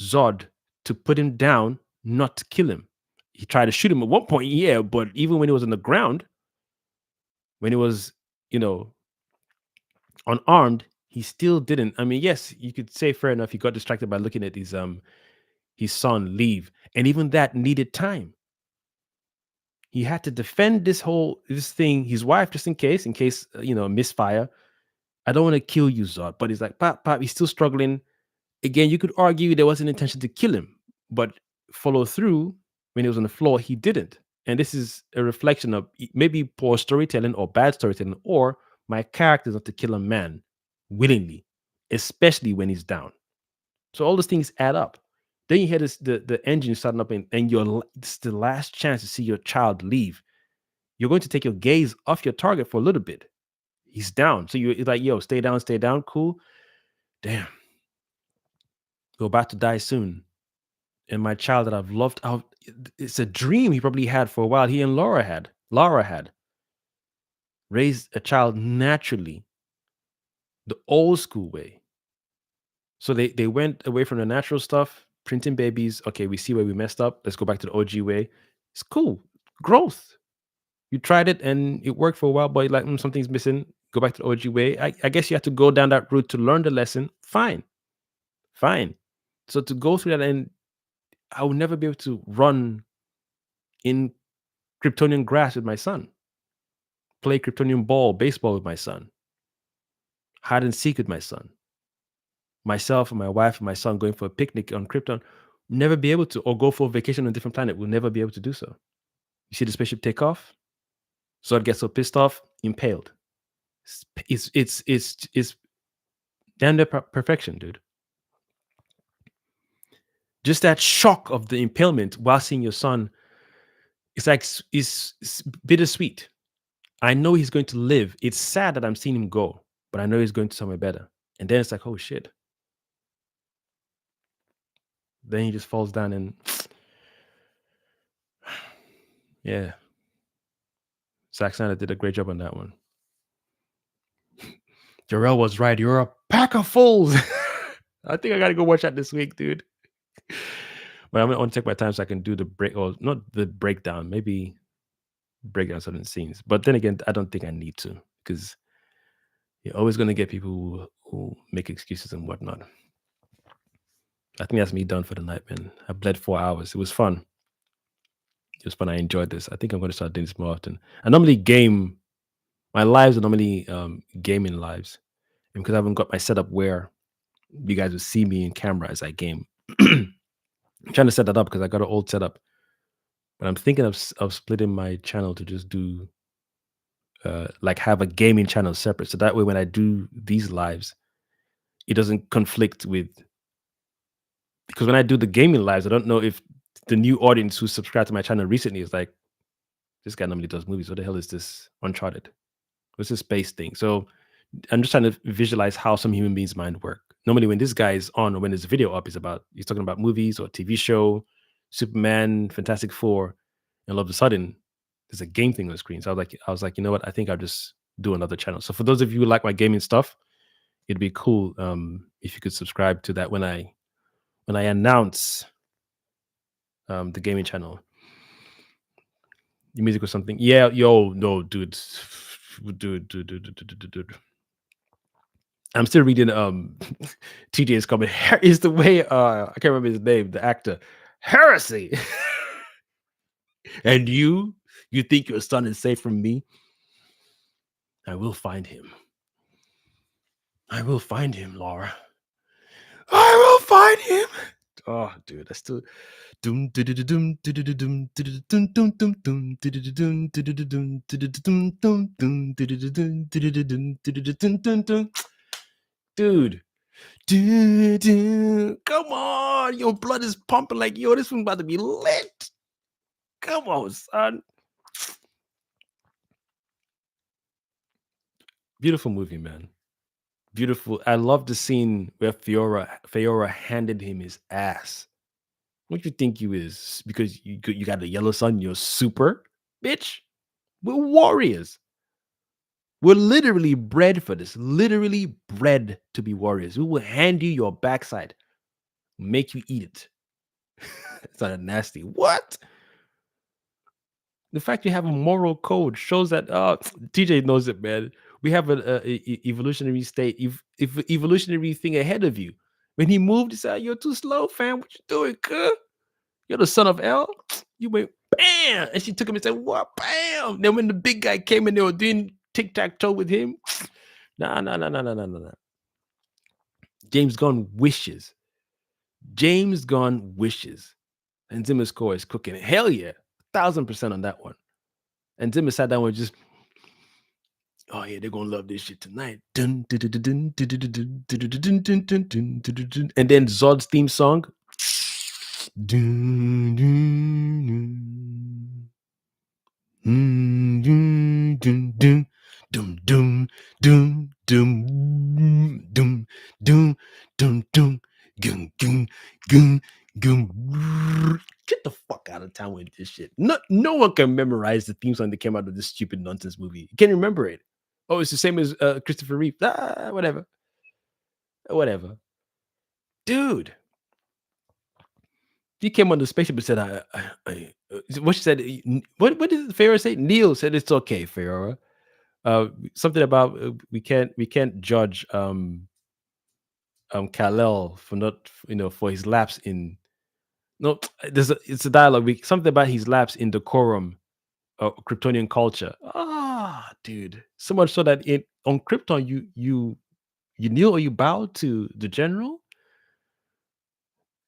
Zod to put him down, not to kill him. He tried to shoot him at one point, yeah, but even when he was on the ground, when he was, you know, unarmed, he still didn't. I mean, yes, you could say fair enough. He got distracted by looking at his son leave, and even that needed time. He had to defend this thing, his wife, just in case, misfire. I don't want to kill you, Zod. But he's like, Pop, he's still struggling. Again, you could argue there was an intention to kill him, but follow through when he was on the floor, he didn't. And this is a reflection of maybe poor storytelling or bad storytelling, or my character is not to kill a man willingly, especially when he's down. So all those things add up. Then you hear the engine starting up, and it's the last chance to see your child leave. You're going to take your gaze off your target for a little bit. He's down. So you're like, yo, stay down, cool. Damn. You're about to die soon. And my child that I've loved out, it's a dream he probably had for a while. He and Laura had raised a child naturally, the old school way. So they went away from the natural stuff, printing babies. Okay, we see where we messed up. Let's go back to the OG way. It's cool. Growth. You tried it and it worked for a while, but you're like, something's missing. Go back to the OG way. I guess you have to go down that route to learn the lesson. Fine. So to go through that, and I will never be able to run in Kryptonian grass with my son, play Kryptonian baseball with my son, hide and seek with my son, myself and my wife and my son going for a picnic on Krypton. Never be able to, or go for a vacation on a different planet. We'll never be able to do so. You see the spaceship take off. Zod gets so pissed off, impaled. It's damn near perfection, dude. Just that shock of the impalement while seeing your son, it's like it's bittersweet. I know he's going to live. It's sad that I'm seeing him go, but I know he's going to somewhere better. And then it's like, oh shit. Then he just falls down and yeah. Zack Snyder did a great job on that one. Jarrell was right. You're a pack of fools. I think I gotta go watch that this week, dude. But I'm gonna take my time so I can do the break, or not the breakdown, maybe break down certain scenes. But then again, I don't think I need to, because you're always gonna get people who make excuses and whatnot. I think that's me done for the night, man. I bled 4 hours. It was fun. It was fun. I enjoyed this. I think I'm gonna start doing this more often. I normally game. My lives are normally gaming lives, and because I haven't got my setup where you guys will see me in camera as I game. I'm trying to set that up because I got an old setup, but I'm thinking of splitting my channel to just do like have a gaming channel separate, so that way when I do these lives, it doesn't conflict with, because when I do the gaming lives, I don't know if the new audience who subscribed to my channel recently is like, this guy normally does movies. What the hell is this Uncharted? What's this space thing? So I'm just trying to visualize how some human beings' mind work. Normally, when this guy is on, or when there's a video up, he's talking about movies or TV show, Superman, Fantastic Four, and all of a sudden, there's a game thing on the screen. So I was like, you know what? I think I'll just do another channel. So for those of you who like my gaming stuff, it'd be cool if you could subscribe to that when I announce the gaming channel. The music or something. Yeah, yo, no, dude. Dude. I'm still reading TJ's comment. Is the way I can't remember his name, the actor. Heresy. And you think your son is safe from me? I will find him. I will find him, Laura. I will find him. Oh, dude, that's still dude. Come on, your blood is pumping like, yo, this one's about to be lit. Come on, son. Beautiful movie, man. Beautiful. I love the scene where Fiora handed him his ass. What you think you is? Because you got a yellow sun, you're super, bitch. We're warriors. We're literally bred for this. Literally bred to be warriors. We will hand you your backside, make you eat it. It's not nasty. What? The fact you have a moral code shows that TJ knows it, man. We have an evolutionary state, evolutionary thing ahead of you. When he moved, he said, "You're too slow, fam. What you doing, cuz? You're the son of L." You went bam, and she took him and said, "What?" Bam. Then when the big guy came and they were doing tic tac toe with him, nah. James Gunn wishes. James Gunn wishes. And Zimmer's score is cooking. Hell yeah, 1,000% on that one. And Zimmer sat down with just, oh yeah, they're gonna love this shit tonight. And then Zod's theme song. Get the fuck out of town with this shit. No one can memorize the theme song that came out of this stupid nonsense movie. You can't remember it. Oh, it's the same as Christopher Reeve. Whatever. Dude. He came on the spaceship and said, what she said, what did Farrah say? Neil said, it's okay, Farrah. Something about we can't judge Kal-El for not, for his lapse in, no, it's a dialogue, something about his lapse in decorum, Kryptonian culture. Dude, so much so that on Krypton you kneel or you bow to the general.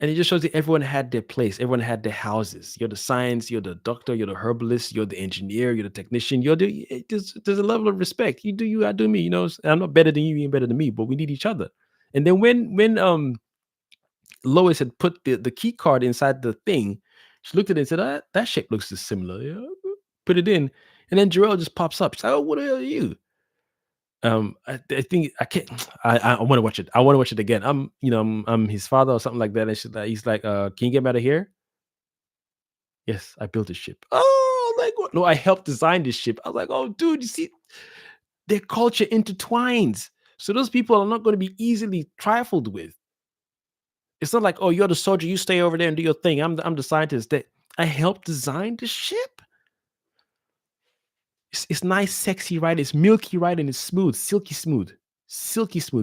And it just shows that everyone had their place. Everyone had their houses. You're the science, you're the doctor, you're the herbalist, you're the engineer, you're the technician. There's a level of respect. You do you, I do me. I'm not better than you, you ain't better than me, but we need each other. And then when Lois had put the key card inside the thing, she looked at it and said, that shape looks similar. Yeah. Put it in. And then Jarrell just pops up. She's like, oh, what the hell are you? I think I can't. I want to watch it. I want to watch it again. I'm his father or something like that. And he's like, can you get me out of here? Yes, I built a ship. Oh, like what? No, I helped design this ship. I was like, oh, dude, you see, their culture intertwines. So those people are not going to be easily trifled with. It's not like, oh, you're the soldier, you stay over there and do your thing. I'm the scientist. That I helped design the ship. It's nice, sexy, right? It's milky, right? And it's smooth, silky smooth,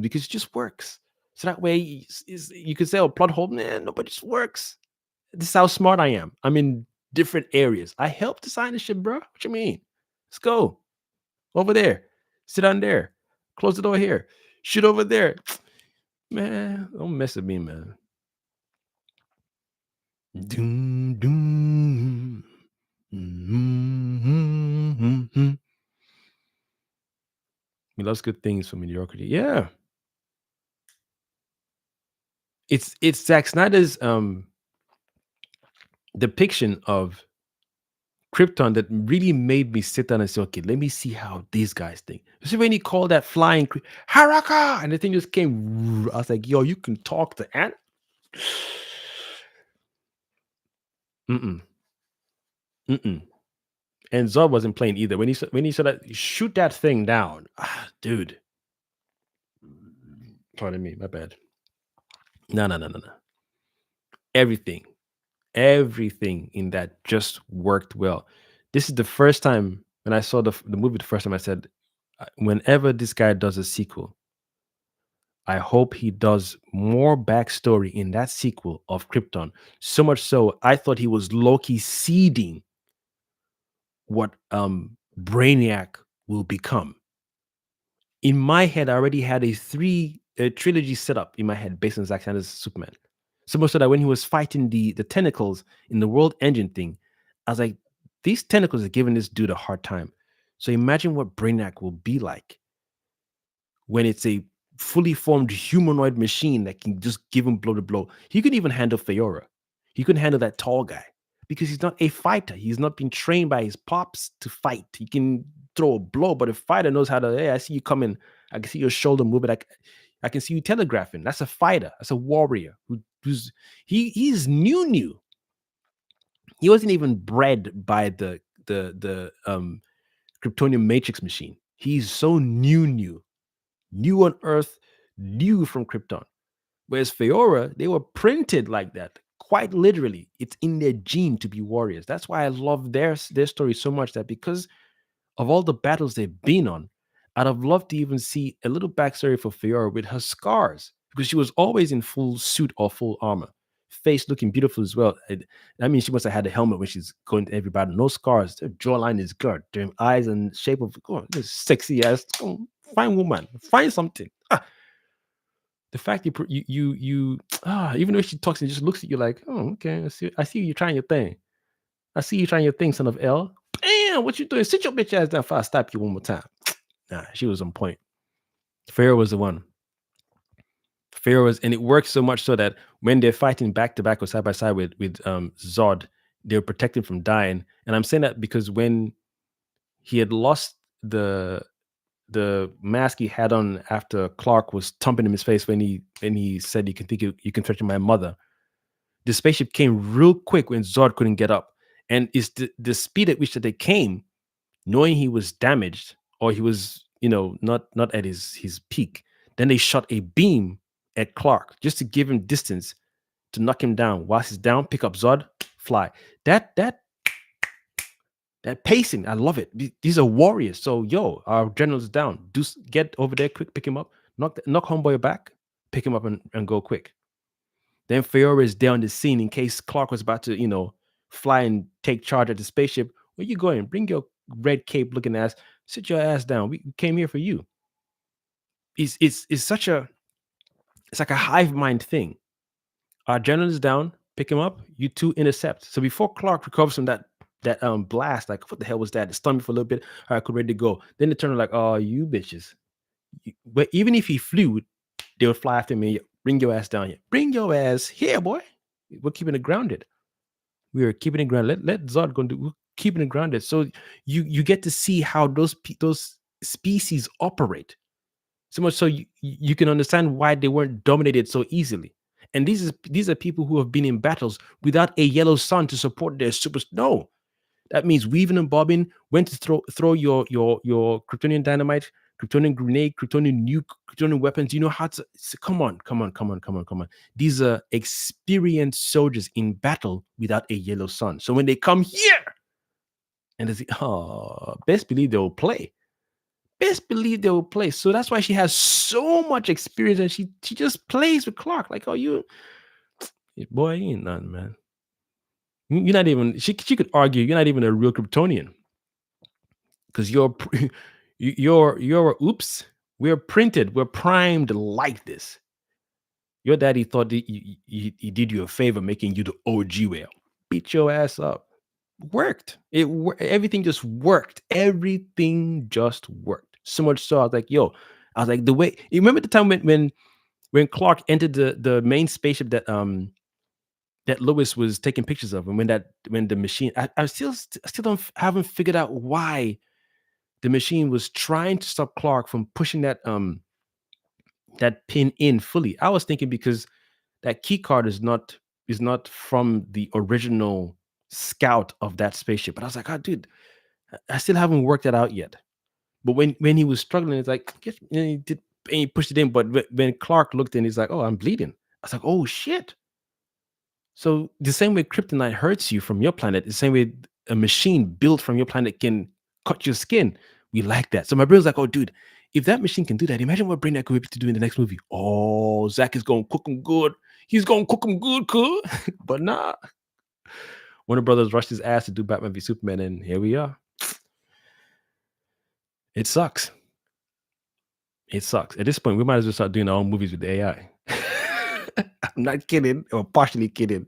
because it just works. So that way, you could say, oh, plot hole, man, no, but it just works. This is how smart I am. I'm in different areas. I helped design the ship, bro. What you mean? Let's go over there. Sit on there. Close the door here. Shoot over there. Man, don't mess with me, man. Doom, doom. Mm-hmm. He loves good things for mediocrity. Yeah. It's Zack Snyder's depiction of Krypton that really made me sit down and say, okay, let me see how these guys think. You see when he called that flying Haraka, and the thing just came. I was like, yo, you can talk to ant. Mm-mm. Mm-mm. And Zod wasn't playing either. When he said that, shoot that thing down. Dude. Pardon me, my bad. No. Everything. Everything in that just worked well. This is the first time when I saw the movie the first time I said, whenever this guy does a sequel, I hope he does more backstory in that sequel of Krypton. So much so, I thought he was Loki seeding what Brainiac will become. In my head, I already had a trilogy set up in my head based on Zack Snyder's Superman. So much so that when he was fighting the tentacles in the world engine thing, I was like, these tentacles are giving this dude a hard time. So imagine what Brainiac will be like when it's a fully formed humanoid machine that can just give him blow to blow. He could even handle Feora. He couldn't handle that tall guy because he's not a fighter. He's not been trained by his pops to fight. He can throw a blow, but a fighter knows how to, hey, I see you coming. I can see your shoulder moving. I can see you telegraphing. That's a fighter. That's a warrior he's new. He wasn't even bred by the Kryptonian matrix machine. He's so new on Earth, new from Krypton. Whereas Feora, they were printed like that, quite literally. It's in their gene to be warriors. That's why I love their story so much, that because of all the battles they've been on, I'd have loved to even see a little backstory for Feora with her scars, because she was always in full suit or full armor, face looking beautiful as well. I mean, she must have had a helmet when she's going to every battle. No scars. Her jawline is good. Their eyes and shape of this sexy ass. Fine woman. Find something. The fact even though she talks and just looks at you like, oh, okay, I see you trying your thing. I see you trying your thing, son of L. Damn, what you doing? Sit your bitch ass down before I stop you one more time. Nah, she was on point. Fear was the one. Fear was, and it works so much so that when they're fighting back to back or side by side with Zod, they're protected from dying. And I'm saying that because when he had lost the mask he had on after Clark was thumping in his face when he said, you can threaten my mother. The spaceship came real quick when Zod couldn't get up. And it's the speed at which that they came, knowing he was damaged or he was, not at his peak. Then they shot a beam at Clark just to give him distance to knock him down. Whilst he's down, pick up Zod, fly. That pacing, I love it. These are warriors. So, our general's down. Get over there quick, pick him up, knock homeboy back, pick him up and go quick. Then Feora is down the scene in case Clark was about to, fly and take charge of the spaceship. Where you going? Bring your red cape looking ass. Sit your ass down. We came here for you. It's like a hive mind thing. Our general is down. Pick him up. You two intercept. So before Clark recovers from that blast, like what the hell was that? It stunned me for a little bit. All right, cool, ready to go. Then they turn like, oh, you bitches. But even if he flew, they would fly after me. Bring your ass down here. Bring your ass here, boy. We're keeping it grounded. We are keeping it grounded. Let Zod go. We're keeping it grounded. So you get to see how those species operate. So much so you can understand why they weren't dominated so easily. And these are people who have been in battles without a yellow sun to support their super. No, that means weaving and bobbing. When to throw your Kryptonian dynamite, Kryptonian grenade, Kryptonian nuke, Kryptonian weapons. You know how to. Come on, come on, come on, come on, come on. These are experienced soldiers in battle without a yellow sun. So when they come here, and they say, oh, best believe they will play. Best believe they will play. So that's why she has so much experience, and she just plays with Clark. Like, oh, boy, you ain't nothing, man. You're not even. She could argue you're not even a real Kryptonian because you're oops. We're printed. We're primed like this. Your daddy thought he did you a favor making you the OG whale. Beat your ass up. Worked. Everything just worked. Everything just worked. So much so I was like, yo, I was like, the way you remember the time when Clark entered the main spaceship that Lois was taking pictures of, and when the machine, I still haven't figured out why the machine was trying to stop Clark from pushing that pin in fully. I was thinking because that key card is not from the original scout of that spaceship. But I was like, oh, dude, I still haven't worked that out yet. But when he was struggling, it's like, and he pushed it in. But when Clark looked in, he's like, oh, I'm bleeding. I was like, oh shit. So the same way kryptonite hurts you from your planet, the same way a machine built from your planet can cut your skin. We like that. So my brain's like, oh, dude, if that machine can do that, imagine what Brainiac could be able to do in the next movie. Oh, Zach is going to cook him good. He's going to cook him good, cool. But nah. Warner Brothers rushed his ass to do Batman v Superman, and here we are. It sucks. It sucks. At this point, we might as well start doing our own movies with the AI. I'm not kidding, or partially kidding.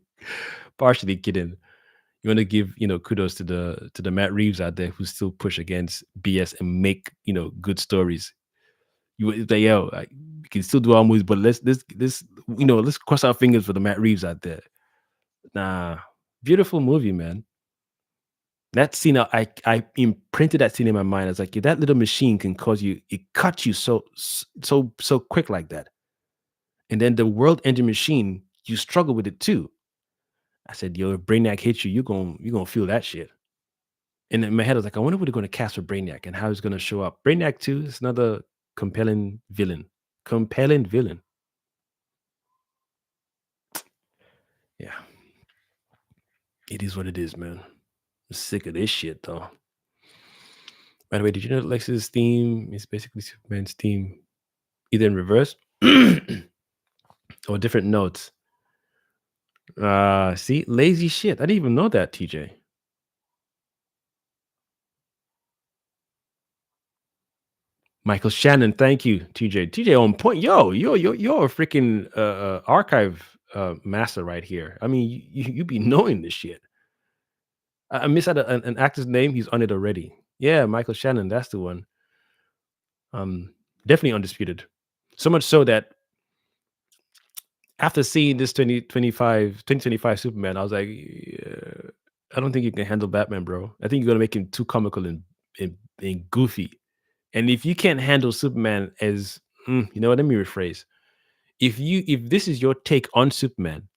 Partially kidding. You want to give kudos to the Matt Reeves out there who still push against BS and make good stories. You say, yo, we can still do our movies, but let's cross our fingers for the Matt Reeves out there. Nah, beautiful movie, man. That scene, I imprinted that scene in my mind. I was like, yeah, that little machine can cause you, it cuts you so quick like that. And then the world engine machine, you struggle with it too. I said, yo, if Brainiac hits you, you're gonna feel that shit. And in my head, I was like, I wonder what they're gonna cast for Brainiac and how he's gonna show up. Brainiac 2 is another compelling villain. Compelling villain. Yeah. It is what it is, man. I'm sick of this shit, though. By the way, did you know that Lex's theme is basically Superman's theme, either in reverse or different notes? See, lazy shit. I didn't even know that, TJ. Michael Shannon, thank you, TJ. TJ on point. Yo, you're a freaking archive master right here. I mean, you be knowing this shit. I missed out an actor's name. He's on it already. Yeah, Michael Shannon. That's the one. Definitely undisputed. So much so that after seeing this 2025 Superman, I was like, yeah, I don't think you can handle Batman, bro. I think you're gonna make him too comical and goofy. And if you can't handle Superman as, you know what? Let me rephrase. If this is your take on Superman,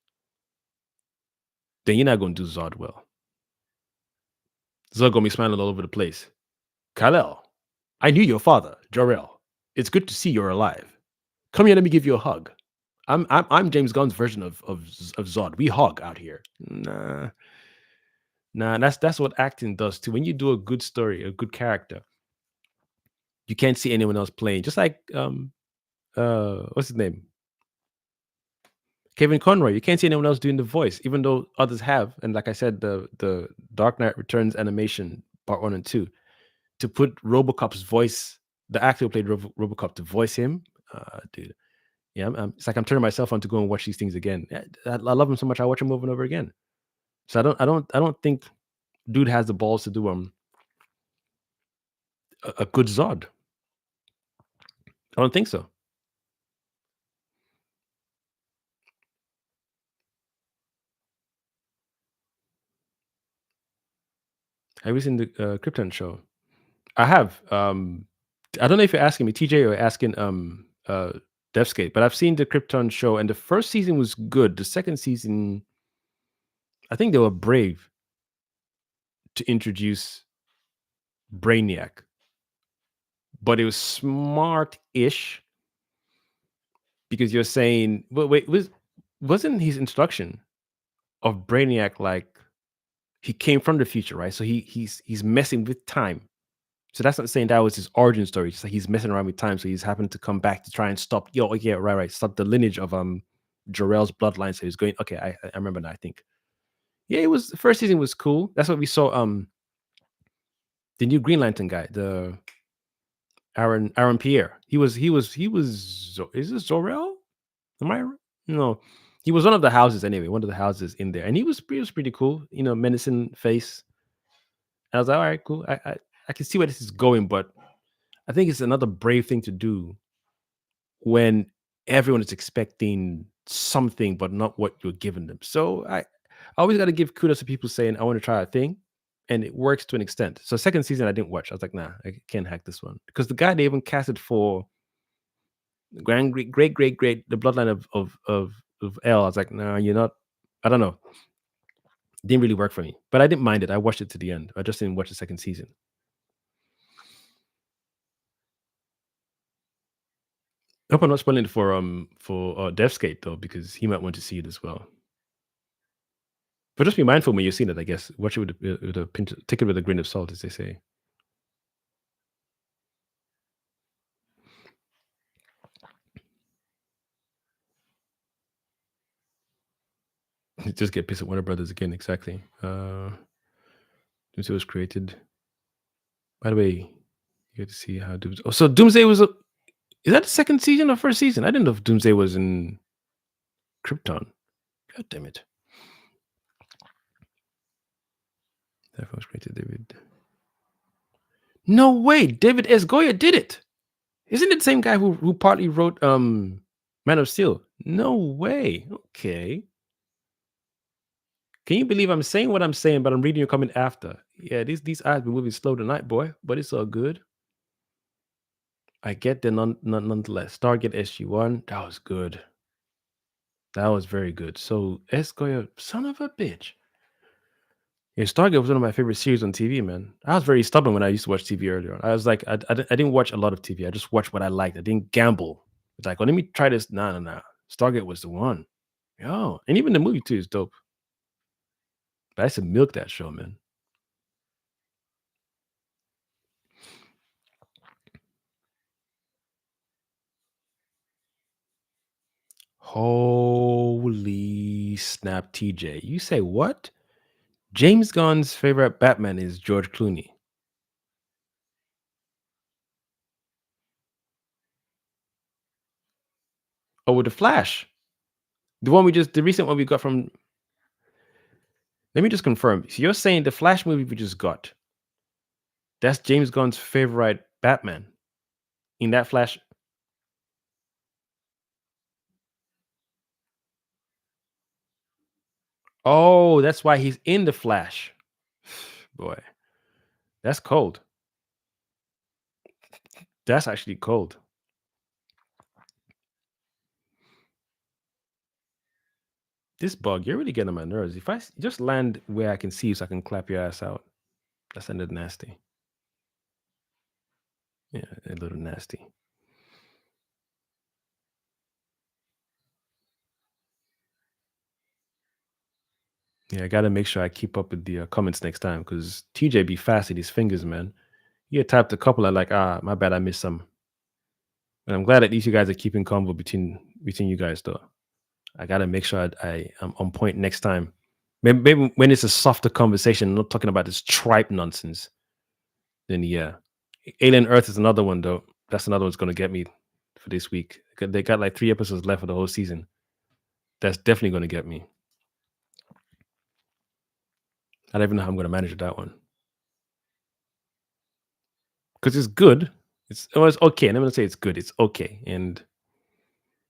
then you're not gonna do Zod well. Zod gonna be smiling all over the place. Kal-El, I knew your father, Jor-El. It's good to see you're alive. Come here, let me give you a hug. I'm James Gunn's version of Zod. We hug out here. Nah, that's what acting does too. When you do a good story, a good character, you can't see anyone else playing. Just like what's his name? Kevin Conroy. You can't see anyone else doing the voice, even though others have. And like I said, the Dark Knight Returns animation part 1 and 2, to put RoboCop's voice, the actor who played RoboCop to voice him, dude, Yeah, it's like I'm turning myself on to go and watch these things again. I love them so much. I watch them over and over again. So I don't think dude has the balls to do a good Zod. I don't think so. Have you seen the Krypton show? I have. I don't know if you're asking me, TJ, or asking Devscape, but I've seen the Krypton show, and the first season was good. The second season, I think they were brave to introduce Brainiac, but it was smart-ish because you're saying, wait, wasn't his introduction of Brainiac like he came from the future, right? So he's messing with time. So that's not saying that was his origin story. It's like he's messing around with time, so he's happened to come back to try and stop. Yo, yeah, right, stop the lineage of Jor-El's bloodline. So he's going. Okay, I remember now. I think. Yeah, it was the first season was cool. That's what we saw. The new Green Lantern guy, the Aaron Pierre. Is this Jor-El? Am I? No, he was one of the houses anyway. One of the houses in there, and he was pretty cool. Menacing face. And I was like, all right, cool. I can see where this is going, but I think it's another brave thing to do when everyone is expecting something but not what you're giving them. So I always got to give kudos to people saying I want to try a thing, and it works to an extent. So second season I didn't watch. I was like, nah, I can't hack this one because the guy they even casted for great the bloodline of L. I was like, nah, you're not. I don't know. Didn't really work for me, but I didn't mind it. I watched it to the end. I just didn't watch the second season. I hope I'm not spoiling it for Devscape though, because he might want to see it as well. But just be mindful when you're seeing it, I guess. Watch it with a pinch, take it with a grain of salt, as they say. Just get pissed at Warner Brothers again, exactly. Doomsday was created. By the way, you get to see how Doomsday. Oh, so Doomsday was is that the second season or first season? I didn't know if Doomsday was in Krypton. God damn it. That was created, David. No way, David S. Goya did it. Isn't it the same guy who partly wrote Man of Steel? No way. Okay. Can you believe I'm saying what I'm saying, but I'm reading your comment after? Yeah, these eyes been moving slow tonight, boy, but it's all good. I get the nonetheless. Stargate SG-1, that was good. That was very good. So Escoya, son of a bitch. Yeah, Stargate was one of my favorite series on TV, man. I was very stubborn when I used to watch TV earlier on. I was like, I didn't watch a lot of TV. I just watched what I liked. I didn't gamble. It's like, oh, let me try this. No. Stargate was the one. Yo, and even the movie too is dope. But I used to milk that show, man. Holy snap, TJ. You say what? James Gunn's favorite Batman is George Clooney. Oh, with the Flash. The recent one we got from. Let me just confirm. So you're saying the Flash movie we just got, that's James Gunn's favorite Batman in that Flash? Oh, that's why he's in the Flash. Boy, that's cold. That's actually cold. This bug, you're really getting on my nerves. If just land where I can see you so I can clap your ass out, that sounded nasty. Yeah, a little nasty. Yeah, I gotta make sure I keep up with the comments next time because TJ be fast with his fingers, man. You typed a couple and like, my bad, I missed some. And I'm glad at least you guys are keeping convo between you guys though. I gotta make sure I am on point next time. Maybe when it's a softer conversation, not talking about this tripe nonsense. Then yeah, Alien Earth is another one though. That's another one's gonna get me for this week. They got like 3 episodes left for the whole season. That's definitely going to get me. I don't even know how I'm going to manage that one because it's good. It's okay. And I'm going to say it's good. It's okay. And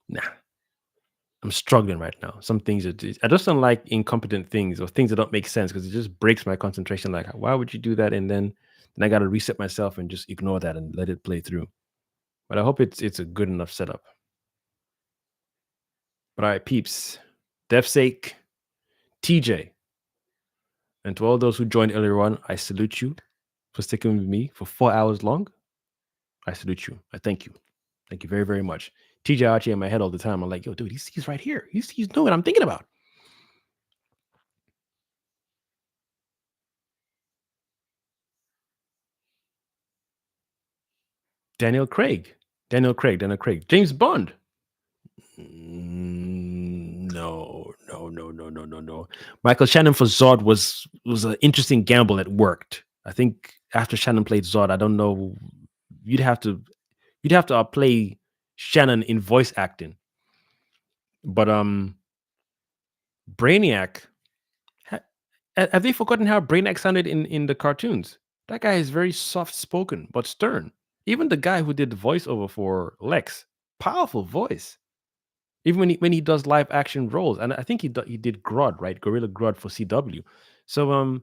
nah, I'm struggling right now. Some things I just don't like incompetent things or things that don't make sense because it just breaks my concentration. Like, why would you do that? And then I got to reset myself and just ignore that and let it play through. But I hope it's a good enough setup. But all right, peeps, Def's sake, TJ, and to all those who joined earlier on, I salute you for sticking with me for 4 hours long. I salute you. I thank you. Thank you very, very much. TJ Archie in my head all the time. I'm like, yo, dude, he's right here. He's doing what I'm thinking about. Daniel Craig. James Bond. No. Michael Shannon for Zod was an interesting gamble that worked. I think after Shannon played Zod, I don't know. You'd have to play Shannon in voice acting. But Brainiac. Have they forgotten how Brainiac sounded in the cartoons? That guy is very soft spoken but stern. Even the guy who did the voiceover for Lex, powerful voice. Even when he does live action roles, and I think he did Grodd, right? Gorilla Grodd for CW. So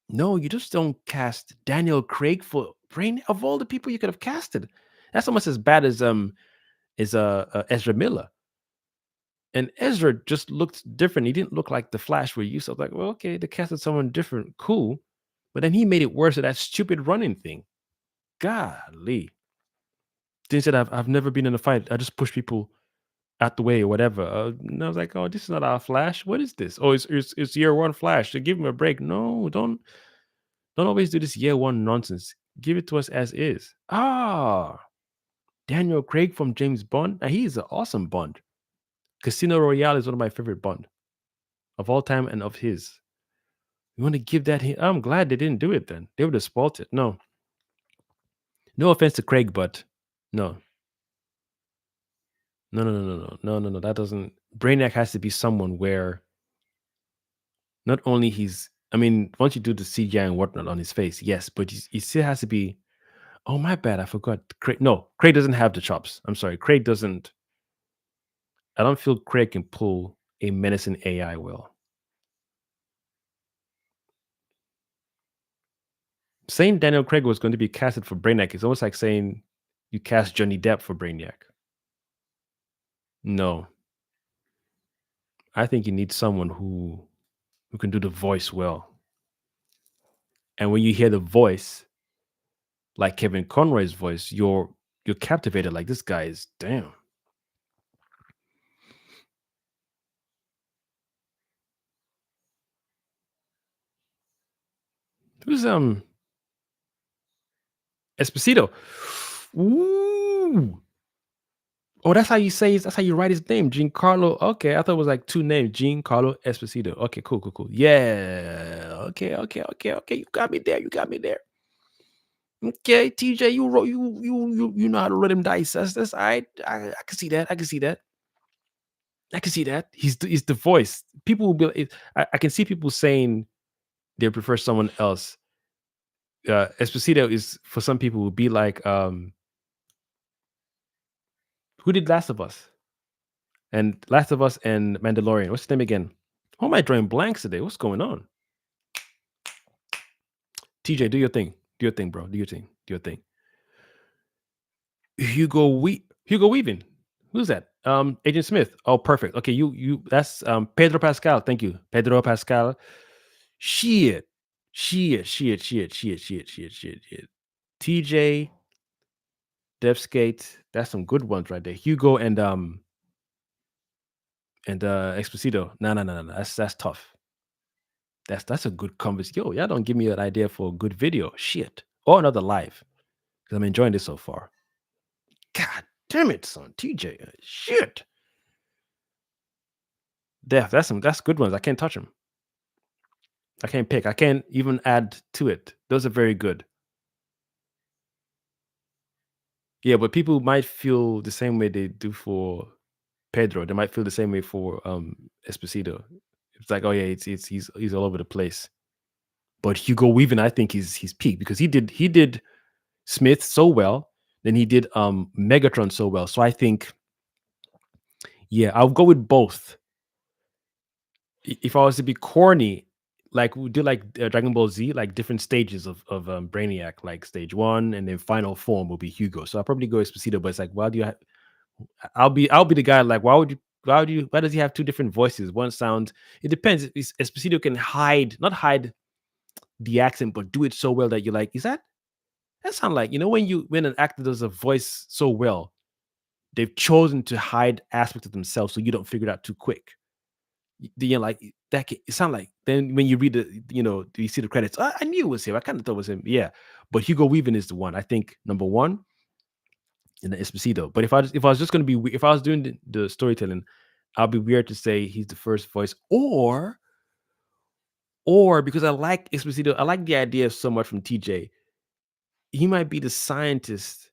no, you just don't cast Daniel Craig for Brain of all the people you could have casted. That's almost as bad as Ezra Miller. And Ezra just looked different. He didn't look like the Flash we're used to. I was like, well, okay, they casted someone different, cool. But then he made it worse with that stupid running thing. Golly. They said I've never been in a fight. I just push people out the way or whatever. And I was like, oh, this is not our Flash. What is this? Oh, it's year one Flash. So give him a break. No, don't always do this year one nonsense. Give it to us as is. Daniel Craig from James Bond. Now, he's an awesome Bond. Casino Royale is one of my favorite Bond of all time and of his. You want to give that? I'm glad they didn't do it then. They would have spoiled it. No offense to Craig, but no. No. That doesn't. Brainiac has to be someone where not only once you do the CGI and whatnot on his face, yes, but he still has to be. Oh, my bad. I forgot. Craig doesn't have the chops. I'm sorry. Craig doesn't. I don't feel Craig can pull a menacing AI well. Saying Daniel Craig was going to be casted for Brainiac is almost like saying you cast Johnny Depp for Brainiac. No. I think you need someone who can do the voice well. And when you hear the voice, like Kevin Conroy's voice, you're captivated. Like, this guy is damn. Who's Esposito? Ooh. Oh, that's how you write his name, Giancarlo. Okay, I thought it was like two names, Giancarlo Esposito. Okay, cool. Yeah. Okay. You got me there. Okay, TJ, you know how to roll them dice. That's all right. I can see that. He's the voice. People will be. I can see people saying they prefer someone else. Esposito is for some people will be like who did Last of Us and Mandalorian. What's his name again? Why am I drawing blanks today? What's going on? TJ, do your thing. Do your thing, bro. Do your thing. Hugo Weaving. Who's that? Agent Smith. Oh, perfect. Okay, you that's Pedro Pascal. Thank you. Pedro Pascal. Shit. TJ, Devskate. That's some good ones right there. Hugo and Exposito. No. That's tough. That's a good conversation. Yo, y'all don't give me an idea for a good video. Shit. Or another live. Because I'm enjoying this so far. God damn it, son. TJ. Shit. That's good ones. I can't touch them. I can't pick. I can't even add to it. Those are very good. Yeah, but people might feel the same way they do for Pedro. They might feel the same way for Esposito. It's like, oh yeah, it's he's all over the place. But Hugo Weaving, I think he's peak because he did Smith so well, then he did Megatron so well. So I think, yeah, I'll go with both. If I was to be corny, like we do like Dragon Ball Z, like different stages of Brainiac, like stage one, and then final form will be Hugo. So I'll probably go Esposito, but it's like, why do you? I'll be the guy like, why does he have two different voices? One sounds. It depends. Esposito can not hide the accent, but do it so well that you're like, is that sound like when an actor does a voice so well, they've chosen to hide aspects of themselves so you don't figure it out too quick. You're like that. It sound like then when you read you see the credits. I knew it was him. I kind of thought it was him. Yeah, but Hugo Weaving is the one. I think number one in the Esposito. But if I was just gonna be if I was doing the storytelling, I'll be weird to say he's the first voice, or because I like Esposito, I like the idea so much from TJ. He might be the scientist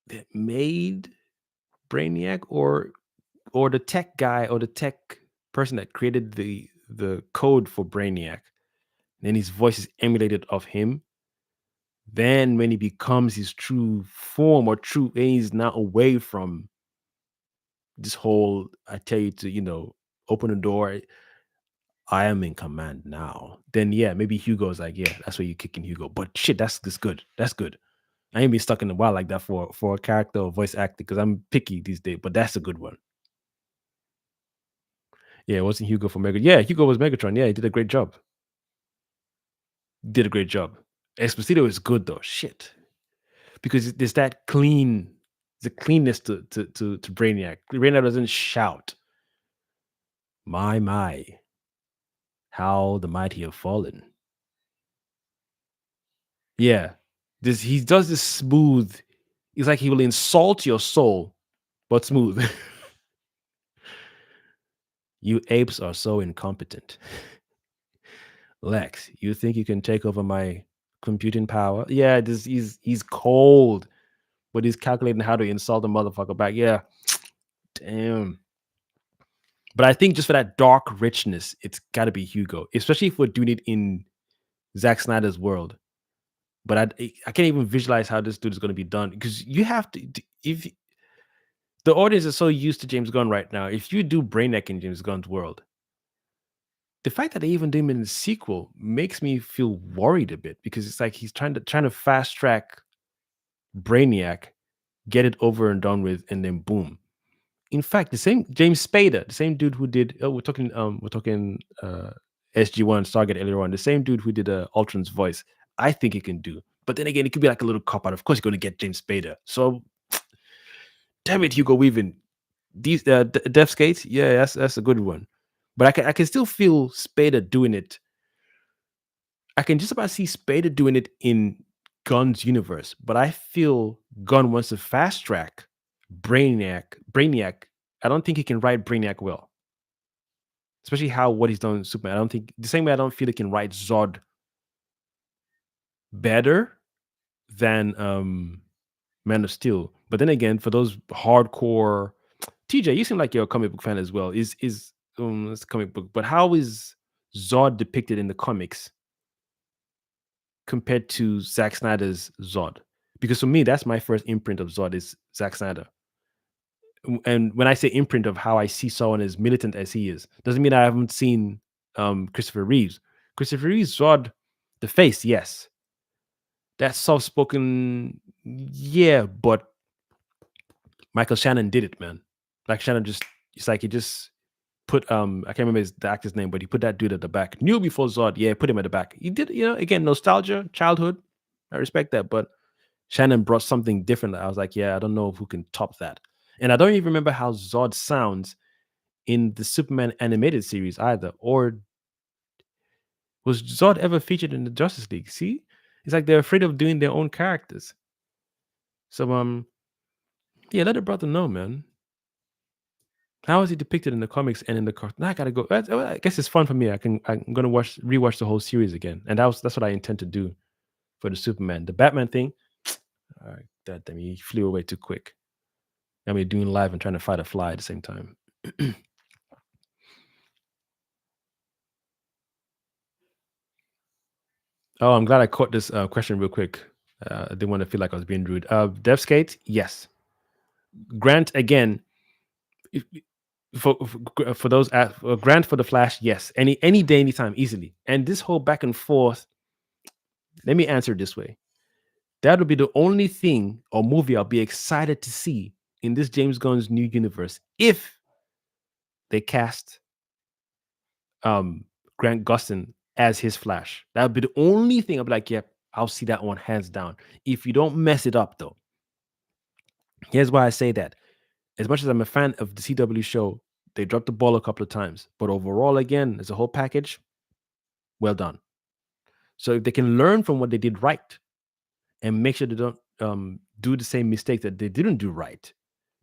that made Brainiac, or the tech guy or the tech person that created the code for Brainiac. Then his voice is emulated of him. Then when he becomes his true form or true, he's now away from this whole I tell you to open the door. I am in command now. Then yeah, maybe Hugo's like, yeah, that's where you kicking Hugo. But shit, that's good. That's good. I ain't been stuck in the wild like that for a character or voice acting because I'm picky these days. But that's a good one. Yeah, it wasn't Hugo for Mega. Yeah, Hugo was Megatron. Yeah, he did a great job. Did a great job. Esposito is good though. Shit, because there's that the cleanness to Brainiac. Brainiac doesn't shout. My, how the mighty have fallen. Yeah, this he does this smooth. It's like he will insult your soul, but smooth. You apes are so incompetent. Lex, you think you can take over my computing power? Yeah, he's cold, but he's calculating how to insult the motherfucker back. Yeah, damn. But I think just for that dark richness, it's got to be Hugo, especially if we're doing it in Zack Snyder's world. But I can't even visualize how this dude is going to be done because you have to. If the audience is so used to James Gunn right now, if you do Brainiac in James Gunn's world, the fact that they even do him in the sequel makes me feel worried a bit because it's like he's trying to fast track Brainiac, get it over and done with, and then boom. In fact, the same James Spader, the same dude who did we're talking SG1 Stargate earlier on, the same dude who did Ultron's voice, I think he can do. But then again, it could be like a little cop out. Of course, you're going to get James Spader. So, damn it, Hugo Weaving. These Death Skates, yeah, that's a good one. But I can still feel Spader doing it. I can just about see Spader doing it in Gunn's universe, but I feel Gunn wants to fast track Brainiac. I don't think he can write Brainiac well, especially what he's done in Superman. I don't think the same way I don't feel he can write Zod better than Man of Steel. But then again, for those hardcore TJ, you seem like you're a comic book fan as well. It's a comic book, but how is Zod depicted in the comics compared to Zack Snyder's Zod? Because for me, that's my first imprint of Zod is Zack Snyder. And when I say imprint of how I see someone as militant as he is, doesn't mean I haven't seen Christopher Reeves. Christopher Reeves Zod, the face, yes. That soft spoken, yeah, but Michael Shannon did it, man. Like Shannon it's like he just put I can't remember the actor's name, but he put that dude at the back. Knew before Zod, yeah, put him at the back. He did, again, nostalgia, childhood. I respect that, but Shannon brought something different. I was like, yeah, I don't know who can top that. And I don't even remember how Zod sounds in the Superman animated series either. Or was Zod ever featured in the Justice League? See, it's like they're afraid of doing their own characters. So yeah, let the brother know, man. How is he depicted in the comics and in the cartoon? Now I gotta go. I guess it's fun for me. I'm gonna rewatch the whole series again, and that's what I intend to do for the Superman. The Batman thing, That damn, he flew away too quick. I mean, doing live and trying to fight a fly at the same time. Oh, I'm glad I caught this question real quick. I didn't want to feel like I was being rude. Devskate, yes. Grant again. if- for those Grant for the Flash, yes. Any day, anytime, easily. And this whole back and forth. Let me answer it this way. That would be the only thing or movie I'll be excited to see in this James Gunn's new universe if they cast Grant Gustin as his Flash. That would be the only thing I'll be like, yep, I'll see that one hands down. If you don't mess it up, though, here's why I say that. As much as I'm a fan of the CW show, they dropped the ball a couple of times. But overall, again, as a whole package, well done. So if they can learn from what they did right and make sure they don't do the same mistake that they didn't do right,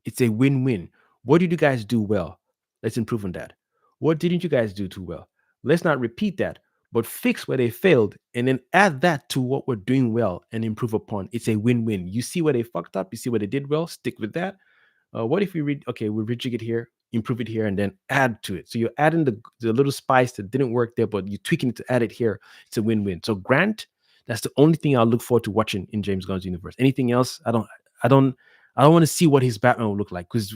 it's a win-win. What did you guys do well? Let's improve on that. What didn't you guys do too well? Let's not repeat that, but fix where they failed and then add that to what we're doing well and improve upon. It's a win-win. You see where they fucked up, you see where they did well, stick with that. What if we read, okay, we rejig it here, improve it here, and then add to it. So you're adding the little spice that didn't work there, but you're tweaking it to add it here. It's a win-win. So Grant, that's the only thing I'll look forward to watching in James Gunn's universe. Anything else, I don't want to see what his Batman will look like, because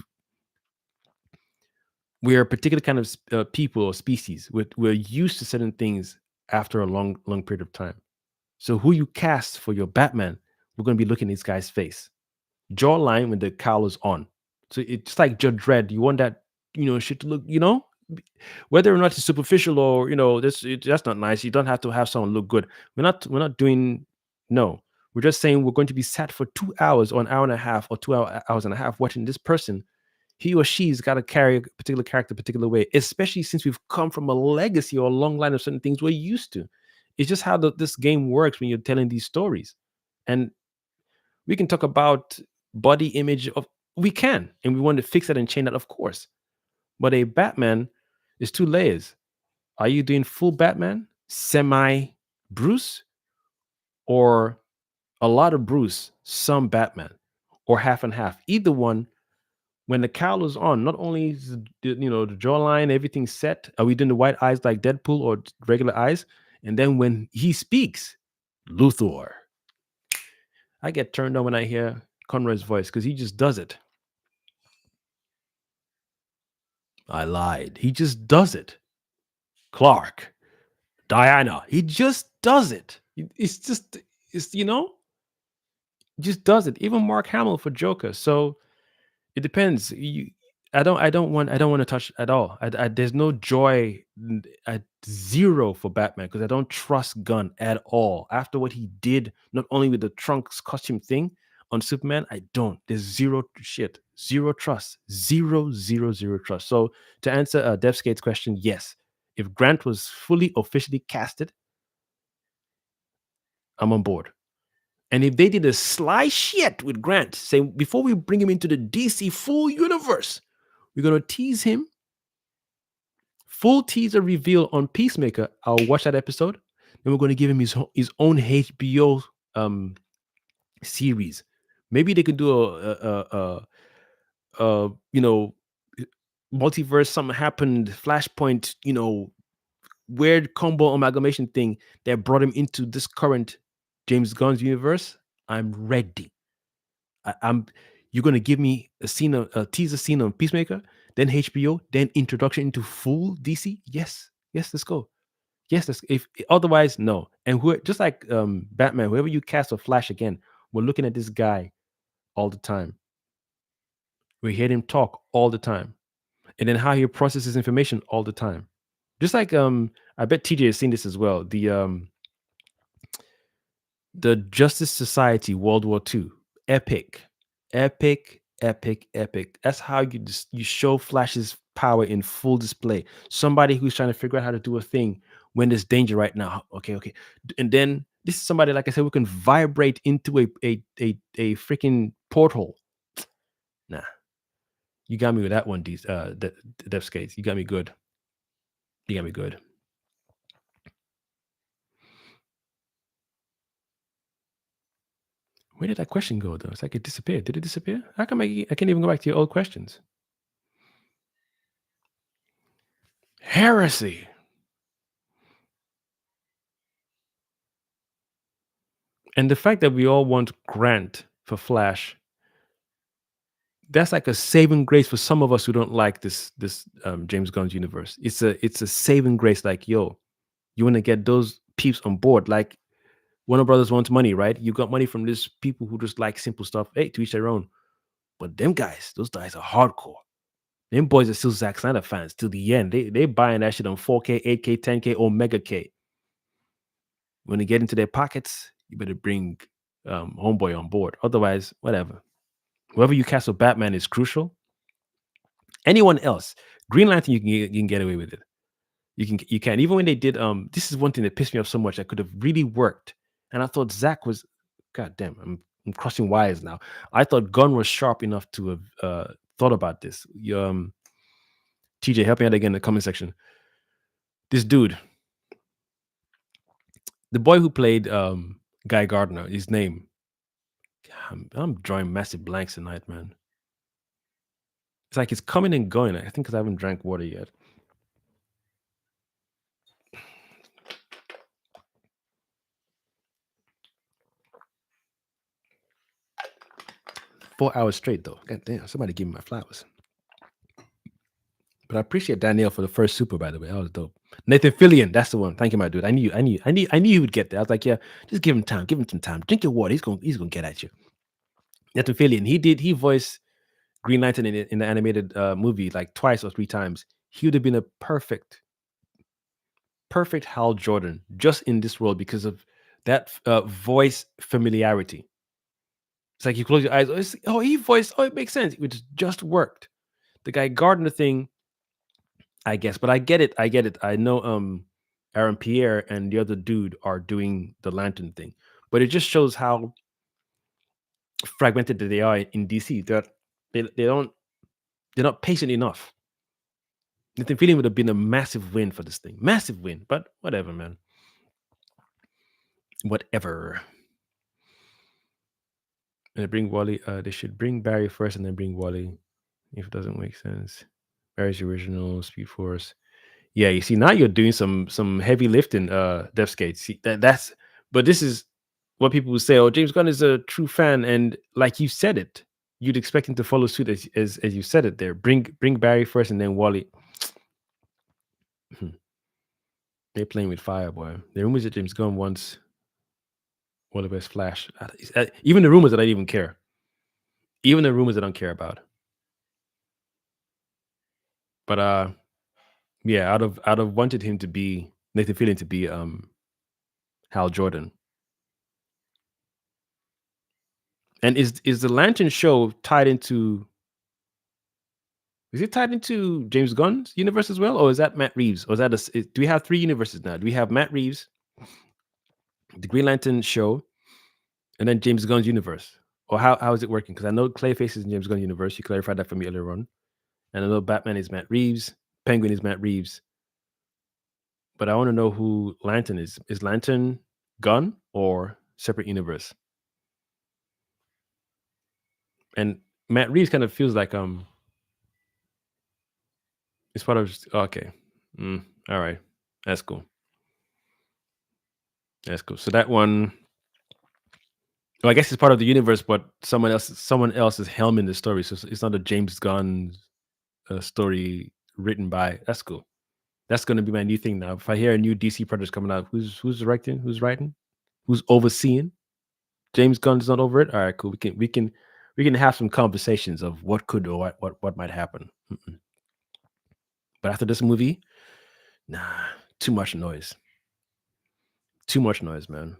we're a particular kind of people or species. We're used to certain things after a long period of time. So who you cast for your Batman, we're going to be looking at this guy's face, jawline when the cowl is on. So it's like Judge Dredd. You want that, shit to look, whether or not it's superficial or that's not nice. You don't have to have someone look good. We're not doing no. We're just saying we're going to be sat for 2 hours or an hour and a half or 2 hours and a half watching this person. He or she's got to carry a particular character a particular way, especially since we've come from a legacy or a long line of certain things we're used to. It's just how this game works when you're telling these stories. And we can talk about body image of we can, and we want to fix that and change that, of course. But a Batman is 2 layers. Are you doing full Batman, semi Bruce, or a lot of Bruce, some Batman, or half and half? Either one. When the cowl is on, not only is the jawline, everything's set. Are we doing the white eyes like Deadpool or regular eyes? And then when he speaks, Luthor. I get turned on when I hear Conroy's voice because he just does it. I lied. He just does it. Clark, Diana. He just does it. It's just, just does it. Even Mark Hamill for Joker. So it depends. I don't want to touch at all. There's no joy at zero for Batman because I don't trust Gunn at all. After what he did, not only with the trunks costume thing on Superman, I don't. There's zero shit, zero trust, zero trust. So to answer Devskate's question, yes, if Grant was fully officially casted, I'm on board. And if they did a sly shit with Grant, saying before we bring him into the DC full universe, we're gonna tease him. Full teaser reveal on Peacemaker. I'll watch that episode. Then we're gonna give him his own HBO series. Maybe they could do a multiverse. Something happened. Flashpoint. Weird combo amalgamation thing that brought him into this current James Gunn's universe. I'm ready. I'm. You're gonna give me a teaser scene on Peacemaker, then HBO, then introduction into full DC. Yes, let's go. Yes, if otherwise, no. And just like Batman, whoever you cast for Flash again, we're looking at this guy all the time. We hear him talk all the time, and then how he processes information all the time. Just like I bet TJ has seen this as well. The Justice Society World War II, epic, epic, epic, epic. That's how you show Flash's power in full display. Somebody who's trying to figure out how to do a thing when there's danger right now. Okay, and then this is somebody, like I said, who can vibrate into a freaking porthole. Nah, you got me with that one, Dev Skates. You got me good. You got me good. Where did that question go though? It's like it disappeared. Did it disappear? How come I can't even go back to your old questions? Heresy. And the fact that we all want Grant for Flash, that's like a saving grace for some of us who don't like this James Gunn's universe. It's a saving grace. Like, yo, you want to get those peeps on board. Like Warner Brothers wants money, right? You got money from these people who just like simple stuff. Hey, to each their own. But them guys, those guys are hardcore. Them boys are still Zack Snyder fans till the end. They buying that shit on 4K, 8K, 10K, or Mega K. When they get into their pockets, you better bring Homeboy on board. Otherwise, whatever. Whoever you cast for Batman is crucial. Anyone else, Green Lantern, you can get away with it. You can even when they did this is one thing that pissed me off so much that could have really worked. And I thought Zach was, god damn, I'm crossing wires now. I thought Gunn was sharp enough to have thought about this. TJ, help me out again in the comment section. This dude, the boy who played Guy Gardner, his name. I'm drawing massive blanks tonight, man. It's like it's coming and going. I think because I haven't drank water yet. $4 hours straight though. God damn, somebody give me my flowers. But I appreciate Danielle for the first super, by the way. That was dope. Nathan Fillion, that's the one. Thank you, my dude. I knew he would get there. I was like, yeah, just give him time. Give him some time. Drink your water. He's gonna get at you. Nathan Fillion, he voiced Green Lantern in the animated movie like twice or three times. He would have been a perfect Hal Jordan just in this world because of that voice familiarity. It's like you close your eyes. He voiced. Oh, it makes sense. It just worked. The Guy Gardner thing, I guess, but I get it. I know Aaron Pierre and the other dude are doing the Lantern thing, but it just shows how fragmented they are in DC. They're not patient enough. Nathan Fillion would have been a massive win for this thing, massive win. But whatever, man. Whatever. And they bring Wally. They should bring Barry first and then bring Wally. If it doesn't make sense, Barry's original Speed Force. Yeah, you see, now you're doing some heavy lifting, Deathskate. See, but this is what people would say. Oh, James Gunn is a true fan, and like you said it, you'd expect him to follow suit as you said it there. Bring Barry first, and then Wally. They're playing with fire, boy. The rumors that James Gunn wants Wally West Flash. Even the rumors that I don't even care. Even the rumors I don't care about. But yeah, out of wanted him to be Nathan Fillion to be Hal Jordan. And is the Lantern show tied into? Is it tied into James Gunn's universe as well, or is that Matt Reeves? Or is that do we have 3 universes now? Do we have Matt Reeves, the Green Lantern show, and then James Gunn's universe? Or how is it working? Because I know Clayface is in James Gunn's universe. You clarified that for me earlier on. And I know Batman is Matt Reeves, Penguin is Matt Reeves. But I want to know who Lantern is. Is Lantern Gunn or separate universe? And Matt Reeves kind of feels like it's part of okay. All right. That's cool. That's cool. So that one, well, I guess it's part of the universe, but someone else is helming the story. So it's not a James Gunn story written by. That's cool. That's going to be my new thing now. If I hear a new DC project coming out, who's directing, who's writing, who's overseeing? James Gunn's not over it. All right, cool. We can have some conversations of what could or what might happen. But after this movie, nah, too much noise. Too much noise, man.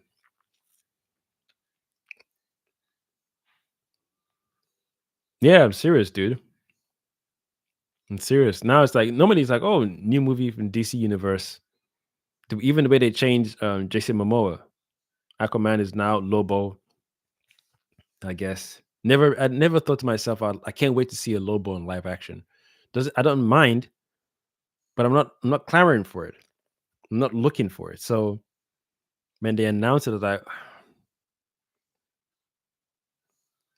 Yeah, I'm serious, dude. I'm serious. Now it's like nobody's like, oh, new movie from DC Universe. Even the way they changed Jason Momoa. Aquaman is now Lobo, I guess. I never thought to myself, I can't wait to see a Lobo in live action. I don't mind, but I'm not clamoring for it. I'm not looking for it. So when they announced it, I was like,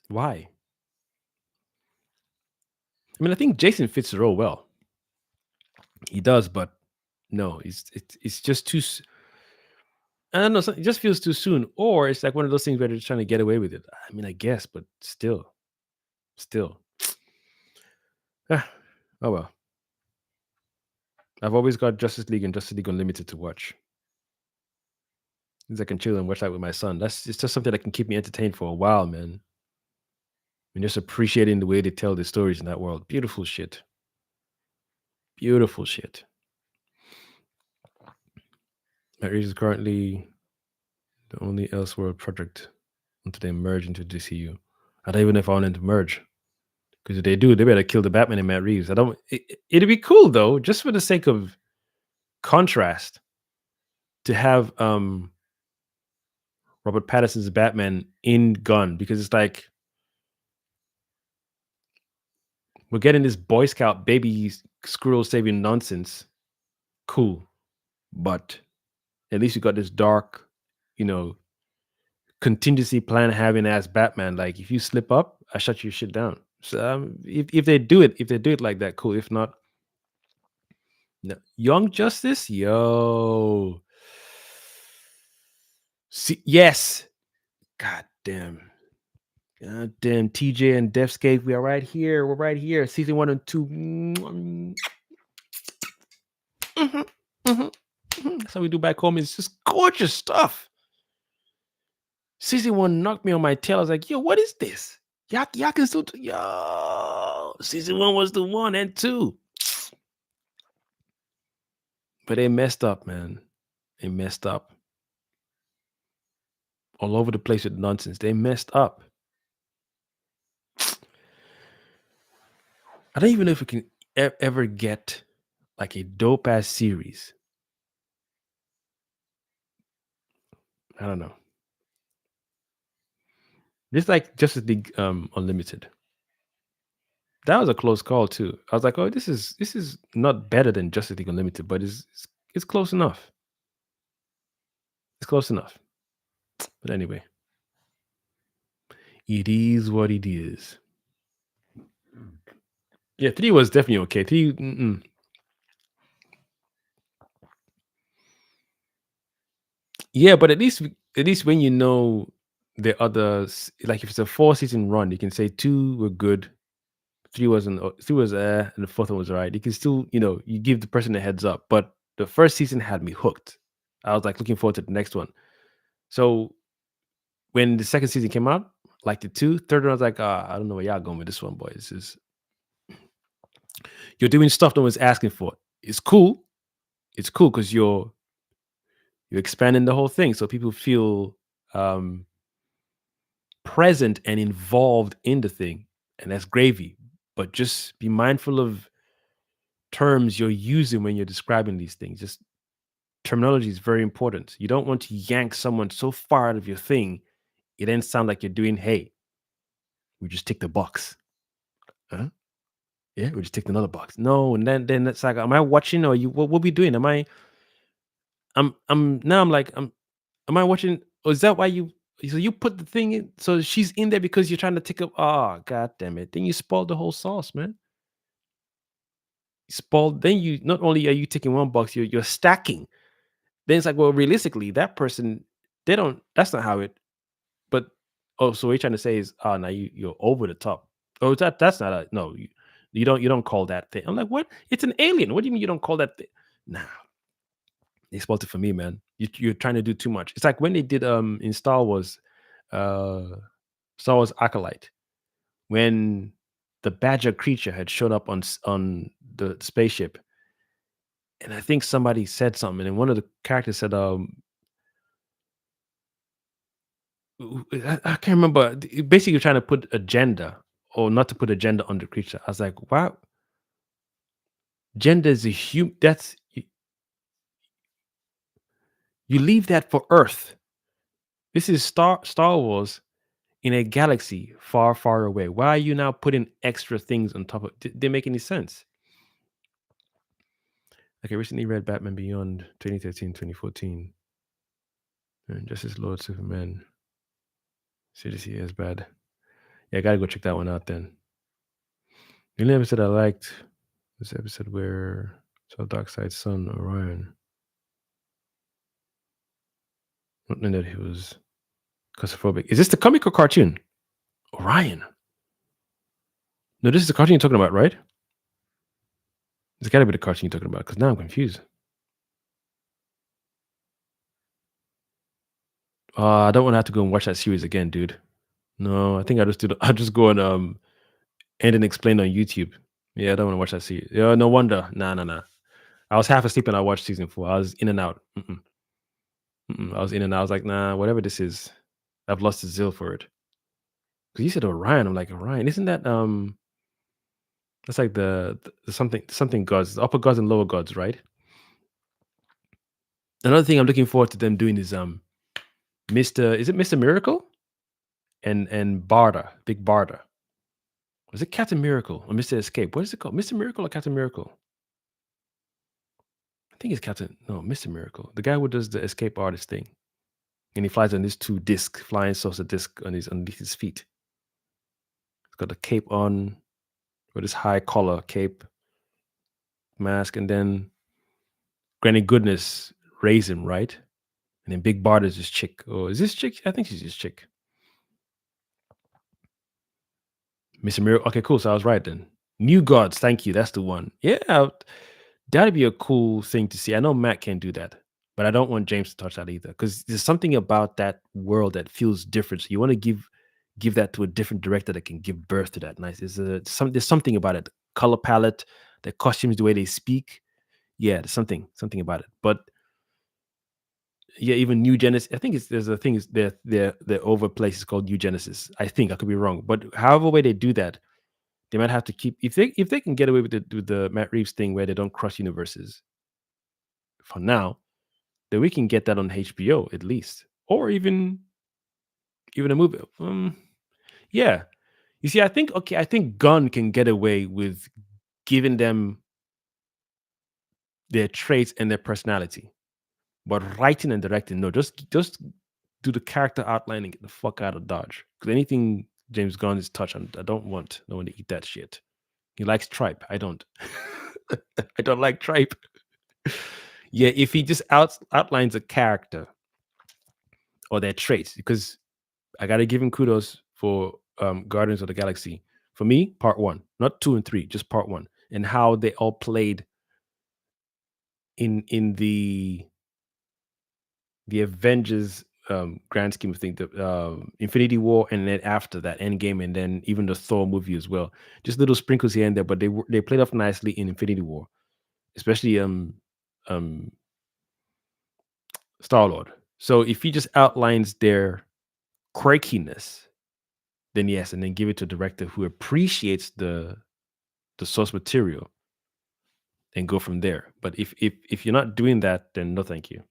Why? I mean, I think Jason fits the role well. He does, but no, it's just too. I don't know. It just feels too soon, or it's like one of those things where they're just trying to get away with it. I mean, I guess, but still. Ah, oh well. I've always got Justice League and Justice League Unlimited to watch. Means I can chill and watch that with my son. It's just something that can keep me entertained for a while, man. And just appreciating the way they tell the stories in that world. Beautiful shit. Beautiful shit. Marriage is currently the only Elseworld project until they merge into DCU. I don't even know if I want them to merge. Because if they do, they better kill the Batman and Matt Reeves. I don't. It'd be cool though, just for the sake of contrast, to have Robert Pattinson's Batman in Gun, because it's like we're getting this Boy Scout baby squirrel saving nonsense. Cool, but at least you got this dark, you know, contingency plan having as Batman. Like if you slip up, I shut your shit down. So if they do it, like that, cool. If not, no. Young Justice, yo, see, yes, god damn. God damn, TJ and Deathscape, we are right here. We're right here. Season 1 and 2. Mhm, mhm. That's how we do back home. It's just gorgeous stuff. Season 1 knocked me on my tail. I was like, yo, what is this? Y'all can still do, yo. Season 1 was the 1 and 2. But they messed up, man. They messed up. All over the place with nonsense. They messed up. I don't even know if we can ever get like a dope ass series. I don't know. Just like Justice League Unlimited. That was a close call too. I was like, oh, this is not better than Justice League Unlimited, but it's close enough. It's close enough. But anyway, it is what it is. Yeah, 3 was definitely okay. 3, yeah, but at least when you know the others, like if it's a 4 season run, you can say 2 were good, 3 wasn't, 3 was and the 4th one was alright. You can still, you give the person a heads up. But the first season had me hooked. I was like looking forward to the next one. So when the second season came out, like the third one, I was like, I don't know where y'all going with this one, boys. This is you're doing stuff no one's asking for. It's cool. It's cool because you're expanding the whole thing, so people feel um, present and involved in the thing, and that's gravy. But just be mindful of terms you're using when you're describing these things. Just terminology is very important. You don't want to yank someone so far out of your thing, it then sound like you're doing, hey, we just tick the box. Huh? Yeah, we just ticked another box. No, and then it's like, am I watching or you? What we doing? Am I? I'm now. I'm like, am I watching? Or is that why you? So you put the thing in? So she's in there because you're trying to tick up. Oh, god damn it! Then you spoiled the whole sauce, man. You spoiled. Then you not only are you ticking one box, you're stacking. Then it's like, well, realistically, that person, they don't. That's not how it. But oh, so what you're trying to say is, oh, now you're over the top. Oh, that's not a no. You don't call that thing. I'm like, what? It's an alien. What do you mean you don't call that thing? Nah, they spoiled it for me, man. You're trying to do too much. It's like when they did in uh Star Wars Acolyte, when the Badger creature had shown up on the spaceship, and I think somebody said something, and one of the characters said, I can't remember. Basically, you're trying to put agenda, or not to put agenda on the creature. I was like, wow, gender is a human. That's you leave that for Earth. This is Star Wars in a galaxy far, far away. Why are you now putting extra things on top of? Did they make any sense? Like I recently read Batman Beyond 2013, 2014. And Justice Lord Superman. CDC is bad. Yeah, I gotta go check that one out then. The only episode I liked was the episode where saw Dark Side Son Orion. Not knowing that he was claustrophobic. Is this the comic or cartoon? Orion. No, this is the cartoon you're talking about, right? It's gotta be the cartoon you're talking about, because now I'm confused. I don't want to have to go and watch that series again, dude. No, I think I'll just go and and then explain on YouTube. Yeah, I don't want to watch that series. Yeah, no wonder. Nah, nah, nah. I was half asleep and I watched season 4. I was in and out. I was in and out. I was like, nah, whatever this is, I've lost the zeal for it. Because you said Orion, I'm like, Orion, isn't that that's like the something gods, the upper gods and lower gods, right? Another thing I'm looking forward to them doing is Mr. Is it Mr. Miracle and Barda, Big Barda? Was it Captain Miracle or Mr. Escape? What is it called? Mr. Miracle or Captain Miracle? I think it's Captain. No, Mr. Miracle. The guy who does the escape artist thing, and he flies on these two disc flying saucer disc on his underneath his feet. He's got the cape on with his high collar cape mask, and then Granny Goodness raised him right, and then Big Bart is this chick. Oh, is this chick? I think she's this chick. Mr. Miracle. Okay, cool. So I was right then. New Gods. Thank you. That's the one. Yeah, that'd be a cool thing to see. I know Matt can't do that, but I don't want James to touch that either because there's something about that world that feels different. So you want to give that to a different director that can give birth to that. Nice. There's something about it. The color palette, the costumes, the way they speak. Yeah, there's something about it. But yeah, even New Genesis. I think there's a thing is the over place is called New Genesis. I think I could be wrong, but however way they do that, they might have to keep if they can get away with the Matt Reeves thing where they don't cross universes for now, then we can get that on HBO at least, or even a movie. Yeah. You see, I think Gunn can get away with giving them their traits and their personality, but writing and directing, no, just do the character outline and get the fuck out of Dodge. Because anything James Gunn is touch on, I don't want no one to eat that shit. He likes tripe. I don't. I don't like tripe. Yeah, if he just outlines a character or their traits, because I gotta give him kudos for Guardians of the Galaxy. For me, part one, not two and three, just part one, and how they all played in the Avengers grand scheme of things, the Infinity War, and then after that, Endgame, and then even the Thor movie as well. Just little sprinkles here and there, but they played off nicely in Infinity War, especially um Star Lord. So if he just outlines their quirkiness, then yes, and then give it to a director who appreciates the source material and go from there. But if you're not doing that, then no, thank you.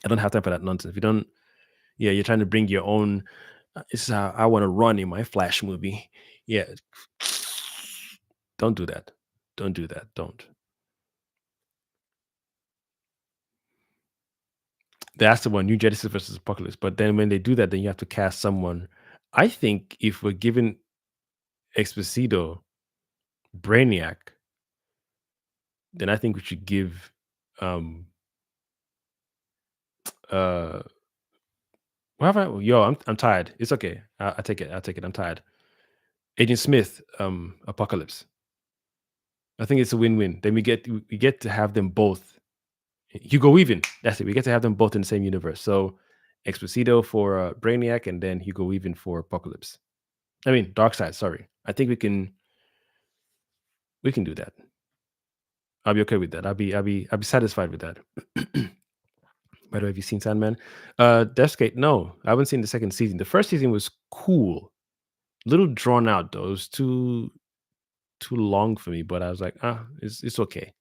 I don't have time for that nonsense. If you don't, yeah, you're trying to bring your own. This is how I want to run in my Flash movie. Yeah, don't do that. Don't do that. Don't. That's the one. New Genesis versus Apocalypse. But then when they do that, then you have to cast someone. I think if we're given Exposito Brainiac, then I think we should give um uh what have I, yo, I'm tired. It's okay. I take it. I'll take it. I'm tired. Agent Smith, Apocalypse. I think it's a win-win. Then we get to have them both. Hugo Weaving. That's it. We get to have them both in the same universe. So Exposito for Brainiac and then Hugo Weaving for Apocalypse. I mean Darkseid, sorry. I think we can do that. I'll be okay with that. I'll be satisfied with that. By the way, have you seen Sandman? Deathscape, no. I haven't seen the second season. The first season was cool. Little drawn out though. It was too long for me, but I was like, it's okay.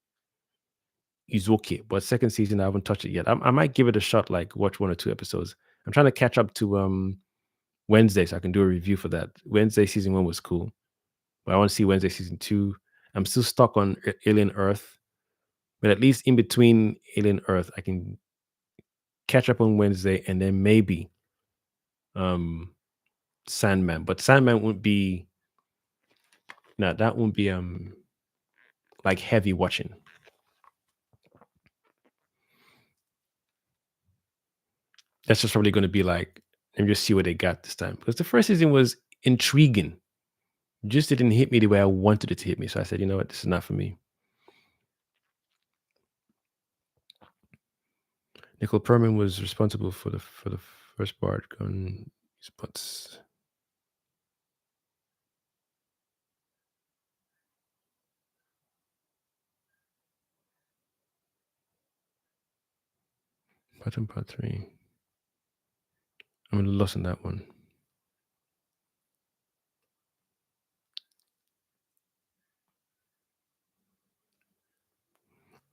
It's okay. But second season, I haven't touched it yet. I might give it a shot, like watch one or two episodes. I'm trying to catch up to Wednesday, so I can do a review for that. Wednesday season 1 was cool, but I want to see Wednesday season 2. I'm still stuck on Alien Earth, but at least in between Alien Earth, I can catch up on Wednesday, and then maybe um Sandman, but Sandman wouldn't be no, that wouldn't be like heavy watching. That's just probably going to be like, let me just see what they got this time, because the first season was intriguing, just didn't hit me the way I wanted it to hit me. So I said, you know what, this is not for me. Nicole Perman was responsible for the first part. On spots. Bottom part 3. I'm a little lost on that one.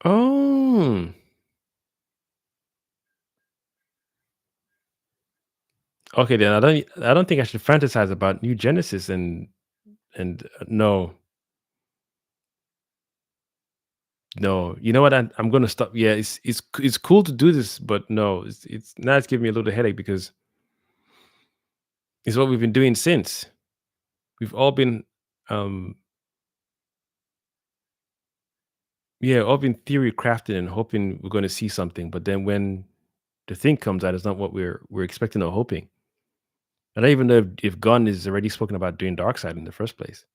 Oh, okay. Then I don't think I should fantasize about New Genesis and no, no. You know what? I'm gonna stop. Yeah, it's cool to do this, but no, it's now it's giving me a little headache because it's what we've been doing since. We've all been, um, yeah, all been theory crafting and hoping we're going to see something, but then when the thing comes out, it's not what we're expecting or hoping. I don't even know if Gunn is already spoken about doing Darkseid in the first place.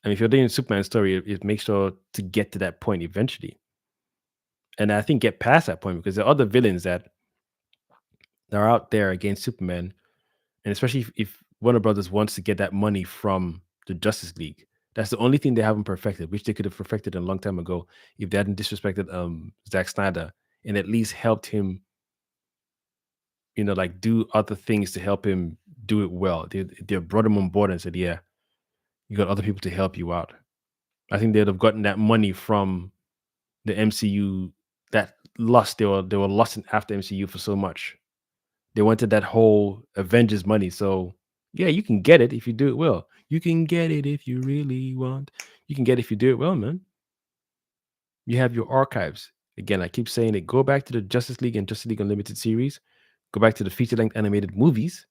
I mean, if you're doing a Superman story, it makes sure to get to that point eventually, and I think get past that point because there are other villains that are out there against Superman, and especially if Warner Brothers wants to get that money from the Justice League. That's the only thing they haven't perfected, which they could have perfected a long time ago if they hadn't disrespected Zack Snyder and at least helped him, like do other things to help him do it well. They brought him on board and said, "Yeah, you got other people to help you out." I think they'd have gotten that money from the MCU that lost. They were lost after MCU for so much. They wanted that whole Avengers money. So yeah, you can get it if you do it well. You can get it if you really want. You can get it if you do it well, man. You have your archives. Again, I keep saying it. Go back to the Justice League and Justice League Unlimited series. Go back to the feature-length animated movies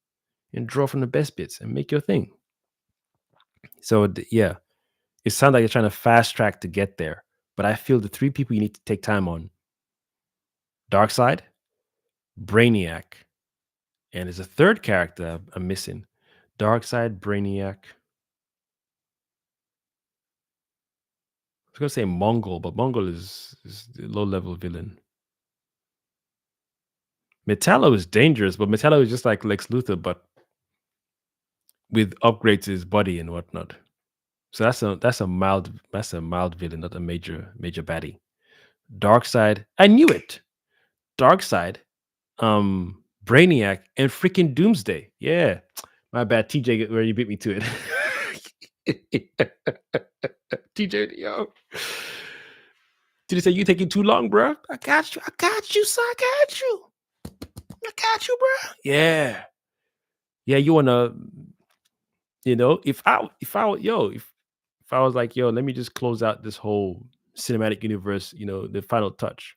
and draw from the best bits and make your thing. So yeah, it sounds like you're trying to fast track to get there. But I feel the three people you need to take time on: Darkseid, Brainiac, and there's a third character I'm missing. Darkseid, Brainiac. I was gonna say Mongol, but Mongol is the low level villain. Metallo is dangerous, but Metallo is just like Lex Luthor, but with upgrades to his body and whatnot. So that's a mild villain, not a major baddie. Darkseid, I knew it. Darkseid, Brainiac, and freaking Doomsday. Yeah, my bad, TJ. Where you beat me to it. TJ, yo. Did he say you taking too long, bro? I got you. I got you, son. I got you. I got you, bro. Yeah. Yeah, you wanna, if I was like, yo, let me just close out this whole cinematic universe, the final touch.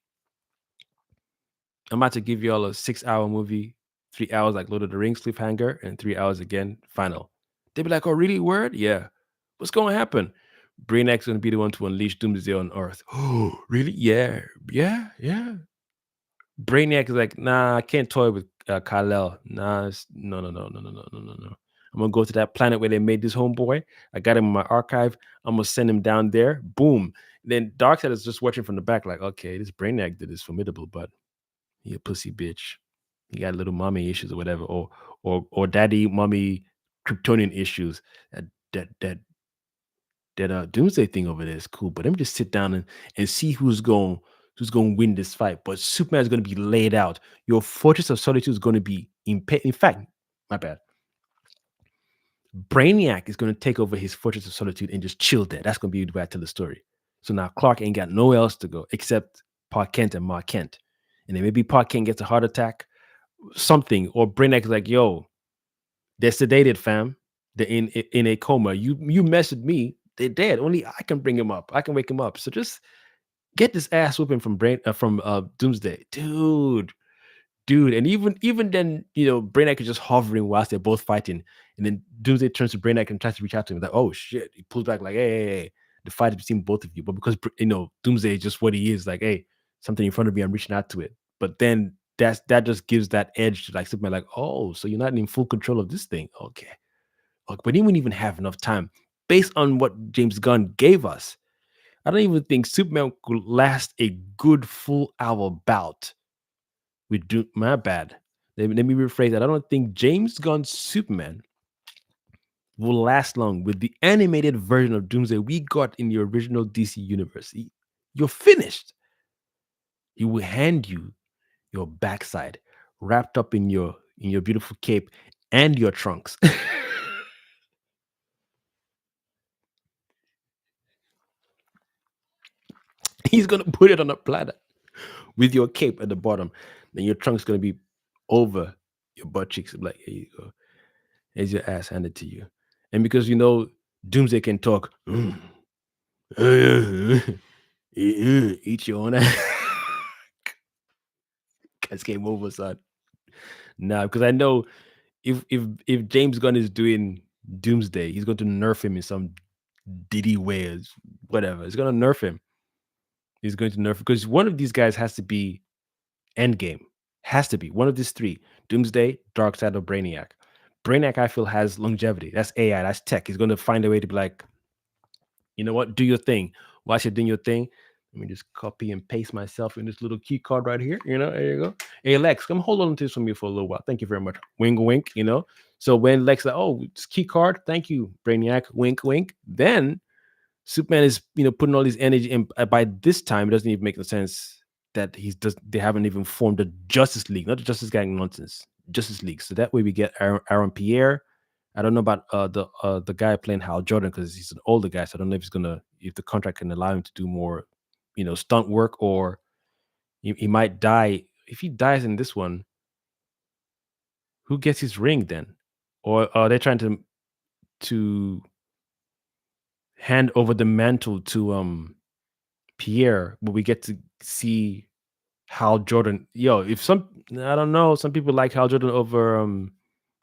I'm about to give you all a 6-hour movie, 3 hours like Lord of the Rings cliffhanger, and 3 hours again, final. They'd be like, oh, really? Word? Yeah. What's gonna happen? Brainiac's gonna be the one to unleash Doomsday on Earth. Oh, really? Yeah. Yeah, yeah. Brainiac is like, nah, I can't toy with Kal-El. Nah, no, no, no, no, no, no, no, no, no. I'm gonna go to that planet where they made this homeboy. I got him in my archive. I'm gonna send him down there. Boom. Then Darkseid is just watching from the back, like, okay, this Brainiac did is formidable, but he a pussy bitch. He got little mommy issues or whatever, or daddy, mommy, Kryptonian issues. That that that Doomsday thing over there is cool, but let me just sit down and see who's going to win this fight. But Superman is going to be laid out. Your Fortress of Solitude is going to be in fact, my bad. Brainiac is going to take over his Fortress of Solitude and just chill there. That's going to be the way I tell the story. So now Clark ain't got nowhere else to go except Park Kent and Mark Kent. And then maybe Park Kent gets a heart attack, something, or Brainiac is like, yo, they're sedated, fam. They're in a coma. You mess with me, they're dead. Only I can bring him up. I can wake him up. So just get this ass whooping from Doomsday, dude. dude. And even then, Brainiac is just hovering whilst they're both fighting, and then Doomsday turns to Brainiac and tries to reach out to him. Like, oh shit! He pulls back like, hey, the fight is between both of you. But because Doomsday is just what he is, like, hey, something in front of me, I'm reaching out to it. But then that just gives that edge to like Superman, like, oh, so you're not in full control of this thing, okay? But he wouldn't even have enough time based on what James Gunn gave us. I don't even think Superman could last a good full hour bout with Doom. My bad. Let me rephrase that. I don't think James Gunn's Superman will last long with the animated version of Doomsday we got in the original DC universe. You're finished. He will hand you your backside wrapped up in your beautiful cape and your trunks. He's gonna put it on a platter with your cape at the bottom. Then your trunk's gonna be over your butt cheeks. Like, here you go. Here's your ass handed to you. And because Doomsday can talk, eat your own ass. Guys came over, son. Nah, because I know if James Gunn is doing Doomsday, he's going to nerf him in some Diddy way or whatever. He's gonna nerf him. He's going to nerf because one of these guys has to be Endgame. Has to be one of these three: Doomsday, Darkseid, or Brainiac. Brainiac, I feel, has longevity. That's AI. That's tech. He's going to find a way to be like, you know what? Do your thing. Whilst you're doing your thing, let me just copy and paste myself in this little key card right here. There you go. Hey, Lex, come hold on to this for me for a little while. Thank you very much. Wink, wink. So when Lex like, oh, it's key card. Thank you, Brainiac. Wink, wink. Then Superman is, putting all his energy in. By this time, it doesn't even make no sense that they haven't even formed a Justice League, not the Justice Gang nonsense, Justice League. So that way we get Aaron Pierre. I don't know about the guy playing Hal Jordan because he's an older guy. So I don't know if the contract can allow him to do more, stunt work, or he might die. If he dies in this one, who gets his ring then? Or are they trying to hand over the mantle to Pierre, but we get to see Hal Jordan? I don't know, some people like Hal Jordan over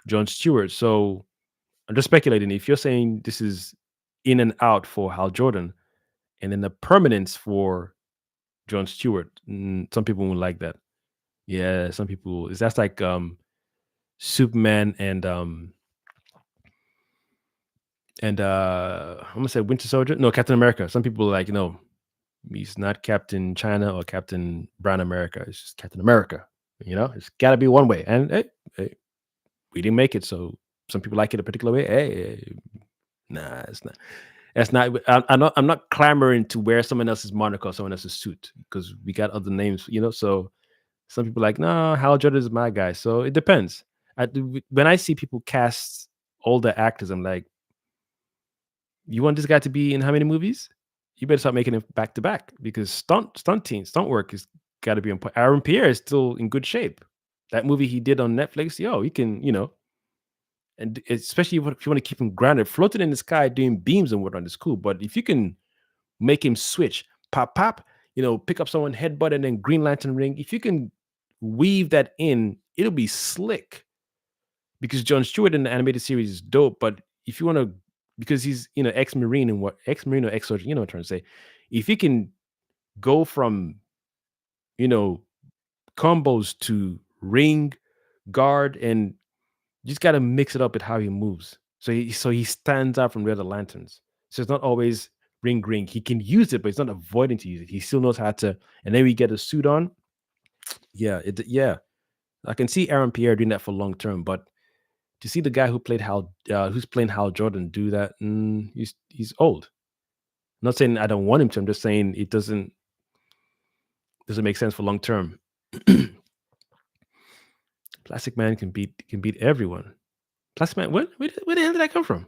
John Stewart. So I'm just speculating. If you're saying this is in and out for Hal Jordan, and then the permanence for John Stewart, some people won't like that. Yeah, some people is that's like Superman and I'm gonna say Winter Soldier. No, Captain America. Some people are like, he's not Captain China or Captain Brown America. It's just Captain America. It's got to be one way. And hey, we didn't make it, so some people like it a particular way. Hey, nah, it's not. That's not. I'm not clamoring to wear someone else's moniker or someone else's suit because we got other names. So some people are like, no, Hal Jordan is my guy. So it depends. When I see people cast older actors, I'm like, you want this guy to be in how many movies? You better start making it back to back because stunt work is got to be on point. Aaron Pierre is still in good shape. That movie he did on Netflix, he can, and especially if you want to keep him grounded, floating in the sky doing beams and whatnot is cool. But if you can make him switch, pop, pop, pick up someone headbutt and then Green Lantern ring, if you can weave that in, it'll be slick. Because John Stewart in the animated series is dope, but if you want to, because he's ex-marine and ex-marine or ex-soldier, what I'm trying to say. If he can go from you know combos to ring, guard, and you just got to mix it up with how he moves. So he stands out from the other lanterns. So it's not always ring ring. He can use it, but he's not avoiding to use it. He still knows how to. And then we get a suit on. Yeah. I can see Aaron Pierre doing that for long term, but to see the guy who's playing Hal Jordan do that, he's old. I'm not saying I don't want him to. I'm just saying it doesn't make sense for long term. Plastic Man can beat everyone. Plastic Man, where the hell did that come from?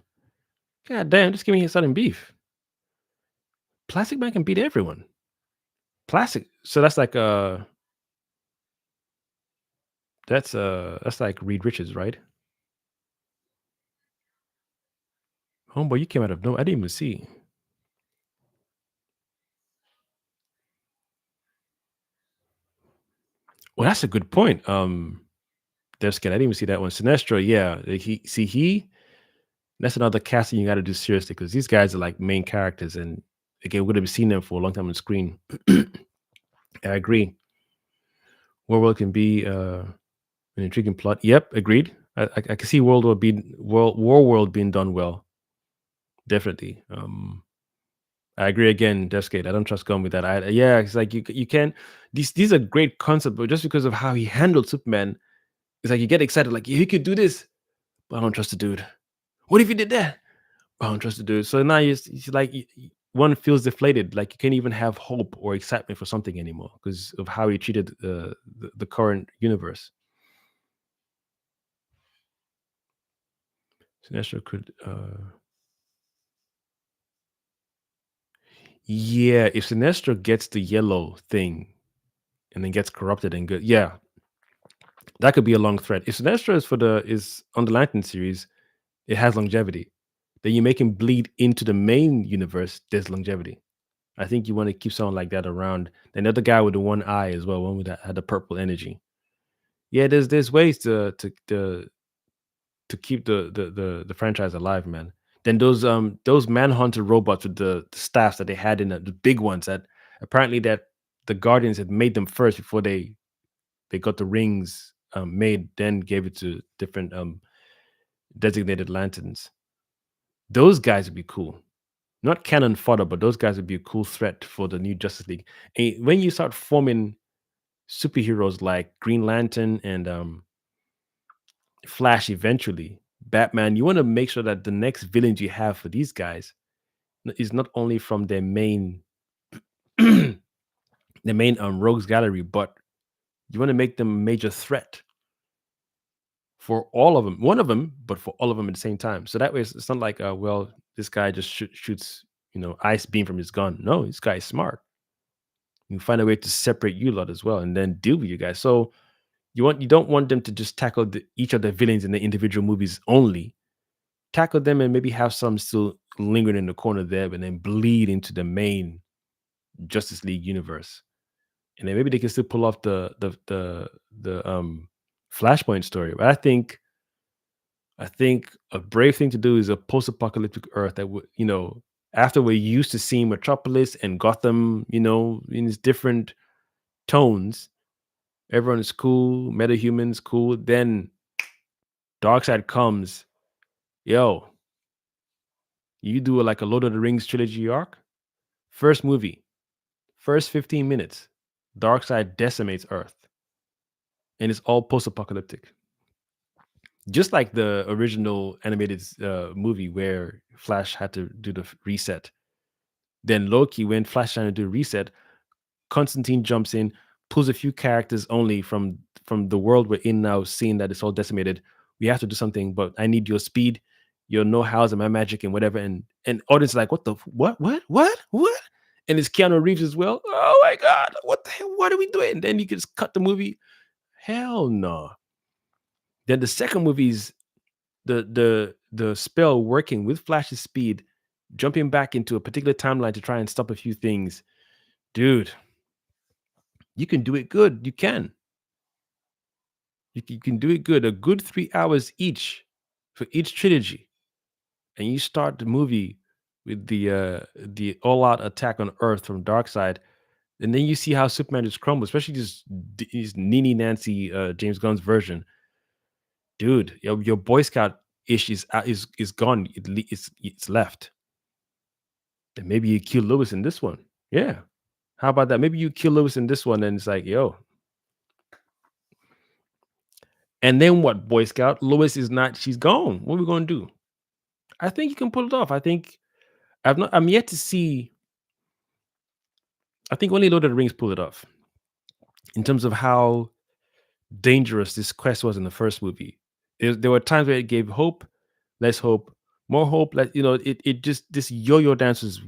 God damn, just give me Southern beef. Plastic Man can beat everyone. Plastic. So that's like that's like Reed Richards, right? Homeboy, you came out of no. I didn't even see. Well, that's a good point. Devskin, I didn't even see that one. Sinestro, yeah. He that's another casting you got to do seriously because these guys are like main characters, and again, we're gonna be seeing them for a long time on screen. I agree. World can be an intriguing plot. Yep, agreed. I can see World being done well. Definitely. I agree again, Devscape. I don't trust Gunn with that. Yeah, it's like you can these are great concepts, but just because of how he handled Superman, it's like you get excited, like he could do this, but I don't trust the dude. What if he did that? I don't trust the dude. So now it's like one feels deflated, like you can't even have hope or excitement for something anymore because of how he treated the current universe. Sinestro could, yeah, if Sinestro gets the yellow thing and then gets corrupted and good, yeah, that could be a long thread. If Sinestro is on the Lantern series, it has longevity. Then you make him bleed into the main universe. There's longevity. I think you want to keep someone like that around. Another guy with the one eye as well, one with that had the purple energy. Yeah, there's ways to keep the franchise alive, man. Then those manhunter robots with the staffs that they had in the big ones that apparently that the Guardians had made them first before they got the rings made, then gave it to different designated lanterns. Those guys would be cool. Not cannon fodder, but those guys would be a cool threat for the new Justice League. And when you start forming superheroes like Green Lantern and Flash eventually, Batman, you want to make sure that the next villains you have for these guys is not only from their main the main rogues gallery, but you want to make them a major threat for all of them. One of them, but for all of them at the same time. So that way it's not like well, this guy just shoots, ice beam from his gun. No, this guy is smart. You find a way to separate you lot as well and then deal with you guys. So you don't want them to just tackle each of the villains in the individual movies only. Tackle them and maybe have some still lingering in the corner there, but then bleed into the main Justice League universe. And then maybe they can still pull off the Flashpoint story. But I think a brave thing to do is a post-apocalyptic Earth that would, after we're used to seeing Metropolis and Gotham, in its different tones, everyone is cool, metahumans cool. Then Darkseid comes, yo, you do like a Lord of the Rings trilogy arc. First movie, first 15 minutes, Darkseid decimates Earth, and it's all post-apocalyptic, just like the original animated movie where Flash had to do the reset. Then Loki, when Flash trying to do a reset, Constantine jumps in, pulls a few characters only from the world we're in now, seeing that it's all decimated. We have to do something, but I need your speed, your know-hows, and my magic and whatever. And audience is like, what? And it's Keanu Reeves as well. Oh my god, what the hell? What are we doing? And then you can just cut the movie. Hell no. Then the second movie is the spell working with Flash's speed, jumping back into a particular timeline to try and stop a few things. Dude, you can do it good. You can. You can do it good. A good 3 hours each for each trilogy, and you start the movie with the all-out attack on Earth from Darkseid, and then you see how Superman just crumbles, especially this Nene Nancy James Gunn's version. Dude, your Boy Scout ish is gone. It's left. And maybe you kill Lewis in this one. Yeah. How about that? Maybe you kill Lewis in this one, and it's like, yo. And then what, Boy Scout? Lewis is not, she's gone. What are we gonna do? I think you can pull it off. I'm yet to see. I think only Lord of the Rings pulled it off in terms of how dangerous this quest was in the first movie. There were times where it gave hope, less hope, more hope. Like, it just, this yo-yo dance was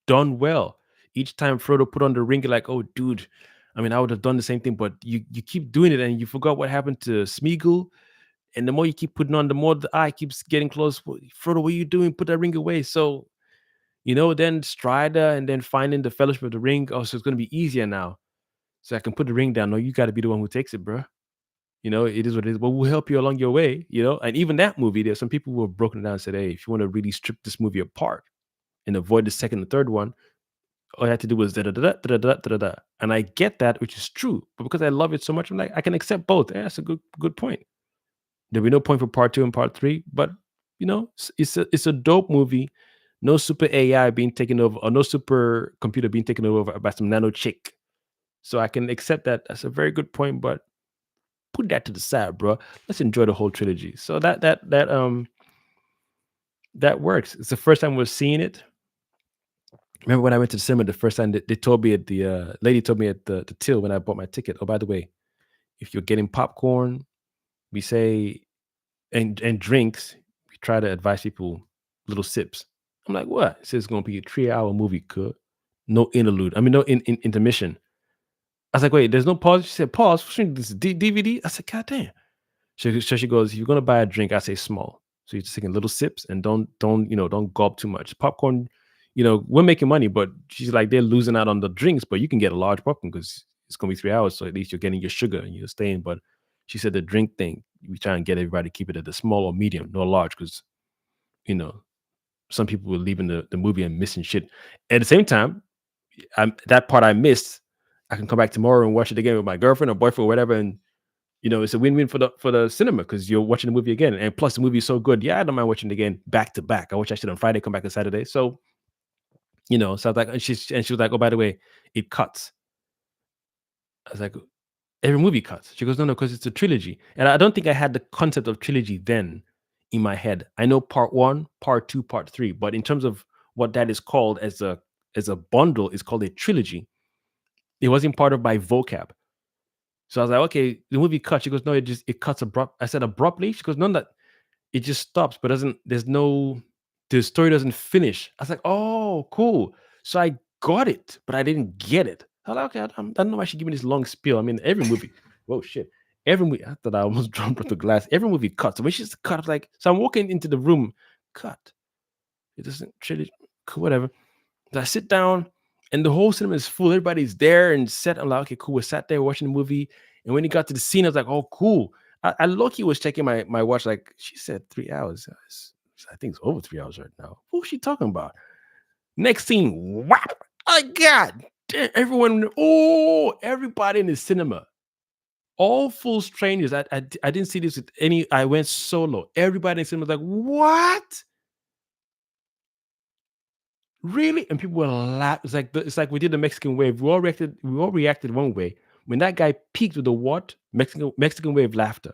done well. Each time Frodo put on the ring, you're like, oh, dude. I mean, I would have done the same thing, but you keep doing it, and you forgot what happened to Smeagol. And the more you keep putting on, the more the eye keeps getting close. Frodo, what are you doing? Put that ring away. So, then Strider, and then finding the Fellowship of the Ring. Oh, so it's going to be easier now. So I can put the ring down. No, you got to be the one who takes it, bro. It is what it is, but we'll help you along your way. And even that movie, there's some people who have broken it down and said, hey, if you want to really strip this movie apart and avoid the second and third one, all you had to do was da da da da da da da da. And I get that, which is true. But because I love it so much, I'm like, I can accept both. Yeah, that's a good point. There'll be no point for part two and part three, but it's a dope movie. No super AI being taken over, or no super computer being taken over by some nano chick. So I can accept that. That's a very good point, but put that to the side, bro. Let's enjoy the whole trilogy. So that works. It's the first time we're seeing it. Remember when I went to the cinema the first time, they told me at the lady told me at the till when I bought my ticket. Oh, by the way, if you're getting popcorn, we say and drinks, we try to advise people little sips. I'm like, what? It says it's gonna be a 3-hour movie, could no interlude. I mean, no intermission. I was like, wait, there's no pause. She said, pause. This is DVD. I said, God damn. So she goes, if you're gonna buy a drink, I say small. So you're just taking little sips and don't gulp too much. Popcorn, we're making money, but she's like they're losing out on the drinks, but you can get a large popcorn because it's gonna be 3 hours, so at least you're getting your sugar and you're staying. But she said the drink thing, we try and get everybody to keep it at the small or medium, not large, because you know some people were leaving the movie and missing shit. At the same time, that part I missed. I can come back tomorrow and watch it again with my girlfriend or boyfriend or whatever, and it's a win-win for the cinema because you're watching the movie again, and plus the movie is so good. Yeah, I don't mind watching it again back to back. I watch that shit on Friday, come back on Saturday. So so I was like, and she was like, oh, by the way, it cuts. I was like, every movie cuts. She goes, no, because it's a trilogy, and I don't think I had the concept of trilogy then in my head. I know part one, part two, part three, but in terms of what that is called as a bundle, is called a trilogy. It wasn't part of my vocab. So I was like, okay, the movie cuts. She goes, no, it cuts abrupt. I said abruptly. She goes, no, that it just stops, but the story doesn't finish. I was like, oh, cool. So I got it, but I didn't get it. I was like, okay, I don't know why she gave me this long spiel. I mean, every movie, whoa, shit. Every movie, I thought I almost jumped off the glass. Every movie cuts. So when she's cut, I was like, so I'm walking into the room, cut. It doesn't, cool, whatever. So I sit down and the whole cinema is full. Everybody's there and set. I'm like, okay, cool. We sat there watching the movie. And when he got to the scene, I was like, oh, cool. I low-key was checking my watch, like, she said 3 hours. I think it's over 3 hours right now. What was she talking about? Next scene, whap! Oh, God! Damn, everybody in the cinema. All full strangers. I didn't see this with any. I went solo. Everybody in the cinema was like, what? Really? And people were laughing. It's like we did the Mexican wave. We all reacted one way. When that guy peaked with the what? Mexican wave laughter.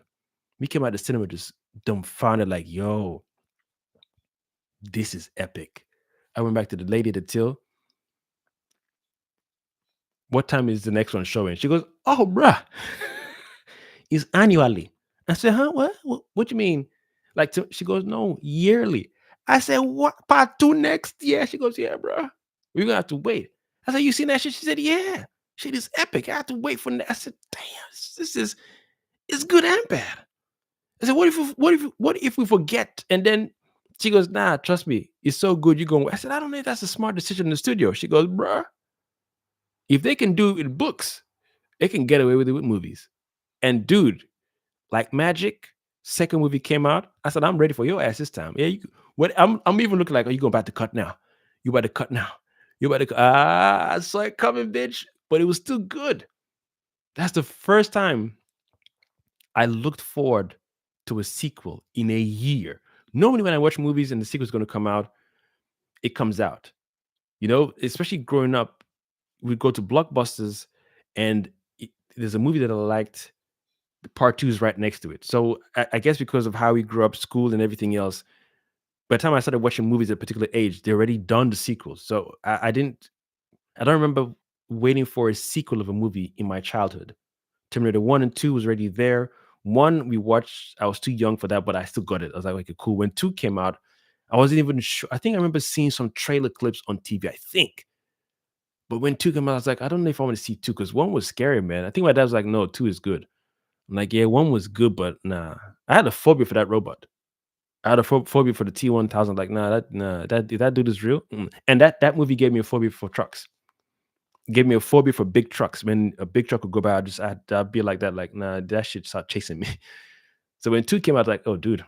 We came out of the cinema just dumbfounded, like, yo, this is epic. I went back to the lady at the till. What time is the next one showing? She goes, oh, bruh, it's annually. I said, huh? What you mean? Like, she goes, no, yearly. I said, what? Part two next year? She goes, yeah, bruh. We're going to have to wait. I said, you seen that shit? She said, yeah. Shit is epic. I have to wait for that. I said, damn, it's good and bad. I said, what if we forget? And then she goes, nah, trust me, it's so good. You're going. I said, I don't know if that's a smart decision in the studio. She goes, bruh, if they can do it with books, they can get away with it with movies. And dude, like magic, second movie came out. I said, I'm ready for your ass this time. Yeah, I'm even looking like, are you going back to cut now? You about to cut now? You about to I saw it coming, bitch. But it was still good. That's the first time I looked forward to a sequel in a year. Normally, when I watch movies and the sequel is going to come out, it comes out. Especially growing up, we'd go to blockbusters, and there's a movie that I liked. Part two is right next to it. So I guess because of how we grew up, school and everything else, by the time I started watching movies at a particular age, they already done the sequels. So I don't remember waiting for a sequel of a movie in my childhood. Terminator 1 and 2 was already there. One we watched, I was too young for that, but I still got it. I was like, okay, cool. When 2 came out, I wasn't even sure. I think I remember seeing some trailer clips on TV, I think. But when 2 came out, I was like, I don't know if I want to see 2 because 1 was scary, man. I think my dad was like, no, 2 is good. I'm like, yeah, 1 was good, but nah. I had a phobia for that robot. I had a phobia for the T-1000. Like, nah, that dude is real. And that movie gave me a phobia for trucks. gave me a phobia for big trucks. When a big truck would go by, I'd be like that, like, nah, that shit start chasing me. So when two came out, like, oh, dude,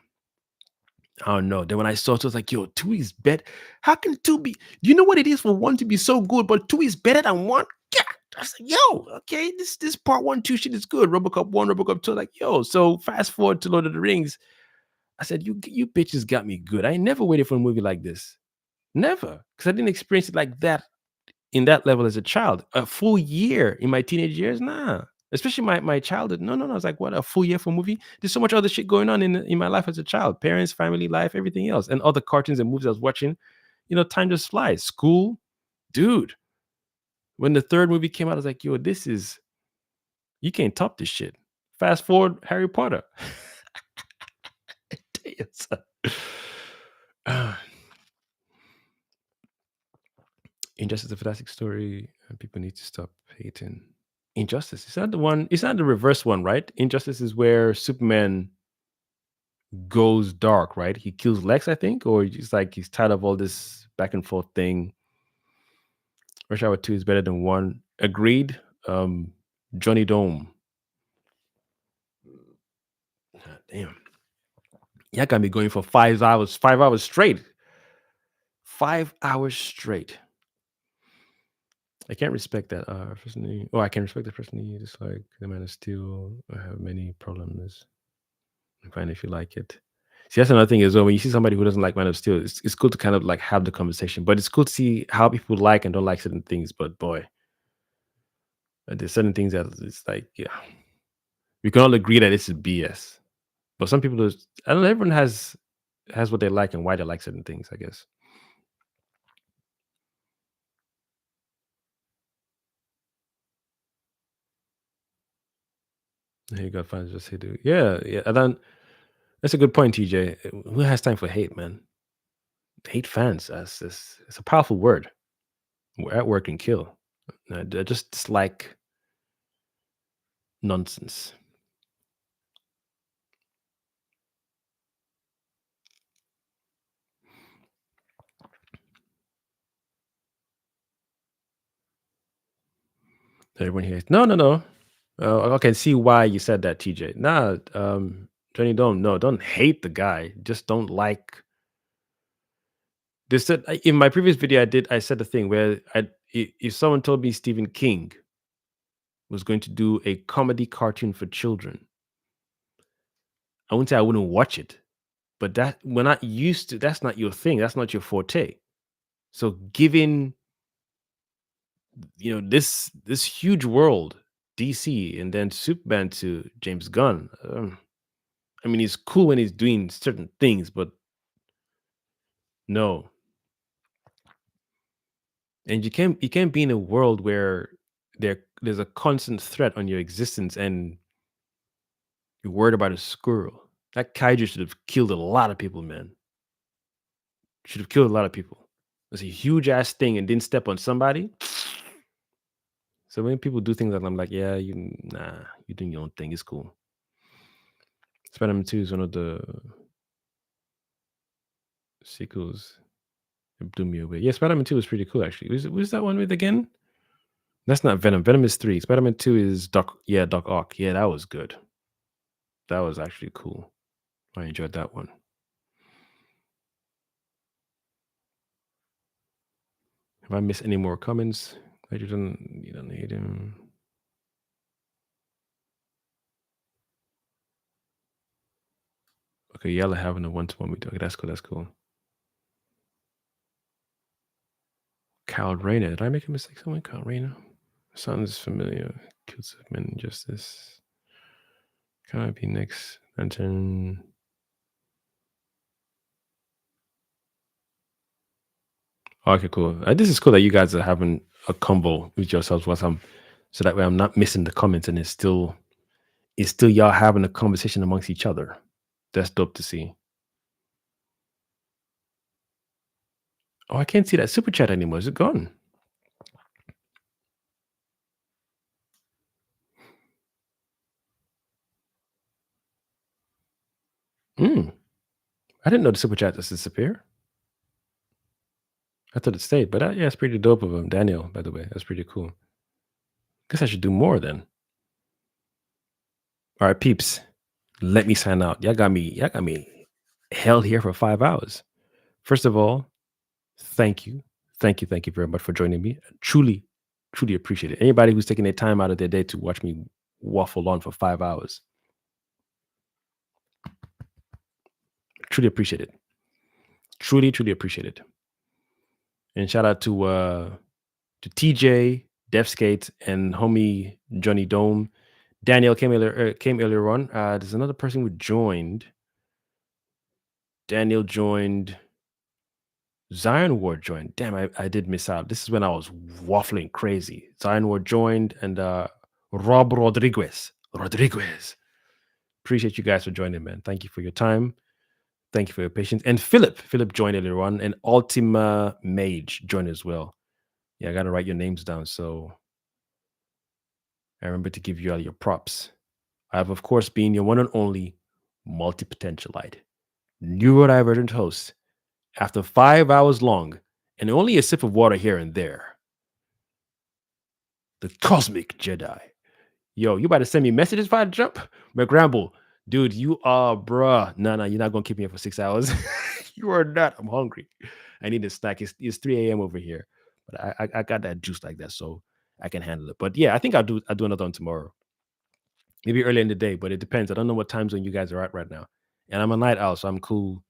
I don't know. Then when I saw it, I was like, yo, two is better. How can two be? You know what it is for one to be so good, but two is better than one? Yeah. I was like, yo, okay, this part one, two shit is good. Robocop one, Robocop two, like, yo. So fast forward to Lord of the Rings. I said, you bitches got me good. I ain't never waited for a movie like this. Never. Because I didn't experience it like that in that level as a child. A full year in my teenage years, nah. Especially my childhood. No, no, no. It's like, what, a full year for a movie? There's so much other shit going on in my life as a child. Parents, family life, everything else. And other cartoons and movies I was watching. Time just flies. School, dude. When the third movie came out, I was like, yo, you can't top this shit. Fast forward, Harry Potter. Damn, son. Injustice is a fantastic story, and people need to stop hating. Injustice. Is that the one? It's not the reverse one, right? Injustice is where Superman goes dark, right? He kills Lex, I think, or it's like he's tired of all this back and forth thing. Rush Hour 2 is better than 1. Agreed. Johnny Dome. God damn. Yeah, got me going for 5 hours. 5 hours straight. 5 hours straight. I can't respect that. I can respect the person you dislike. The Man of Steel. I have many problems. Fine if you like it. See, that's another thing as well. When you see somebody who doesn't like Man of Steel, it's cool to kind of like have the conversation. But it's cool to see how people like and don't like certain things. But boy, there's certain things that it's like, yeah, we can all agree that this is BS. But some people, I don't know. Everyone has what they like and why they like certain things, I guess. There you go, fans just hate it. Yeah, yeah. And then that's a good point, TJ. Who has time for hate, man? Hate fans. It's a powerful word. We're at work and kill. I just dislike nonsense. Everyone here. No, no, no. I can see why you said that, TJ. Nah, Johnny, don't hate the guy. Just don't like. This said in my previous video, I said the thing where if someone told me Stephen King was going to do a comedy cartoon for children, I wouldn't say I wouldn't watch it, but that we're not used to. That's not your thing. That's not your forte. So giving this huge world, DC, and then Superman to James Gunn. I mean, he's cool when he's doing certain things, but no. And you can't be in a world where there's a constant threat on your existence, and you're worried about a squirrel. That kaiju should have killed a lot of people, man. Should have killed a lot of people. It's a huge ass thing and didn't step on somebody. So when people do things like that, I'm like, yeah, you're doing your own thing. It's cool. Spider-Man 2 is one of the sequels. It blew me away. Yeah, Spider-Man 2 was pretty cool, actually. Who's that one with again? That's not Venom. Venom is 3. Spider-Man 2 is Doc Ock. Yeah, that was good. That was actually cool. I enjoyed that one. If I miss any more comments, glad you don't hate him. Okay, y'all are having a one-to-one meeting. Okay, that's cool. That's cool. Kyle Rayner. Did I make a mistake? Someone Kyle Rayner? Sounds familiar. Kills of Men Justice. Can I be next? Lantern. Okay, cool. This is cool that you guys are having a combo with yourselves so that way I'm not missing the comments and it's still y'all having a conversation amongst each other. That's dope to see. Oh, I can't see that super chat anymore. Is it gone? I didn't know the super chat just disappear. I thought it stayed, but yeah, it's pretty dope of him. Daniel, by the way, that's pretty cool. Guess I should do more then. All right, peeps. Let me sign out. Y'all got me held here for 5 hours. First of all, thank you. Thank you very much for joining me. Truly, truly appreciate it. Anybody who's taking their time out of their day to watch me waffle on for 5 hours. Truly appreciate it. Truly, truly appreciate it. And shout out to TJ, Devskate, and homie Johnny Dome. Daniel came earlier on. There's another person who joined. Daniel joined. Zion Ward joined. Damn, I did miss out. This is when I was waffling crazy. Zion Ward joined, and Rob Rodriguez. Appreciate you guys for joining, man. Thank you for your time. Thank you for your patience. And Philip joined earlier on, and Ultima Mage joined as well. Yeah, I gotta write your names down so I remember to give you all your props. I have, of course, been your one and only Multipotentialite, Neurodivergent host. After 5 hours long and only a sip of water here and there, the Kosmic Jedi. Yo, you about to send me messages if I jump? McGramble, dude, you are, bruh. No, you're not going to keep me here for 6 hours. You are not. I'm hungry. I need a snack. It's 3 a.m. over here. But I got that juice like that, so I can handle it. But yeah, I think I'll do another one tomorrow. Maybe early in the day, but it depends. I don't know what time zone you guys are at right now. And I'm a night owl, so I'm cool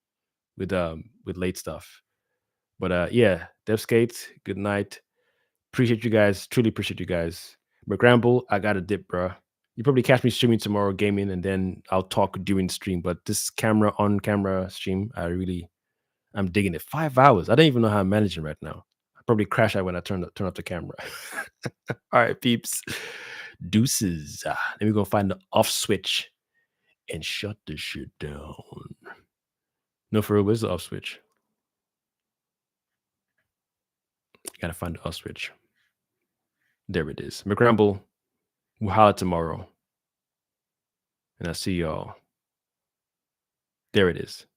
with late stuff. But yeah, Dev Skates, good night. Appreciate you guys. Truly appreciate you guys. McGramble, I got a dip, bro. You probably catch me streaming tomorrow, gaming, and then I'll talk during stream. But this on camera stream, I'm digging it. 5 hours. I don't even know how I'm managing right now. I probably crash out when I turn off the camera. All right, peeps. Deuces. Let me go find the off switch and shut this shit down. No, for real, where's the off switch? Gotta find the off switch. There it is. McGramble, we'll holler tomorrow. And I'll see y'all. There it is.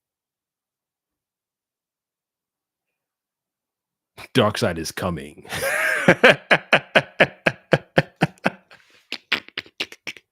Dark side is coming.